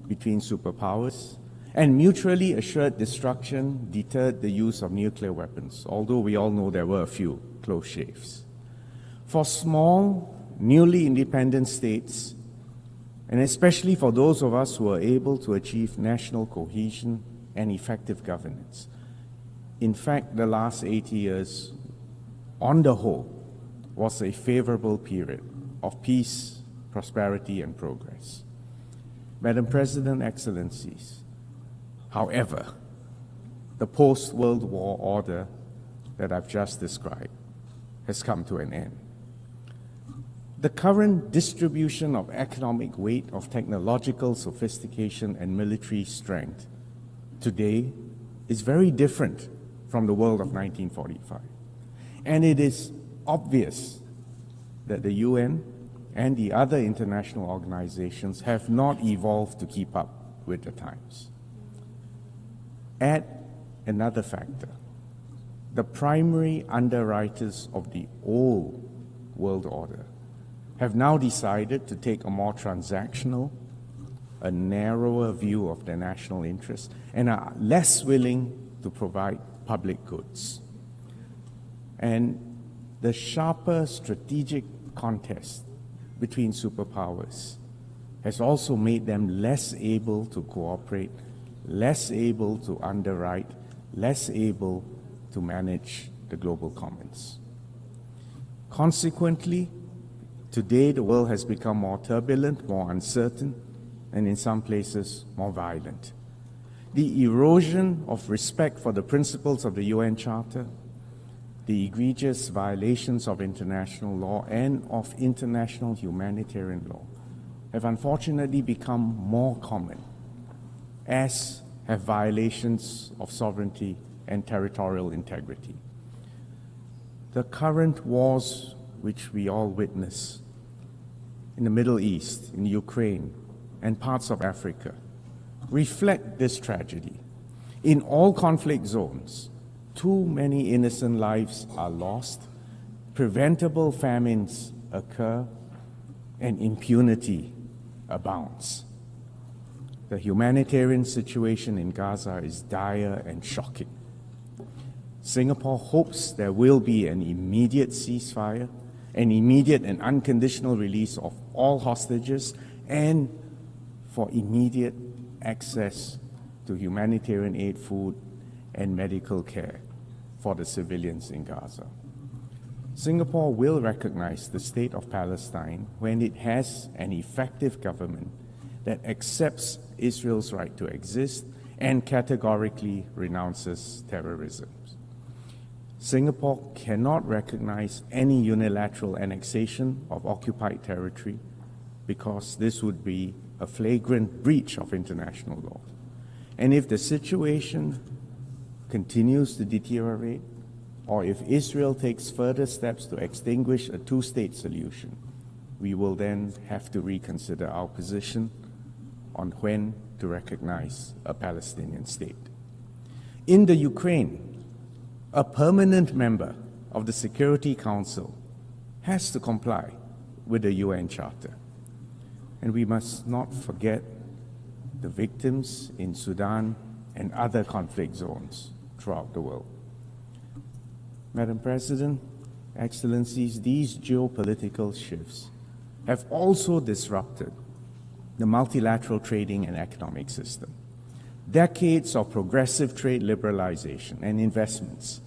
between superpowers, and mutually assured destruction deterred the use of nuclear weapons, although we all know there were a few close shaves. For small, newly independent states, and especially for those of us who are able to achieve national cohesion and effective governance, in fact, the last 80 years, on the whole, was a favorable period of peace, prosperity, and progress. Madam President, Excellencies, however, the post-World War order that I've just described has come to an end. The current distribution of economic weight, of technological sophistication and military strength today is very different from the world of 1945. And it is obvious that the UN and the other international organizations have not evolved to keep up with the times. Add another factor. The primary underwriters of the old world order have now decided to take a more transactional, a narrower view of their national interests, and are less willing to provide public goods. And the sharper strategic contest between superpowers has also made them less able to cooperate, less able to underwrite, less able to manage the global commons. Consequently, today the world has become more turbulent, more uncertain, and in some places more violent. The erosion of respect for the principles of the UN Charter, the egregious violations of international law and of international humanitarian law have unfortunately become more common, as have violations of sovereignty and territorial integrity. The current wars which we all witness in the Middle East, in Ukraine, and parts of Africa reflect this tragedy. In all conflict zones, too many innocent lives are lost, preventable famines occur, and impunity abounds. The humanitarian situation in Gaza is dire and shocking. Singapore hopes there will be an immediate ceasefire, an immediate and unconditional release of all hostages, and for immediate access to humanitarian aid, food, and medical care for the civilians in Gaza. Singapore will recognize the State of Palestine when it has an effective government that accepts Israel's right to exist and categorically renounces terrorism. Singapore cannot recognize any unilateral annexation of occupied territory because this would be a flagrant breach of international law. And if the situation continues to deteriorate, or if Israel takes further steps to extinguish a two-state solution, we will then have to reconsider our position on when to recognize a Palestinian state. In the Ukraine, a permanent member of the Security Council has to comply with the UN Charter. And we must not forget the victims in Sudan and other conflict zones throughout the world. Madam President, Excellencies, these geopolitical shifts have also disrupted the multilateral trading and economic system. Decades of progressive trade liberalization and investments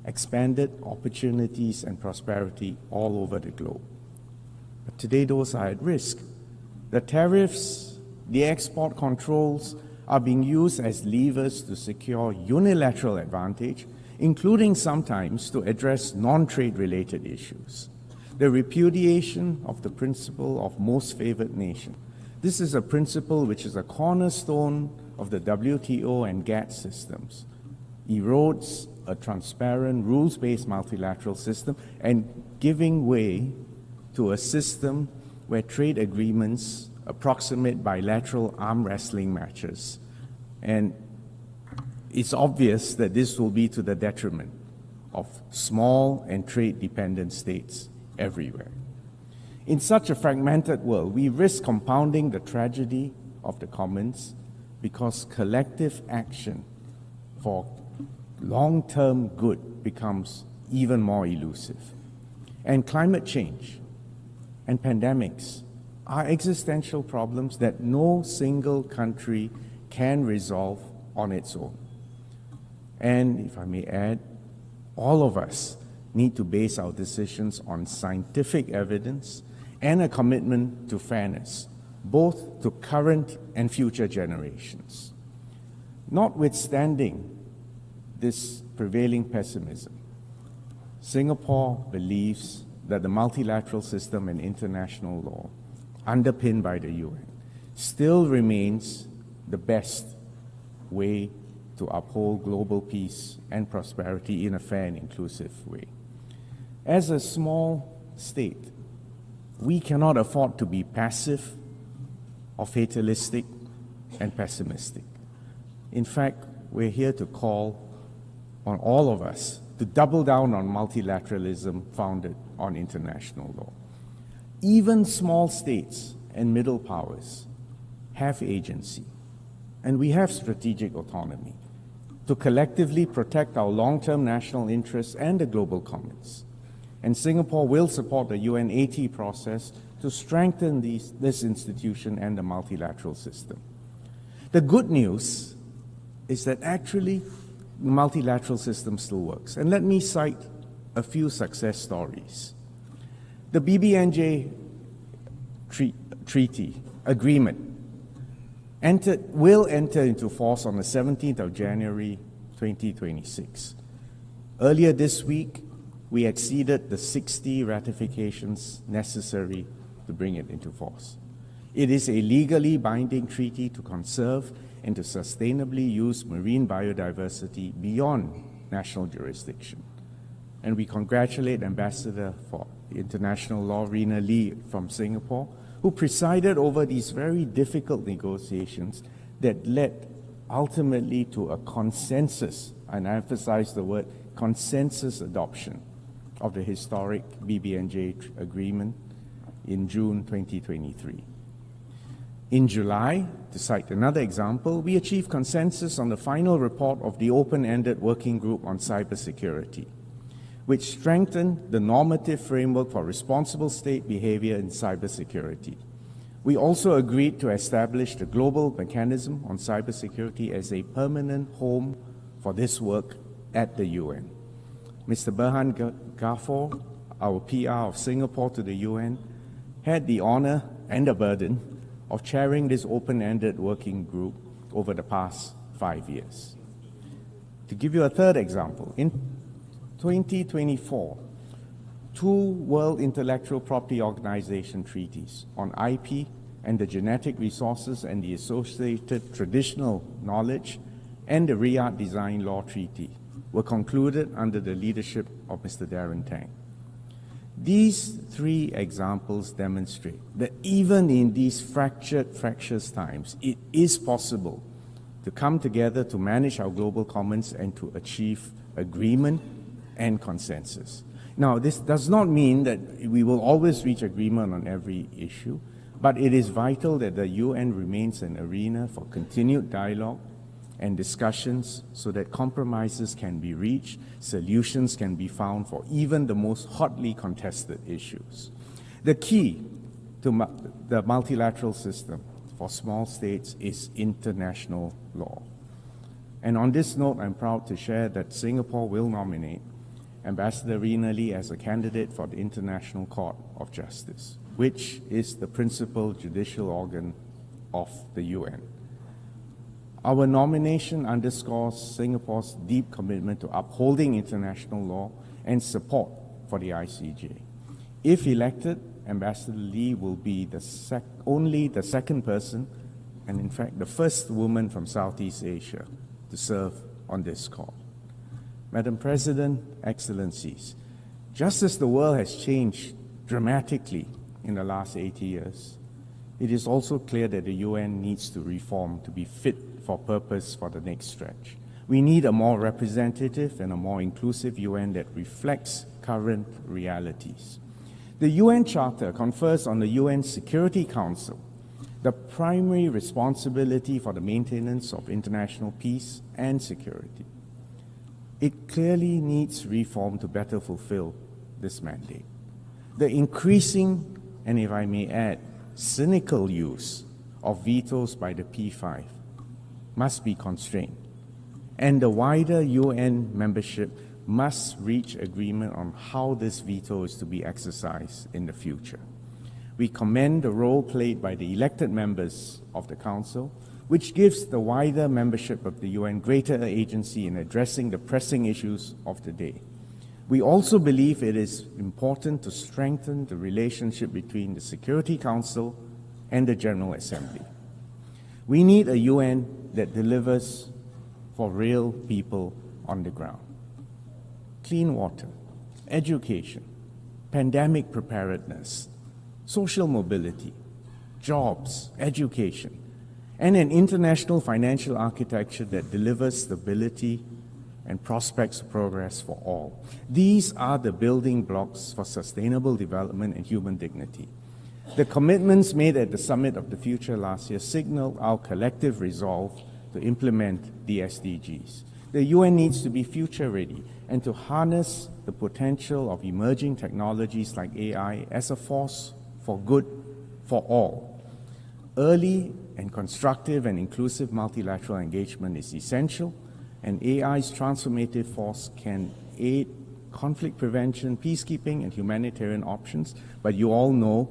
expanded opportunities and prosperity all over the globe. But today those are at risk. The tariffs, the export controls are being used as levers to secure unilateral advantage, including sometimes to address non-trade related issues. The repudiation of the principle of most favored nation. This is a principle which is a cornerstone of the WTO and GATT systems, erodes a transparent, rules-based multilateral system and giving way to a system where trade agreements approximate bilateral arm wrestling matches. And it's obvious that this will be to the detriment of small and trade-dependent states everywhere. In such a fragmented world, we risk compounding the tragedy of the commons because collective action for long-term good becomes even more elusive. And climate change and pandemics are existential problems that no single country can resolve on its own. And if I may add, all of us need to base our decisions on scientific evidence and a commitment to fairness, both to current and future generations. Notwithstanding this prevailing pessimism, Singapore believes that the multilateral system and international law, underpinned by the UN, still remains the best way to uphold global peace and prosperity in a fair and inclusive way. As a small state, we cannot afford to be passive or fatalistic and pessimistic. In fact, we're here to call on all of us to double down on multilateralism founded on international law. Even small states and middle powers have agency, and we have strategic autonomy to collectively protect our long-term national interests and the global commons. And Singapore will support the UN80 process to strengthen this institution and the multilateral system. The good news is that actually the multilateral system still works. And let me cite a few success stories. The BBNJ treaty agreement will enter into force on the 17th of January 2026. Earlier this week, we exceeded the 60 ratifications necessary to bring it into force. It is a legally binding treaty to conserve and to sustainably use marine biodiversity beyond national jurisdiction. And we congratulate Ambassador for International Law, Rina Lee from Singapore, who presided over these very difficult negotiations that led ultimately to a consensus, and I emphasize the word consensus adoption of the historic BBNJ agreement in June 2023. In July, to cite another example, we achieved consensus on the final report of the open-ended working group on cybersecurity, which strengthened the normative framework for responsible state behavior in cybersecurity. We also agreed to establish the global mechanism on cybersecurity as a permanent home for this work at the UN. Mr. Berhan Ghafor, our PR of Singapore to the UN, had the honor and the burden of chairing this open-ended working group over the past 5 years. To give you a third example, in 2024, 2 World Intellectual Property Organization treaties on IP and the genetic resources and the associated traditional knowledge and the Riyadh Design Law Treaty were concluded under the leadership of Mr. Darren Tang. These three examples demonstrate that even in these fractious times, it is possible to come together to manage our global commons and to achieve agreement and consensus. Now, this does not mean that we will always reach agreement on every issue, but it is vital that the UN remains an arena for continued dialogue and discussions so that compromises can be reached, solutions can be found for even the most hotly contested issues. The key to the multilateral system for small states is international law. And on this note, I'm proud to share that Singapore will nominate Ambassador Rina Lee as a candidate for the International Court of Justice, which is the principal judicial organ of the UN. Our nomination underscores Singapore's deep commitment to upholding international law and support for the ICJ. If elected, Ambassador Lee will be only the second person, and in fact the first woman from Southeast Asia to serve on this court. Madam President, Excellencies, just as the world has changed dramatically in the last 80 years, it is also clear that the UN needs to reform to be fit for purpose for the next stretch. We need a more representative and a more inclusive UN that reflects current realities. The UN Charter confers on the UN Security Council the primary responsibility for the maintenance of international peace and security. It clearly needs reform to better fulfill this mandate. The increasing, and if I may add, cynical use of vetoes by the P5 must be constrained, and the wider UN membership must reach agreement on how this veto is to be exercised in the future. We commend the role played by the elected members of the Council, which gives the wider membership of the UN greater agency in addressing the pressing issues of the day. We also believe it is important to strengthen the relationship between the Security Council and the General Assembly. We need a UN that delivers for real people on the ground. Clean water, education, pandemic preparedness, social mobility, jobs, education, and an international financial architecture that delivers stability and prospects of progress for all. These are the building blocks for sustainable development and human dignity. The commitments made at the Summit of the Future last year signal our collective resolve to implement the SDGs. The UN needs to be future-ready and to harness the potential of emerging technologies like AI as a force for good for all. Early and constructive and inclusive multilateral engagement is essential, and AI's transformative force can aid conflict prevention, peacekeeping, and humanitarian options, but you all know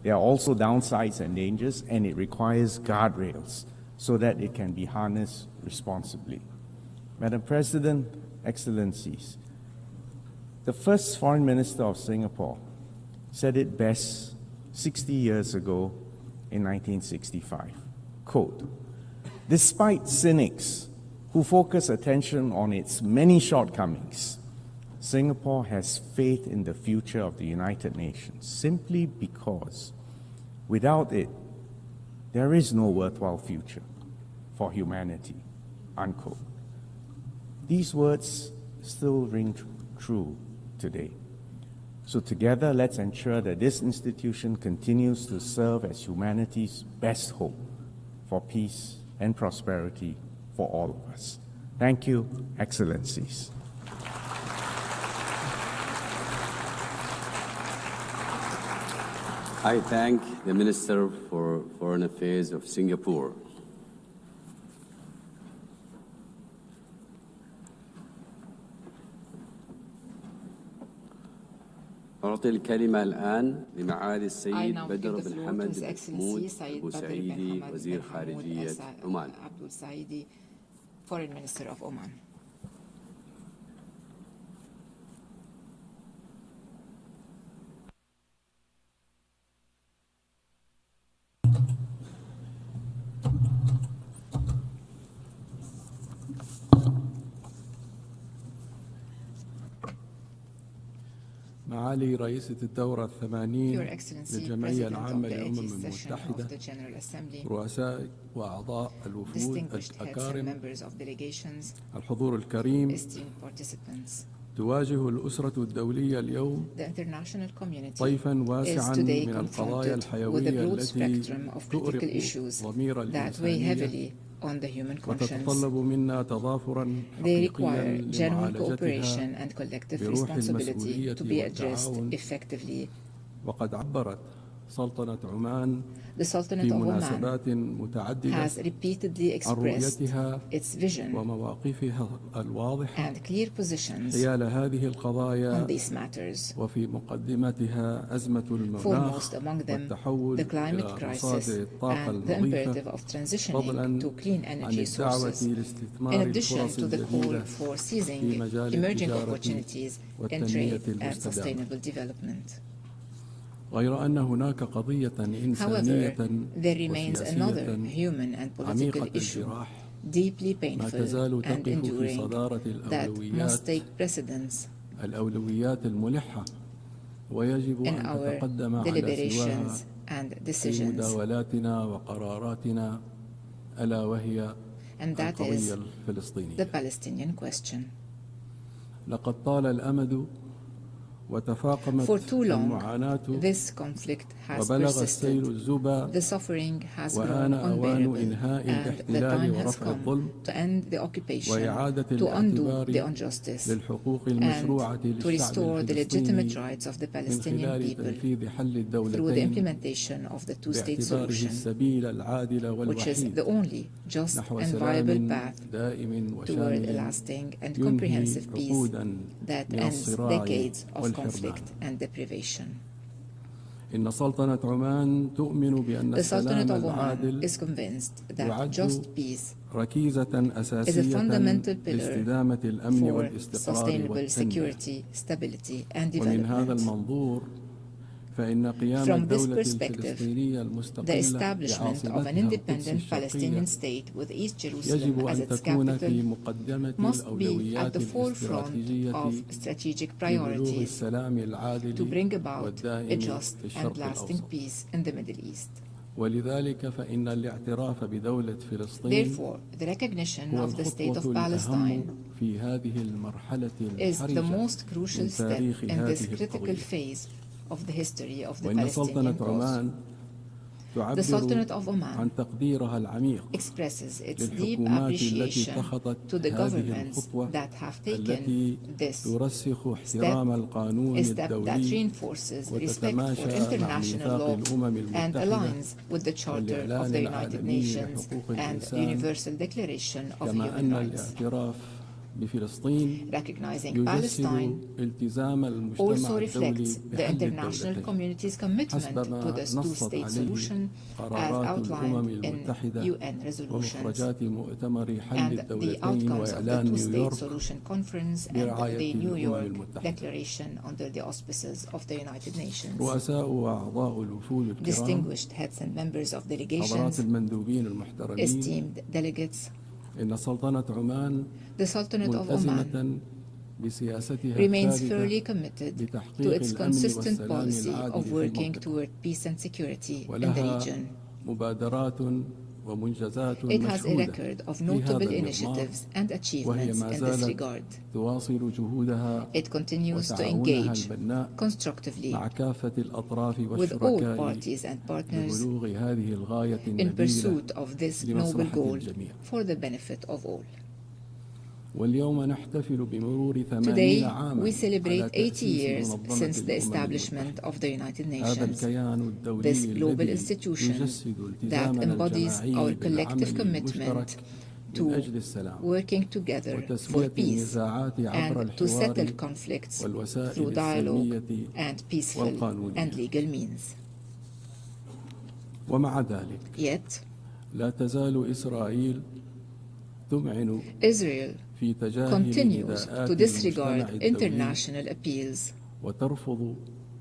there are also downsides and dangers, and it requires guardrails so that it can be harnessed responsibly. Madam President, Excellencies, the first Foreign Minister of Singapore said it best 60 years ago in 1965, quote, "Despite cynics who focus attention on its many shortcomings, Singapore has faith in the future of the United Nations simply because without it, there is no worthwhile future for humanity," unquote. These words still ring true today. So together, let's ensure that this institution continues to serve as humanity's best hope for peace and prosperity for all of us. Thank you, Excellencies. I thank the Minister for Foreign Affairs of Singapore. أعطي الكلمة الآن لمعالي السيد بدر بن حمد بن محمود أبو سعيدي وزير خارجية عمان. Foreign Minister of Oman. معالي رئيسة الدورة الثمانين للجمعية العامة للأمم المتحدة، رؤساء وأعضاء الوفود الأكارم، الحضور الكريم، تواجه الأسرة الدولية اليوم طيفا واسعا من القضايا الحيوية التي تؤرق ضمير الإنسانية وتتطلب منا تضافرا حقيقيا لمعالجتها بروح المسؤولية والتعاون. وقد عبرت سلطنة عمان في مناسبات متعددة عن رؤيتها ومواقفها الواضحة حيال هذه القضايا، وفي مقدمتها أزمة المناخ والتحول إلى مصادر الطاقة النظيفة، فضلا عن الدعوة لاستثمار الفرص الجديدة في مجال التجارة والتنمية المستدامة. غير أن هناك قضية إنسانية وسياسية عميقة الجراح ما تزال تقف في صدارة الأولويات الملحة، ويجب أن تتقدم على سواها في مداولاتنا وقراراتنا، ألا وهي القضية الفلسطينية. لقد طال الأمد وتفاقمت المعاناة وبلغ السيل الزبا، وآن أوان إنهاء الاحتلال ورفع الظلم وإعادة الاعتبار للحقوق المشروعة للشعب الفلسطيني من خلال تنفيذ حل الدولتين باعتباره السبيل العادل والوحيد نحو سلام دائم وشامل ينهي عقودا من الصراع والحرمان. إن سلطنة عمان تؤمن بأن السلام العادل يعد ركيزة أساسية لاستدامة الأمن والاستقرار والتنمية. ومن هذا المنظور فإن قيام الدولة الفلسطينية المستقلة بعاصمتها القدس الشرقية يجب أن تكون في مقدمة الأولويات الاستراتيجية لبلوغ السلام العادل والدائم في الشرق الأوسط. ولذلك فإن الاعتراف بدولة فلسطين هو الخطوة الأهم في هذه المرحلة الحرجة من تاريخ هذه القضية. وإن سلطنة عمان تعبر عن تقديرها العميق للحكومات التي اتخذت هذه الخطوة التي ترسخ احترام القانون الدولي وتتماشى مع ميثاق الأمم المتحدة والإعلان العالمي لحقوق الإنسان، كما أن الاعتراف بفلسطين يجسد التزام المجتمع الدولي بحل الدولتين حسب ما نصت عليه قرارات الأمم المتحدة ومخرجات مؤتمر حل الدولتين وإعلان نيويورك برعاية الأمم المتحدة. رؤساء وأعضاء الوفود الكرام، حضرات المندوبين المحترمين، إن سلطنة عمان ملتزمة بسياستها الثابتة بتحقيق الأمن والسلام العادل في المنطقة، ولها مبادرات ومنجزات مشهودة في هذا المضمار، وهي ما زالت تواصل جهودها وتعاونها البناء مع كافة الأطراف والشركاء لبلوغ هذه الغاية النبيلة لمصلحة الجميع. واليوم نحتفل بمرور 80 عاما على تأسيس منظمة الأمم المتحدة. هذا الكيان الدولي الذي يجسد التزامنا الجماعي بالعمل المشترك من أجل السلام وتسوية النزاعات عبر الحوار والوسائل السلمية والقانونية. ومع ذلك لا تزال إسرائيل تمعن في تجاهل نداءات المجتمع الدولي وترفض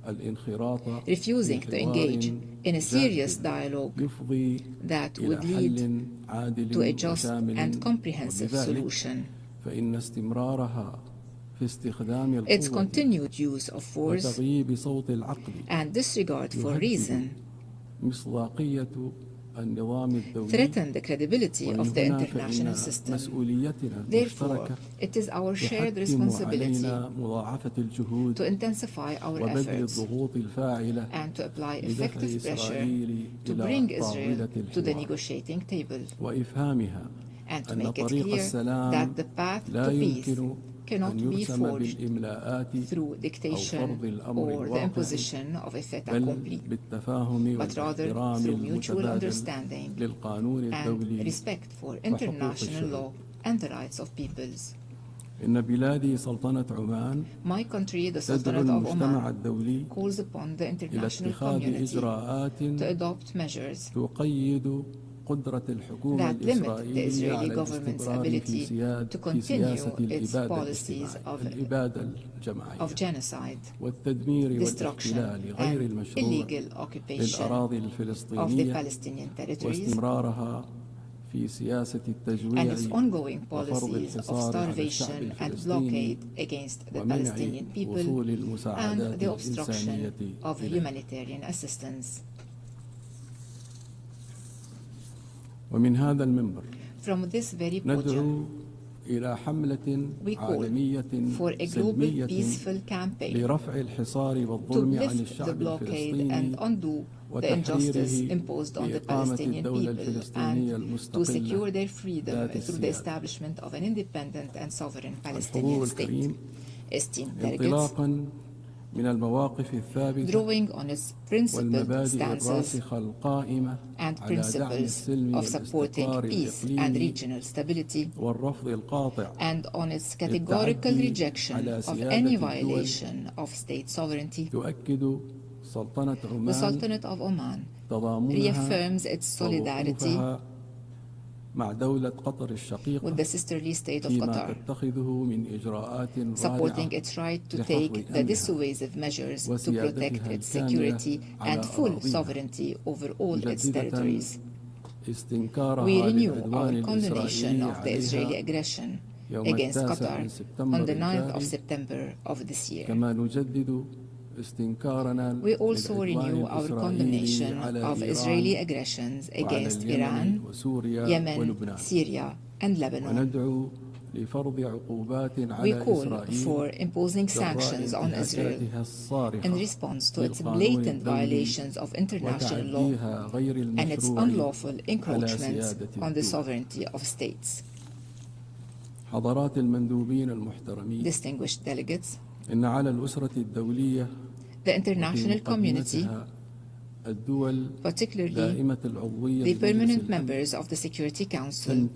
الانخراط في حوار يفضي إلى حل عادل وشامل، وبذلك فإن استمرارها its continued use of force and disregard for reason threaten the credibility of the international system. Therefore, it is our shared responsibility to intensify our efforts and to apply effective pressure to bring Israel to the negotiating table and to make it clear that the path to peace cannot be forged through dictation or the imposition of a fait accompli, but rather through mutual understanding and respect for international law and the rights of peoples. My country, the Sultanate of Oman, calls upon the international community to adopt measures that limit the Israeli government's ability to continue its policies of genocide, destruction, and illegal occupation of the Palestinian territories, and its ongoing policies of starvation and blockade against the Palestinian people and the obstruction of humanitarian assistance. From this very podium, we call for a global peaceful campaign to lift the blockade and undo the injustice imposed on the Palestinian people and to secure their freedom through the establishment of an independent and sovereign Palestinian state. Esteemed delegates, drawing on its principled stances and principles of supporting peace and regional stability, and on its categorical rejection of any violation of state sovereignty, the Sultanate of Oman reaffirms its solidarity with the sisterly state of Qatar, supporting its right to take the dissuasive measures to protect its security and full sovereignty over all its territories. We renew our condemnation of the Israeli aggression against Qatar on the 9th of September of this year. We also renew our condemnation of Israeli aggressions against Iran, Yemen, Syria, and Lebanon. We call for imposing sanctions on Israel in response to its blatant violations of international law and its unlawful encroachments on the sovereignty of states. Distinguished delegates, the international community, particularly the permanent members of the Security Council,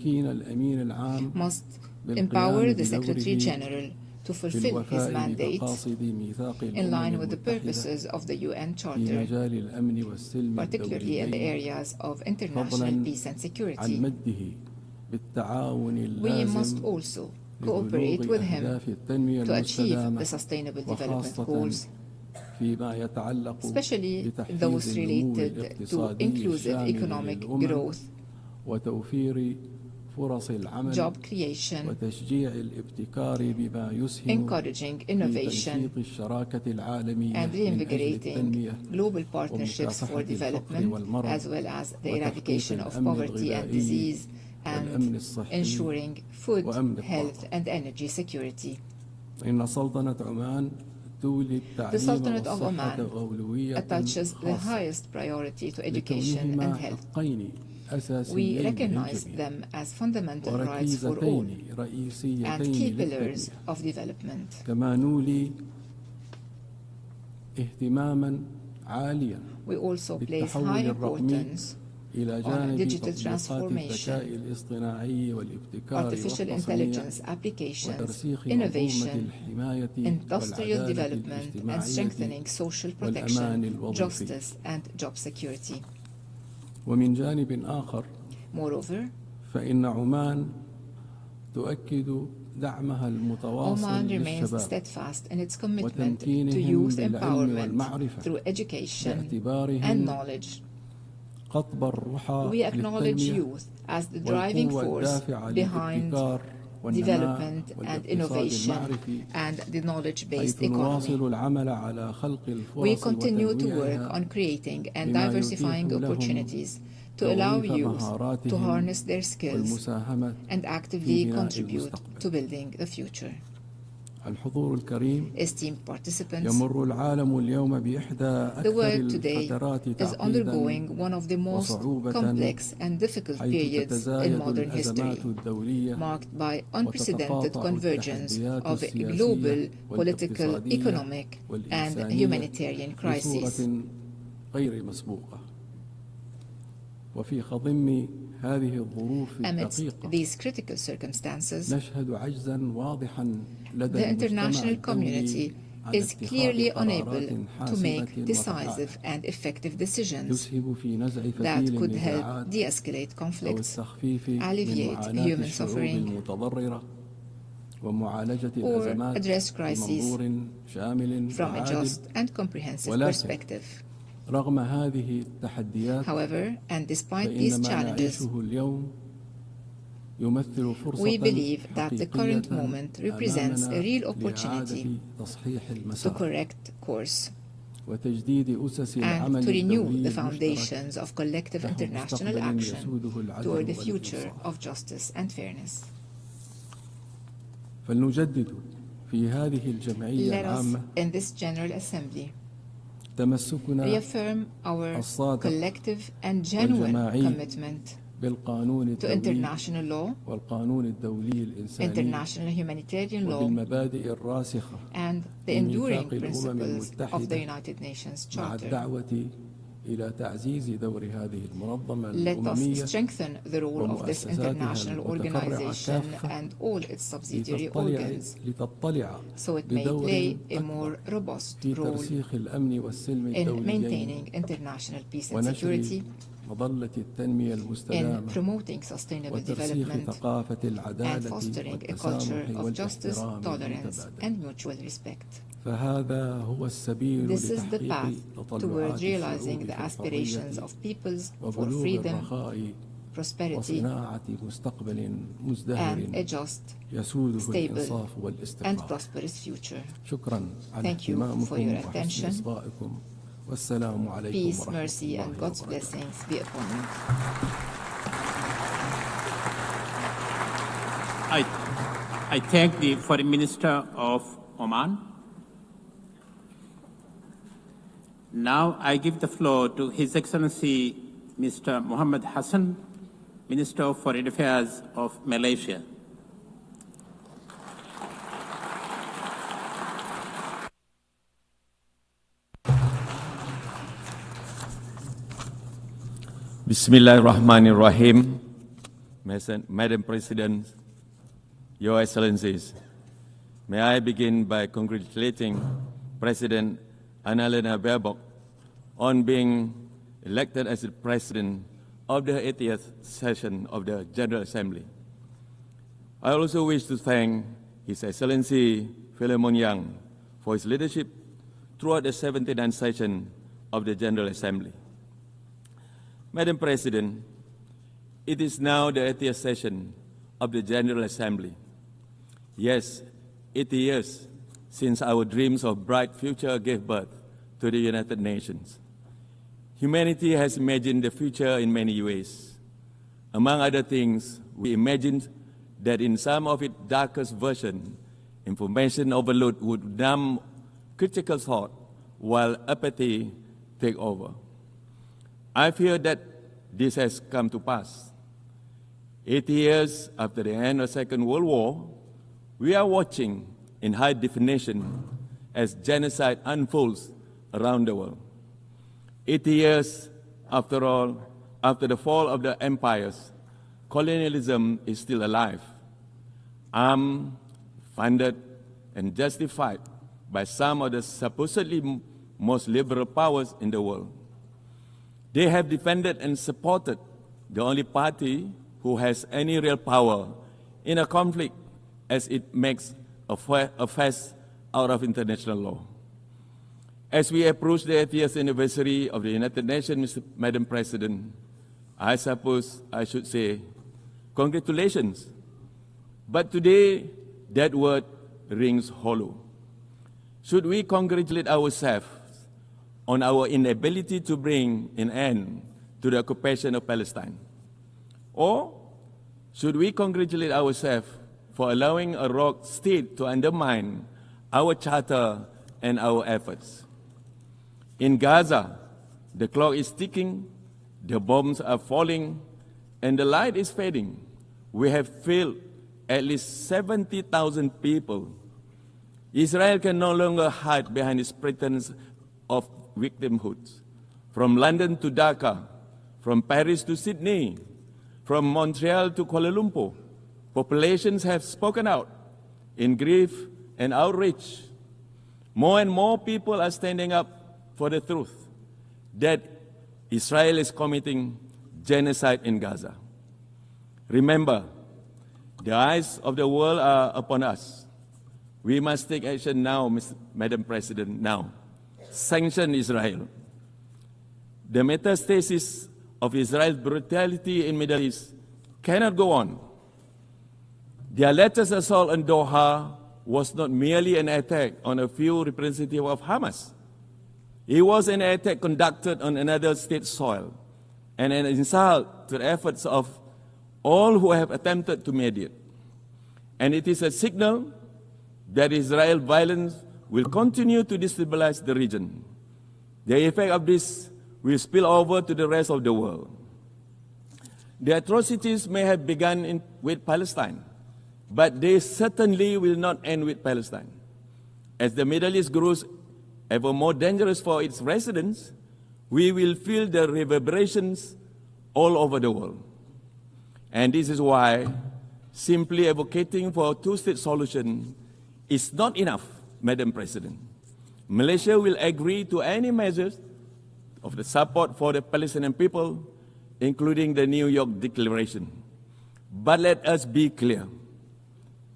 must empower the Secretary General to fulfill his mandate in line with the purposes of the UN Charter, particularly in the areas of international peace and security. We must also cooperate with him to achieve the Sustainable Development Goals, especially those related to inclusive economic growth, job creation, encouraging innovation, and reinvigorating global partnerships for development, as well as the eradication of poverty and disease, and ensuring food, health, and energy security. The Sultanate of Oman attaches the highest priority to education and health. We recognize them as fundamental rights for all and key pillars of development. We also place high importance on digital transformation, artificial intelligence applications, innovation, industrial development, and strengthening social protection, justice, and job security. Moreover, Oman remains steadfast in its commitment to youth empowerment through education and knowledge. We acknowledge youth as the driving force behind development and innovation and the knowledge-based economy. We continue to work on creating and diversifying opportunities to allow youth to harness their skills and actively contribute to building the future. Esteemed participants, the world today is undergoing one of the most complex and difficult periods in modern history, marked by unprecedented convergence of global, political, economic, and humanitarian crises. Amidst these critical circumstances, the international community is clearly unable to make decisive and effective decisions that could help de-escalate conflicts, alleviate human suffering, or address crises from a just and comprehensive perspective. However, and despite these challenges, we believe that the current moment represents a real opportunity to correct course and to renew the foundations of collective international action toward the future of justice and fairness. Let us, in this General Assembly, reaffirm our collective and genuine commitment to international law, international humanitarian law, and the enduring principles of the United Nations Charter. Let us strengthen the role of this international organization and all its subsidiary organs, so it may play a more robust role in maintaining international peace and security, in promoting sustainable development, and fostering a culture of justice, tolerance, and mutual respect. This is the path towards realizing the aspirations of peoples for freedom, prosperity, and a just, stable, and prosperous future. Thank you for your attention. Peace, mercy, and God's blessings be upon you. I thank the Foreign Minister of Oman. Now I give the floor to His Excellency Mr. Mohammed Hassan, Minister of Foreign Affairs of Malaysia. Bismillahirrahmanirrahim. Madam President, Your Excellencies, may I begin by congratulating President Annalena Baerbock on being elected as the President of the 80th session of the General Assembly. I also wish to thank His Excellency Philemon Yang for his leadership throughout the 79th session of the General Assembly. Madam President, it is now the 80th session of the General Assembly. Yes, 80 years since our dreams of bright future gave birth to the United Nations. Humanity has imagined the future in many ways. Among other things, we imagined that in some of its darkest versions, information overload would numb critical thought while apathy take over. I fear that this has come to pass. 80 years after the end of the Second World War, we are watching in high definition as genocide unfolds around the world. 80 years, after all, after the fall of the empires, colonialism is still alive, armed, funded, and justified by some of the supposedly most liberal powers in the world. They have defended and supported the only party who has any real power in a conflict as it makes a fuss out of international law. As we approach the 80th anniversary of the United Nations, Madam President, I suppose I should say, congratulations. But today, that word rings hollow. Should we congratulate ourselves on our inability to bring an end to the occupation of Palestine? Or should we congratulate ourselves for allowing a rogue state to undermine our charter and our efforts? In Gaza, the clock is ticking, the bombs are falling, and the light is fading. We have failed at least 70,000 people. Israel can no longer hide behind its pretense of victimhood. From London to Dhaka, from Paris to Sydney, from Montreal to Kuala Lumpur, populations have spoken out in grief and outrage. More and more people are standing up for the truth that Israel is committing genocide in Gaza. Remember, the eyes of the world are upon us. We must take action now, Madam President, now. Sanction Israel. The metastasis of Israel's brutality in the Middle East cannot go on. Their latest assault on Doha was not merely an attack on a few representatives of Hamas. It was an attack conducted on another state's soil and an insult to the efforts of all who have attempted to mediate. And it is a signal that Israel's violence will continue to destabilize the region. The effect of this will spill over to the rest of the world. The atrocities may have begun with Palestine, but they certainly will not end with Palestine. As the Middle East grows ever more dangerous for its residents, we will feel the reverberations all over the world. And this is why simply advocating for a two-state solution is not enough, Madam President. Malaysia will agree to any measures of the support for the Palestinian people, including the New York Declaration. But let us be clear.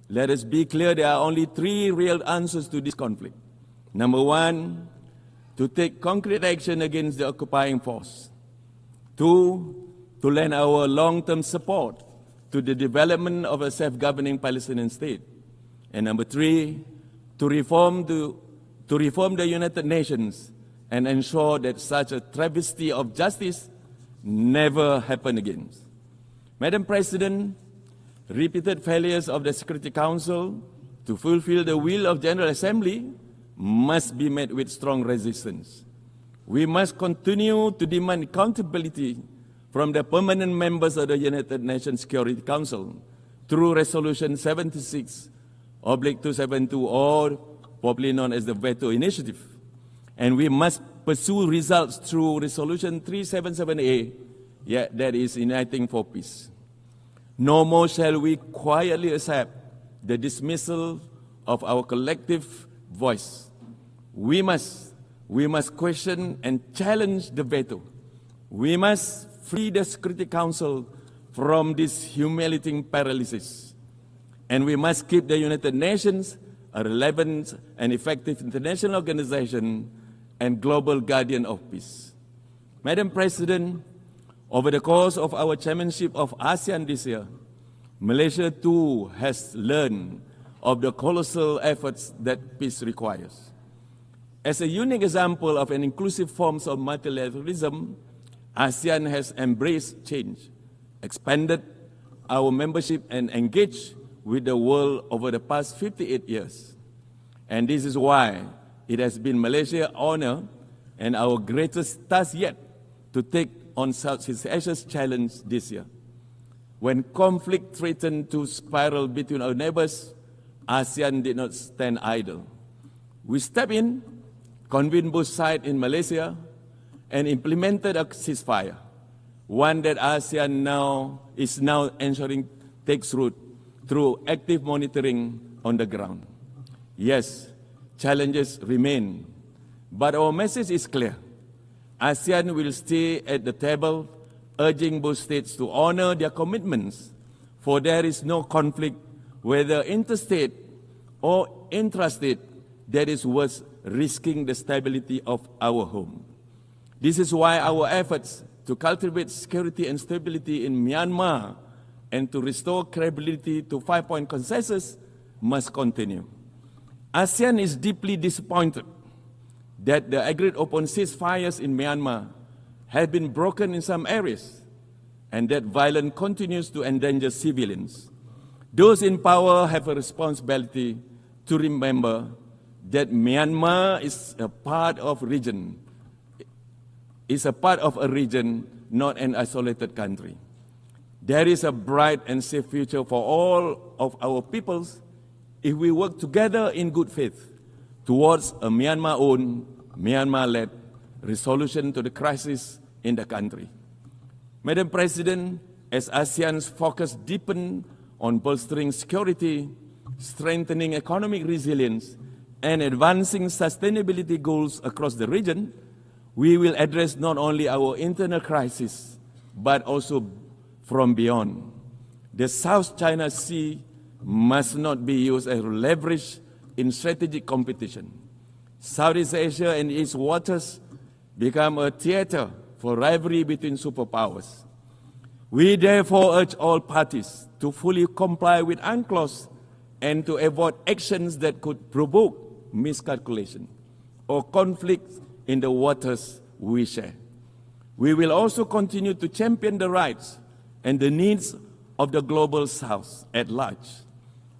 Let us be clear, there are only three real answers to this conflict. Number one, to take concrete action against the occupying force. Two, to lend our long-term support to the development of a self-governing Palestinian state. And number three, to reform the United Nations and ensure that such a travesty of justice never happen again. Madam President, repeated failures of the Security Council to fulfill the will of General Assembly must be met with strong resistance. We must continue to demand accountability from the permanent members of the United Nations Security Council through Resolution 76/272, or popularly known as the Veto Initiative. And we must pursue results through Resolution 377A, that is Uniting for Peace. No more shall we quietly accept the dismissal of our collective voice. We must question and challenge the veto. We must free the Security Council from this humiliating paralysis. And we must keep the United Nations a relevant and effective international organization and global guardian of peace. Madam President, over the course of our chairmanship of ASEAN this year, Malaysia too has learned of the colossal efforts that peace requires. As a unique example of an inclusive form of multilateralism, ASEAN has embraced change, expanded our membership, and engaged with the world over the past 58 years. And this is why it has been Malaysia's honor and our greatest task yet to take on such a challenge this year. When conflict threatened to spiral between our neighbors, ASEAN did not stand idle. We stepped in, convened both sides in Malaysia, and implemented a ceasefire, one that ASEAN is now ensuring takes root through active monitoring on the ground. Yes, challenges remain, but our message is clear. ASEAN will stay at the table, urging both states to honor their commitments, for there is no conflict, whether interstate or intrastate, that is worth risking the stability of our home. This is why our efforts to cultivate security and stability in Myanmar and to restore credibility to five-point consensus must continue. ASEAN is deeply disappointed that the agreed upon ceasefires in Myanmar have been broken in some areas and that violence continues to endanger civilians. Those in power have a responsibility to remember that Myanmar is a part of a region, not an isolated country. There is a bright and safe future for all of our peoples if we work together in good faith towards a Myanmar-owned, Myanmar-led resolution to the crisis in the country. Madam President, as ASEAN's focus deepens on bolstering security, strengthening economic resilience, and advancing sustainability goals across the region, we will address not only our internal crisis, but also from beyond. The South China Sea must not be used as leverage in strategic competition. Southeast Asia and its waters become a theater for rivalry between superpowers. We therefore urge all parties to fully comply with UNCLOS and to avoid actions that could provoke miscalculation or conflict in the waters we share. We will also continue to champion the rights and the needs of the global South at large.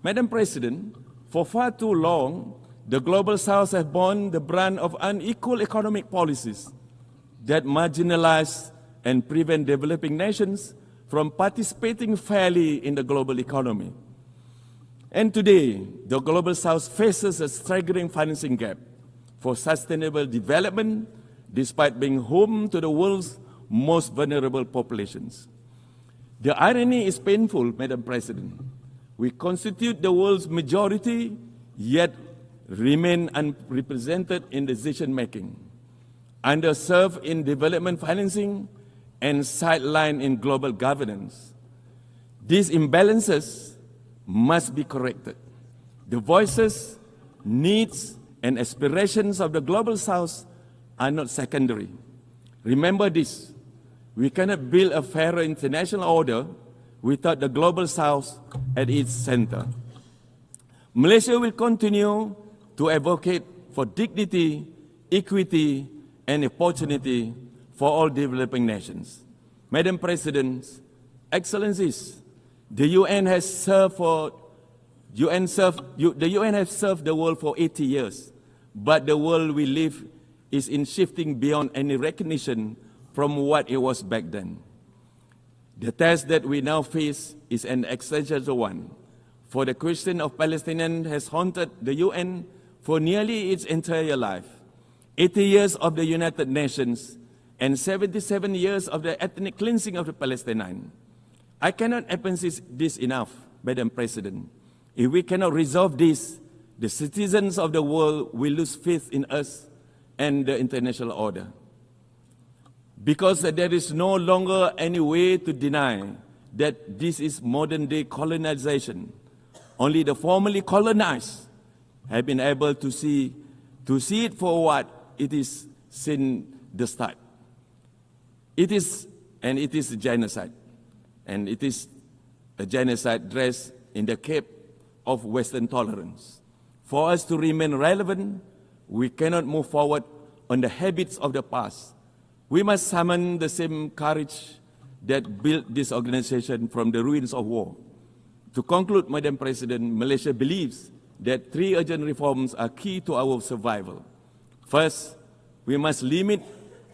Madam President, for far too long, the global South has borne the brunt of unequal economic policies that marginalize and prevent developing nations from participating fairly in the global economy. And today, the global South faces a staggering financing gap for sustainable development, despite being home to the world's most vulnerable populations. The irony is painful, Madam President. We constitute the world's majority, yet remain unrepresented in decision-making, underserved in development financing, and sidelined in global governance. These imbalances must be corrected. The voices, needs, and aspirations of the global South are not secondary. Remember this: we cannot build a fairer international order without the global South at its center. Malaysia will continue to advocate for dignity, equity, and opportunity for all developing nations. Madam President, Excellencies, the UN has served the world for 80 years, but the world we live is in shifting beyond any recognition from what it was back then. The test that we now face is an existential one, for the question of Palestinians has haunted the UN for nearly its entire life. 80 years of the United Nations and 77 years of the ethnic cleansing of the Palestinians. I cannot emphasize this enough, Madam President. If we cannot resolve this, the citizens of the world will lose faith in us and the international order. Because there is no longer any way to deny that this is modern-day colonization. Only the formerly colonized have been able to see it for what it is since the start. It is a genocide. And it is a genocide dressed in the cape of Western tolerance. For us to remain relevant, we cannot move forward on the habits of the past. We must summon the same courage that built this organization from the ruins of war. To conclude, Madam President, Malaysia believes that 3 urgent reforms are key to our survival. First, we must limit,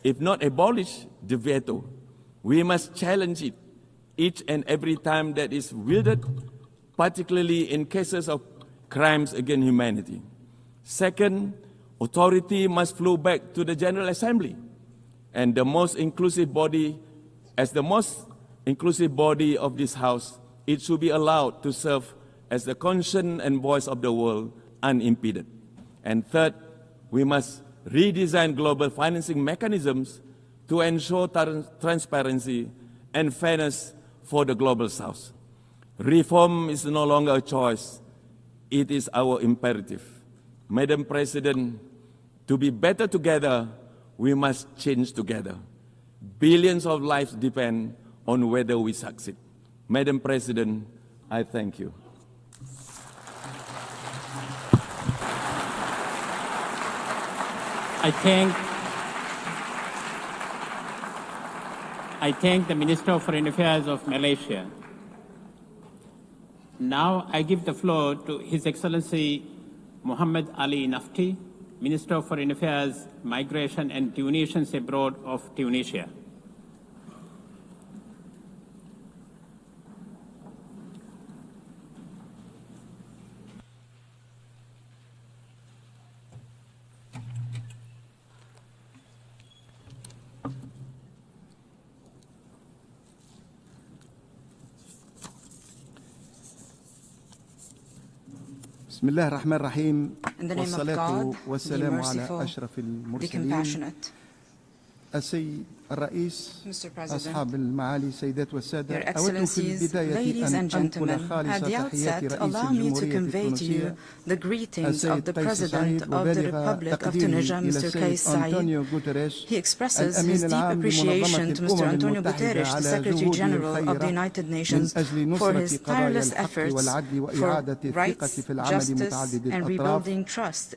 if not abolish, the veto. We must challenge it each and every time that is wielded, particularly in cases of crimes against humanity. Second, authority must flow back to the General Assembly, and the most inclusive body, as the most inclusive body of this House, it should be allowed to serve as the conscience and voice of the world unimpeded. And third, we must redesign global financing mechanisms to ensure transparency and fairness for the global South. Reform is no longer a choice, it is our imperative. Madam President, to be better together, we must change together. Billions of lives depend on whether we succeed. Madam President, I thank you. I thank the Minister of Foreign Affairs of Malaysia. Now I give the floor to His Excellency Muhammad Ali Nafti, Minister of Foreign Affairs, Migration and Tunisians Abroad of Tunisia. بسم الله الرحمن الرحيم والصلاة والسلام على أشرف المرسلين السيد الرئيس أصحاب المعالي السيدات والسادة أود في البداية أن أنقل خالص تحيات رئيس الجمهورية التونسية السيد قيس سعيد وبالغ تقديري إلى السيد أنطونيو غوتيريش الأمين العام لمنظمة الأمم المتحدة على جهوده الخيرة من أجل نصرة قضايا الحق والعدل وإعادة الثقة في العمل متعدد الأطراف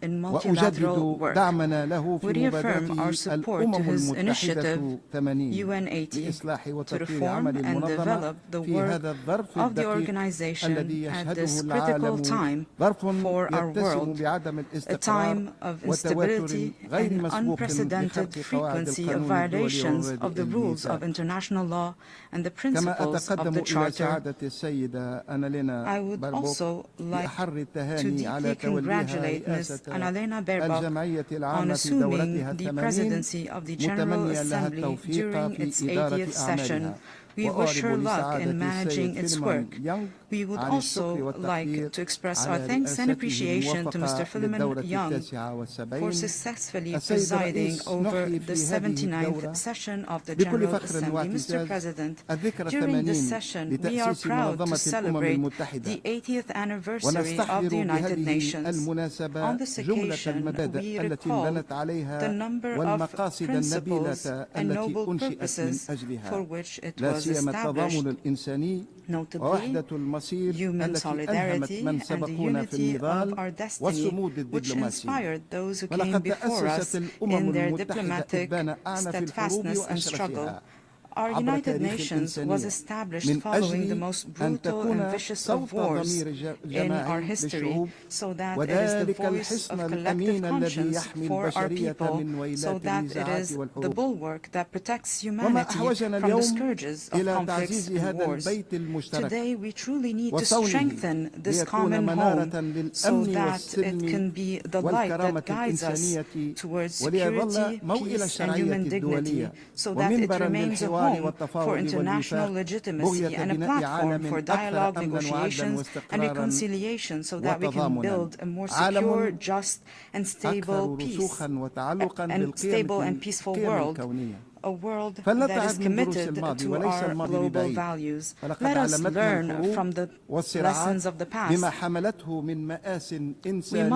وأجدد دعمنا له في مبادرة الأمم المتحدة لإصلاح وتطوير عمل المنظمة في هذا الظرف الدقيق الذي يشهده العالم ظرف يتسم بعدم الاستقرار وتوتر غير مسبوق بحق قواعد القانون الدولي كما أتقدم إلى سعادة السيدة أنالينا باربوك بأحر التهاني على توليها رئاسة الجمعية العامة في دورتها 80 متمنيا لها التوفيق في إدارة أعمالها. We wish her luck in managing its work. We would also like to express our thanks and appreciation to Mr. Philemon Young for successfully presiding over the 79th session of the General Assembly. Mr. President, during this session, we are proud to celebrate the 80th anniversary of the United Nations. On this occasion, we recall the number of principles and noble purposes for which it was established, notably human solidarity and the unity of our destiny, which inspired those who came before us in their diplomatic steadfastness and struggle. Our United Nations was established following the most brutal and vicious of wars in our history, so that it is the voice of collective conscience for our people, so that it is the bulwark that protects humanity from the scourges of conflicts and wars. Today, we truly need to strengthen this common home so that it can be the light that guides us towards security, peace, and human dignity, so that it remains a home for international legitimacy and a platform for dialogue, negotiations, and reconciliation, so that we can build a more secure, just, and stable and peaceful world. A world that is committed to our global values. Let us learn from the lessons of the past. We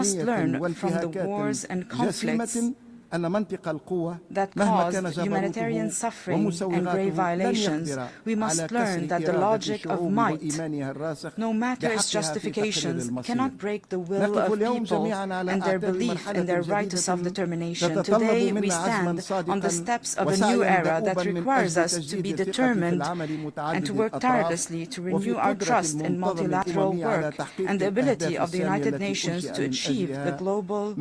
must learn from the wars and conflicts that caused humanitarian suffering and grave violations. We must learn that the logic of might, no matter its justifications, cannot break the will of people and their belief in their right to self-determination. Today, we stand on the steps of a new era that requires us to be determined and to work tirelessly to renew our trust in multilateral work and the ability of the United Nations to achieve the global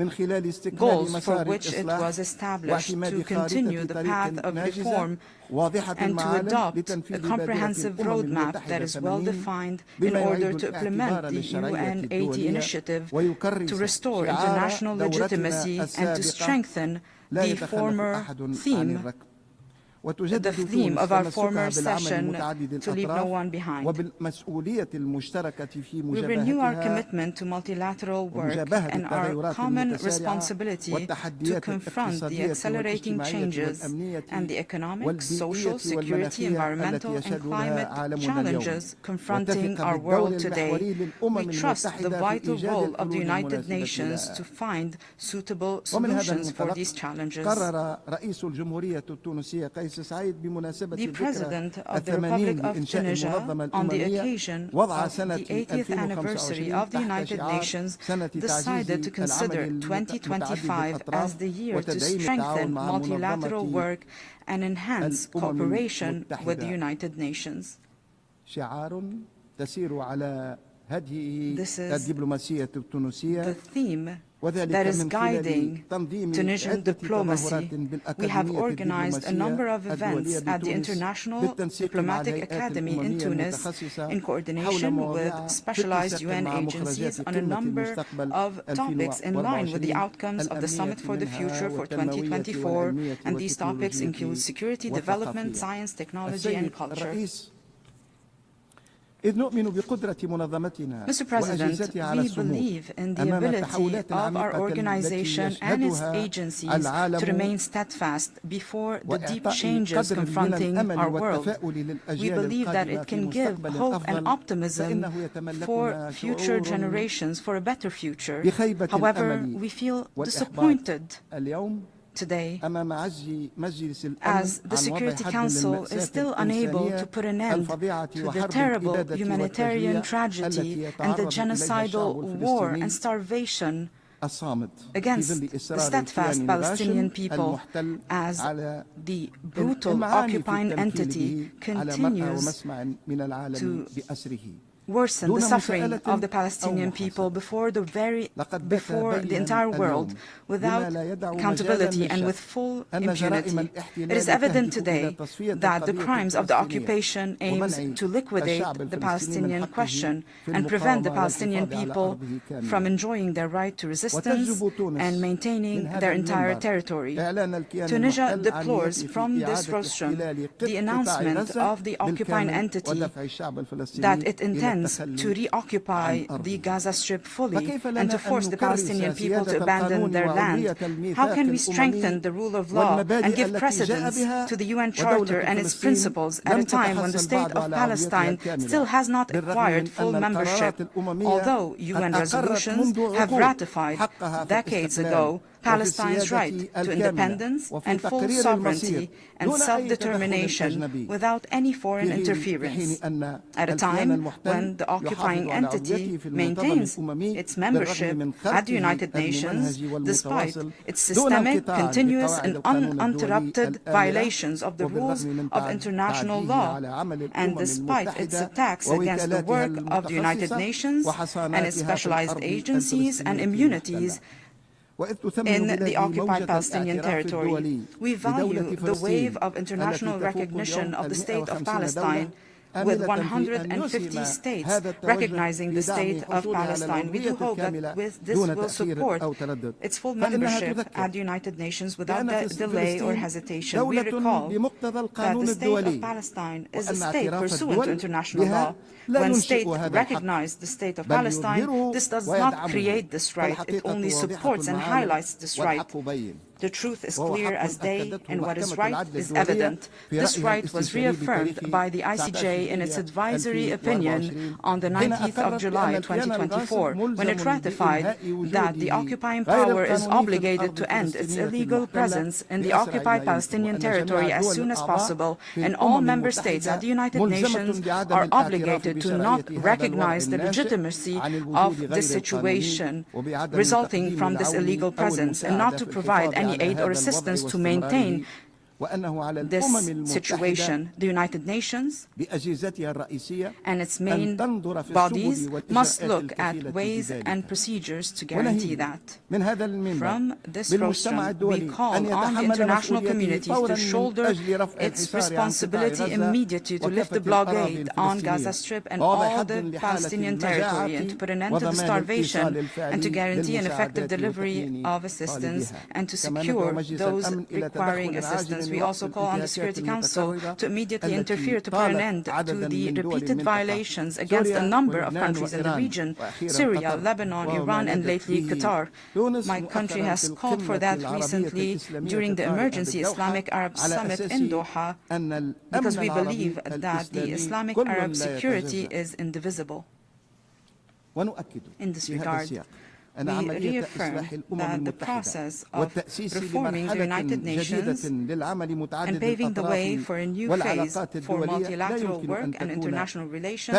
goals for which it was established, to continue the path of reform and to adopt a comprehensive roadmap that is well defined in order to implement the UN 80 initiative to restore international legitimacy and to strengthen the theme of our former session, to leave no one behind. We renew our commitment to multilateral work and our common responsibility to confront the accelerating changes and the economic, social, security, environmental, and climate challenges confronting our world today. We trust the vital role of the United Nations to find suitable solutions for these challenges. The President of the Republic of Tunisia, on the occasion of the 80th anniversary of the United Nations, decided to consider 2025 as the year to strengthen multilateral work and enhance cooperation with the United Nations. This is the theme that is guiding Tunisian diplomacy. We have organized a number of events at the International Diplomatic Academy in Tunis in coordination with specialized UN agencies on a number of topics in line with the outcomes of the Summit for the Future for 2024, and these topics include security, development, science, technology, and culture. Mr. President, we believe in the ability of our organization and its agencies to remain steadfast before the deep changes confronting our world. We believe that it can give hope and optimism for future generations, for a better future. However, we feel disappointed today as the Security Council is still unable to put an end to the terrible humanitarian tragedy and the genocidal war and starvation against the steadfast Palestinian people, as the brutal occupying entity continues to worsen the suffering of the Palestinian people before the entire world, without accountability and with full impunity. It is evident today that the crimes of the occupation aims to liquidate the Palestinian question and prevent the Palestinian people from enjoying their right to resistance and maintaining their entire territory. Tunisia deplores from this rostrum the announcement of the occupying entity that it intends to reoccupy the Gaza Strip fully and to force the Palestinian people to abandon their land. How can we strengthen the rule of law and give precedence to the UN Charter and its principles at a time when the State of Palestine still has not acquired full membership, although UN resolutions have ratified decades ago Palestine's right to independence and full sovereignty and self-determination without any foreign interference, at a time when the occupying entity maintains its membership at the United Nations despite its systemic, continuous and uninterrupted violations of the rules of international law, and despite its attacks against the work of the United Nations and its specialized agencies and immunities in the occupied Palestinian territory. We value the wave of international recognition of the State of Palestine, with 150 states recognizing the State of Palestine. We do hope that this will support its full membership at the United Nations without delay or hesitation. We recall that the State of Palestine is a state pursuant to international law. When states recognize the State of Palestine, this does not create this right, it only supports and highlights this right. The truth is clear as day, and what is right is evident. This right was reaffirmed by the ICJ in its advisory opinion on the 19th of July 2024, when it ratified that the occupying power is obligated to end its illegal presence in the occupied Palestinian territory as soon as possible, and all member states at the United Nations are obligated to not recognize the legitimacy of this situation resulting from this illegal presence, and not to provide any aid or assistance to maintain this situation. The United Nations and its main bodies must look at ways and procedures to guarantee that. From this rostrum, we call on the international community to shoulder its responsibility immediately to lift the blockade on Gaza Strip and all the Palestinian territory, and to put an end to the starvation, and to guarantee an effective delivery of assistance, and to secure those requiring assistance. We also call on the Security Council to immediately interfere to put an end to the repeated violations against a number of countries in the region: Syria, Lebanon, Iran, and lately Qatar. My country has called for that recently during the Emergency Islamic Arab Summit in Doha, because we believe that the Islamic Arab security is indivisible. In this regard, we reaffirm that the process of reforming the United Nations and paving the way for a new phase for multilateral work and international relations,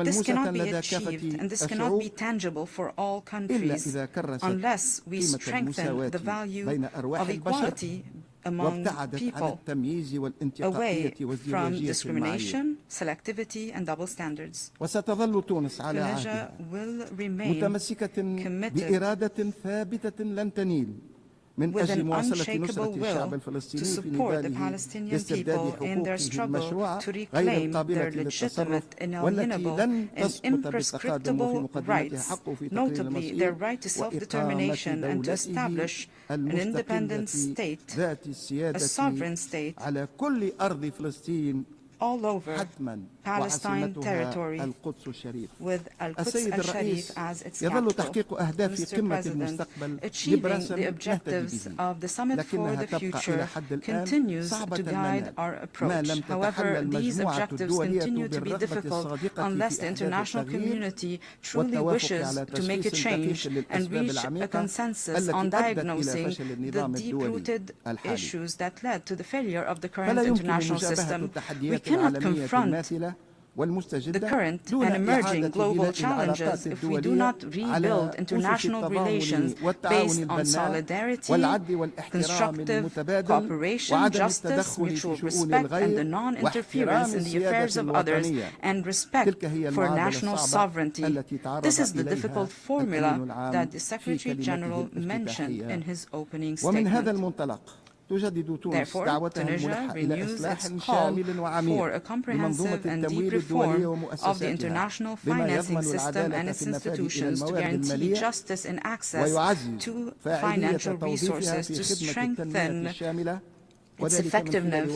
this cannot be achieved and this cannot be tangible for all countries unless we strengthen the value of equality among people, away from discrimination, selectivity, and double standards. Tunisia will remain committed with an unshakable will to support the Palestinian people in their struggle to reclaim their legitimate, inalienable, and imprescriptible rights, notably their right to self-determination and to establish an independent state, a sovereign state, all over Palestine territory, with Al-Quds al-Sharif as its capital. Mr. President, achieving the objectives of the Summit for the Future continues to guide our approach. However, these objectives continue to be difficult unless the international community truly wishes to make a change and reach a consensus on diagnosing the deep-rooted issues that led to the failure of the current international system. We cannot confront the current and emerging global challenges if we do not rebuild international relations based on solidarity, constructive cooperation, justice, mutual respect, and the non-interference in the affairs of others, and respect for national sovereignty. This is the difficult formula that the Secretary General mentioned in his opening statement. Therefore, Tunisia renews its call for a comprehensive and deep reform of the international financing system and its institutions to guarantee justice and access to financial resources, to strengthen its effectiveness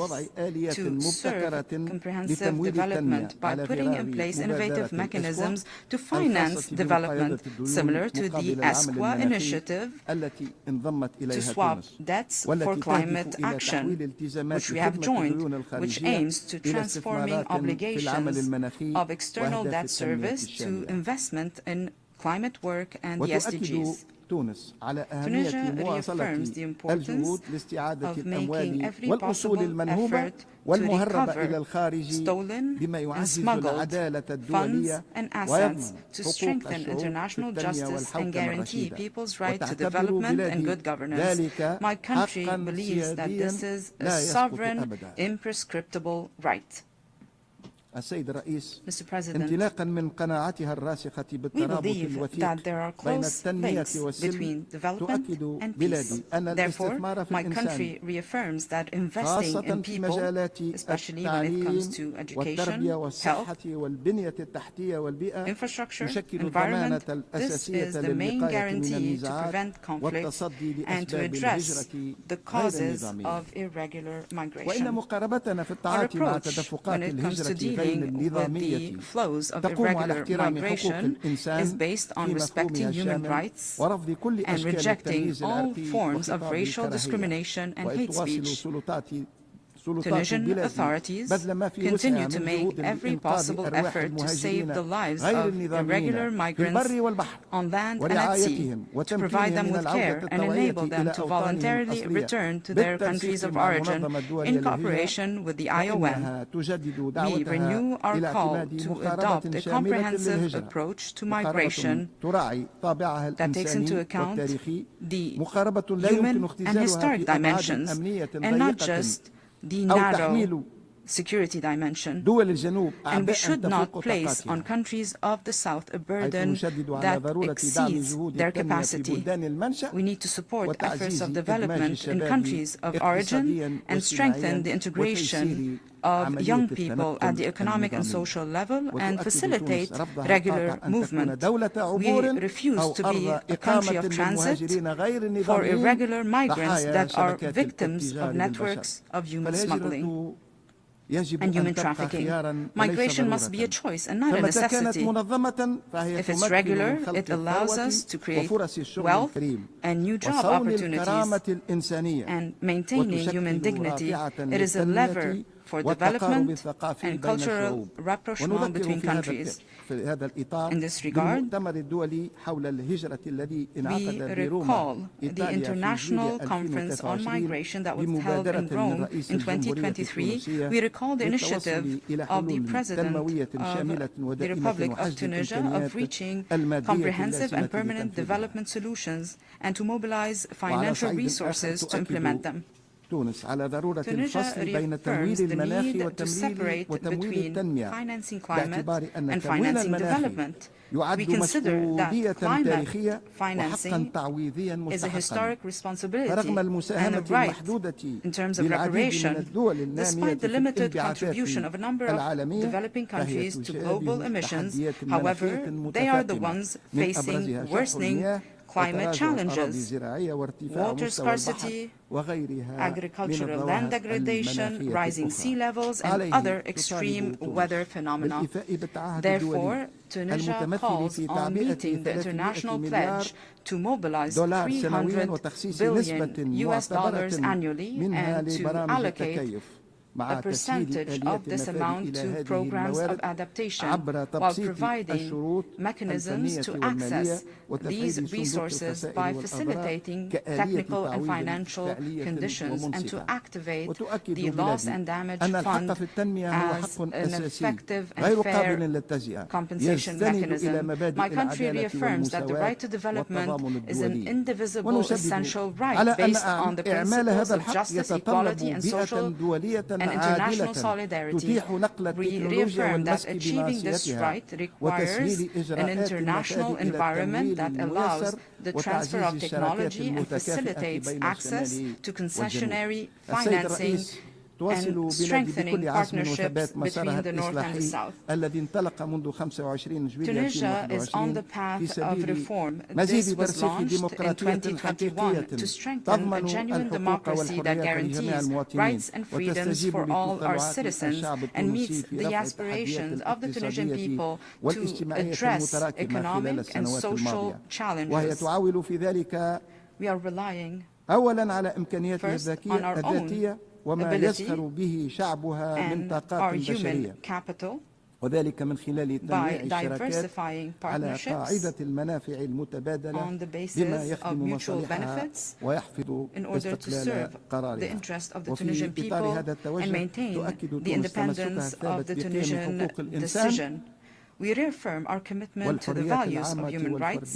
to serve comprehensive development by putting in place innovative mechanisms to finance development, similar to the ESCWA initiative to swap debts for climate action, which we have joined, which aims to transforming obligations of external debt service to investment in climate work and the SDGs. Tunisia reaffirms the importance of making every possible effort to recover stolen and smuggled funds and assets, to strengthen international justice and guarantee people's right to development and good governance. My country believes that this is a sovereign, imprescriptible right. Mr. President, we believe that there are close links between development and peace. Therefore, my country reaffirms that investing in people, especially when it comes to education, health, infrastructure, environment, this is the main guarantee to prevent conflicts and to address the causes of irregular migration. Our approach when it comes to dealing with the flows of irregular migration is based on respecting human rights and rejecting all forms of racial discrimination and hate speech. Tunisian authorities continue to make every possible effort to save the lives of irregular migrants on land and at sea, to provide them with care and enable them to voluntarily return to their countries of origin in cooperation with the IOM. We renew our call to adopt a comprehensive approach to migration that takes into account the human and historic dimensions, and not just the narrow security dimension. And we should not place on countries of the South a burden that exceeds their capacity. We need to support efforts of development in countries of origin and strengthen the integration of young people at the economic and social level and facilitate regular movement. We refuse to be a country of transit for irregular migrants that are victims of networks of human smuggling and human trafficking. Migration must be a choice and not a necessity. If it's regular, it allows us to create wealth and new job opportunities, and maintaining human dignity, it is a lever for development and cultural rapprochement between countries. In this regard, we recall the International Conference on Migration that was held in Rome in 2023. We recall the initiative of the President of the Republic of Tunisia of reaching comprehensive and permanent development solutions and to mobilize financial resources to implement them. Tunisia reaffirms the need to separate between financing climate and financing development. We consider that climate financing is a historic responsibility and a right in terms of reparation, despite the limited contribution of a number of developing countries to global emissions. However, they are the ones facing worsening climate challenges, water scarcity, agricultural land degradation, rising sea levels, and other extreme weather phenomena. Therefore, Tunisia calls on meeting the international pledge to mobilize $300 billion annually and to allocate a percentage of this amount to programs of adaptation while providing mechanisms to access these resources by facilitating technical and financial conditions and to activate the Loss and Damage Fund as an effective and fair compensation mechanism. My country reaffirms that the right to development is an indivisible essential right based on the principles of justice, equality, and social and international solidarity. We reaffirm that achieving this right requires an international environment that allows the transfer of technology and facilitates access to concessionary financing and strengthening partnerships between the North and the South. Tunisia is on the path of reform. This was launched in 2021 to strengthen a genuine democracy that guarantees rights and freedoms for all our citizens and meets the aspirations of the Tunisian people to address economic and social challenges. We are relying first on our own ability and our human capital by diversifying partnerships on the basis of mutual benefits in order to serve the interest of the Tunisian people and maintain the independence of the Tunisian decision. We reaffirm our commitment to the values of human rights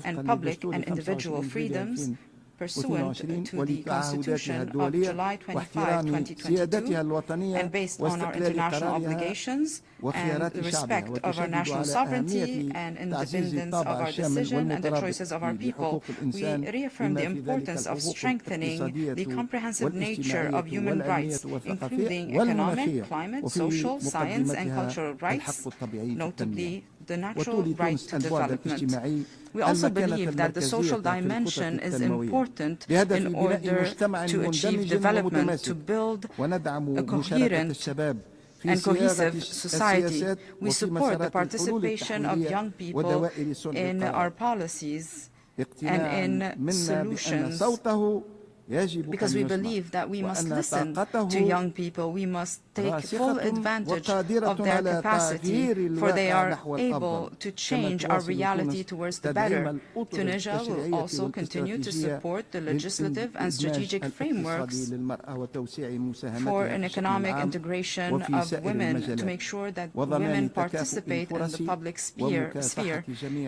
and public and individual freedoms pursuant to the Constitution of July 25, 2022, and based on our international obligations and the respect of our national sovereignty and independence of our decision and the choices of our people. We reaffirm the importance of strengthening the comprehensive nature of human rights, including economic, climate, social, science, and cultural rights, notably the natural right to development. We also believe that the social dimension is important in order to achieve development, to build a coherent and cohesive society. We support the participation of young people in our policies and in solutions, because we believe that we must listen to young people. We must take full advantage of their capacity, for they are able to change our reality towards the better. Tunisia will also continue to support the legislative and strategic frameworks for an economic integration of women, to make sure that women participate in the public sphere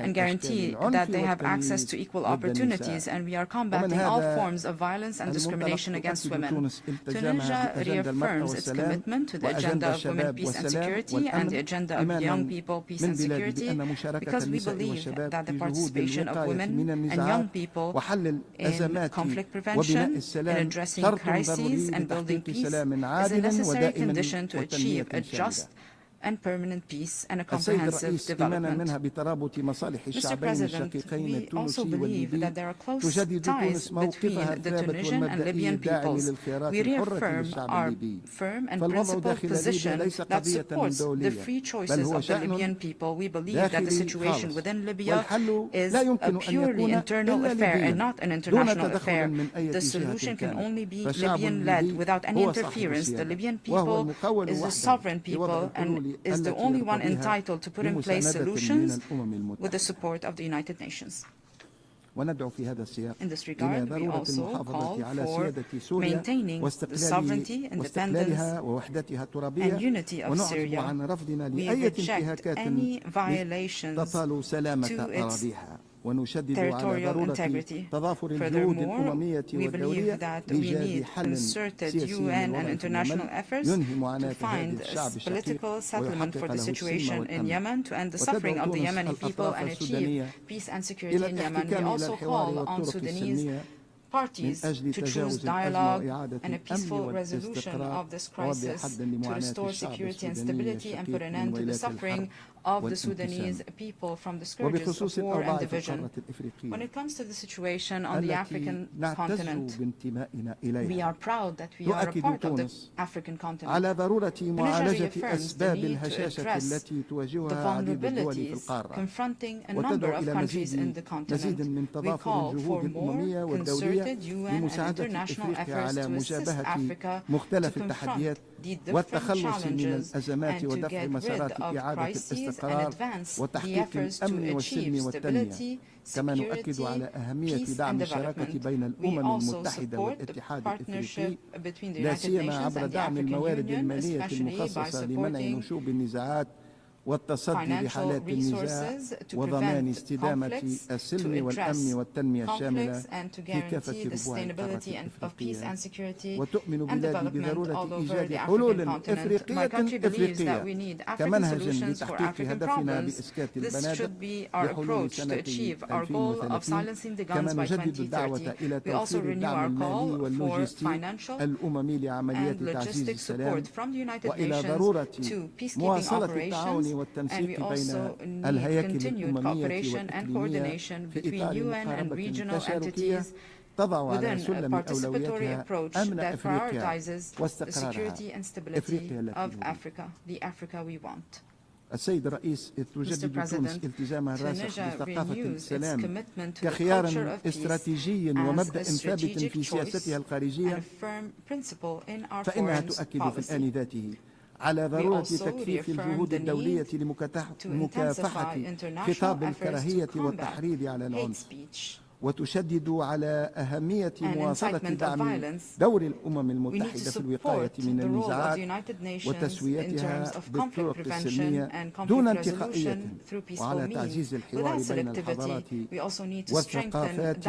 and guarantee that they have access to equal opportunities. And we are combating all forms of violence and discrimination against women. Tunisia reaffirms its commitment to the agenda of women, peace and security, and the agenda of young people, peace and security, because we believe that the participation of women and young people in conflict prevention, in addressing crises and building peace is a necessary condition to achieve a just and permanent peace and a comprehensive development. Mr. President, we also believe that there are close ties between the Tunisian and Libyan peoples. We reaffirm our firm and principled position that supports the free choices of the Libyan people. We believe that the situation within Libya is a purely internal affair and not an international affair. The solution can only be Libyan-led without any interference. The Libyan people is a sovereign people and is the only one entitled to put in place solutions with the support of the United Nations. In this regard, we also call for maintaining the sovereignty, independence, and unity of Syria. We reject any violations to its territorial integrity. Furthermore, we believe that we need concerted UN and international efforts to find a political settlement for the situation in Yemen, to end the suffering of the Yemeni people and achieve peace and security in Yemen. We also call on Sudanese parties to choose dialogue and a peaceful resolution of this crisis to restore security and stability and put an end to the suffering of the Sudanese people from the scourges of war and division. When it comes to the situation on the African continent, we are proud that we are a part of the African continent. Tunisia reaffirms the need to address the vulnerabilities confronting a number of countries in the continent. We call for more concerted UN and international efforts to assist Africa to confront the different challenges and to get rid of crises and advance the efforts to achieve stability, security, peace and development. We also support the partnership between the United Nations and the African Union, especially by supporting financial resources to prevent conflicts, to address conflicts and to guarantee the sustainability of peace and security and development all over the African continent. My country believes that we need African solutions for African problems. This should be our approach to achieve our goal of silencing the guns by 2030. We also renew our call for financial and logistic support from the United Nations to peacekeeping operations, and we also need continued cooperation and coordination between UN and regional entities within a participatory approach that prioritizes the security and stability of Africa, the Africa we want. Mr. President, Tunisia renews its commitment to the culture of peace as a strategic choice and a firm principle in our foreign policy. We also reaffirm the need to intensify international efforts to combat hate speech وتشدد على أهمية مواصلة دعم دور الأمم المتحدة في الوقاية من النزاعات وتسويتها بالطرق السلمية دون انتقائية وعلى تعزيز الحوار بين الحضارات والثقافات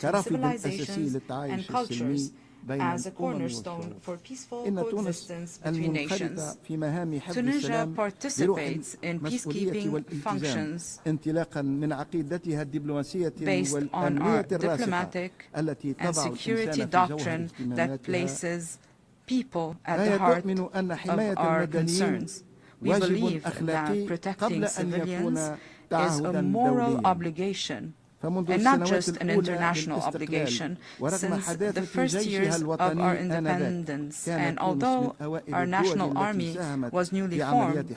كرافد أساسي للتعايش السلمي as a cornerstone for peaceful coexistence between nations. Tunisia participates in peacekeeping functions based on our diplomatic and security doctrine that places people at the heart of our concerns. We believe that protecting civilians is a moral obligation and not just an international obligation. Since the first years of our independence, and although our national army was newly formed,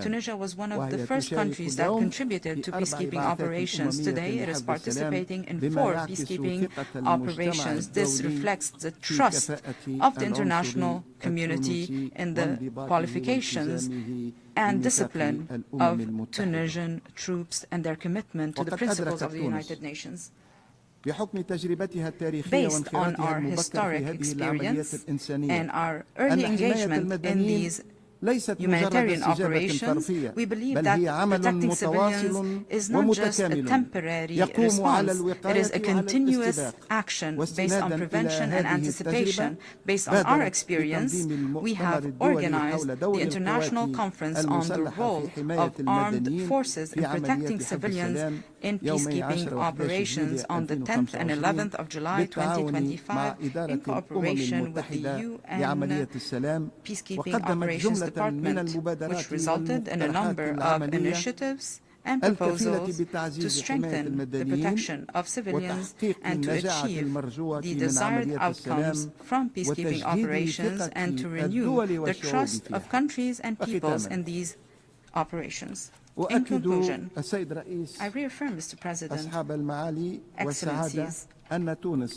Tunisia was one of the first countries that contributed to peacekeeping operations. Today, it is participating in 4 peacekeeping operations. This reflects the trust of the international community in the qualifications and discipline of Tunisian troops and their commitment to the principles of the United Nations. Based on our historic experience and our early engagement in these humanitarian operations, we believe that protecting civilians is not just a temporary response, it is a continuous action based on prevention and anticipation. Based on our experience, we have organized the International Conference on the Role of Armed Forces in Protecting Civilians in Peacekeeping Operations on the 10th and 11th of July 2025 in cooperation with the UN Peacekeeping Operations Department, which resulted in a number of initiatives and proposals to strengthen the protection of civilians and to achieve the desired outcomes from peacekeeping operations and to renew the trust of countries and peoples in these operations. In conclusion, I reaffirm, Mr. President, Excellencies,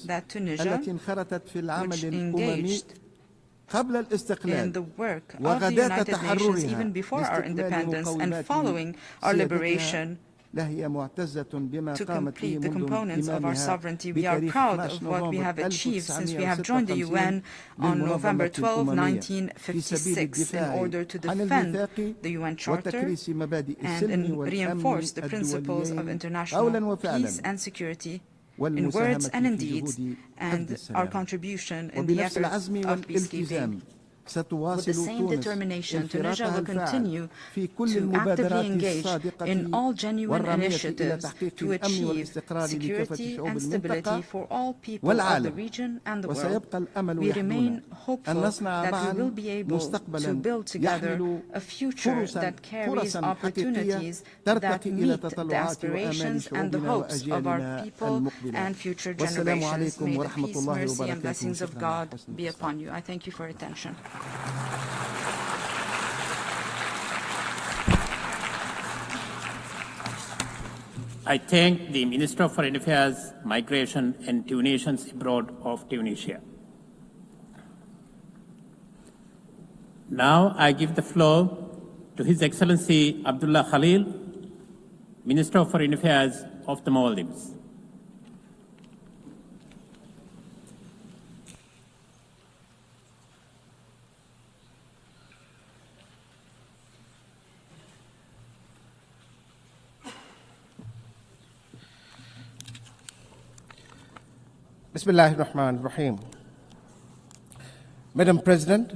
that Tunisia, which engaged in the work of the United Nations even before our independence and following our liberation to complete the components of our sovereignty. We are proud of what we have achieved since we have joined the UN on November 12, 1956, in order to defend the UN Charter and reinforce the principles of international peace and security in words and in deeds, and our contribution in the efforts of peacekeeping. With the same determination, Tunisia will continue to actively engage in all genuine initiatives to achieve security and stability for all people of the region and the world. We remain hopeful that we will be able to build together a future that carries opportunities that meet the aspirations and the hopes of our people and future generations. May the peace, mercy, and blessings of God be upon you. I thank you for your attention. I thank the Minister of Foreign Affairs, Migration and Tunisians Abroad of Tunisia. Now I give the floor to His Excellency Abdullah Khalil, Minister of Foreign Affairs of the Maldives. Bismillahir Rahmanir Rahim. Madam President,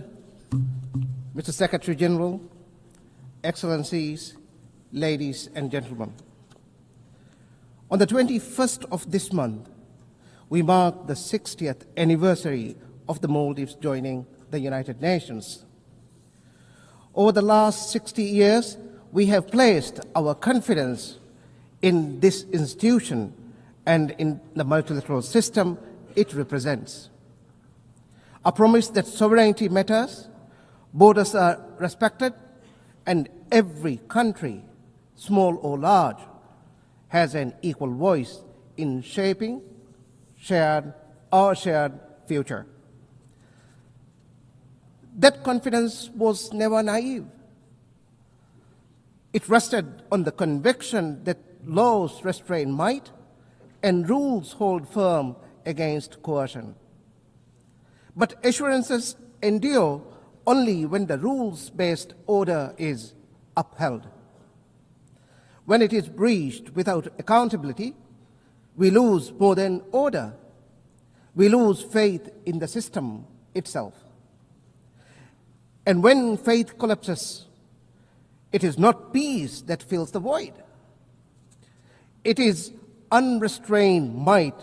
Mr. Secretary General, Excellencies, ladies and gentlemen. On the 21st of this month, we mark the 60th anniversary of the Maldives joining the United Nations. Over the last 60 years, we have placed our confidence in this institution and in the multilateral system it represents. A promise that sovereignty matters, borders are respected, and every country, small or large, has an equal voice in shaping our shared future. That confidence was never naive. It rested on the conviction that laws restrain might and rules hold firm against coercion. But assurances endure only when the rules-based order is upheld. When it is breached without accountability, we lose more than order. We lose faith in the system itself. And when faith collapses, it is not peace that fills the void. It is unrestrained might,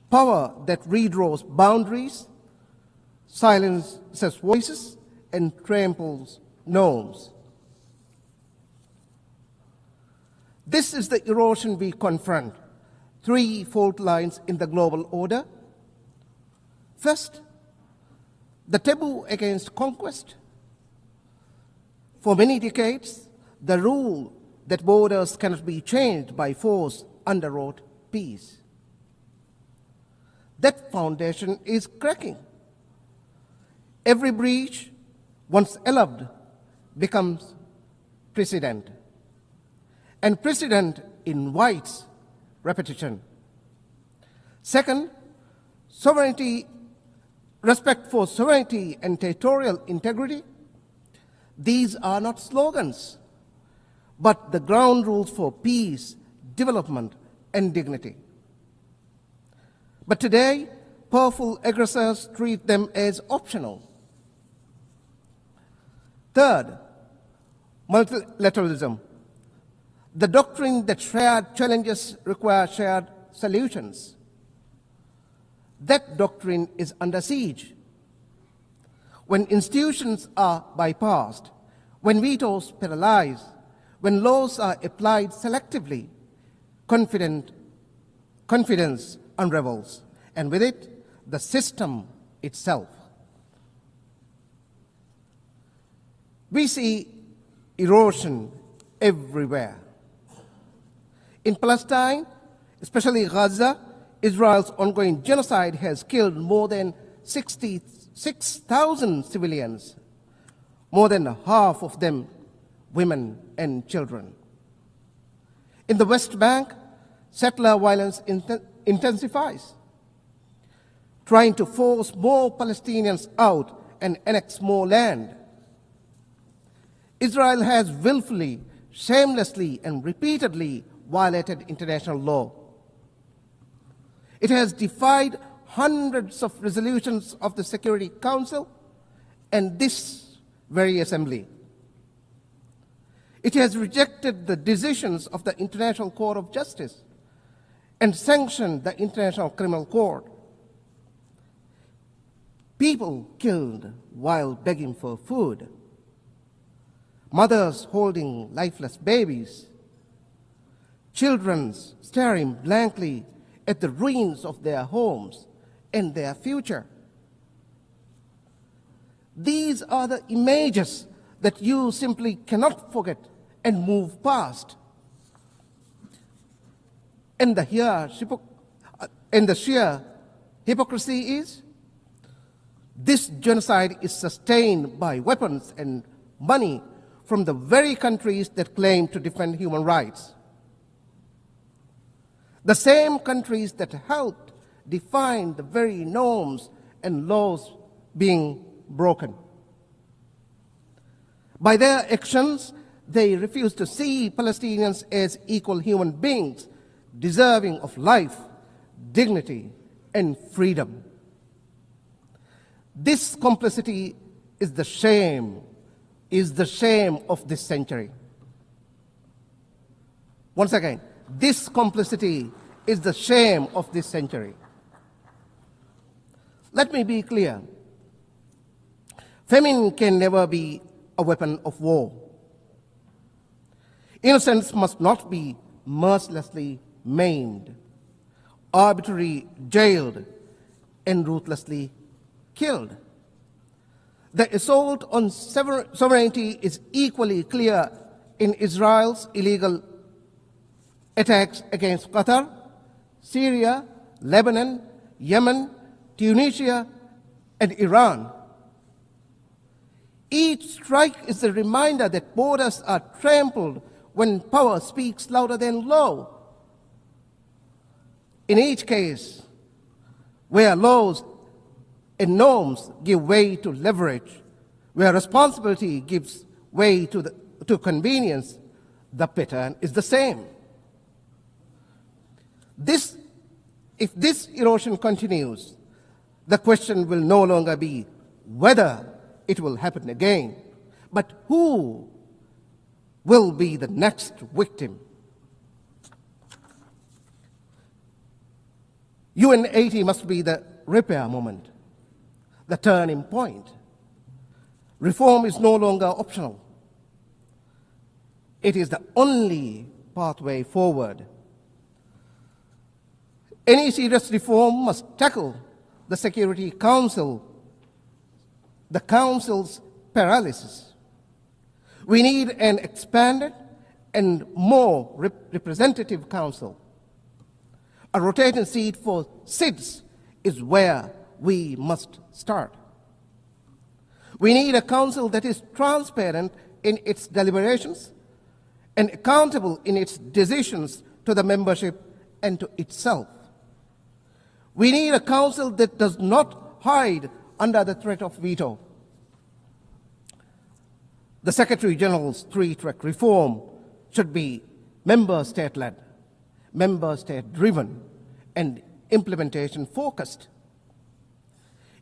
power that redraws boundaries, silences voices, and tramples norms. This is the erosion we confront. Three fault lines in the global order. First, the taboo against conquest. For many decades, the rule that borders cannot be changed by force underwrote peace. That foundation is cracking. Every breach, once allowed, becomes precedent. And precedent invites repetition. Second, sovereignty, respect for sovereignty and territorial integrity. These are not slogans, but the ground rules for peace, development, and dignity. But today, powerful aggressors treat them as optional. Third, multilateralism. The doctrine that shared challenges require shared solutions. That doctrine is under siege. when institutions are bypassed, when vetoes paralyze, when laws are applied selectively, confidence unravels, and with it, the system itself. We see erosion everywhere. In Palestine, especially Gaza, Israel's ongoing genocide has killed more than 66,000 civilians, more than half of them women and children. In the West Bank, settler violence intensifies, trying to force more Palestinians out and annex more land. Israel has willfully, shamelessly, and repeatedly violated international law. It has defied hundreds of resolutions of the Security Council and this very assembly. It has rejected the decisions of the International Court of Justice and sanctioned the International Criminal Court. People killed while begging for food. Mothers holding lifeless babies. Children staring blankly at the ruins of their homes and their future. These are the images that you simply cannot forget and move past. And the sheer hypocrisy is, this genocide is sustained by weapons and money from the very countries that claim to defend human rights. The same countries that helped define the very norms and laws being broken. By their actions, they refuse to see Palestinians as equal human beings, deserving of life, dignity, and freedom. This complicity is the shame of this century. Once again, this complicity is the shame of this century. Let me be clear. Famine can never be a weapon of war. Innocents must not be mercilessly maimed, arbitrarily jailed, and ruthlessly killed. The assault on sovereignty is equally clear in Israel's illegal attacks against Qatar, Syria, Lebanon, Yemen, Tunisia, and Iran. Each strike is a reminder that borders are trampled when power speaks louder than law. In each case, where laws and norms give way to leverage, where responsibility gives way to convenience, the pattern is the same. If this erosion continues, the question will no longer be whether it will happen again, but who will be the next victim. UN 80 must be the repair moment, the turning point. Reform is no longer optional. It is the only pathway forward. Any serious reform must tackle the Security Council, the Council's paralysis. We need an expanded and more representative Council. A rotating seat for SIDS is where we must start. We need a Council that is transparent in its deliberations and accountable in its decisions to the membership and to itself. We need a Council that does not hide under the threat of veto. The Secretary General's three-track reform should be member state-led, member state-driven, and implementation-focused.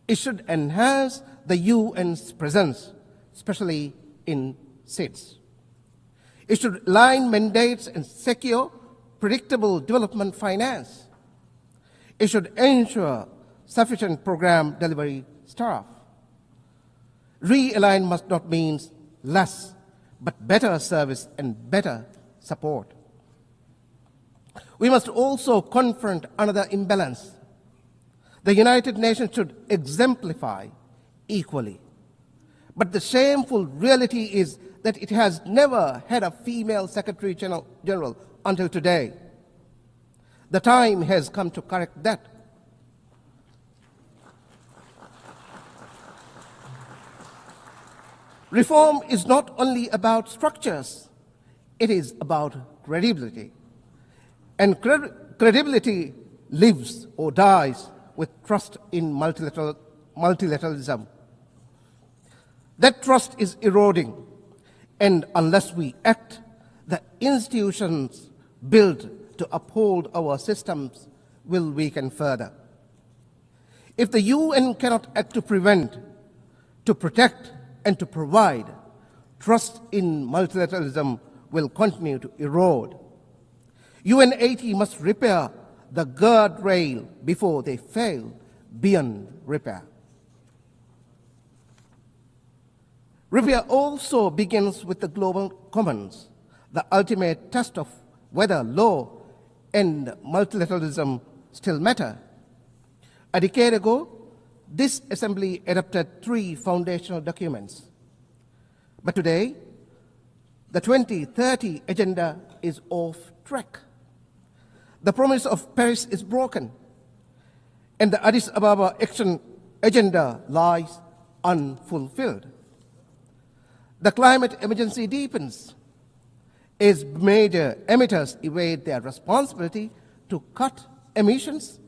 It should enhance the UN's presence, especially in SIDS. It should align mandates and secure predictable development finance. It should ensure sufficient program delivery staff. Realign must not mean less, but better service and better support. We must also confront another imbalance. The United Nations should exemplify equally. But the shameful reality is that it has never had a female Secretary General until today. The time has come to correct that. Reform is not only about structures, it is about credibility. And credibility lives or dies with trust in multilateralism. That trust is eroding, and unless we act, the institutions built to uphold our systems will weaken further. If the UN cannot act to prevent, to protect, and to provide, trust in multilateralism will continue to erode. UN80 must repair the guardrail before they fail beyond repair. Repair also begins with the global commons, the ultimate test of whether law and multilateralism still matter. A decade ago, this assembly adopted 3 foundational documents. But today, the 2030 agenda is off track. The promise of Paris is broken, and the Addis Ababa action agenda lies unfulfilled. The climate emergency deepens as major emitters evade their responsibility to cut emissions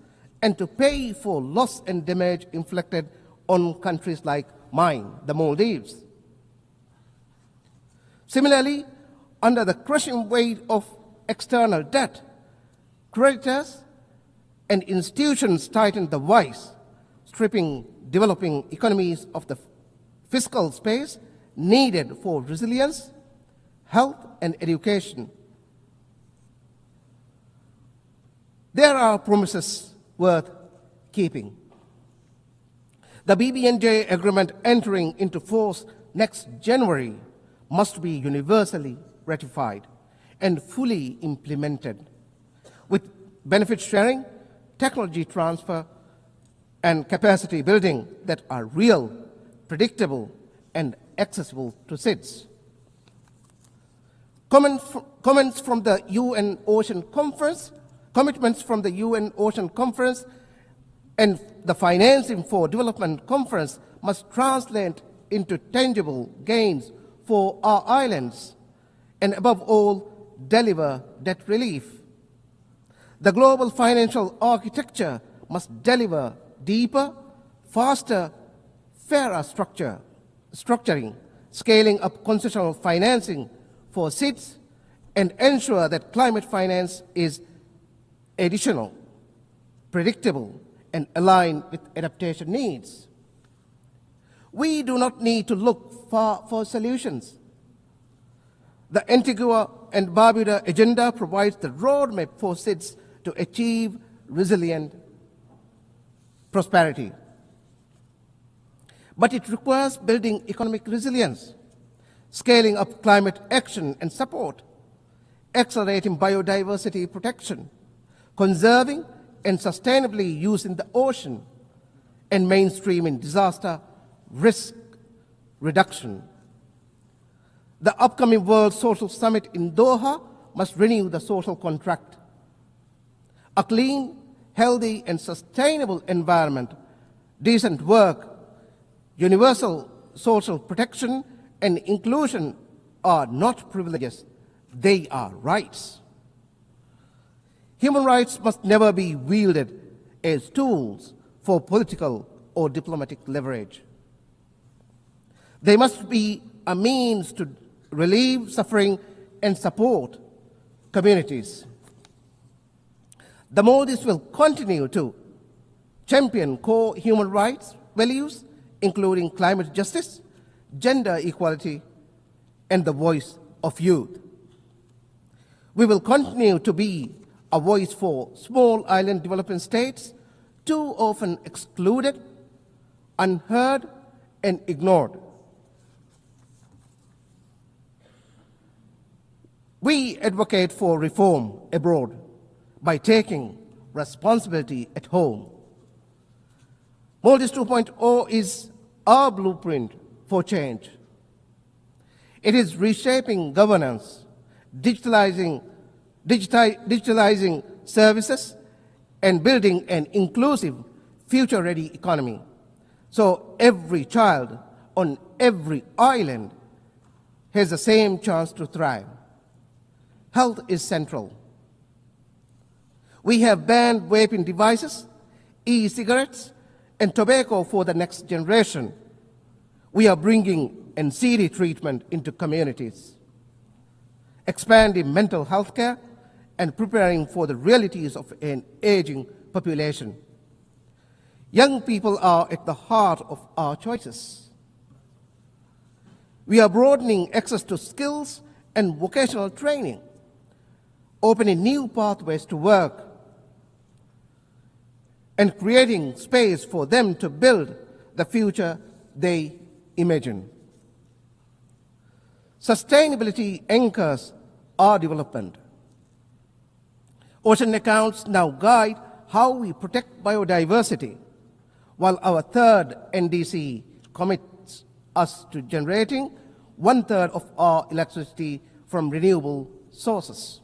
and to pay for loss and damage inflicted on countries like mine, the Maldives. Similarly, under the crushing weight of external debt, creditors and institutions tighten the vice, stripping developing economies of the fiscal space needed for resilience, health, and education. There are promises worth keeping. The BBNJ agreement entering into force next January must be universally ratified and fully implemented, with benefit sharing, technology transfer, and capacity building that are real, predictable, and accessible to citizens. Comments from the UN Ocean Conference, commitments from the UN Ocean Conference, and the Financing for Development Conference must translate into tangible gains for our islands, and above all, deliver debt relief. The global financial architecture must deliver deeper, faster, fairer structuring, scaling up concessional financing for SIDS, and ensure that climate finance is additional, predictable, and aligned with adaptation needs. We do not need to look far for solutions. The Antigua and Barbuda agenda provides the roadmap for SIDS to achieve resilient prosperity. But it requires building economic resilience, scaling up climate action and support, accelerating biodiversity protection, conserving and sustainably using the ocean, and mainstreaming disaster risk reduction. The upcoming World Social Summit in Doha must renew the social contract. A clean, healthy, and sustainable environment, decent work, universal social protection, and inclusion are not privileges, they are rights. Human rights must never be wielded as tools for political or diplomatic leverage. They must be a means to relieve suffering and support communities. The Maldives will continue to champion core human rights values, including climate justice, gender equality, and the voice of youth. We will continue to be a voice for small island developing states, too often excluded, unheard, and ignored. We advocate for reform abroad by taking responsibility at home. Maldives 2.0 is our blueprint for change. It is reshaping governance, digitalizing services, and building an inclusive, future-ready economy. So every child on every island has the same chance to thrive. Health is central. We have banned vaping devices, e-cigarettes, and tobacco for the next generation. We are bringing NCD treatment into communities, expanding mental health care, and preparing for the realities of an aging population. Young people are at the heart of our choices. We are broadening access to skills and vocational training, opening new pathways to work, and creating space for them to build the future they imagine. Sustainability anchors our development. Ocean accounts now guide how we protect biodiversity, while our third NDC commits us to generating 1/3 of our electricity from renewable sources.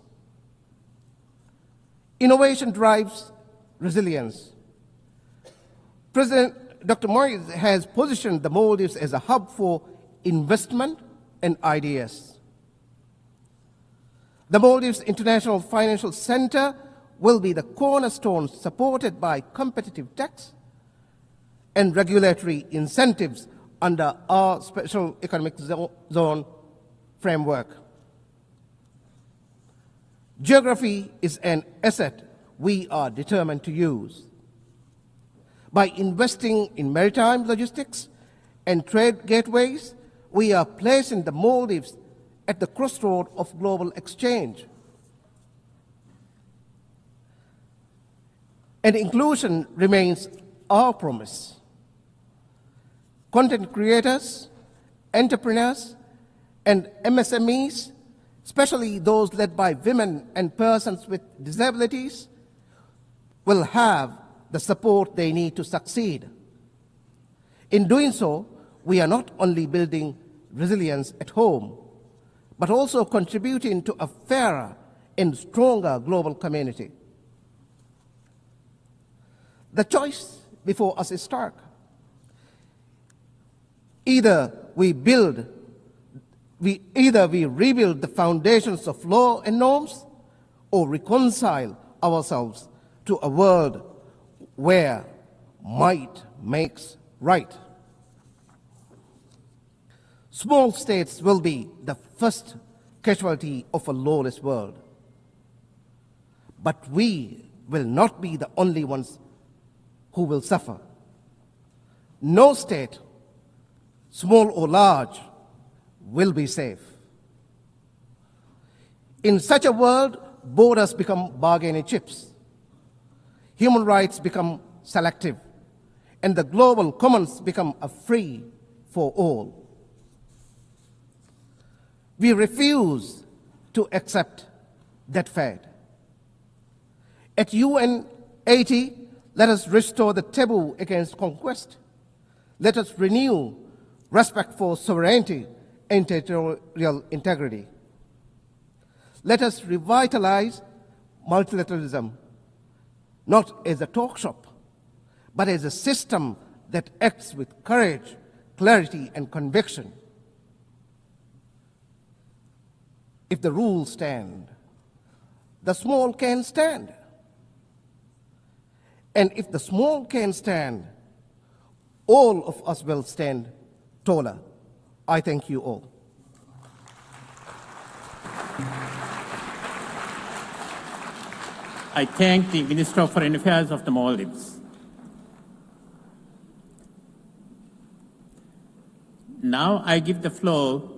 Innovation drives resilience. President Dr. Moise has positioned the Maldives as a hub for investment and ideas. The Maldives International Financial Center will be the cornerstone, supported by competitive tax and regulatory incentives under our special economic zone framework. Geography is an asset we are determined to use. By investing in maritime logistics and trade gateways, we are placing the Maldives at the crossroads of global exchange. And inclusion remains our promise. Content creators, entrepreneurs, and MSMEs, especially those led by women and persons with disabilities, will have the support they need to succeed. In doing so, we are not only building resilience at home, but also contributing to a fairer and stronger global community. The choice before us is stark. Either we rebuild the foundations of law and norms, or reconcile ourselves to a world where might makes right. Small states will be the first casualty of a lawless world. But we will not be the only ones who will suffer. No state, small or large, will be safe. In such a world, borders become bargaining chips. Human rights become selective, and the global commons become a free for all. We refuse to accept that fate. At UN 80, let us restore the taboo against conquest. Let us renew respect for sovereignty and territorial integrity. Let us revitalize multilateralism, not as a talk shop, but as a system that acts with courage, clarity, and conviction. If the rules stand, the small can stand. And if the small can stand, all of us will stand taller. I thank you all. I thank the Minister of Foreign Affairs of the Maldives. Now I give the floor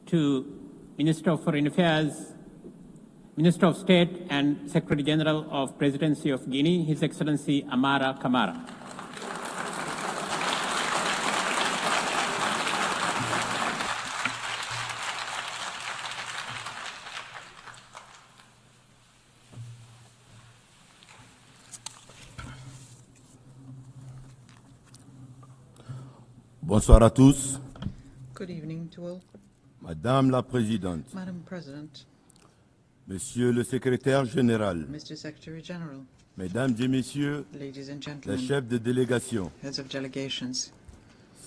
to Minister of Foreign Affairs, Minister of State and Secretary General of Presidency of Guinea, His Excellency Amara Kamara. Bonsoir à tous. Good evening to all. Madame la Présidente, Madam President, Monsieur le Secrétaire Général, Mr. Secretary General, Mesdames et Messieurs ladies and les gentlemen, chefs de délégation, heads of delegations,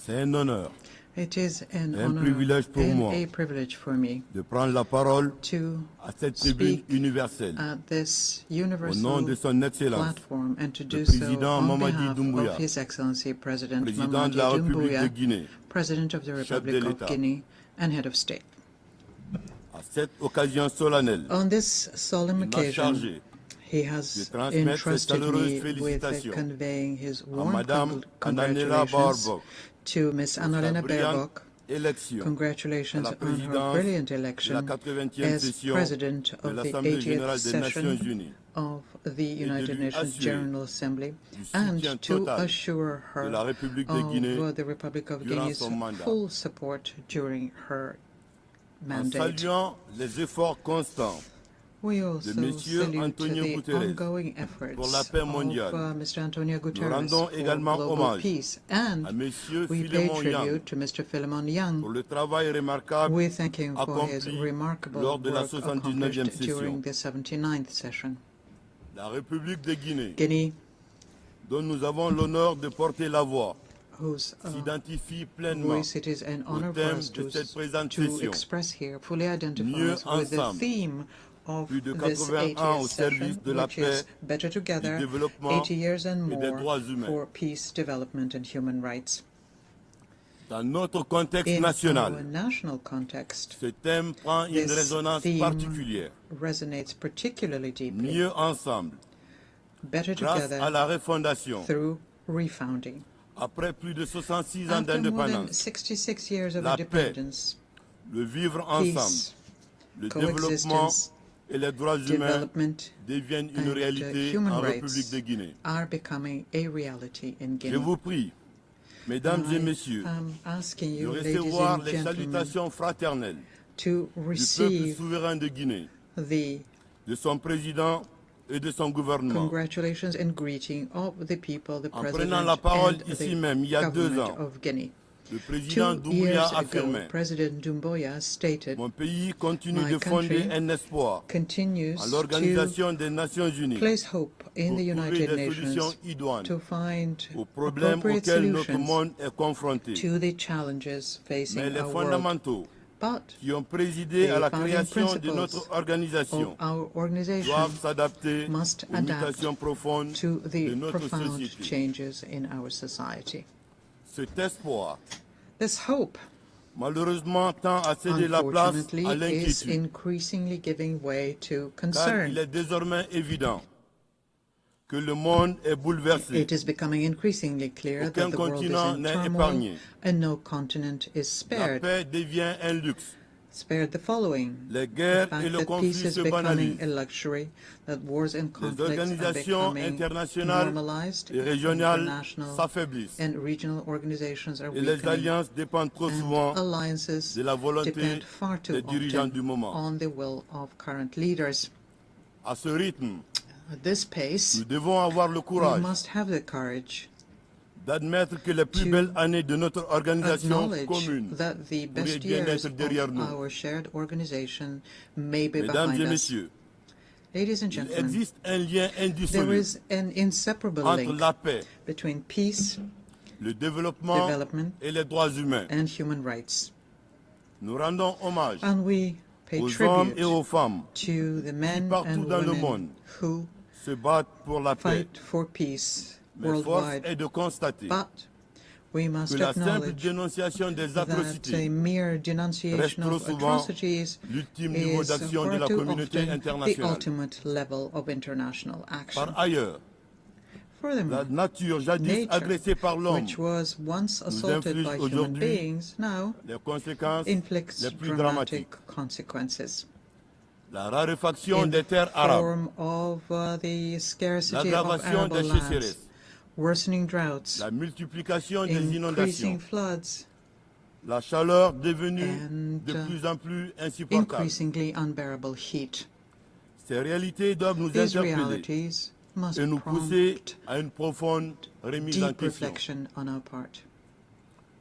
c'est un honneur it is an et un honor privilège pour and moi a privilege for me de prendre la parole to à cette tribune universelle at this au nom universal de son Excellence, platform and to le do so président on Mamadi behalf Doumbouya, of His Excellency President président Mamadi de la République de Doumbouya, Guinée, President of the chef de Republic of l'État. Guinea and Head of State. À cette occasion solennelle, On this solemn il m'a occasion, chargé he de has transmettre ces entrusted chaleureuses me with félicitations conveying his à warm Madame Annalena congratulations Baerbock to Ms. pour sa Annalena brillante Baerbock. élection Congratulations à la on her présidence brilliant de la election 80e as session President de of the l'Assemblée 80th générale des Nations session Unies of the United de lui Nations assurer General Assembly du and soutien to total assure de her la République de Guinée of the Republic of durant Guinea's son mandat. full support during her En mandate. saluant les efforts constants We de also Monsieur salute Antonio the Guterres ongoing efforts pour la paix mondiale. of Mr. Antonio Nous Guterres rendons for également global hommage peace, à and Monsieur we pay Philemon Yang tribute to Mr. Philemon Yang. pour le travail remarquable We thank him for his accompli remarkable lors de la work 79e accomplished session. during the 79th session. La République de Guinée, Guinea, dont nous avons l'honneur de porter la voix, whose s'identifie pleinement voice it is an honor au for thème us de cette présente to session. express here, fully identifies Mieux with the ensemble. theme of Plus de this 80 ans au 80th service session, de la which paix, is Better du Together, développement 80 years and et des more droits humains. for peace, development and human rights. Dans notre contexte In our national, national context, ce thème prend une this résonance theme particulière. resonates particularly deeply. Mieux ensemble, Better grâce Together à la refondation, through refounding. après plus de 66 ans After more than d'indépendance, 66 years of la paix, independence, le vivre ensemble, peace, le développement coexistence, et les droits humains development, deviennent une and réalité human en rights République de Guinée. are becoming a reality in Je Guinea. vous prie, Mesdames et Messieurs, I'm asking de you, ladies recevoir and les gentlemen, salutations fraternelles to du peuple receive souverain de Guinée, the de son président et de son gouvernement. congratulations and greeting of the people, the En president prenant la parole and ici the même, il y a 2 government ans, of Guinea. le président 2 Doumbouya years ago, affirmait: President Doumbouya stated, mon pays continue My de fonder country un espoir continues à l'Organisation des Nations Unies place hope in pour the trouver United des solutions Nations idoines to find aux problèmes appropriate auxquels notre solutions monde est confronté. to the challenges facing Mais les our world. fondamentaux But qui ont présidé à la the founding création de principles notre organisation of our organization doivent s'adapter must aux adapt mutations profondes to de the notre profound société. changes in our society. Cet espoir, This hope, malheureusement, tend à céder la place unfortunately, à is l'inquiétude, increasingly giving way to car concern. il est désormais évident que le monde est bouleversé. It is becoming increasingly clear Aucun that the world is continent in n'est turmoil épargné. and no continent is La spared. paix devient un luxe. Spared the following: Les the guerres fact et le that conflit peace is se becoming banalisent. a luxury, that wars and Les conflicts are organisations becoming internationales normalized, et régionales international s'affaiblissent. and regional organizations are Et les weakening, alliances dépendent trop souvent and alliances de la volonté depend far too des dirigeants often du moment. on the will of current leaders. À ce rythme, At this pace, nous devons avoir le we courage must have the courage d'admettre que les plus belles années de notre organisation acknowledge commune that the pourraient best bien years être derrière of nous. our shared organization may be Mesdames behind et us. messieurs, Ladies and il gentlemen, existe un lien there indissoluble is an inseparable entre link la paix, between peace, le développement development, et les droits humains. and human rights. Nous rendons hommage And we pay aux hommes tribute et aux femmes to the men partout and dans le women monde who se battent pour la paix. fight for peace Mais force worldwide. est de constater But we must que la simple acknowledge dénonciation des that a atrocités mere reste denunciation trop of souvent atrocities l'ultime niveau is d'action de far la too communauté often the internationale. ultimate level of international action. Par ailleurs, Furthermore, la nature jadis nature, agressée par l'homme which was once nous assaulted inflige by human aujourd'hui beings, now les conséquences inflicts les plus dramatic dramatiques. consequences. La raréfaction In des terres arabes, form of the scarcity of l'aggravation arable des lands, sécheresses, worsening droughts, la multiplication des increasing inondations, floods, la chaleur devenue and de plus en plus insupportable. increasingly unbearable heat. Ces réalités doivent nous These interpeller realities must et nous pousser prompt à une profonde remise en deep question. reflection on our part.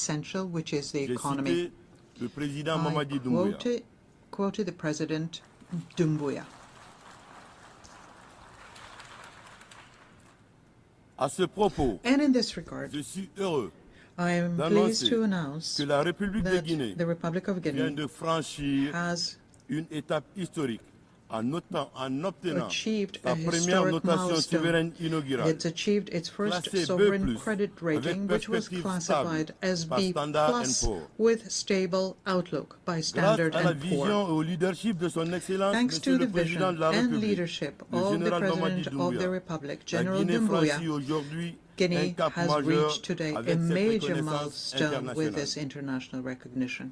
essential, which is the economy. Le président Mamadi I quoted the President Doumbouya. And in this regard, je suis heureux I am pleased to announce que la République de Guinée the Republic of vient Guinea de franchir has une étape historique en obtenant achieved sa a première historic notation milestone. souveraine inaugurale. It's achieved its first Classé sovereign B+, credit rating, avec which was perspective classified as par B+ Standard & Poor's. with stable outlook by Grâce Standard à la & vision Poor's. et au leadership de son Excellence, Thanks to Monsieur the le Président vision de la and République, leadership le of the général President of the Doumbouya, Republic, la General Guinée Doumbouya, franchit aujourd'hui un Guinea cap has majeur reached today avec a cette major reconnaissance milestone with internationale. this international recognition.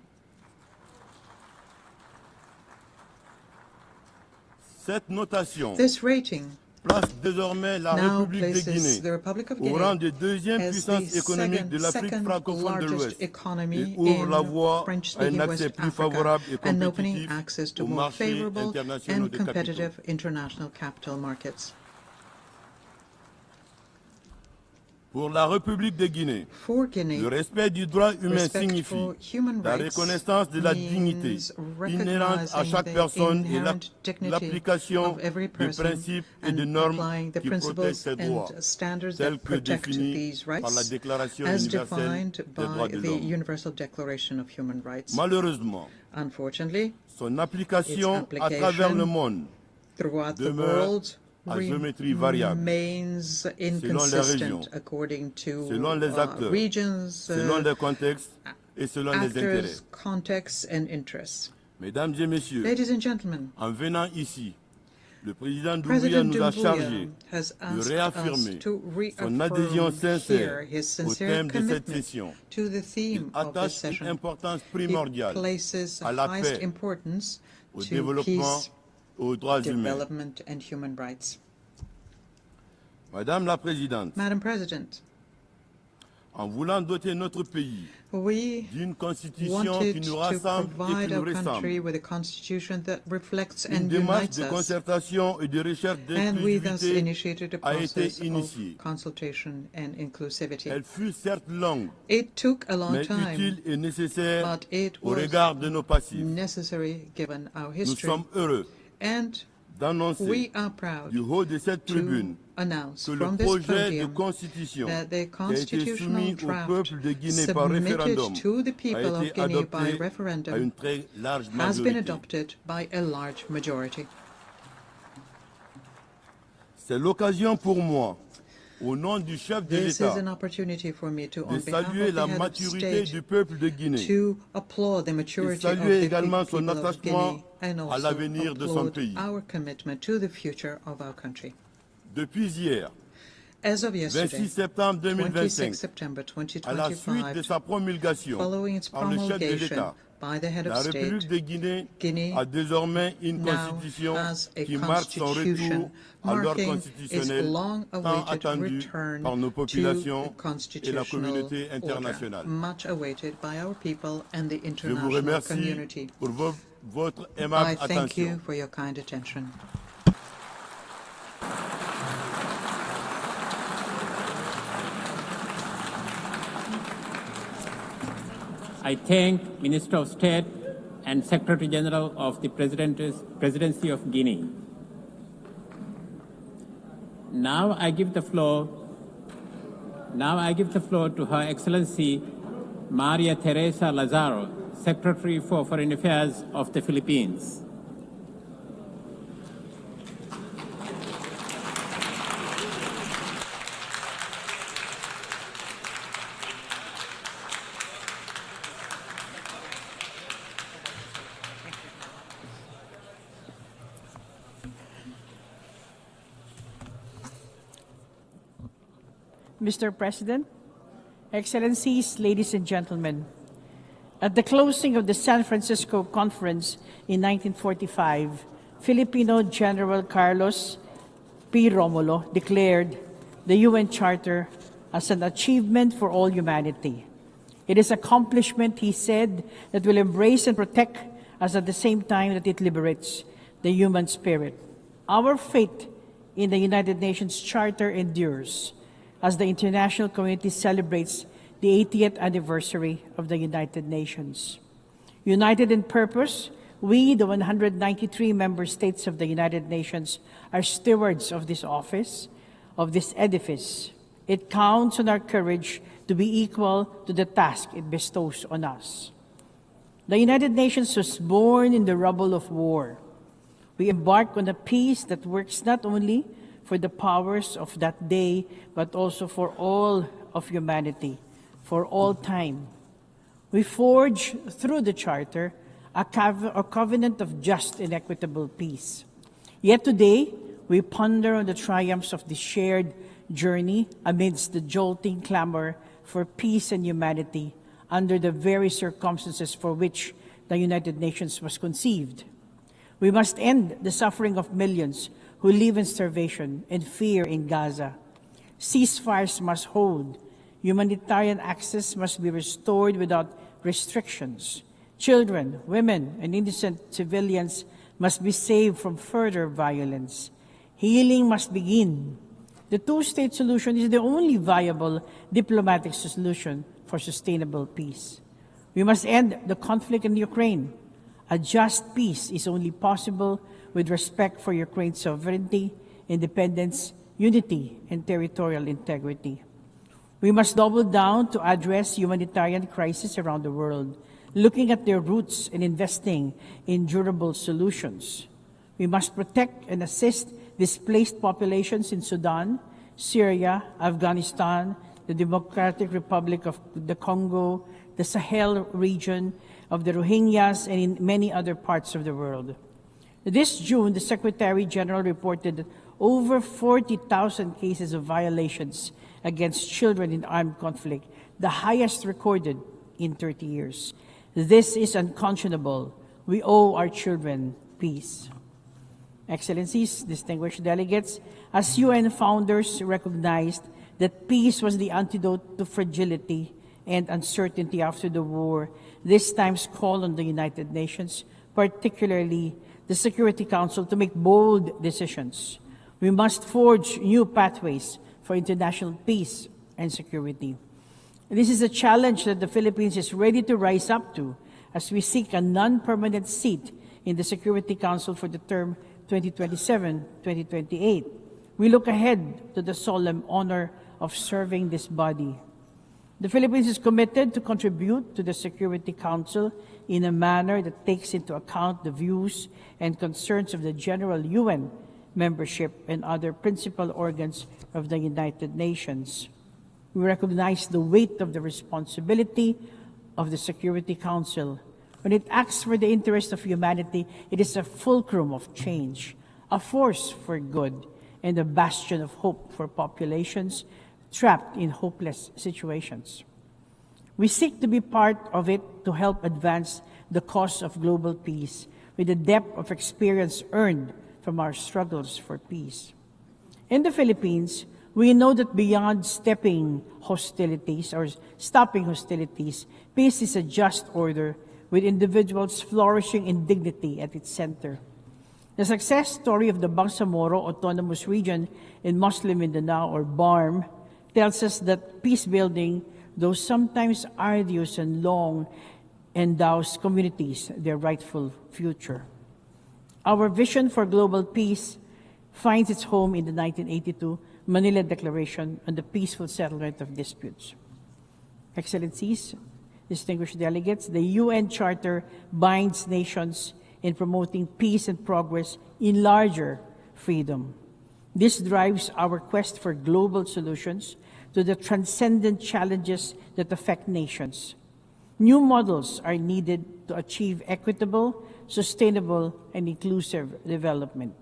Cette notation This rating place désormais la now République de places Guinée the Republic of au rang de Guinea deuxième as puissance the économique de l'Afrique second francophone de largest l'Ouest et economy ouvre la in voie à un French-speaking accès West plus Africa favorable et and opening compétitif access to aux more marchés favorable internationaux and de capitaux. competitive international capital markets. Pour la République de Guinée, For Guinea, le respect du droit humain respect signifie for human la rights reconnaissance de la dignité inhérente à recognizing chaque the personne et inherent dignity l'application of every des person principes et des and normes applying the qui protègent principles ces droits, and standards tels that que protect définis these par la rights Déclaration as universelle defined des by droits de the l'homme. Universal Declaration of Human Rights. Malheureusement, Unfortunately, son application its à travers le application monde throughout the demeure world à géométrie variable, remains selon les inconsistent régions, according to selon les acteurs, regions, selon les contextes et selon les intérêts. actors, contexts, and interests. Mesdames et messieurs, Ladies and gentlemen, en venant ici, le président Doumbouya President nous a Doumbouya chargé has de asked us réaffirmer to son adhésion reaffirm sincère here his au sincere thème de cette commitment session. to the Il theme of this attache session. une importance He primordiale places à la highest paix, importance au to développement, peace, aux droits humains. development, and human rights. Madame la Présidente, Madam President, en voulant doter notre pays we d'une constitution qui wanted nous to rassemble et provide qui nous our country ressemble, with a constitution that reflects une and démarche unites de us, concertation et de recherche and we thus d'inclusivité initiated a a été process initiée. of consultation and inclusivity. Elle fut certes longue, It took a long mais time, utile et nécessaire but it au was regard de nos passifs. necessary given our Nous history. sommes heureux And d'annoncer we are proud du haut de cette to tribune announce que le from this projet de podium constitution that the qui a été constitutional soumis au draft peuple de Guinée par référendum submitted to the a people of été Guinea by adopté à une referendum très large has been majorité. adopted by a large majority. C'est l'occasion pour moi, au nom du chef de This is l'État, an opportunity for me to, de on behalf saluer of the la head of maturité state, du peuple de Guinée to applaud the et maturity of saluer the également son people of attachement Guinea and à also l'avenir de son applaud pays. our commitment to the future of our country. Depuis hier, As of yesterday, 26 septembre 26 2025, September à la suite de 2025, sa promulgation following its par le chef de promulgation l'État, by the head la of République state, de Guinée Guinea a désormais une now constitution has a qui marque son constitution retour à l'ordre marking its constitutionnel tant long-awaited attendu return par nos to populations the et la constitutional communauté order, internationale. much awaited by our people and the Je vous international remercie community. pour votre I aimable thank attention. you for your kind attention. I thank Minister of State and Secretary General of the Presidency of Guinea. Now I give the floor to Her Excellency Maria Teresa Lazaro, Secretary for Foreign Affairs of the Philippines. Mr. President, Excellencies, ladies and gentlemen, at the closing of the San Francisco Conference in 1945, Filipino General Carlos P. Romulo declared the UN Charter as an achievement for all humanity. It is an accomplishment, he said, that will embrace and protect us at the same time that it liberates the human spirit. Our faith in the United Nations Charter endures as the international community celebrates the 80th anniversary of the United Nations. United in purpose, we, the 193 member states of the United Nations, are stewards of this office, of this edifice, It counts on our courage to be equal to the task it bestows on us. The United Nations was born in the rubble of war. We embark on a peace that works not only for the powers of that day, but also for all of humanity, for all time. We forge through the Charter a covenant of just and equitable peace. Yet today, we ponder on the triumphs of this shared journey amidst the jolting clamor for peace and humanity under the very circumstances for which the United Nations was conceived. We must end the suffering of millions who live in starvation and fear in Gaza. Ceasefires must hold. Humanitarian access must be restored without restrictions. Children, women, and innocent civilians must be saved from further violence. Healing must begin. The two-state solution is the only viable diplomatic solution for sustainable peace. We must end the conflict in Ukraine. A just peace is only possible with respect for Ukraine's sovereignty, independence, unity, and territorial integrity. We must double down to address humanitarian crises around the world, looking at their roots and investing in durable solutions. We must protect and assist displaced populations in Sudan, Syria, Afghanistan, the Democratic Republic of the Congo, the Sahel region, of the Rohingyas, and in many other parts of the world. This June, the Secretary General reported that over 40,000 cases of violations against children in armed conflict, the highest recorded in 30 years. This is unconscionable. We owe our children peace. Excellencies, distinguished delegates, as UN founders recognized that peace was the antidote to fragility and uncertainty after the war, this time's call on the United Nations, particularly the Security Council, to make bold decisions. We must forge new pathways for international peace and security. This is a challenge that the Philippines is ready to rise up to as we seek a non-permanent seat in the Security Council for the term 2027-2028. We look ahead to the solemn honor of serving this body. The Philippines is committed to contribute to the Security Council in a manner that takes into account the views and concerns of the general UN membership and other principal organs of the United Nations. We recognize the weight of the responsibility of the Security Council. When it acts for the interest of humanity, it is a fulcrum of change, a force for good, and a bastion of hope for populations trapped in hopeless situations. We seek to be part of it to help advance the cause of global peace with the depth of experience earned from our struggles for peace. In the Philippines, we know that beyond stopping hostilities, peace is a just order with individuals flourishing in dignity at its center. The success story of the Bangsamoro Autonomous Region in Muslim Mindanao, or BARM, tells us that peace building, though sometimes arduous and long, endows communities their rightful future. Our vision for global peace finds its home in the 1982 Manila Declaration on the Peaceful Settlement of Disputes. Excellencies, distinguished delegates, the UN Charter binds nations in promoting peace and progress in larger freedom. This drives our quest for global solutions to the transcendent challenges that affect nations. New models are needed to achieve equitable, sustainable, and inclusive development.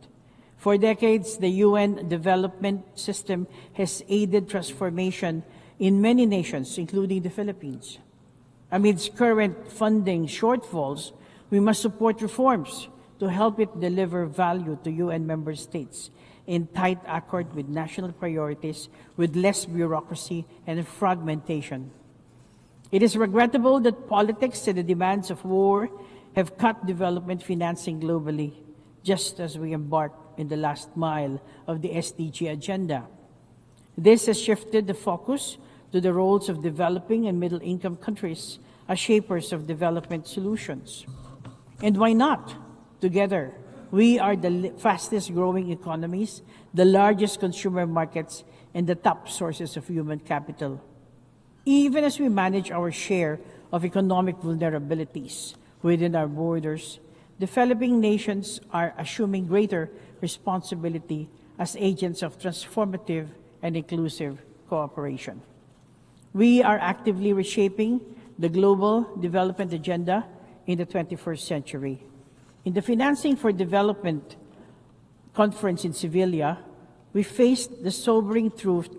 For decades, the UN development system has aided transformation in many nations, including the Philippines. Amidst current funding shortfalls, we must support reforms to help it deliver value to UN member states in tight accord with national priorities, with less bureaucracy and fragmentation. It is regrettable that politics and the demands of war have cut development financing globally, just as we embark in the last mile of the SDG agenda. This has shifted the focus to the roles of developing and middle-income countries as shapers of development solutions. And why not? Together, we are the fastest growing economies, the largest consumer markets, and the top sources of human capital. Even as we manage our share of economic vulnerabilities within our borders, developing nations are assuming greater responsibility as agents of transformative and inclusive cooperation. We are actively reshaping the global development agenda in the 21st century. In the Financing for Development conference in Sevilla, we faced the sobering truth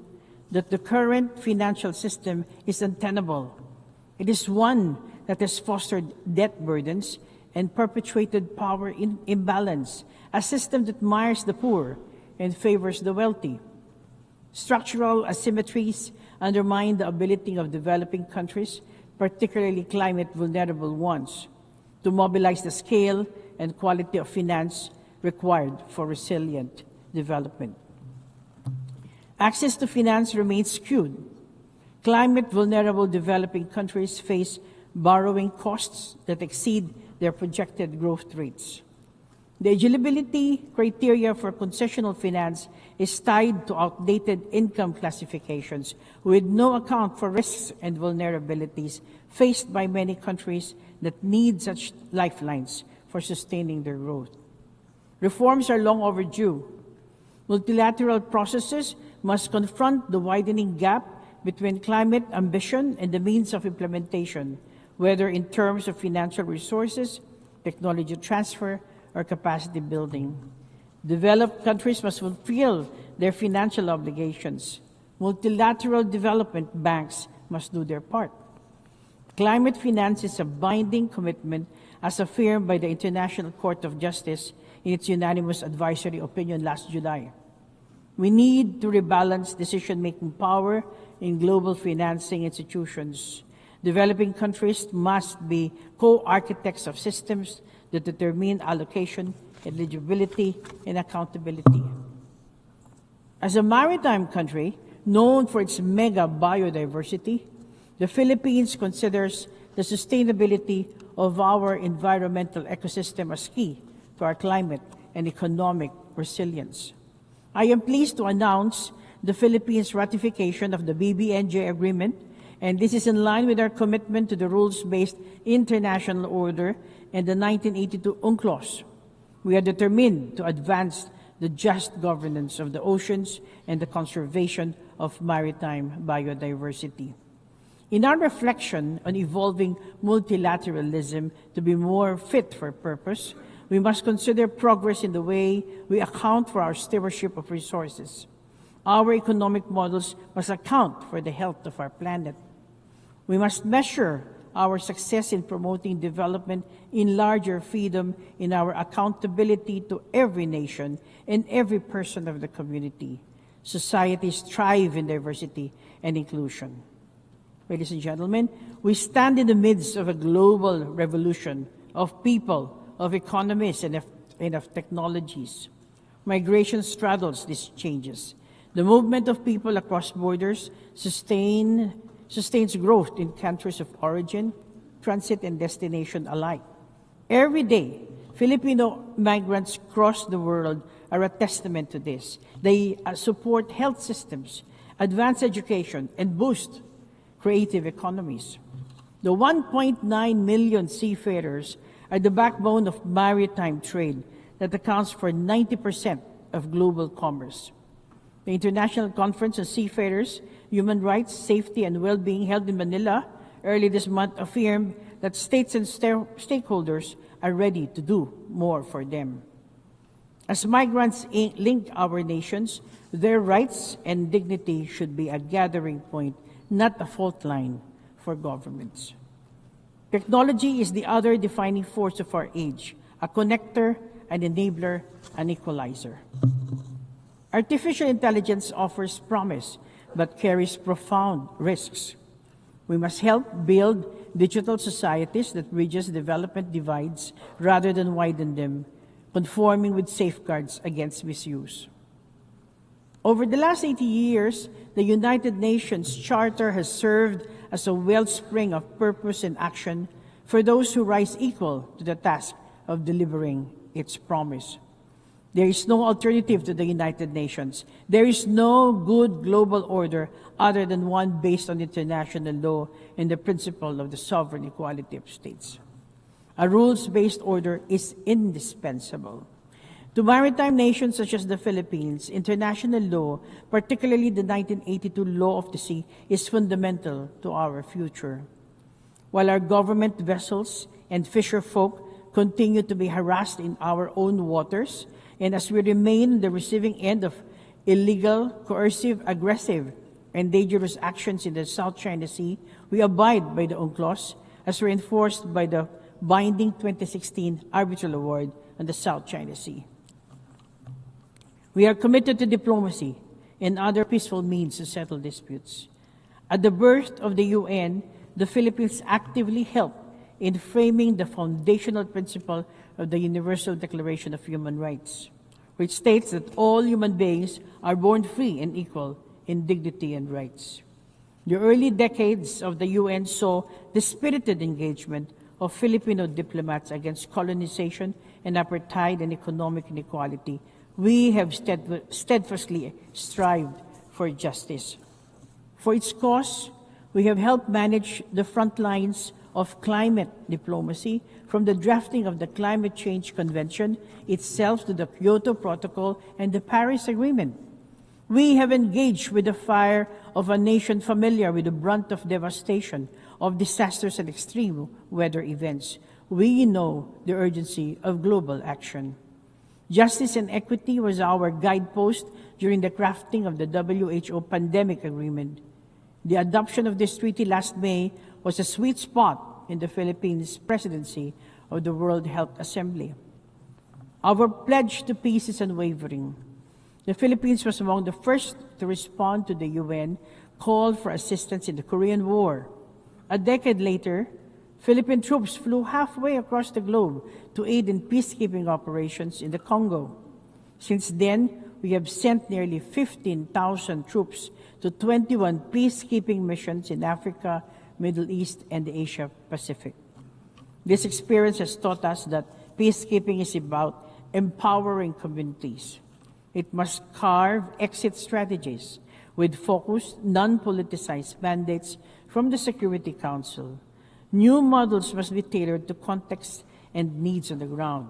that the current financial system is untenable. It is one that has fostered debt burdens and perpetuated power imbalance, a system that mires the poor and favors the wealthy. Structural asymmetries undermine the ability of developing countries, particularly climate-vulnerable ones, to mobilize the scale and quality of finance required for resilient development. Access to finance remains skewed. Climate-vulnerable developing countries face borrowing costs that exceed their projected growth rates. The eligibility criteria for concessional finance is tied to outdated income classifications with no account for risks and vulnerabilities faced by many countries that need such lifelines for sustaining their growth. Reforms are long overdue. Multilateral processes must confront the widening gap between climate ambition and the means of implementation, whether in terms of financial resources, technology transfer, or capacity building. Developed countries must fulfill their financial obligations. Multilateral development banks must do their part. Climate finance is a binding commitment as affirmed by the International Court of Justice in its unanimous advisory opinion last July. We need to rebalance decision-making power in global financing institutions. Developing countries must be co-architects of systems that determine allocation, eligibility, and accountability. As a maritime country known for its mega biodiversity, the Philippines considers the sustainability of our environmental ecosystem as key to our climate and economic resilience. I am pleased to announce the Philippines' ratification of the BBNJ agreement, and this is in line with our commitment to the rules-based international order and the 1982 UNCLOS. We are determined to advance the just governance of the oceans and the conservation of maritime biodiversity. In our reflection on evolving multilateralism to be more fit for purpose, we must consider progress in the way we account for our stewardship of resources. Our economic models must account for the health of our planet. We must measure our success in promoting development in larger freedom in our accountability to every nation and every person of the community. Societies thrive in diversity and inclusion. Ladies and gentlemen, we stand in the midst of a global revolution of people, of economies, and of technologies. Migration straddles these changes. The movement of people across borders sustains growth in countries of origin, transit, and destination alike. Every day, Filipino migrants across the world are a testament to this. They support health systems, advance education, and boost creative economies. The 1.9 million seafarers are the backbone of maritime trade that accounts for 90% of global commerce. The International Conference on Seafarers, Human Rights, Safety, and Well-being held in Manila early this month affirmed that states and stakeholders are ready to do more for them. As migrants link our nations, their rights and dignity should be a gathering point, not a fault line for governments. Technology is the other defining force of our age, a connector, an enabler, an equalizer. Artificial intelligence offers promise, but carries profound risks. We must help build digital societies that bridges development divides rather than widen them, conforming with safeguards against misuse. Over the last 80 years, the United Nations Charter has served as a wellspring of purpose and action for those who rise equal to the task of delivering its promise. There is no alternative to the United Nations. There is no good global order other than one based on international law and the principle of the sovereign equality of states. A rules-based order is indispensable. To maritime nations such as the Philippines, international law, particularly the 1982 Law of the Sea, is fundamental to our future. While our government vessels and fisher folk continue to be harassed in our own waters, and as we remain on the receiving end of illegal, coercive, aggressive, and dangerous actions in the South China Sea, we abide by the UNCLOS as reinforced by the binding 2016 Arbitral Award on the South China Sea. We are committed to diplomacy and other peaceful means to settle disputes. At the birth of the UN, the Philippines actively helped in framing the foundational principle of the Universal Declaration of Human Rights, which states that all human beings are born free and equal in dignity and rights. The early decades of the UN saw the spirited engagement of Filipino diplomats against colonization and apartheid and economic inequality. We have steadfastly strived for justice. For its cause, we have helped manage the front lines of climate diplomacy, from the drafting of the Climate Change Convention itself to the Kyoto Protocol and the Paris Agreement. We have engaged with the fire of a nation familiar with the brunt of devastation, of disasters and extreme weather events. We know the urgency of global action. Justice and equity was our guidepost during the crafting of the WHO Pandemic Agreement. The adoption of this treaty last May was a sweet spot in the Philippines' presidency of the World Health Assembly. Our pledge to peace is unwavering. The Philippines was among the first to respond to the UN call for assistance in the Korean War. A decade later, Philippine troops flew halfway across the globe to aid in peacekeeping operations in the Congo. Since then, we have sent nearly 15,000 troops to 21 peacekeeping missions in Africa, Middle East, and the Asia Pacific. This experience has taught us that peacekeeping is about empowering communities. It must carve exit strategies with focused, non-politicized mandates from the Security Council. New models must be tailored to context and needs on the ground.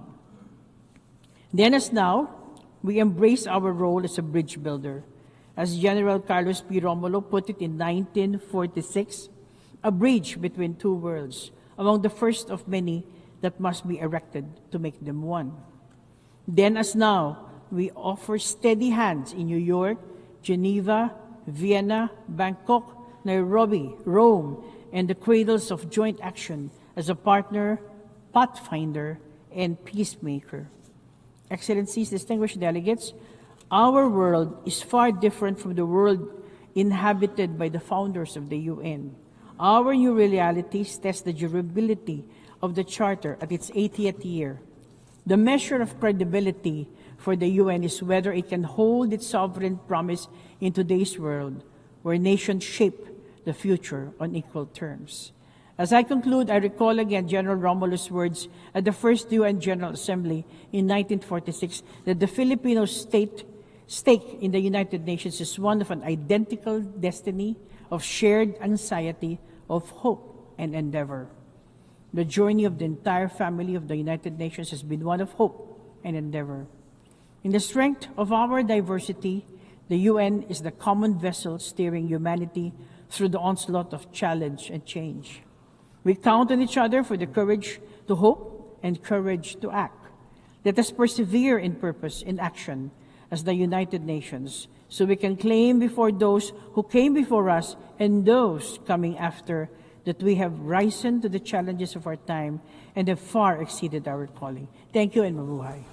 Then as now, we embrace our role as a bridge builder. As General Carlos P. Romulo put it in 1946, a bridge between two worlds, among the first of many that must be erected to make them one. Then as now, we offer steady hands in New York, Geneva, Vienna, Bangkok, Nairobi, Rome, and the cradles of joint action as a partner, pathfinder, and peacemaker. Excellencies, distinguished delegates, our world is far different from the world inhabited by the founders of the UN. Our new realities test the durability of the Charter at its 80th year. The measure of credibility for the UN is whether it can hold its sovereign promise in today's world, where nations shape the future on equal terms. As I conclude, I recall again General Romulo's words at the first UN General Assembly in 1946 that the Filipino stake in the United Nations is one of an identical destiny, of shared anxiety, of hope and endeavor. The journey of the entire family of the United Nations has been one of hope and endeavor. In the strength of our diversity, the UN is the common vessel steering humanity through the onslaught of challenge and change. We count on each other for the courage to hope and courage to act. Let us persevere in purpose, in action, as the United Nations, so we can claim before those who came before us and those coming after that we have risen to the challenges of our time and have far exceeded our calling. Thank you and mabuhay.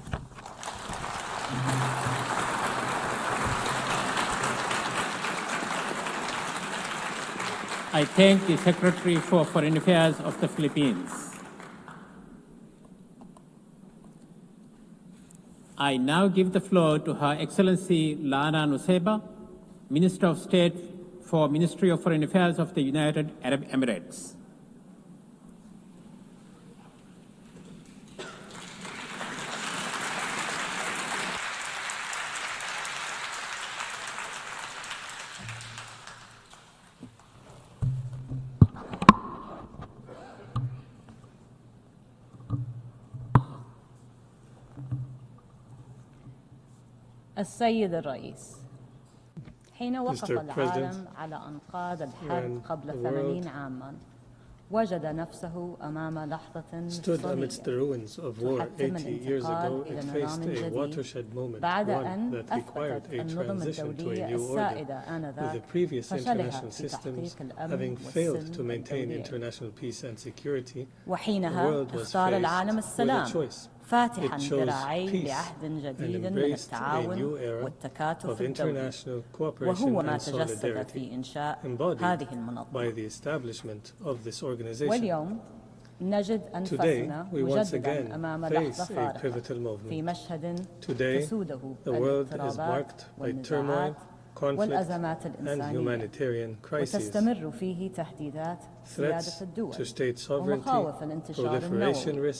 I thank the Secretary for Foreign Affairs of the Philippines. I now give the floor to Her Excellency Lana Nusseibeh, Minister of State for Ministry of Foreign Affairs of the United Arab Emirates. السيد الرئيس، حين وقف العالم على أنقاض الحرب قبل 80 عاماً وجد نفسه أمام لحظة صدمية تحتم الانتقال إلى نظام جديد بعد أن أثبتت النظم الدولية السائدة آنذاك فشلها في تحقيق الأمن والسلم الدولي، وحينها اختار العالم السلام فاتحا ذراعيه لعهد جديد من التعاون والتكاتف الدولي، وهو ما تجسد في إنشاء هذه المنظمة. واليوم نجد أنفسنا مجددا أمام لحظة فارقة في مشهد تسوده الاضطرابات والنزاعات والأزمات الإنسانية، وتستمر فيه تهديدات سيادة الدول ومخاوف الانتشار النووي،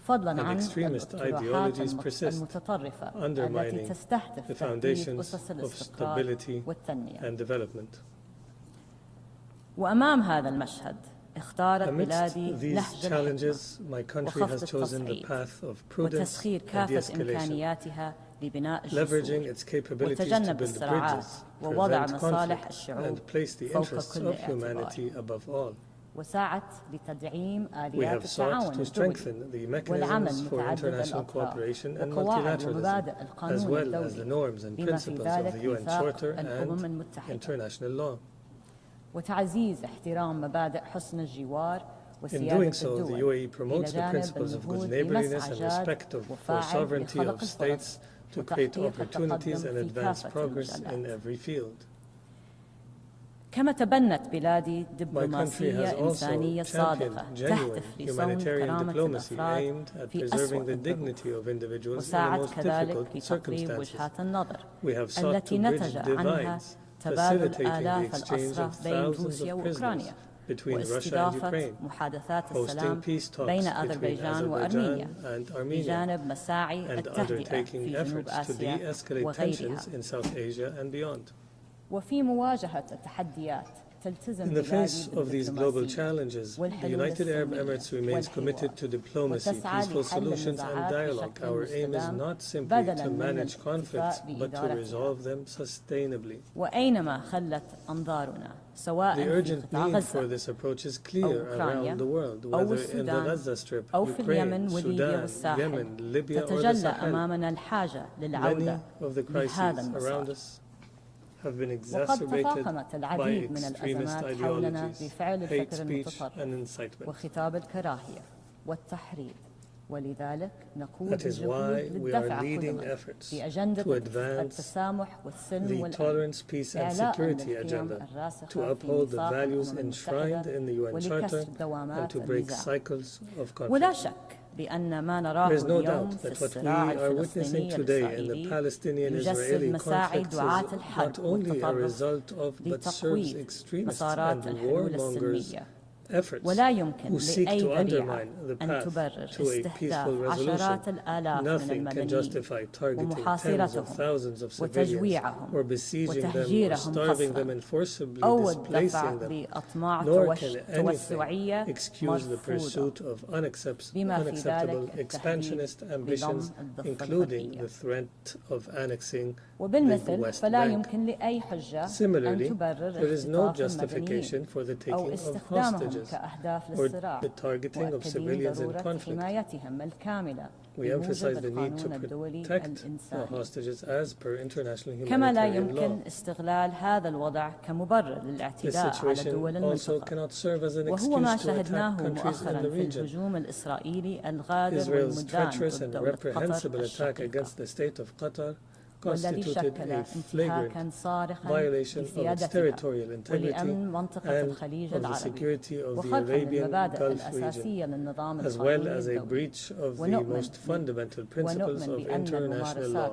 فضلا عن الاقتراحات المتطرفة التي تستهدف تهديد أسس الاستقرار والتنمية. وأمام هذا المشهد اختارت بلادي نهج الحكمة وخفض التصعيد وتسخير كافة إمكانياتها لبناء الجسور وتجنب الصراعات ووضع مصالح الشعوب فوق كل اعتبار، وسعت لتدعيم آليات التعاون الدولي والعمل متعدد الأطراف وقواعد ومبادئ القانون الدولي بما في ذلك ميثاق الأمم المتحدة، وتعزيز احترام مبادئ حسن الجوار وسيادة الدول إلى جانب النهوض بمسعى جاد وفاعل لخلق الفرص وتحقيق التقدم في كافة المجالات. كما تبنت بلادي دبلوماسية إنسانية صادقة تهدف لصون كرامة الأفراد في أسوأ الظروف، وساعد كذلك في تقريب وجهات النظر التي نتج عنها تبادل آلاف الأسرى بين روسيا وأوكرانيا واستضافة محادثات السلام بين أذربيجان وأرمينيا بجانب مساعي التهدئة في جنوب آسيا وغيرها. وفي مواجهة التحديات In the face of these global challenges, the United Arab Emirates remains committed to diplomacy, peaceful solutions and dialogue. Our aim is not simply to manage conflicts, but to resolve them sustainably. The urgent need for this approach is clear around the world, whether in the Gaza Strip, Ukraine, Sudan, Yemen, Libya or the Sahel. Many of the crises around us have been exacerbated by extremist ideologies, hate speech and incitement. That is why we are leading efforts to advance the tolerance, peace and security agenda, to uphold the values enshrined in the UN Charter and to break cycles of conflict. There is no doubt that what we are witnessing today in the Palestinian-Israeli conflict is not only a result of but serves extremists and warmongers' efforts who seek to undermine the path to a peaceful resolution. Nothing can justify targeting tens of thousands of civilians or besieging them or starving them and forcibly displacing them, nor can anything excuse the pursuit of unacceptable expansionist ambitions, including the threat of annexing the West Bank. Similarly, there is no justification for the taking of hostages or the targeting of civilians in conflict. We emphasize the need to protect the hostages as per international humanitarian law. This situation also cannot serve as an excuse to attack countries in the region. Israel's treacherous and reprehensible attack against the state of Qatar constituted a flagrant violation of its territorial integrity and of the security of the Arabian Gulf region, as well as a breach of the most fundamental principles of international law.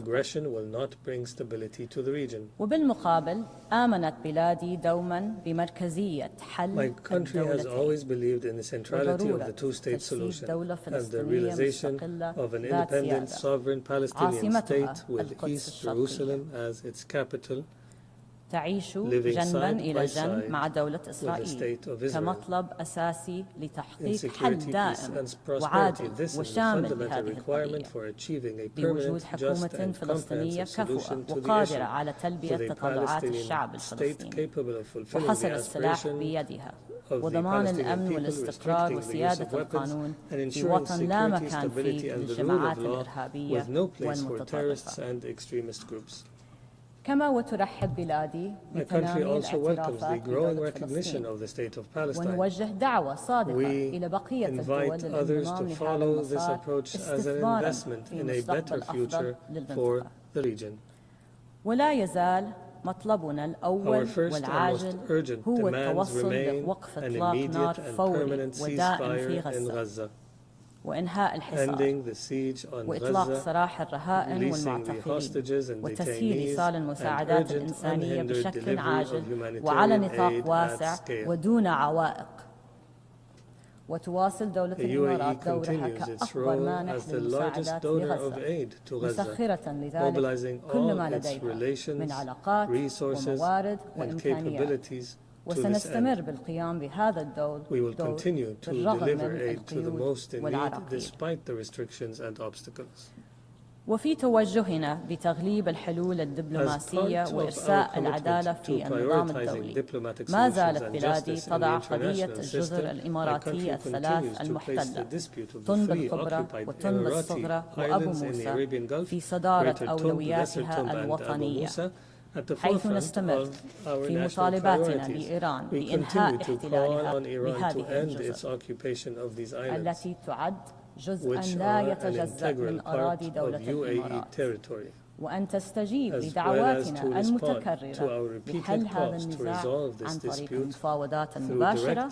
Aggression will not bring stability to the region. My country has always believed in the centrality of the two-state solution and the realization of an independent, sovereign Palestinian state with East Jerusalem as its capital, تعيش جنبا إلى جنب مع دولة إسرائيل كمطلب أساسي لتحقيق حل دائم وعادل وشامل لهذه القضية بوجود حكومة فلسطينية كفؤة وقادرة على تلبية تطلعات الشعب الفلسطيني وحصر السلاح بيدها وضمان الأمن والاستقرار وسيادة القانون في وطن لا مكان فيه للجماعات الإرهابية والمتطرفة. كما وترحب بلادي بتنامي الاعترافات بدولة فلسطين ونوجه دعوة صادقة إلى بقية الدول للانضمام لهذا المسار استثمارا في مستقبل أفضل للمنطقة. ولا يزال مطلبنا الأول والعاجل هو التوصل لوقف إطلاق نار فوري ودائم في غزة وإنهاء الحصار وإطلاق سراح الرهائن والمعتقلين وتسهيل إيصال المساعدات الإنسانية بشكل عاجل وعلى نطاق واسع ودون عوائق. وتواصل دولة الإمارات دورها كأكبر مانح للمساعدات لغزة مسخرة لذلك كل ما لديها من علاقات وموارد وإمكانيات وسنستمر بالقيام بهذا الدور بالرغم من القيود والعراقيل. وفي توجهنا بتغليب الحلول الدبلوماسية وإرساء العدالة في النظام الدولي ما زالت بلادي تضع قضية الجزر الإماراتية الثلاث المحتلة طنب الكبرى وطنب الصغرى وأبو موسى في صدارة أولوياتها الوطنية حيث نستمر في مطالباتنا لإيران بإنهاء احتلالها بهذه الجزر التي تعد جزءا لا يتجزأ من أراضي دولة الإمارات وأن تستجيب لدعواتنا المتكررة بحل هذا النزاع عن طريق المفاوضات المباشرة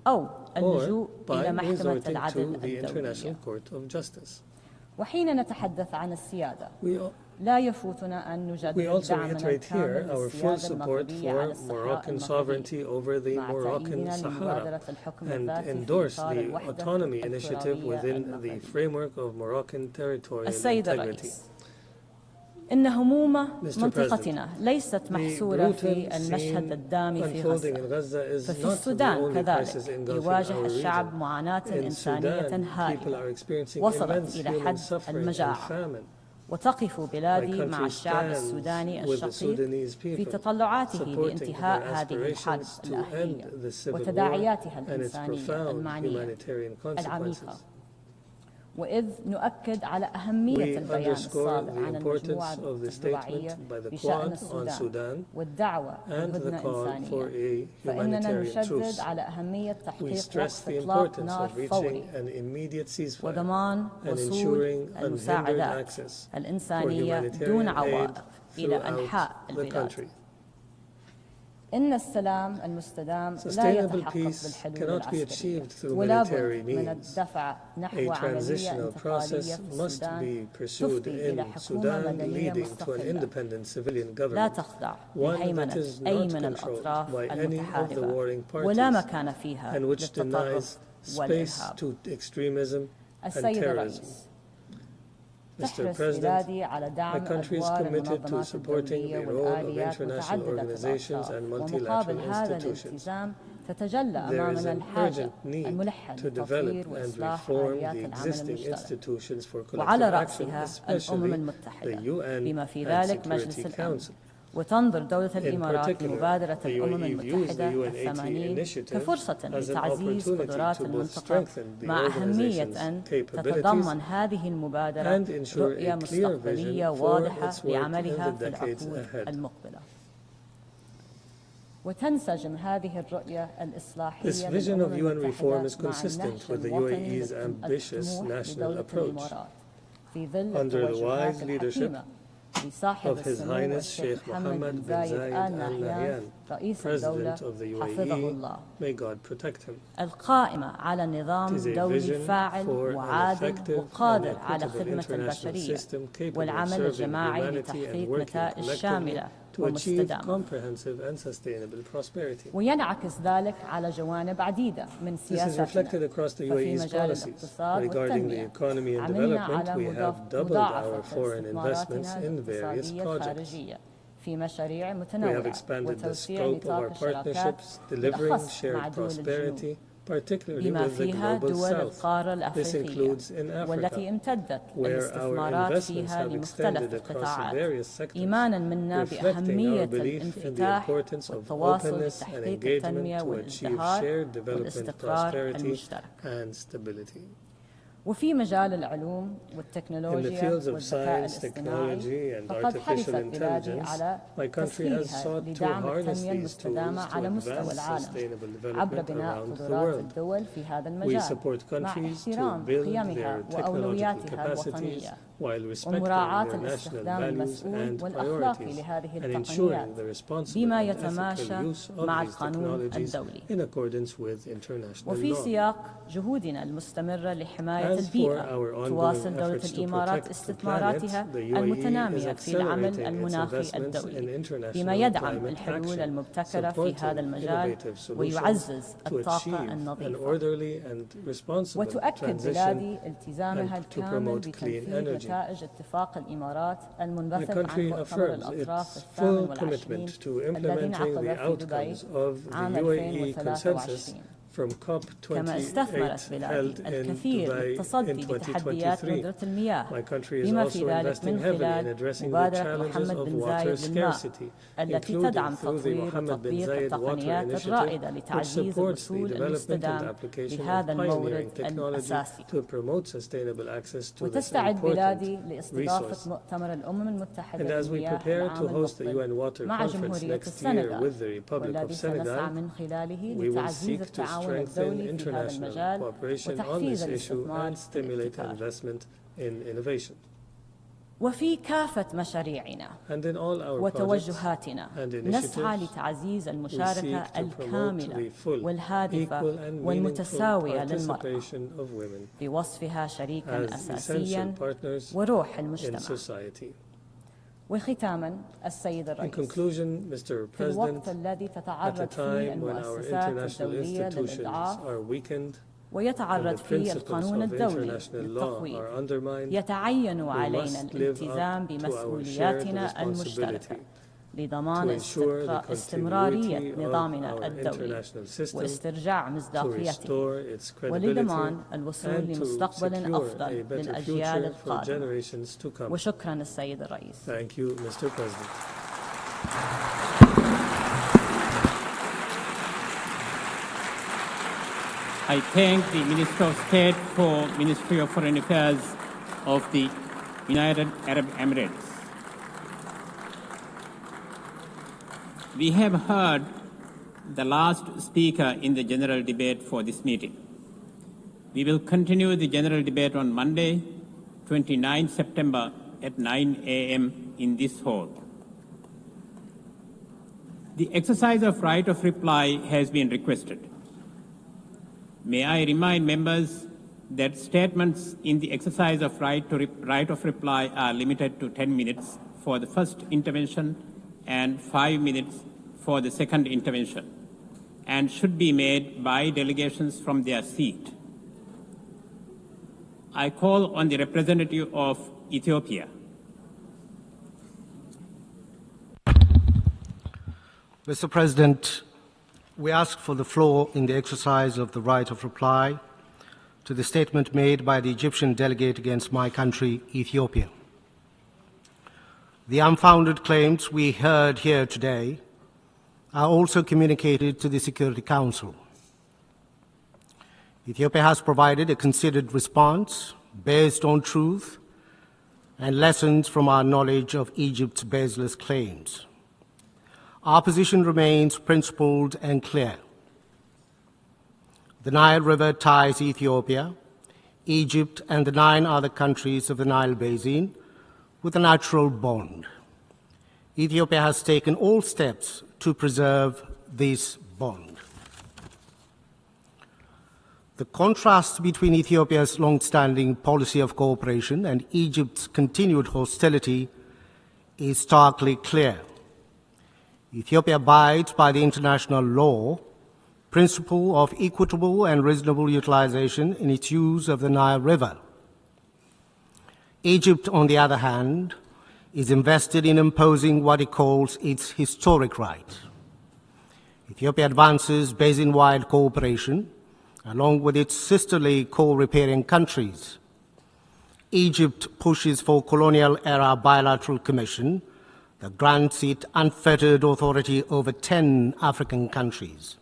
أو اللجوء إلى محكمة العدل الدولية. وحين نتحدث عن السيادة لا يفوتنا أن نجدد دعمنا الكامل للسيادة المغربية على الصحراء المغربية مع تأييدنا لمبادرة الحكم الذاتي في إطار الوحدة الكروية. السيد الرئيس، إن هموم منطقتنا ليست محصورة في المشهد الدامي في غزة، ففي السودان كذلك يواجه الشعب معاناة إنسانية هائلة وصلت إلى حد المجاعة وتقف بلادي مع الشعب السوداني الشقيق في تطلعاته لانتهاء هذه الحرب الأهلية وتداعياتها الإنسانية المعنية العميقة. وإذ نؤكد على أهمية البيان الصادر عن المجموعة الدولية بشأن السودان والدعوة لهدنة إنسانية، فإننا نشدد على أهمية تحقيق وقف إطلاق نار فوري وضمان وصول المساعدات الإنسانية دون عوائق إلى أنحاء البلاد. إن السلام المستدام لا يتحقق بالحلول العسكرية ولا بد من الدفع نحو عملية انتقالية في السودان تفضي إلى حكومة مدنية مستقلة لا تخضع لهيمنة أي من الأطراف المتحاربة ولا مكان فيها للتطرف والإرهاب. السيد الرئيس، تحرص بلادي على دعم أدوار المنظمات الدولية والآليات متعددة الأطراف ومقابل هذا الالتزام تتجلى أمامنا الحاجة الملحة لتطوير وإصلاح آليات العمل المشترك وعلى رأسها الأمم المتحدة بما في ذلك مجلس الأمن. وتنظر دولة الإمارات لمبادرة الأمم المتحدة الثمانين كفرصة لتعزيز قدرات المنطقة مع أهمية أن تتضمن هذه المبادرة رؤية مستقبلية واضحة لعملها في العقود المقبلة. وتنسجم هذه الرؤية الإصلاحية للأمم المتحدة مع النهج الوطني الطموح لدولة الإمارات في ظل التوجهات الحكيمة لصاحب السمو الشيخ محمد بن زايد آل نهيان رئيس الدولة حفظه الله القائمة على نظام دولي فاعل وعادل وقادر على خدمة البشرية والعمل الجماعي لتحقيق نتائج شاملة ومستدامة. وينعكس ذلك على جوانب عديدة من سياستنا. ففي مجال الاقتصاد والتنمية عملنا على مضاعفة استثماراتنا الاقتصادية الخارجية في مشاريع We have متنوعة expanded the وتوسيع scope of نطاق our الشراكات partnerships, delivering بالأخص مع shared دول الجنوب prosperity, particularly بما with the فيها global دول south. القارة This الأفريقية includes in والتي Africa, امتدت where our الاستثمارات investments فيها have لمختلف extended across القطاعات various sectors, إيمانا منا reflecting بأهمية our belief in the الانفتاح importance of والتواصل openness and لتحقيق engagement التنمية to achieve والازدهار shared development, والاستقرار prosperity, المشترك. and stability. وفي مجال العلوم In the والتكنولوجيا fields of والذكاء science, الاصطناعي technology, and فقد artificial حرصت بلادي intelligence, على my country has تسهيلها sought to لدعم harness التنمية these المستدامة tools على to مستوى advance العالم sustainable عبر development بناء around the قدرات world. الدول في هذا We المجال support مع countries to احترام build قيمها their technological وأولوياتها capacities الوطنية while respecting ومراعاة their national الاستخدام values المسؤول and والأخلاقي priorities لهذه and التقنيات ensuring the responsible بما and يتماشى ethical use of مع these القانون technologies الدولي. in accordance with international وفي law. سياق جهودنا المستمرة لحماية As for البيئة our تواصل ongoing دولة efforts to الإمارات protect the استثماراتها planet, the UAE is المتنامية في العمل accelerating its المناخي investments in الدولي international بما يدعم climate الحلول action, المبتكرة في هذا supporting المجال innovative solutions ويعزز to الطاقة achieve an النظيفة. orderly and responsible وتؤكد transition بلادي التزامها and to الكامل promote clean بتنفيذ energy. نتائج اتفاق الإمارات The المنبثق عن country مؤتمر affirms الأطراف its الثامن full والعشرين commitment to الذي implementing the انعقد في دبي outcomes of the عام UAE consensus 2023. from كما COP28 استثمرت بلادي held in الكثير Dubai in للتصدي لتحديات 2023. ندرة المياه My country is بما also في ذلك investing من heavily in خلال addressing the مبادرة challenges محمد of بن water زايد للماء scarcity, التي including تدعم through the تطوير Mohammed bin وتطبيق Zayed Water التقنيات Initiative, الرائدة which لتعزيز supports the الوصول development and المستدام application of لهذا المورد pioneering technology الأساسي. to promote sustainable access to this وتستعد بلادي important لاستضافة resource. مؤتمر الأمم And المتحدة as we للمياه prepare to العام host the المقبل UN Water مع Conference جمهورية next year السنغال with the Republic of والذي سنسعى Senegal, من خلاله we will لتعزيز seek to التعاون strengthen الدولي في هذا international المجال cooperation on وتحفيز this issue الاستثمار and في stimulate الابتكار. investment in innovation. وفي كافة مشاريعنا And in all our projects وتوجهاتنا and نسعى initiatives, لتعزيز we المشاركة seek to promote الكاملة the full, والهادفة equal and meaningful والمتساوية للمرأة participation of women بوصفها شريكا as أساسيا essential partners وروح in المجتمع. society. وختاما السيد In الرئيس conclusion, Mr. في الوقت President, الذي at a تتعرض فيه time when our المؤسسات international الدولية institutions للإضعاف are weakened and ويتعرض the فيه principles القانون of الدولي international law للتقويم are undermined, يتعين we علينا must live الالتزام up to our shared بمسؤولياتنا المشتركة responsibility لضمان to ensure the استمرارية continuity of نظامنا our الدولي international system, واسترجاع to مصداقيته restore its credibility, ولضمان الوصول and to لمستقبل secure أفضل a better للأجيال future for القادمة. generations to come. وشكرا السيد الرئيس. Thank you, Mr. President. I thank the Minister of State for Ministry of Foreign Affairs of the United Arab Emirates. We have heard the last speaker in the general debate for this meeting. We will continue the general debate on Monday, 29 September at 9 a.m. in this hall. The exercise of right of reply has been requested. May I remind members that statements in the exercise of right of reply are limited to 10 minutes for the first intervention and 5 minutes for the second intervention, and should be made by delegations from their seat. I call on the representative of Ethiopia. Mr. President, we ask for the floor in the exercise of the right of reply to the statement made by the Egyptian delegate against my country, Ethiopia. The unfounded claims we heard here today are also communicated to the Security Council. Ethiopia has provided a considered response based on truth and lessons from our knowledge of Egypt's baseless claims. Our position remains principled and clear. The Nile River ties Ethiopia, Egypt, and the 9 other countries of the Nile Basin with a natural bond. Ethiopia has taken all steps to preserve this bond. The contrast between Ethiopia's long-standing policy of cooperation and Egypt's continued hostility is starkly clear. Ethiopia abides by the international law principle of equitable and reasonable utilization in its use of the Nile River. Egypt, on the other hand, is invested in imposing what it calls its historic right. Ethiopia advances basin-wide cooperation along with its sisterly co-repairing countries. Egypt pushes for colonial-era bilateral commission that grants it unfettered authority over 10 African countries.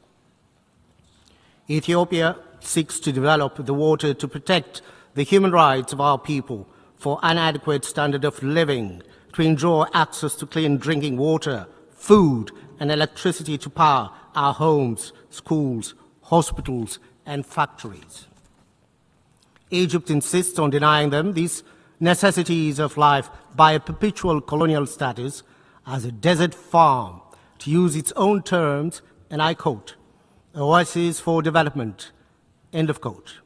Ethiopia seeks to develop the water to protect the human rights of our people for inadequate standard of living, to enjoy access to clean drinking water, food, and electricity to power our homes, schools, hospitals, and factories. Egypt insists on denying them these necessities of life by a perpetual colonial status as a desert farm, to use its own terms, and I quote, oasis for development, end of quote.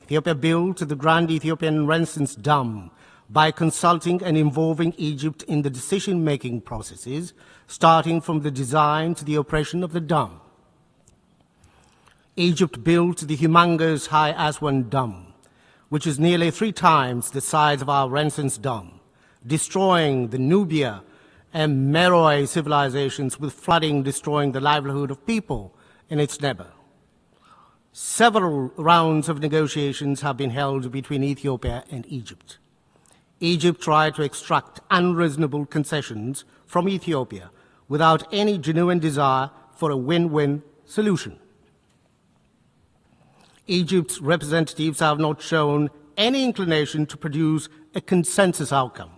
Ethiopia built the Grand Ethiopian Renaissance Dam by consulting and involving Egypt in the decision-making processes, starting from the design to the operation of the dam. Egypt built the humongous High Aswan Dam, which is nearly 3 times the size of our Renaissance Dam, destroying the Nubia and Meroe civilizations, with flooding destroying the livelihood of people in its neighbor. Several rounds of negotiations have been held between Ethiopia and Egypt. Egypt tried to extract unreasonable concessions from Ethiopia without any genuine desire for a win-win solution. Egypt's representatives have not shown any inclination to produce a consensus outcome.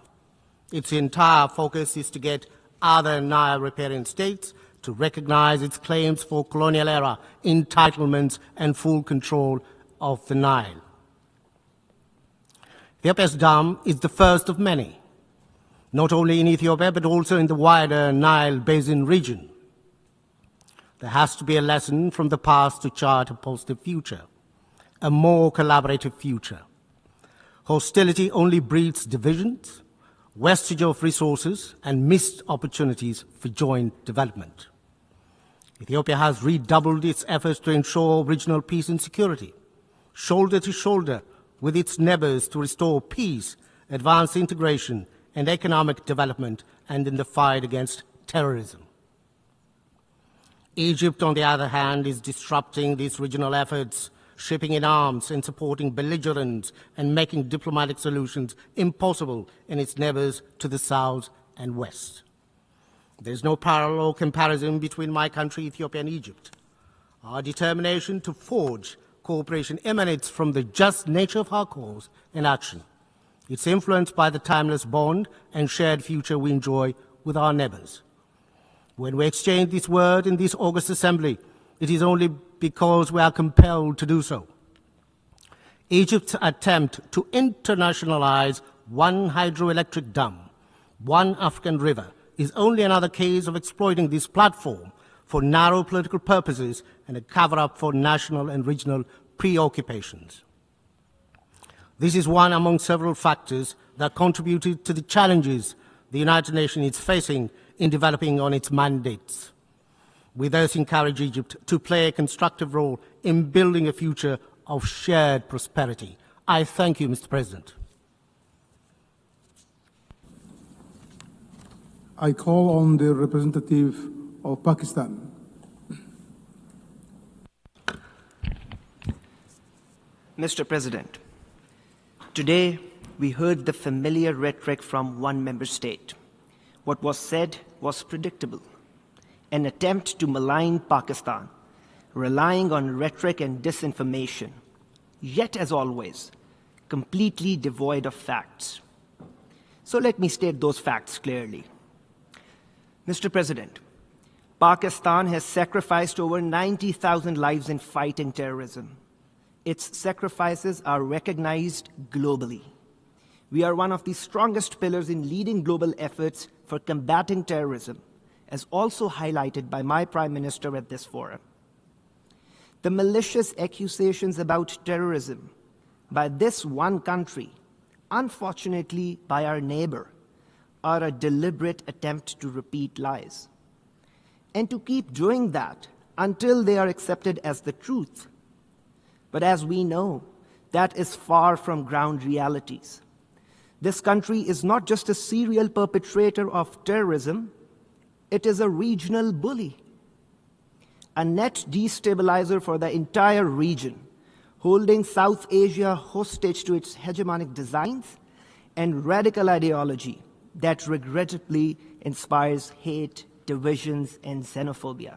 Its entire focus is to get other Nile riparian states to recognize its claims for colonial-era entitlements and full control of the Nile. Ethiopia's dam is the first of many, not only in Ethiopia, but also in the wider Nile Basin region. There has to be a lesson from the past to chart a positive future, a more collaborative future. Hostility only breeds divisions, wastage of resources, and missed opportunities for joint development. Ethiopia has redoubled its efforts to ensure regional peace and security, shoulder to shoulder with its neighbors, to restore peace, advance integration, and economic development, and in the fight against terrorism. Egypt, on the other hand, is disrupting these regional efforts, shipping in arms and supporting belligerents and making diplomatic solutions impossible in its neighbors to the south and west. There is no parallel comparison between my country, Ethiopia, and Egypt. Our determination to forge cooperation emanates from the just nature of our cause and action. It's influenced by the timeless bond and shared future we enjoy with our neighbors. When we exchange this word in this August Assembly, it is only because we are compelled to do so. Egypt's attempt to internationalize one hydroelectric dam, one African river, is only another case of exploiting this platform for narrow political purposes and a cover-up for national and regional preoccupations. This is one among several factors that contributed to the challenges the United Nations is facing in developing on its mandates. We thus encourage Egypt to play a constructive role in building a future of shared prosperity. I thank you, Mr. President. I call on the representative of Pakistan. Mr. President, today we heard the familiar rhetoric from one member state. What was said was predictable. An attempt to malign Pakistan, relying on rhetoric and disinformation, yet as always, completely devoid of facts. So let me state those facts clearly. Mr. President, Pakistan has sacrificed over 90,000 lives in fighting terrorism. Its sacrifices are recognized globally. We are one of the strongest pillars in leading global efforts for combating terrorism, as also highlighted by my Prime Minister at this forum. The malicious accusations about terrorism by this one country, unfortunately by our neighbor, are a deliberate attempt to repeat lies, and to keep doing that until they are accepted as the truth. But as we know, that is far from ground realities. This country is not just a serial perpetrator of terrorism, it is a regional bully, a net destabilizer for the entire region, holding South Asia hostage to its hegemonic designs and radical ideology that regrettably inspires hate, divisions, and xenophobia.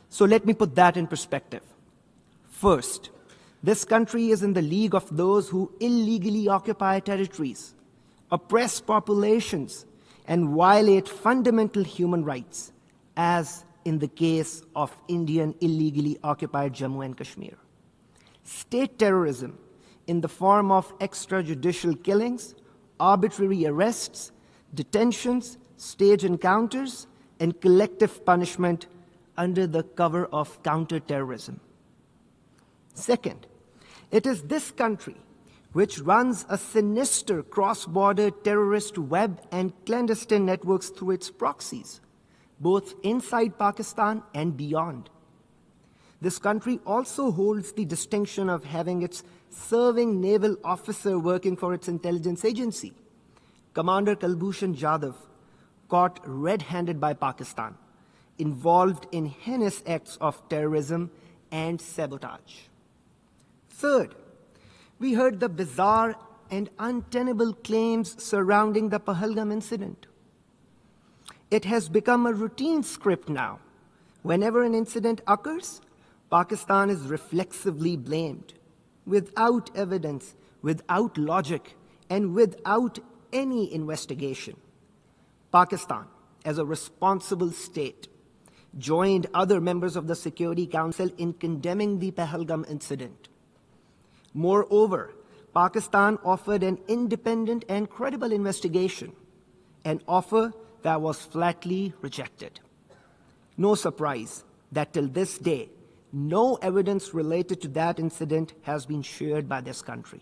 So let me put that in perspective. First, this country is in the league of those who illegally occupy territories, oppress populations, and violate fundamental human rights, as in the case of Indian illegally occupied Jammu and Kashmir. State terrorism in the form of extrajudicial killings, arbitrary arrests, detentions, stage encounters, and collective punishment under the cover of counterterrorism. Second, it is this country which runs a sinister cross-border terrorist web and clandestine networks through its proxies, both inside Pakistan and beyond. This country also holds the distinction of having its serving naval officer working for its intelligence agency, Commander Kulbhushan Jadhav, caught red-handed by Pakistan, involved in heinous acts of terrorism and sabotage. Third, we heard the bizarre and untenable claims surrounding the Pahalgam incident. It has become a routine script now. Whenever an incident occurs, Pakistan is reflexively blamed, without evidence, without logic, and without any investigation. Pakistan, as a responsible state, joined other members of the Security Council in condemning the Pahalgam incident. Moreover, Pakistan offered an independent and credible investigation, an offer that was flatly rejected. No surprise that till this day, no evidence related to that incident has been shared by this country.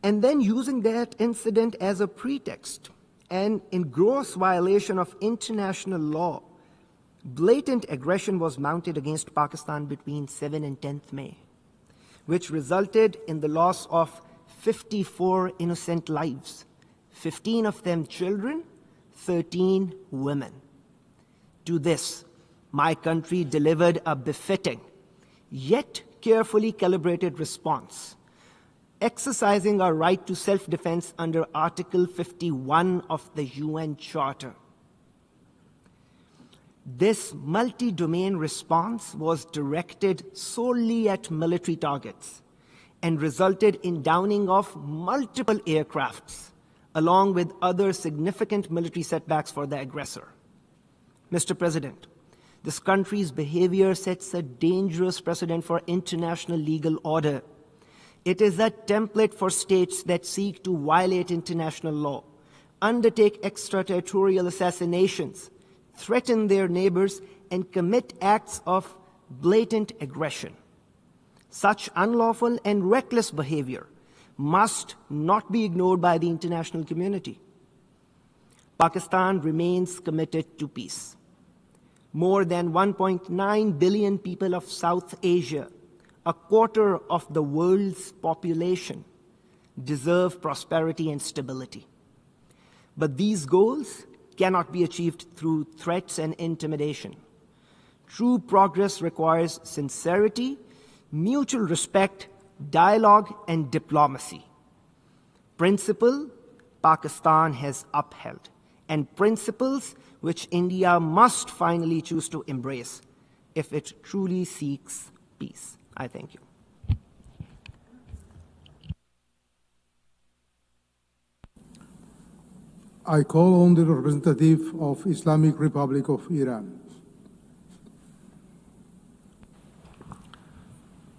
And then using that incident as a pretext and in gross violation of international law, blatant aggression was mounted against Pakistan between 7 and 10th May, which resulted in the loss of 54 innocent lives, 15 of them children, 13 women. To this, my country delivered a befitting, yet carefully calibrated response, exercising our right to self-defense under Article 51 of the UN Charter. This multi-domain response was directed solely at military targets and resulted in downing of multiple aircrafts, along with other significant military setbacks for the aggressor. Mr. President, this country's behavior sets a dangerous precedent for international legal order. It is a template for states that seek to violate international law, undertake extraterritorial assassinations, threaten their neighbors, and commit acts of blatant aggression. Such unlawful and reckless behavior must not be ignored by the international community. Pakistan remains committed to peace. More than 1.9 billion people of South Asia, a quarter of the world's population, deserve prosperity and stability. But these goals cannot be achieved through threats and intimidation. True progress requires sincerity, mutual respect, dialogue, and diplomacy. Principle Pakistan has upheld, and principles which India must finally choose to embrace if it truly seeks peace. I thank you. I call on the representative of Islamic Republic of Iran.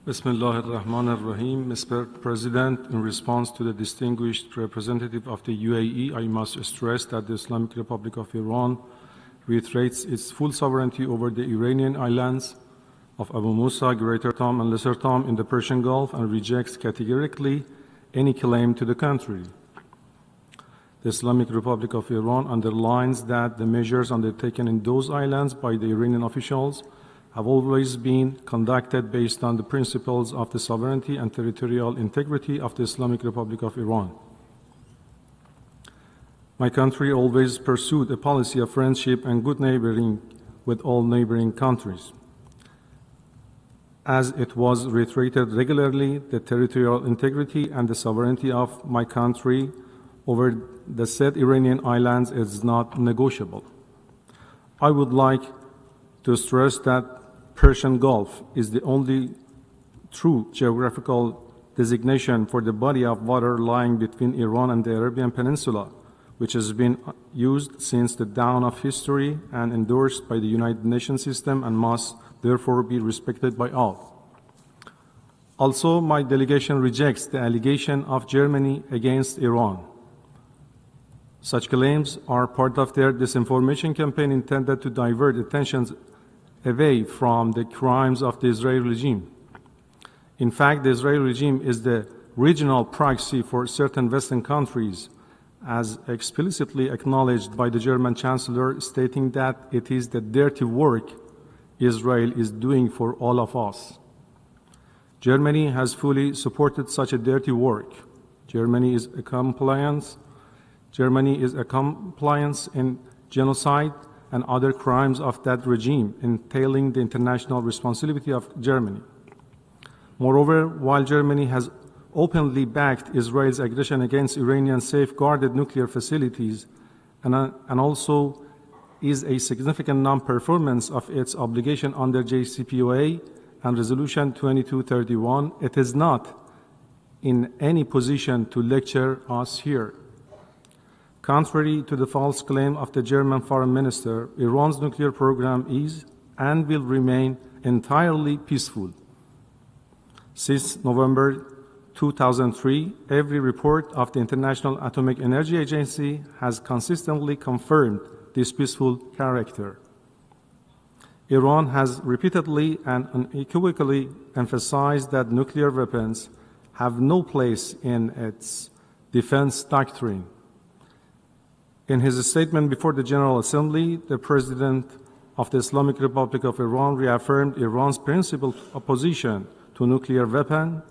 Bismillah ar-Rahman ar-Rahim. Mr. President, in response to the distinguished representative of the UAE, I must stress that the Islamic Republic of Iran reiterates its full sovereignty over the Iranian islands of Abu Musa, Greater Tom, and Lesser Tom in the Persian Gulf and rejects categorically any claim to the contrary. The Islamic Republic of Iran underlines that the measures undertaken in those islands by the Iranian officials have always been conducted based on the principles of the sovereignty and territorial integrity of the Islamic Republic of Iran. My country always pursued a policy of friendship and good neighboring with all neighboring countries. As it was reiterated regularly, the territorial integrity and the sovereignty of my country over the said Iranian islands is not negotiable. I would like to stress that Persian Gulf is the only true geographical designation for the body of water lying between Iran and the Arabian Peninsula, which has been used since the dawn of history and endorsed by the United Nations system and must therefore be respected by all. Also, my delegation rejects the allegation of Germany against Iran. Such claims are part of their disinformation campaign intended to divert attention away from the crimes of the Israeli regime. In fact, the Israeli regime is the regional proxy for certain Western countries, as explicitly acknowledged by the German Chancellor, stating that it is the dirty work Israel is doing for all of us. Germany has fully supported such a dirty work. Germany is a compliance in genocide and other crimes of that regime, entailing the international responsibility of Germany. Moreover, while Germany has openly backed Israel's aggression against Iranian safeguarded nuclear facilities and also is a significant non-performance of its obligation under JCPOA and Resolution 2231, it is not in any position to lecture us here. Contrary to the false claim of the German foreign minister, Iran's nuclear program is and will remain entirely peaceful. Since November 2003, every report of the International Atomic Energy Agency has consistently confirmed this peaceful character. Iran has repeatedly and unequivocally emphasized that nuclear weapons have no place in its defense doctrine. In his statement before the General Assembly, the President of the Islamic Republic of Iran reaffirmed Iran's principled opposition to nuclear weapons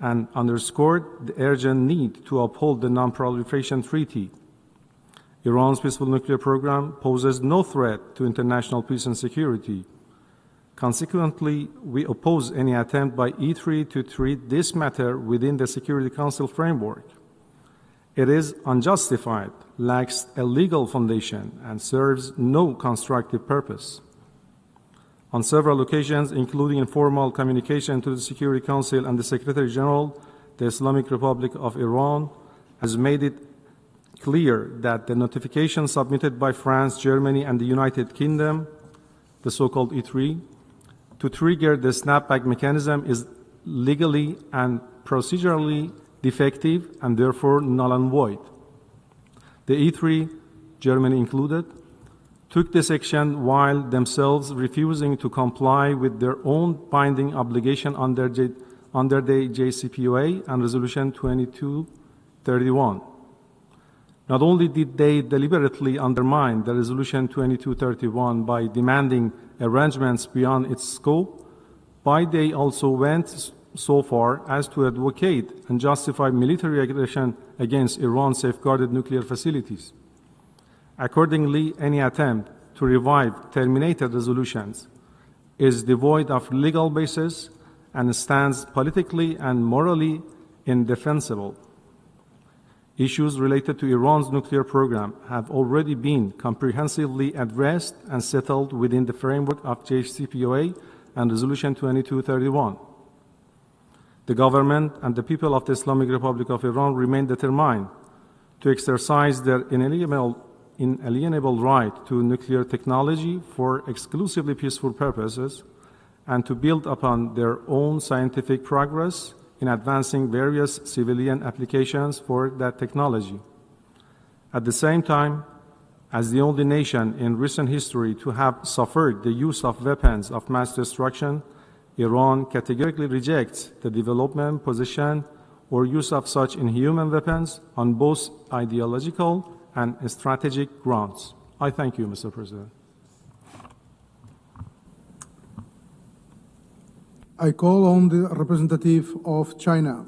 and underscored the urgent need to uphold the Non-Proliferation Treaty. Iran's peaceful nuclear program poses no threat to international peace and security. Consequently, we oppose any attempt by E3 to treat this matter within the Security Council framework. It is unjustified, lacks a legal foundation, and serves no constructive purpose. On several occasions, including informal communication to the Security Council and the Secretary General, the Islamic Republic of Iran has made it clear that the notification submitted by France, Germany, and the United Kingdom, the so-called E3, to trigger the snapback mechanism is legally and procedurally defective and therefore null and void. The E3, Germany included, took this action while themselves refusing to comply with their own binding obligation under the JCPOA and Resolution 2231. Not only did they deliberately undermine the Resolution 2231 by demanding arrangements beyond its scope, but they also went so far as to advocate and justify military aggression against Iran's safeguarded nuclear facilities. Accordingly, any attempt to revive terminated resolutions is devoid of legal basis and stands politically and morally indefensible. Issues related to Iran's nuclear program have already been comprehensively addressed and settled within the framework of JCPOA and Resolution 2231. The government and the people of the Islamic Republic of Iran remain determined to exercise their inalienable right to nuclear technology for exclusively peaceful purposes and to build upon their own scientific progress in advancing various civilian applications for that technology. At the same time, as the only nation in recent history to have suffered the use of weapons of mass destruction, Iran categorically rejects the development, possession, or use of such inhuman weapons on both ideological and strategic grounds. I thank you, Mr. President. I call on the representative of China.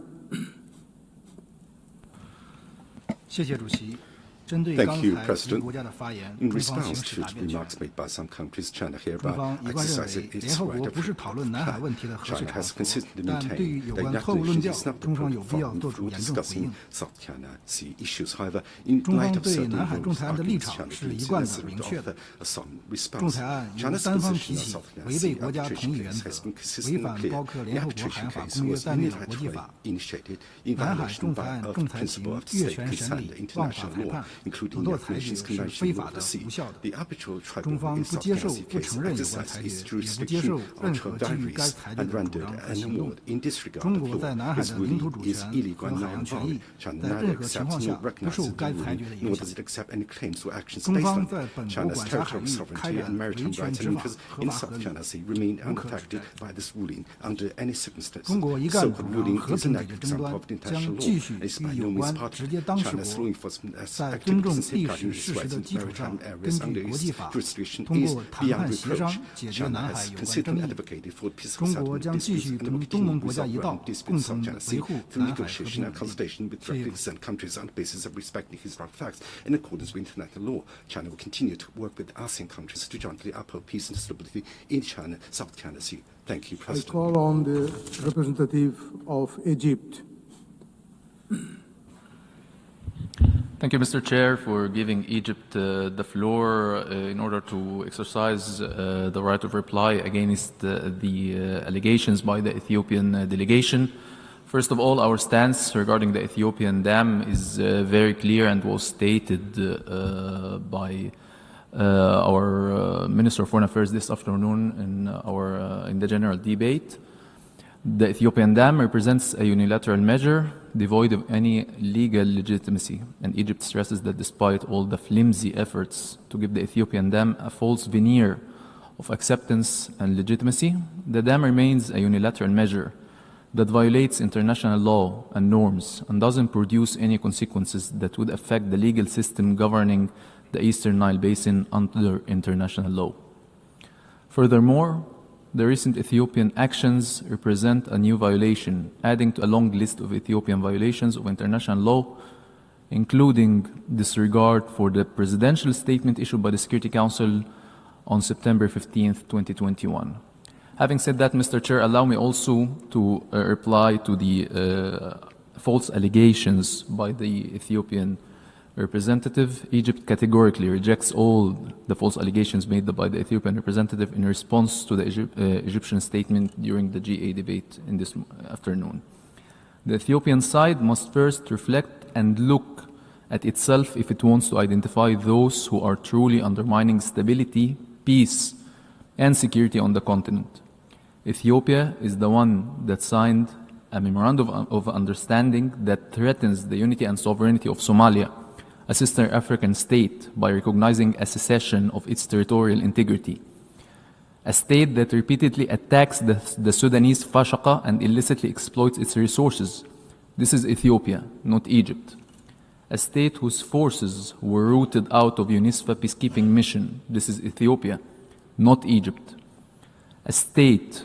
Thank you, President. In response to remarks made by some countries, China hereby exercises its right of China has consistently maintained that United Nations is not the appropriate forum for discussing South China Sea issues. However, in light of certain rules, arguments China believes necessary to offer a solemn response. China's position on South China Sea arbitration case has been consistently clear. The arbitration case was unilaterally initiated in violation of the principle of the state consent international law, including the United Nations Convention of the Sea. The arbitral tribunal in South China Sea case exercised its jurisdiction on boundaries and rendered an award in disregard of law. Its ruling is illegal and non-valid. China neither accepts nor recognizes the ruling, nor does it accept any claims or actions based on it. China's territorial sovereignty and maritime rights and interests in South China Sea remain unaffected by this ruling under any circumstances. The so-called ruling is a negative example of international law and is by no means part of it. China's law enforcement activities and safeguarding its rights in maritime areas under its jurisdiction is beyond reproach. China has consistently advocated for peaceful settlement of disputes and will continue to resolve disputes in South China Sea through negotiation and consultation with directly concerned countries on the basis of respecting historical facts in accordance with international law. China will continue to work with ASEAN countries to jointly uphold peace and stability in China, South China Sea. Thank you, President. I call on the representative of Egypt. Thank you, Mr. Chair, for giving Egypt the floor in order to exercise the right of reply against the allegations by the Ethiopian delegation. First of all, our stance regarding the Ethiopian dam is very clear and was stated by our Minister of Foreign Affairs this afternoon in the general debate. The Ethiopian dam represents a unilateral measure devoid of any legal legitimacy, and Egypt stresses that despite all the flimsy efforts to give the Ethiopian dam a false veneer of acceptance and legitimacy, the dam remains a unilateral measure that violates international law and norms and doesn't produce any consequences that would affect the legal system governing the Eastern Nile Basin under international law. Furthermore, the recent Ethiopian actions represent a new violation, adding to a long list of Ethiopian violations of international law, including disregard for the presidential statement issued by the Security Council on September 15, 2021. Having said that, Mr. Chair, allow me also to reply to the false allegations by the Ethiopian representative. Egypt categorically rejects all the false allegations made by the Ethiopian representative in response to the Egyptian statement during the GA debate in this afternoon. The Ethiopian side must first reflect and look at itself if it wants to identify those who are truly undermining stability, peace, and security on the continent. Ethiopia is the one that signed a memorandum of understanding that threatens the unity and sovereignty of Somalia, a sister African state, by recognizing a secession of its territorial integrity. A state that repeatedly attacks the Sudanese Fashaqa and illicitly exploits its resources. This is Ethiopia, not Egypt. A state whose forces were rooted out of UNISFA peacekeeping mission. This is Ethiopia, not Egypt. A state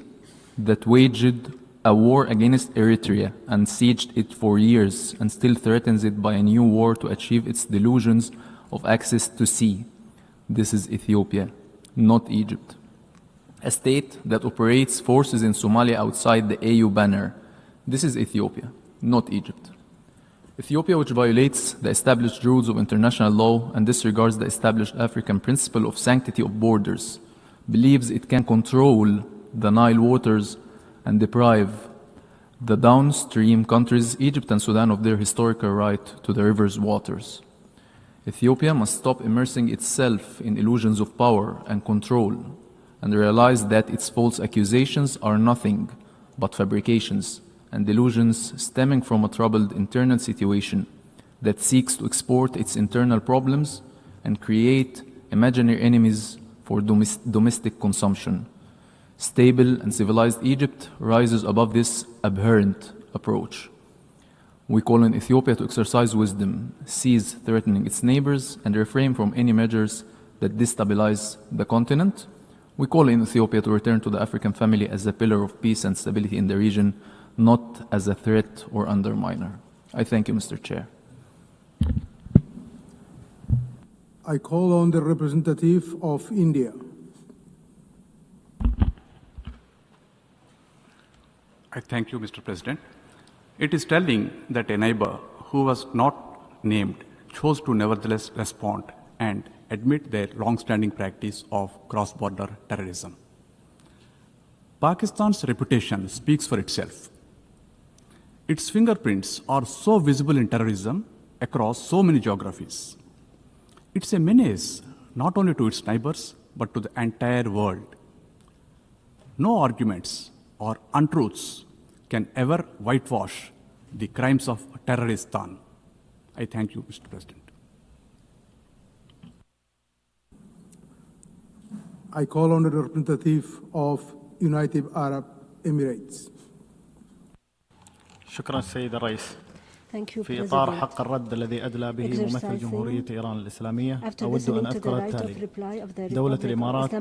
that waged a war against Eritrea and sieged it for years and still threatens it by a new war to achieve its delusions of access to sea. This is Ethiopia, not Egypt. A state that operates forces in Somalia outside the AU banner. This is Ethiopia, not Egypt. Ethiopia, which violates the established rules of international law and disregards the established African principle of sanctity of borders, believes it can control the Nile waters and deprive the downstream countries, Egypt and Sudan, of their historical right to the river's waters. Ethiopia must stop immersing itself in illusions of power and control and realize that its false accusations are nothing but fabrications and delusions stemming from a troubled internal situation that seeks to export its internal problems and create imaginary enemies for domestic consumption. Stable and civilized Egypt rises above this abhorrent approach. We call on Ethiopia to exercise wisdom, cease threatening its neighbors, and refrain from any measures that destabilize the continent. We call on Ethiopia to return to the African family as a pillar of peace and stability in the region, not as a threat or underminer. I thank you, Mr. Chair. I call on the representative of India. I thank you, Mr. President. It is telling that a neighbor who was not named chose to nevertheless respond and admit their long-standing practice of cross-border terrorism. Pakistan's reputation speaks for itself. Its fingerprints are so visible in terrorism across so many geographies. It's a menace not only to its neighbors, but to the entire world. No arguments or untruths can ever whitewash the crimes of terrorism. I thank you, Mr. President. I call on the representative of United Arab Emirates. شكرا سيد الرئيس. في إطار حق الرد الذي أدلى به ممثل جمهورية إيران الإسلامية أود أن أذكر التالي: دولة الإمارات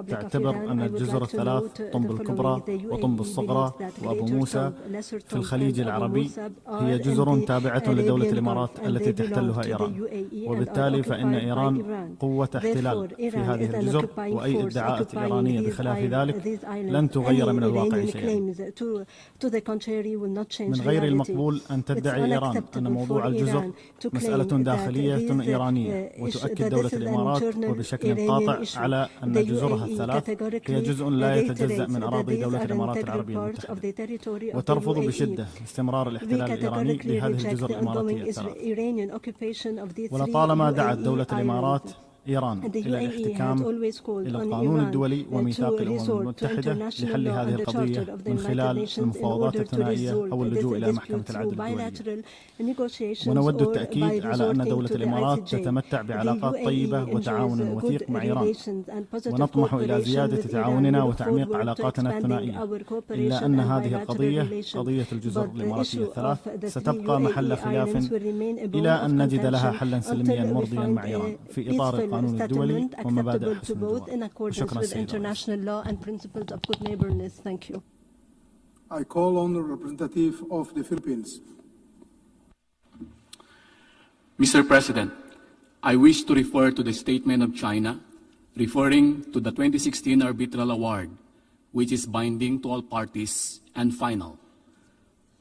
تعتبر أن الجزر الثلاث طنب الكبرى وطنب الصغرى وأبو موسى في الخليج العربي هي جزر تابعة لدولة الإمارات التي تحتلها إيران، وبالتالي فإن إيران قوة احتلال في هذه الجزر، وأي ادعاءات إيرانية بخلاف ذلك لن تغير من الواقع شيئا. من غير المقبول أن تدعي أن موضوع الجزر مسألة داخلية إيرانية، وتؤكد دولة الإمارات وبشكل قاطع على أن جزرها الثلاث هي جزء لا يتجزأ من أراضي دولة الإمارات العربية المتحدة، وترفض بشدة استمرار الاحتلال الإيراني لهذه الجزر الإماراتية الثلاث. ولطالما دعت دولة الإمارات إيران إلى الاحتكام إلى القانون الدولي وميثاق الأمم المتحدة لحل هذه القضية من خلال المفاوضات الثنائية أو اللجوء إلى محكمة العدل الدولية. ونود التأكيد على أن دولة الإمارات تتمتع بعلاقات طيبة وتعاون وثيق مع إيران، ونطمح إلى زيادة تعاوننا وتعميق علاقاتنا الثنائية، إلا أن هذه القضية قضية الجزر الإماراتية الثلاث ستبقى محل خلاف إلى أن نجد لها حلا سلميا مرضيا مع إيران في إطار القانون الدولي ومبادئ حسن الجوار. شكرا سيدنا. I call on the representative of the Philippines. Mr. President, I wish to refer to the statement of China referring to the 2016 Arbitral Award, which is binding to all parties and final.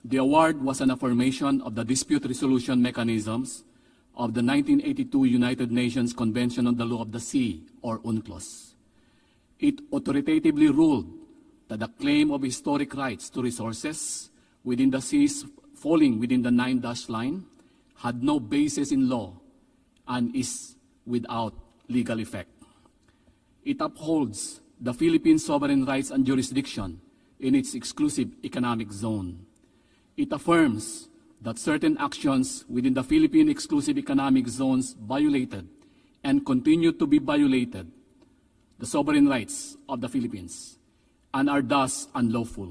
The award was an affirmation of the dispute resolution mechanisms of the 1982 United Nations Convention on the Law of the Sea, or UNCLOS. It authoritatively ruled that the claim of historic rights to resources within the seas falling within the 9-dash line had no basis in law and is without legal effect. It upholds the Philippines' sovereign rights and jurisdiction in its exclusive economic zone. It affirms that certain actions within the Philippine exclusive economic zones violated and continue to be violated the sovereign rights of the Philippines and are thus unlawful.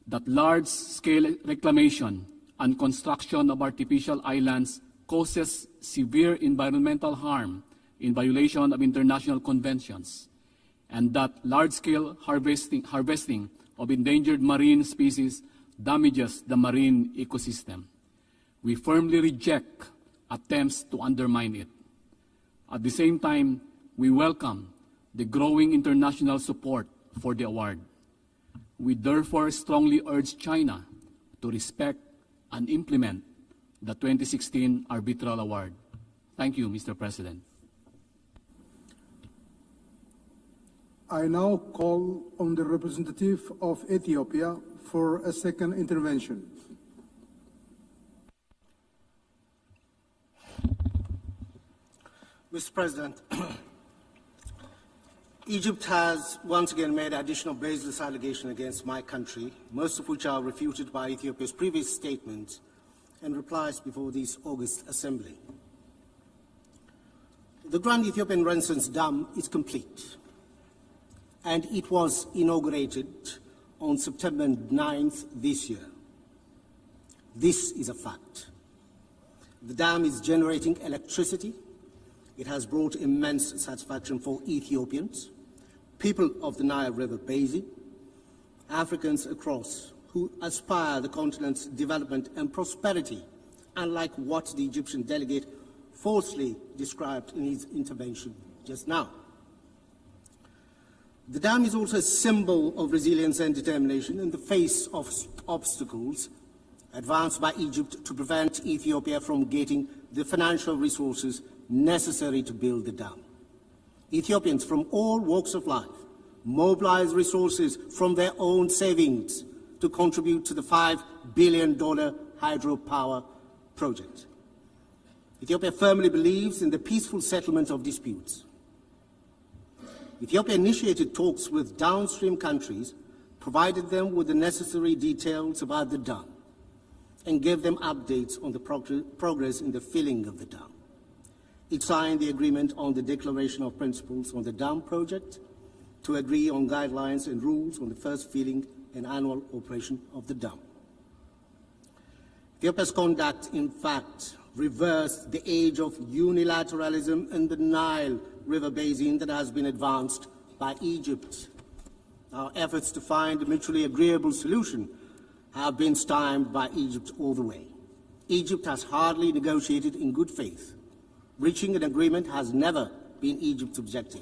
That large-scale reclamation and construction of artificial islands causes severe environmental harm in violation of international conventions, and that large-scale harvesting of endangered marine species damages the marine ecosystem. We firmly reject attempts to undermine it. At the same time, we welcome the growing international support for the award. We therefore strongly urge China to respect and implement the 2016 Arbitral Award. Thank you, Mr. President. I now call on the representative of Ethiopia for a second intervention. Mr. President, Egypt has once again made additional baseless allegations against my country, most of which are refuted by Ethiopia's previous statements and replies before this August Assembly. The Grand Ethiopian Renaissance Dam is complete, and it was inaugurated on September 9th this year. This is a fact. The dam is generating electricity. It has brought immense satisfaction for Ethiopians, people of the Nile River Basin, Africans across, who aspire the continent's development and prosperity, unlike what the Egyptian delegate falsely described in his intervention just now. The dam is also a symbol of resilience and determination in the face of obstacles advanced by Egypt to prevent Ethiopia from getting the financial resources necessary to build the dam. Ethiopians from all walks of life mobilize resources from their own savings to contribute to the $5 billion hydropower project. Ethiopia firmly believes in the peaceful settlement of disputes. Ethiopia initiated talks with downstream countries, provided them with the necessary details about the dam, and gave them updates on the progress in the filling of the dam. It signed the agreement on the Declaration of Principles on the dam project to agree on guidelines and rules on the first filling and annual operation of the dam. Ethiopia's conduct, in fact, reversed the age of unilateralism in the Nile River Basin that has been advanced by Egypt. Our efforts to find a mutually agreeable solution have been stymied by Egypt all the way. Egypt has hardly negotiated in good faith. Reaching an agreement has never been Egypt's objective.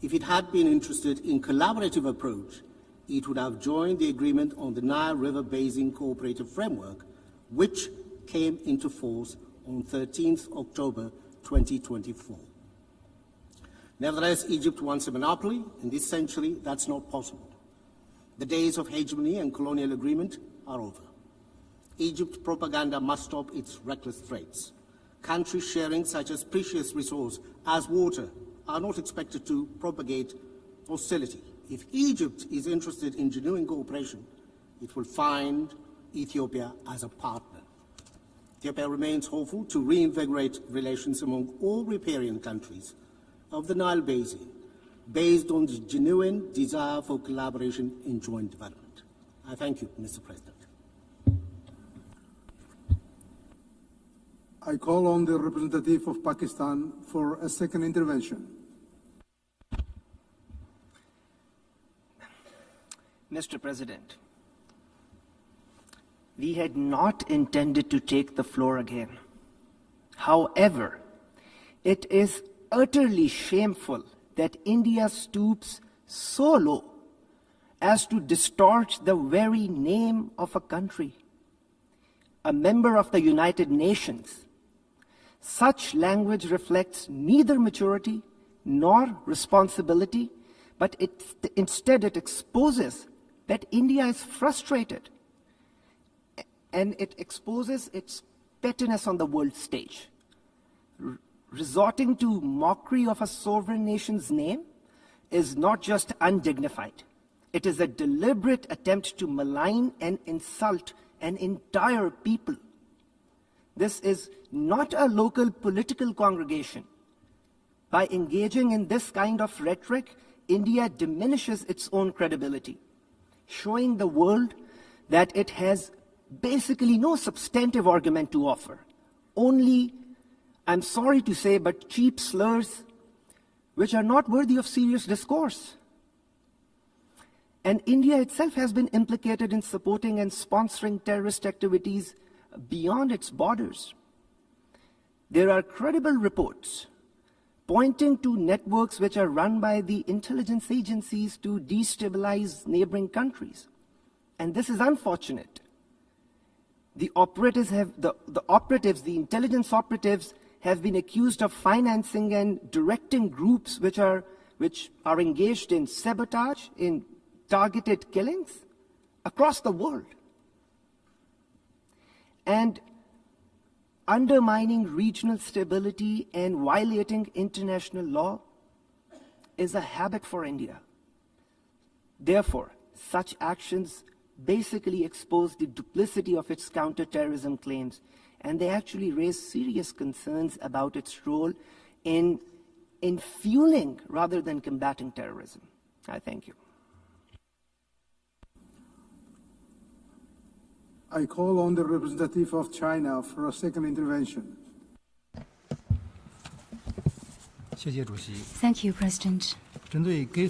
If it had been interested in collaborative approach, it would have joined the agreement on the Nile River Basin Cooperative Framework, which came into force on 13th October 2024. Nevertheless, Egypt wants a monopoly. In this century, that's not possible. The days of hegemony and colonial agreement are over. Egypt propaganda must stop its reckless threats. Countries sharing such a precious resource as water are not expected to propagate hostility. If Egypt is interested in genuine cooperation, it will find Ethiopia as a partner. Ethiopia remains hopeful to reinvigorate relations among all riparian countries of the Nile Basin, based on the genuine desire for collaboration in joint development. I thank you, Mr. President. I call on the representative of Pakistan for a second intervention. Mr. President, we had not intended to take the floor again. However, it is utterly shameful that India stoops so low as to distort the very name of a country, a member of the United Nations. Such language reflects neither maturity nor responsibility, but instead it exposes that India is frustrated, and it exposes its pettiness on the world stage. Resorting to mockery of a sovereign nation's name is not just undignified. It is a deliberate attempt to malign and insult an entire people. This is not a local political congregation. By engaging in this kind of rhetoric, India diminishes its own credibility, showing the world that it has basically no substantive argument to offer, only, I'm sorry to say, but cheap slurs which are not worthy of serious discourse. And India itself has been implicated in supporting and sponsoring terrorist activities beyond its borders. There are credible reports pointing to networks which are run by the intelligence agencies to destabilize neighboring countries. And this is unfortunate. The intelligence operatives have been accused of financing and directing groups which are engaged in sabotage, in targeted killings across the world. And undermining regional stability and violating international law is a habit for India. Therefore, such actions basically expose the duplicity of its counterterrorism claims, and they actually raise serious concerns about its role in fueling rather than combating terrorism. I thank you. I call on the representative of China for a second intervention. Thank you, President.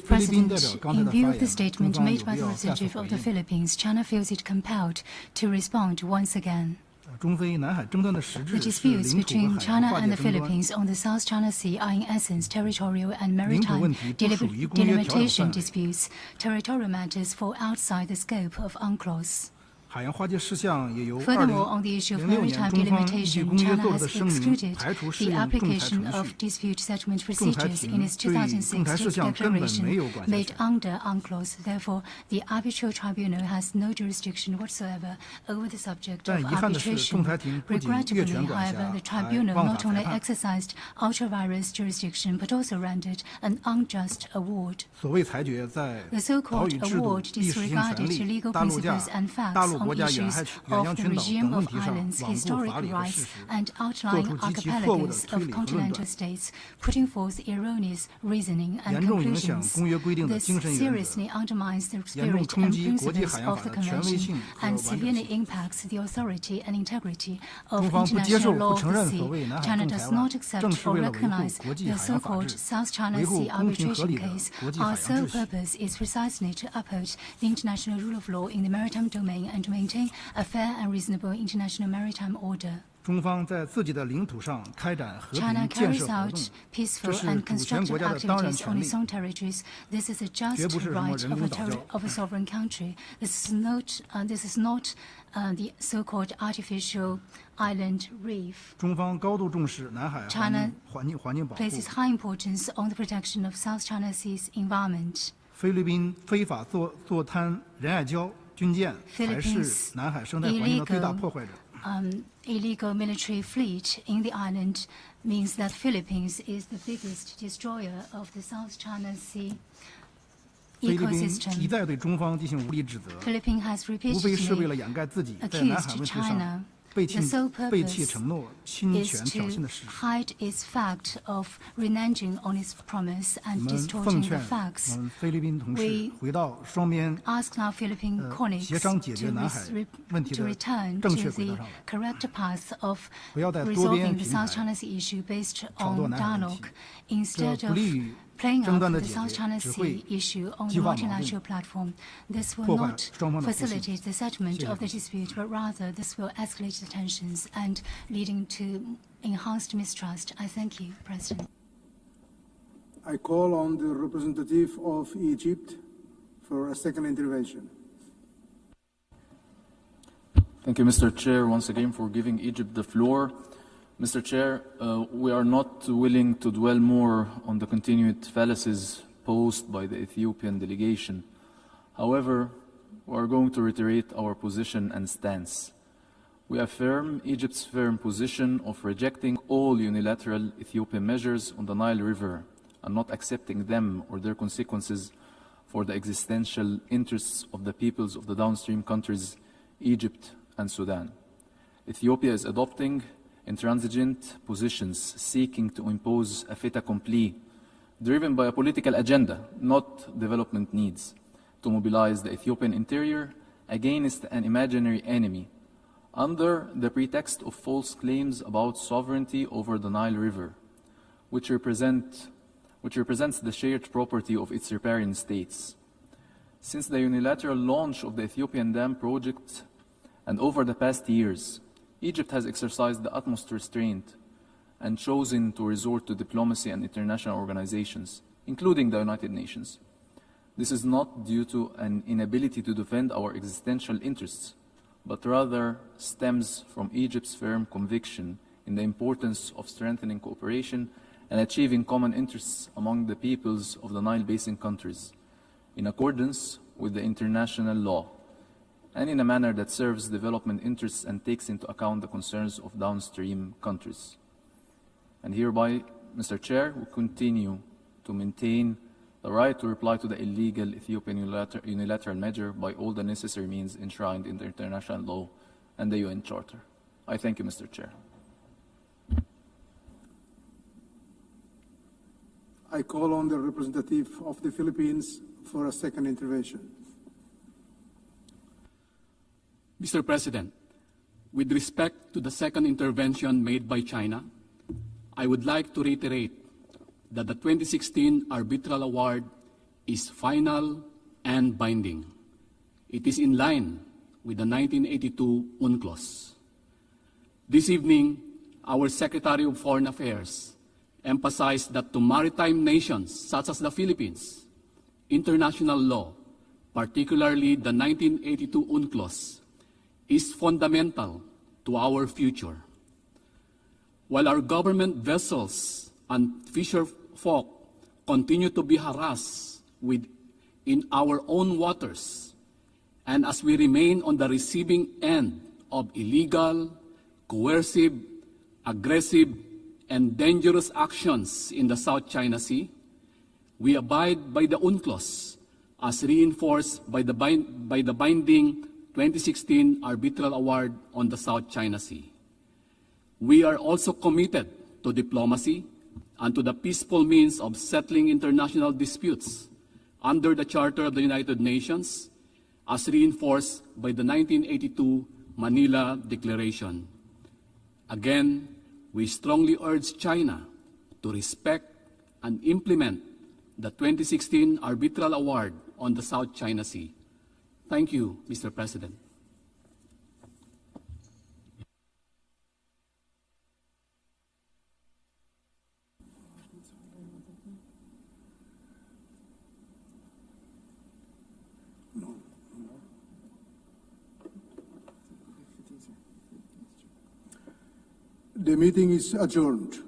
President, in view of the statement made by the representative of the Philippines, China feels it compelled to respond once again. The disputes between China and the Philippines on the South China Sea are in essence territorial and maritime delimitation disputes. Territorial matters fall outside the scope of UNCLOS. Furthermore, on the issue of maritime delimitation, China has excluded the application of dispute settlement procedures in its 2006 declaration made under UNCLOS. Therefore, the arbitral tribunal has no jurisdiction whatsoever over the subject of arbitration. Regrettably, however, the tribunal not only exercised ultra-vires jurisdiction but also rendered an unjust award. The so-called award disregarded the legal principles and facts on issues of the regime of islands, historic rights, and outlying archipelagos of continental states, putting forth erroneous reasoning and conclusions. This seriously undermines the spirit and principles of the Convention and severely impacts the authority and integrity of international law of the sea. China does not accept or recognize the so-called South China Sea arbitration case. Our sole purpose is precisely to uphold the international rule of law in the maritime domain and to maintain a fair and reasonable international maritime order. China carries out peaceful and constructive activities on its own territories. This is a just right of a sovereign country. This is not the so-called artificial island reef. China places high importance on the protection of South China Sea's environment. Philippines' illegal military fleet in the island means that Philippines is the biggest destroyer of the South China Sea ecosystem. Philippines has repeatedly accused China. The sole purpose is to hide its fact of reneging on its promise and distorting the facts. We ask our Philippine colleagues to return to the correct path of resolving the South China Sea issue based on dialogue instead of playing out the South China Sea issue on the multilateral platform. This will not facilitate the settlement of the dispute, but rather this will escalate the tensions and leading to enhanced mistrust. I thank you, President. I call on the representative of Egypt for a second intervention. Thank you, Mr. Chair, once again for giving Egypt the floor. Mr. Chair, we are not willing to dwell more on the continued fallacies posed by the Ethiopian delegation. However, we are going to reiterate our position and stance. We affirm Egypt's firm position of rejecting all unilateral Ethiopian measures on the Nile River and not accepting them or their consequences for the existential interests of the peoples of the downstream countries, Egypt and Sudan. Ethiopia is adopting intransigent positions seeking to impose a fait accompli driven by a political agenda, not development needs, to mobilize the Ethiopian interior against an imaginary enemy under the pretext of false claims about sovereignty over the Nile River, which represents the shared property of its riparian states. Since the unilateral launch of the Ethiopian Dam project and over the past years, Egypt has exercised the utmost restraint and chosen to resort to diplomacy and international organizations, including the United Nations. This is not due to an inability to defend our existential interests, but rather stems from Egypt's firm conviction in the importance of strengthening cooperation and achieving common interests among the peoples of the Nile Basin countries, in accordance with the international law, and in a manner that serves development interests and takes into account the concerns of downstream countries. And hereby, Mr. Chair, we continue to maintain the right to reply to the illegal Ethiopian unilateral measure by all the necessary means enshrined in the international law and the UN Charter. I thank you, Mr. Chair. I call on the representative of the Philippines for a second intervention. Mr. President, with respect to the second intervention made by China, I would like to reiterate that the 2016 arbitral award is final and binding. It is in line with the 1982 UNCLOS. This evening, our Secretary of Foreign Affairs emphasized that to maritime nations such as the Philippines, international law, particularly the 1982 UNCLOS, is fundamental to our future. While our government vessels and fisher folk continue to be harassed in our own waters, and as we remain on the receiving end of illegal, coercive, aggressive, and dangerous actions in the South China Sea, we abide by the UNCLOS as reinforced by the binding 2016 Arbitral Award on the South China Sea. We are also committed to diplomacy and to the peaceful means of settling international disputes under the Charter of the United Nations as reinforced by the 1982 Manila Declaration. Again, we strongly urge China to respect and implement the 2016 Arbitral Award on the South China Sea. Thank you, Mr. President. The meeting is adjourned.